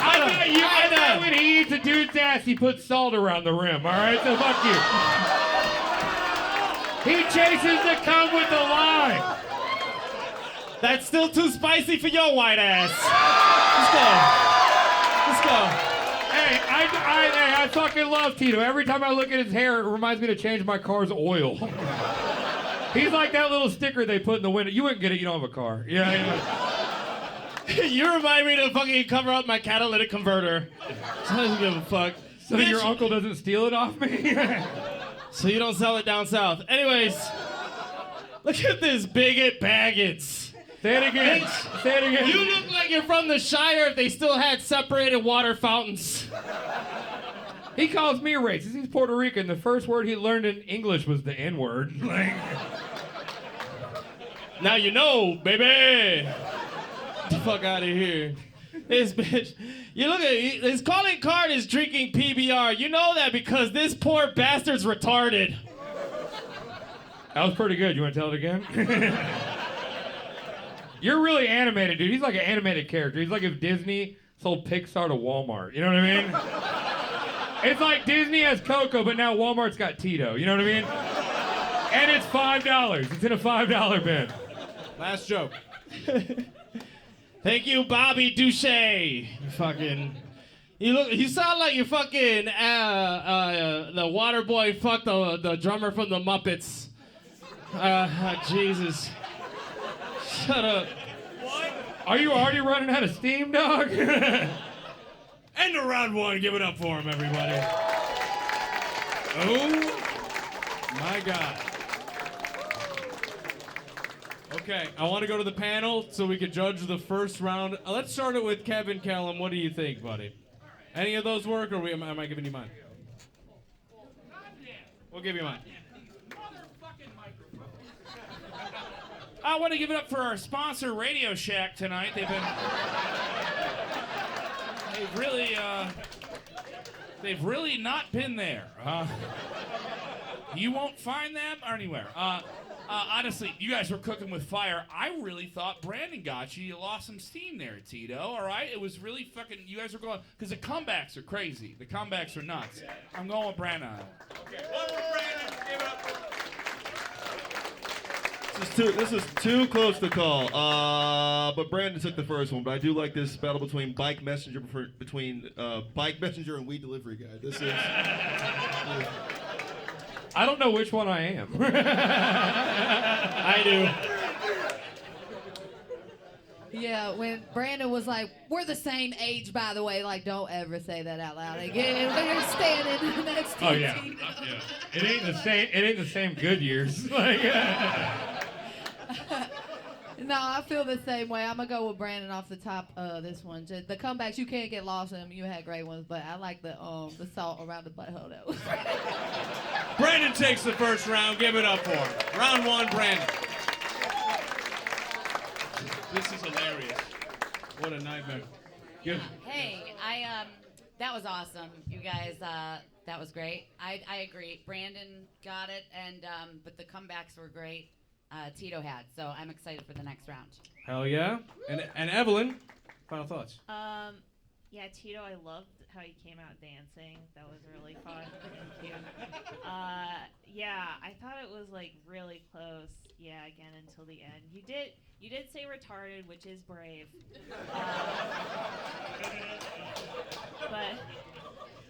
its ass, he puts salt around the rim, all right? So fuck you. He chases the cum with the lime. That's still too spicy for your white ass. Let's go. Hey, I fucking love Tito. Every time I look at his hair, it reminds me to change my car's oil. He's like that little sticker they put in the window. You wouldn't get it, you don't have a car. Yeah. You remind me to fucking cover up my catalytic converter. So I don't give a fuck. So your uncle doesn't steal it off me? So you don't sell it down south. Anyways, look at this bigot Baggins. Say it again. Say it again. You look like you're from the Shire if they still had separated water fountains. He calls me a racist. He's Puerto Rican. The first word he learned in English was the N-word. Now you know, baby. Get the fuck out of here. This bitch. You look at his calling card is drinking PBR. You know that because this poor bastard's retarded. That was pretty good. You want to tell it again? You're really animated, dude. He's like an animated character. He's like if Disney sold Pixar to Walmart. You know what I mean? It's like Disney has Coco, but now Walmart's got Tito. You know what I mean? And it's $5. It's in a $5 bin. Last joke. Thank you, Bobby Douche. You fucking. You sound like you fucking the water boy fucked the drummer from the Muppets. Jesus. Shut up. What? Are you already running out of steam, dog? End of round one. Give it up for him, everybody. Oh my God. Okay, I want to go to the panel so we can judge the first round. Let's start it with Kevin Kellum. What do you think, buddy? Any of those work, or am I giving you mine? We'll give you mine. I want to give it up for our sponsor, Radio Shack, tonight. They've really not been there. You won't find them anywhere. Honestly, you guys were cooking with fire. I really thought Brandon got you. You lost some steam there, Tito, all right? It was really fucking, you guys were going, because the comebacks are crazy. The comebacks are nuts. I'm going with Brandon. Okay, one more Brandon. Give it up. This is too close to call. But Brandon took the first one. But I do like this battle between Bike Messenger and Weed Delivery Guy. This is. I don't know which one I am. I do. Yeah, when Brandon was like, "We're the same age, by the way," like, don't ever say that out loud again. They're standing next to Oh yeah. Tito. It ain't the same. It ain't the same good years. Like, No, I feel the same way. I'm gonna go with Brandon off the top of this one. Just the comebacks, you can't get lost in them. You had great ones, but I like the salt around the butthole though. Brandon takes the first round. Give it up for him. Round one, Brandon. This is hilarious. What a nightmare. Good. Hey, that was awesome, you guys. That was great. I agree. Brandon got it, and but the comebacks were great. Tito had, so I'm excited for the next round. Hell yeah. And Evelyn, final thoughts. Yeah, Tito, I loved how he came out dancing. That was really fun. Thank you. Yeah, I thought it was like really close. Yeah, again until the end. You did say retarded, which is brave.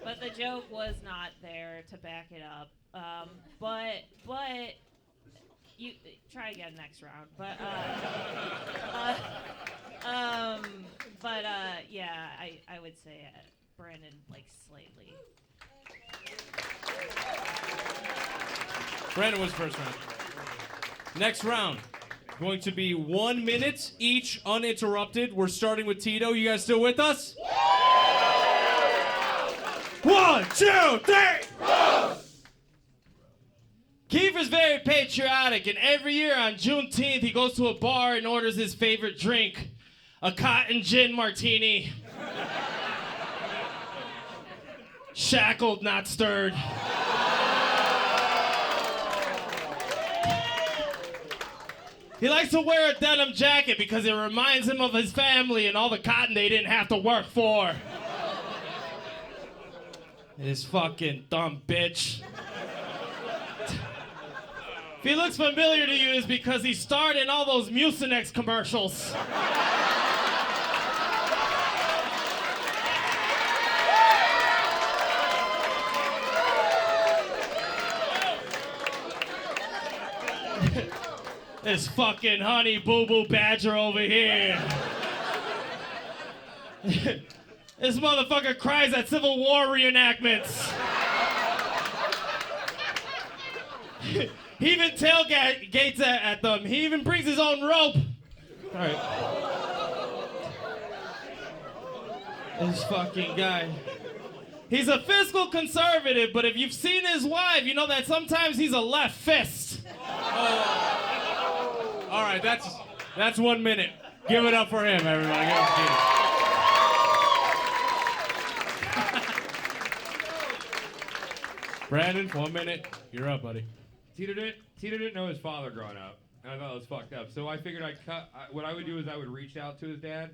But the joke was not there to back it up. But you try again next round. But yeah, I would say Brandon like slightly. Brandon was first round. Next round, going to be 1 minute each uninterrupted. We're starting with Tito. You guys still with us? 1, 2, 3. Kieffer's very patriotic, and every year on Juneteenth, he goes to a bar and orders his favorite drink, a cotton gin martini. Shackled, not stirred. He likes to wear a denim jacket because it reminds him of his family and all the cotton they didn't have to work for. This fucking dumb bitch. If he looks familiar to you, it's because he starred in all those Mucinex commercials. This fucking honey boo boo badger over here. This motherfucker cries at Civil War reenactments. He even tailgates at them. He even brings his own rope. All right. This fucking guy. He's a fiscal conservative, but if you've seen his wife, you know that sometimes he's a left fist. All right, that's 1 minute. Give it up for him, everybody. Give it up for Tito. Brandon, 1 minute. You're up, buddy. Tito didn't know his father growing up, and I thought it was fucked up. So I figured what I would do is I would reach out to his dad,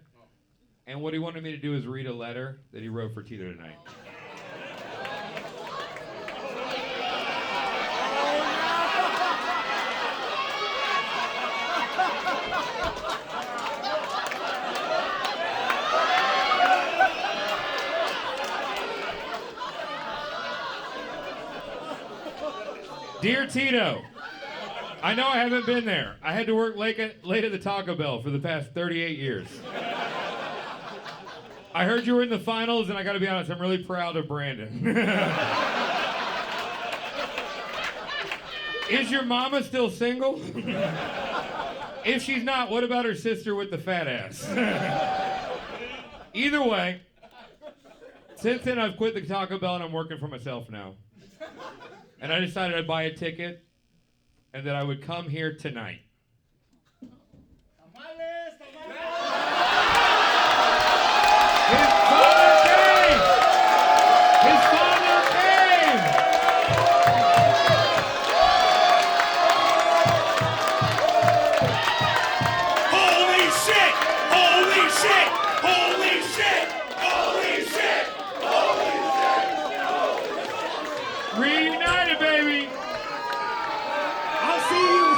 and what he wanted me to do is read a letter that he wrote for Tito tonight. Dear Tito, I know I haven't been there. I had to work late at the Taco Bell for the past 38 years. I heard you were in the finals, and I gotta be honest, I'm really proud of Brandon. Is your mama still single? If she's not, what about her sister with the fat ass? Either way, since then I've quit the Taco Bell and I'm working for myself now. And I decided I'd buy a ticket and that I would come here tonight. His father came! His father came! Holy shit! Holy shit! Holy shit! Holy shit! Holy shit! Reunited, baby! I'll see you.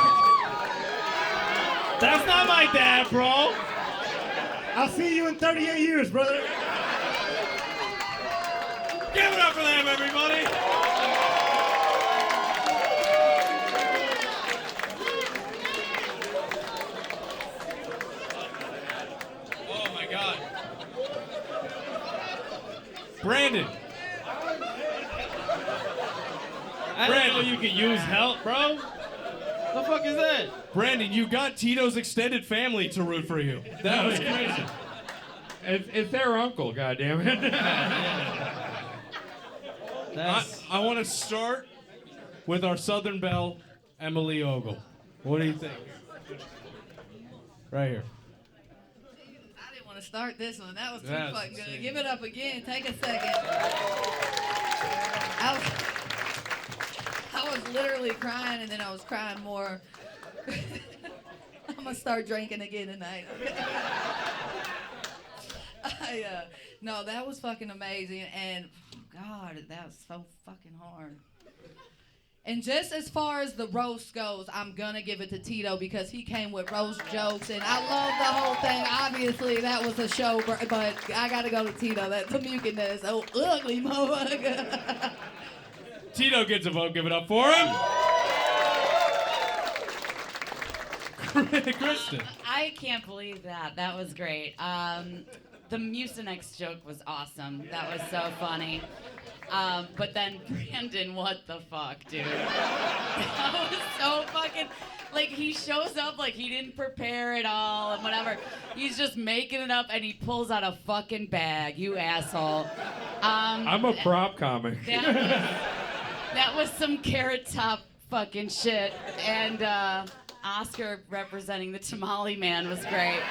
That's not my dad, bro. I'll see you in 38 years, brother. Give it up for them, everybody. Oh my God. Brandon. I didn't know you could use help, bro. The fuck is that? Brandon, you got Tito's extended family to root for you. That was crazy. It's their uncle, goddammit. I want to start with our Southern Belle, Emily Ogle. What do you think? Right here. I didn't want to start this one. That was too That's fucking good. insane. Give it up again. Take a second. I was literally crying, and then I was crying more. I'm gonna start drinking again tonight. No, that was fucking amazing, and God, that was so fucking hard. And just as far as the roast goes, I'm gonna give it to Tito because he came with roast jokes, and I love the whole thing. Obviously, that was a show, but I gotta go to Tito. That the muciness, oh ugly motherfucker. Tito gets a vote. Give it up for him. Kristen. I can't believe that. That was great. The Mucinex joke was awesome. That was so funny. But then Brandon, what the fuck, dude? That was so fucking... Like, he shows up like he didn't prepare at all and whatever. He's just making it up and he pulls out a fucking bag, you asshole. I'm a prop comic. That was some carrot top fucking shit. And Oscar representing the tamale man was great.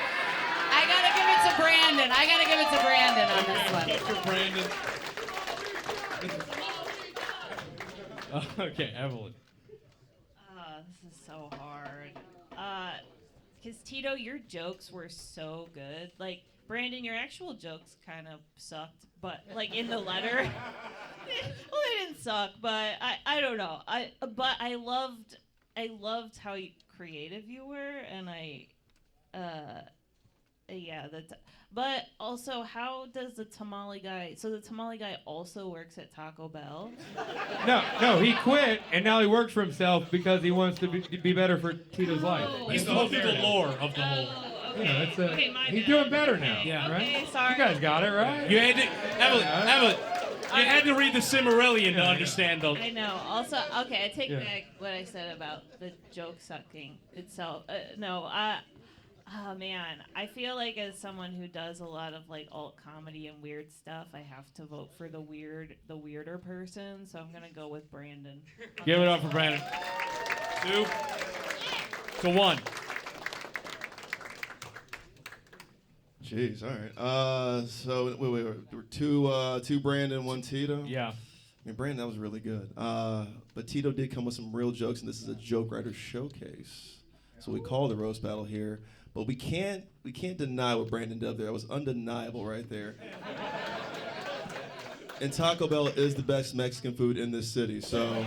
I gotta give it to Brandon. I gotta give it to Brandon on this For Brandon. Okay, Evelyn. This is so hard. Because Tito, your jokes were so good. Like, Brandon, your actual jokes kind of sucked, but like in the letter, Well, they didn't suck, but I don't know. But I loved how creative you were, and but also, how does the tamale guy? So the tamale guy also works at Taco Bell. No, he quit and now he works for himself because he wants to be better for Tito's life. He's the whole lore of the whole. You know, he's doing better now. Yeah. Right? Okay, sorry. You guys got it, right? You had to, Evelyn, you had to read the Cimmerillion to understand those. I know. Also, okay, I take Yeah. back what I said about the joke sucking itself. Oh man, I feel like as someone who does a lot of like alt comedy and weird stuff, I have to vote for the weirder person. So I'm gonna go with Brandon. Give it up for Brandon. 2-1. Jeez, all right. So wait. Two Brandon, one Tito. Yeah. I mean, Brandon, that was really good. But Tito did come with some real jokes, and this is a joke writer showcase. So we call the roast battle here, but we can't deny what Brandon did there. It was undeniable right there. And Taco Bell is the best Mexican food in this city, so.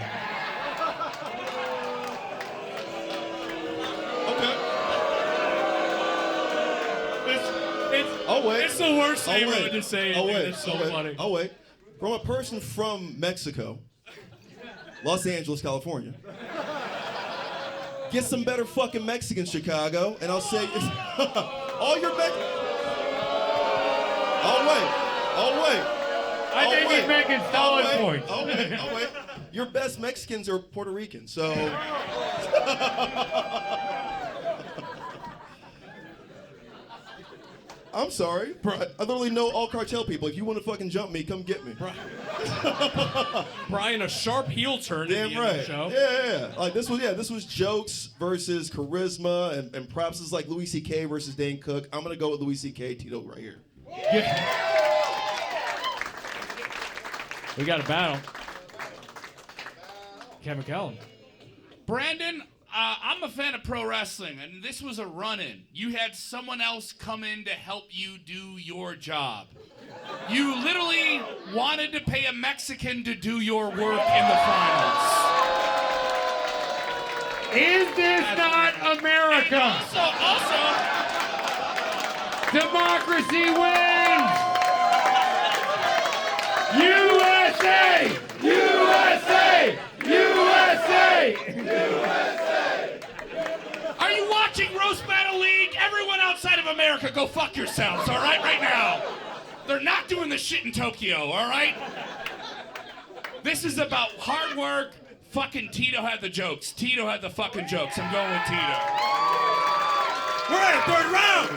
Oh wait. It's the worst thing ever to say. It's so funny. Oh wait. From a person from Mexico, Los Angeles, California. Get some better fucking Mexicans, Chicago, and I'll say all your Oh wait. I think he's making solid points. Oh wait. Your best Mexicans are Puerto Rican, so. I'm sorry. I literally know all cartel people. If you want to fucking jump me, come get me. Brian, a sharp heel turn Damn at the right. end of the show. Yeah. Like this was jokes versus charisma, and props is like Louis C.K. versus Dane Cook. I'm gonna go with Louis C.K. Tito right here. We got a battle. Kevin McCallum. Brandon, I'm a fan of pro wrestling, and this was a run-in. You had someone else come in to help you do your job. You literally wanted to pay a Mexican to do your work in the finals. Is this not America? Also, democracy wins! USA! USA! USA! are you watching Roast Battle League? Everyone outside of America, go fuck yourselves, all right, right now. They're not doing the shit in Tokyo, all right? This is about hard work. Fucking Tito had the jokes. Tito had the fucking jokes. I'm going with Tito. We're at third round.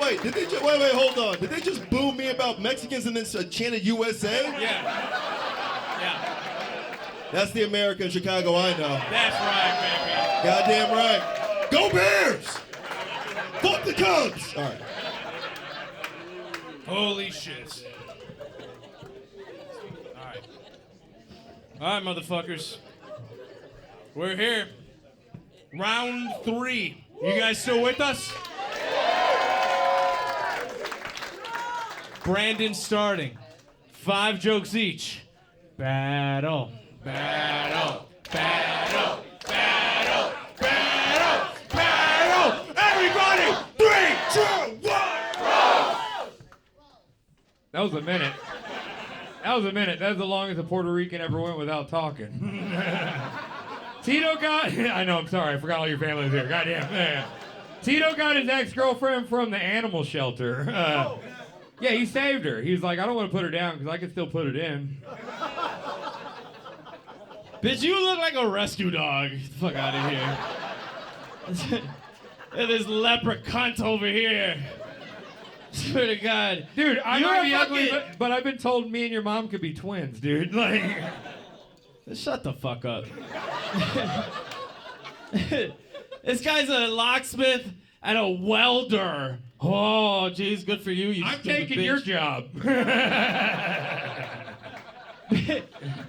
Wait, wait, hold on. Did they just boo me about Mexicans and then chanted USA? Yeah. That's the America in Chicago I know. That's right, baby. Goddamn right. Go Bears! Fuck the Cubs! All right. Holy shit. All right, motherfuckers. We're here. Round 3. You guys still with us? Brandon starting. 5 jokes each. Battle. Battle. Battle. Battle. Battle. Battle. Everybody, 3, 2, 1. That was a minute. That was the longest a Puerto Rican ever went without talking. Tito got... I know, I'm sorry. I forgot all your family was here. Goddamn. Yeah. Tito got his ex-girlfriend from the animal shelter. Yeah, he saved her. He was like, I don't want to put her down because I can still put it in. Bitch, you look like a rescue dog. Get the fuck out of here. And this leopard cunt over here. Swear to God. Dude, I You're might be a ugly, fucking- but I've been told me and your mom could be twins, dude. Like, shut the fuck up. This guy's a locksmith and a welder. Oh, geez, good for you. You I'm stupid taking bitch. your job.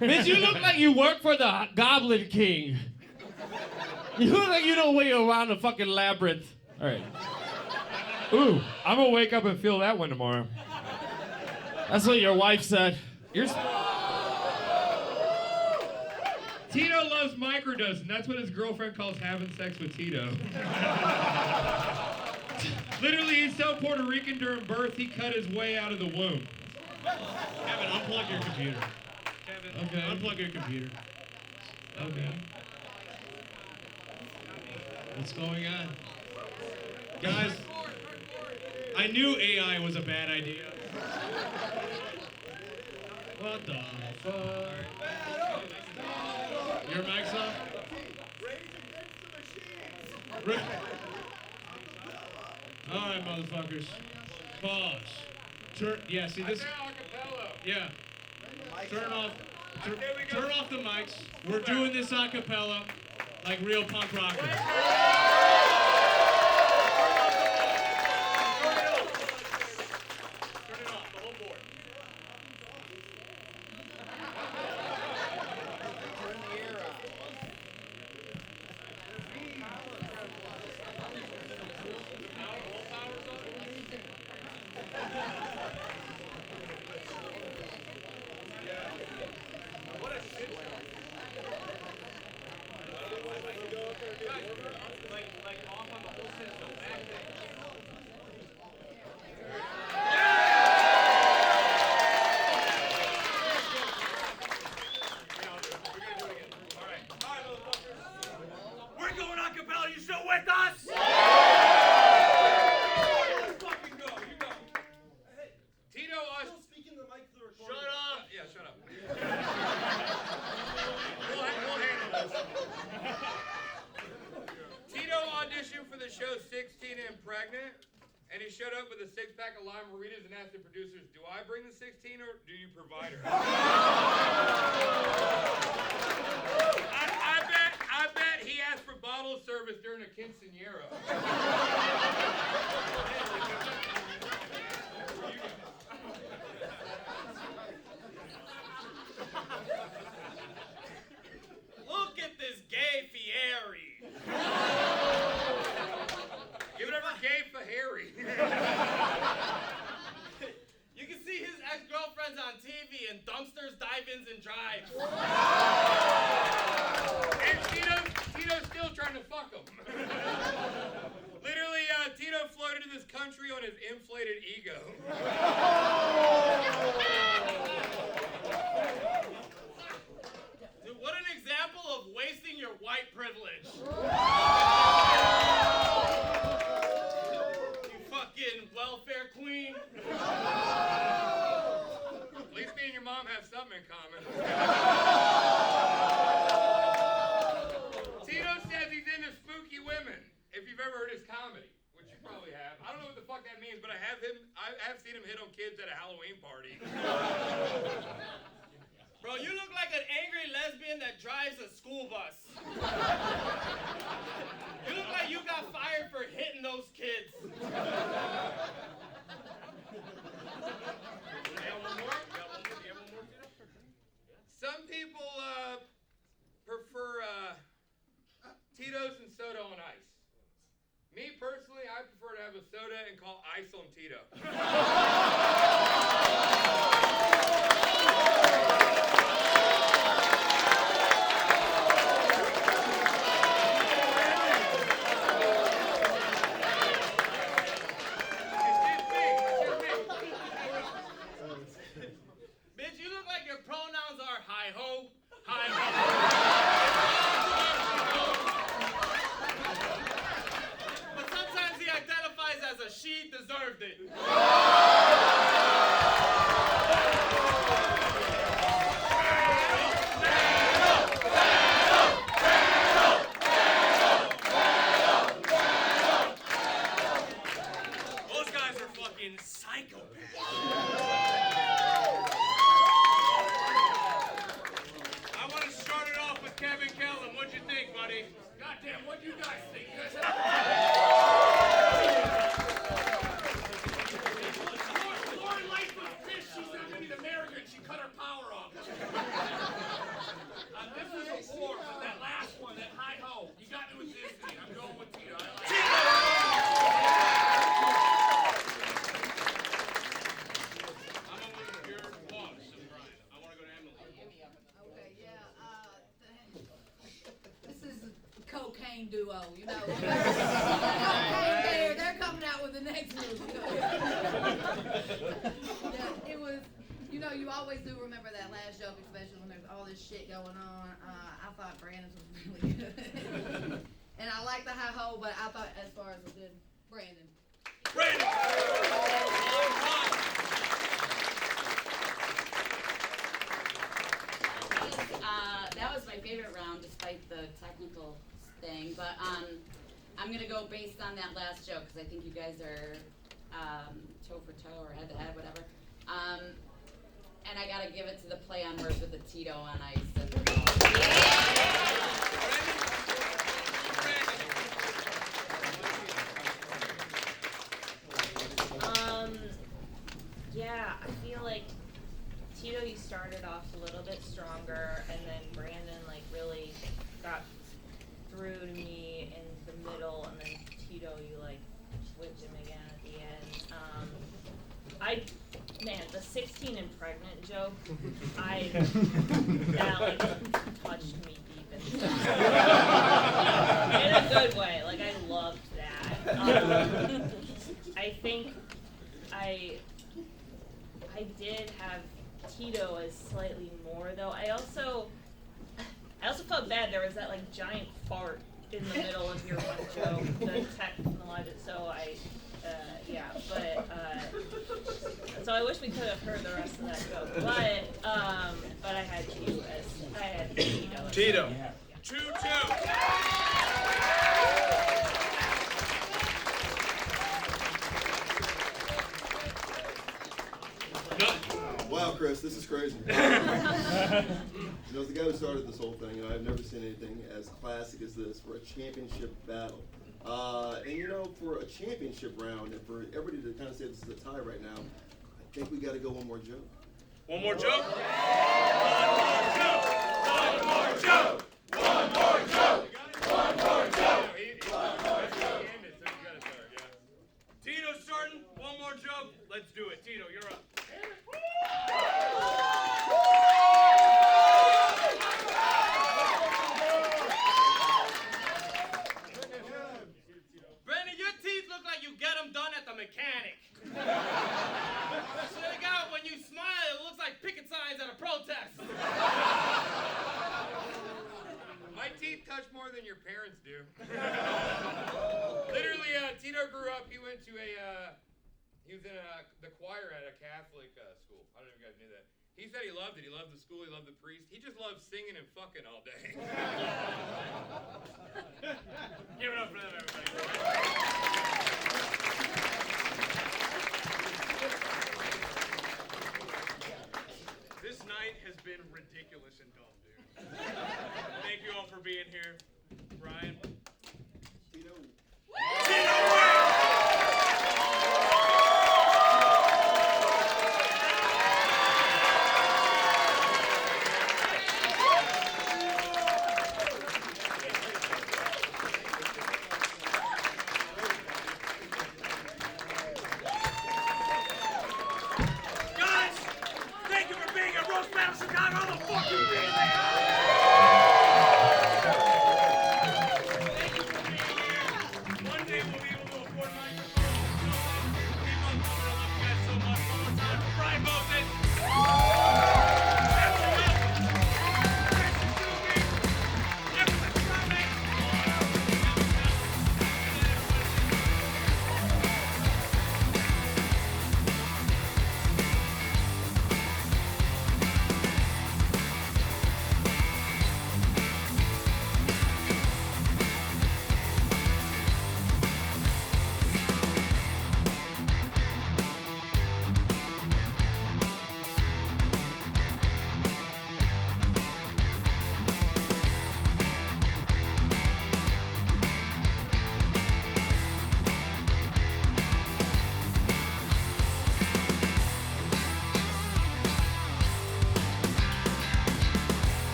Bitch, you look like you work for the Goblin King. You look like you don't wait around the fucking labyrinth. All right. Ooh, I'm gonna wake up and feel that one tomorrow. That's what your wife said. Tito loves microdosing. That's what his girlfriend calls having sex with Tito. Literally, he's so Puerto Rican during birth, he cut his way out of the womb. Kevin, unplug your computer. Kevin, okay. Unplug your computer. Okay. What's going on? Guys, I knew AI was a bad idea. What the fuck? Your mic's up? Alright, motherfuckers. Pause. Yeah, see this? Yeah. Turn off the mics. We're doing this a cappella like real punk rockers. Look at this gay Fieri. Give it up for Gay Fahari. You can see his ex-girlfriends on TV in dumpsters, dive-ins, and drives. And Tito's still trying to fuck him. Literally, Tito floated to this country on his inflated ego. Dude, what an example of wasting your white privilege. You fucking welfare queen. At least me and your mom have something in common. Tito says he's into spooky women. If you've ever heard his comedy, which you probably have. I don't know what the fuck that means, but I have seen him hit on kids at a Halloween party. Bro, you look like an angry lesbian that drives a school bus. You look like you got fired for hitting those kids. Some people prefer Tito's and soda on ice. Me personally, I prefer to have a soda and call ice on Tito. Bitch, you look like your pronouns are hi-ho, hi-ho. But sometimes he identifies as a she, deserved it. Those guys are fucking psychopaths. I want to start it off with Kevin Kellum. What'd you think, buddy? Goddamn, what'd you guys think? You guys Lauren likes the fish. She's not Native American. She cut her power off. This was a war, but that last one, that hi-ho, you got to resist me. I'm going with Tito. I'm a winner here. Pause. Kane duo, you know. They're coming out with the next movie. Yeah, it was, you know, you always do remember that last joke, especially when there's all this shit going on. I thought Brandon's was really good. And I like the high ho, but I thought as far as a good Brandon. That was my favorite round, despite the technical thing. But I'm gonna go based on that last joke because I think you guys are toe for toe or head to head, whatever. And I gotta give it to the play on words with the Tito on ice. Yeah, I feel like Tito, you started off a little bit stronger, and then Brandon like really got through to me in the middle, and then Tito, you like whipped him again at the end. The 16 and pregnant joke, that like touched me deep inside. In a good way, like I loved that. I think I did have Tito as slightly more though. I also felt bad. There was that like giant fart in the middle of your one joke, the technological. So so I wish we could have heard the rest of that joke. But I had Tito as Tito. Yeah. 2-2. Wow, Chris, this is crazy. You know, the guy who started this whole thing, and I've never seen anything as classic as this for a championship battle. And you know, for a championship round, and for everybody to kind of say this is a tie right now, I think we got to go one more joke. One more joke? One more joke! One more joke! One more joke! Tito's starting. One more joke. Let's do it. Tito, you're up. Brandon, your teeth look like you get them done at the mechanic. Swear to God, when you smile, it looks like picket signs at a protest. My teeth touch more than your parents do. Literally, Tito grew up. He went to he was in the choir at a Catholic school. I don't know if you guys knew that. He said he loved it. He loved the school. He loved the priest. He just loved singing and fucking all day. Give it up for them, everybody. This night has been ridiculous and dumb, dude. Thank you all for being here. Brian.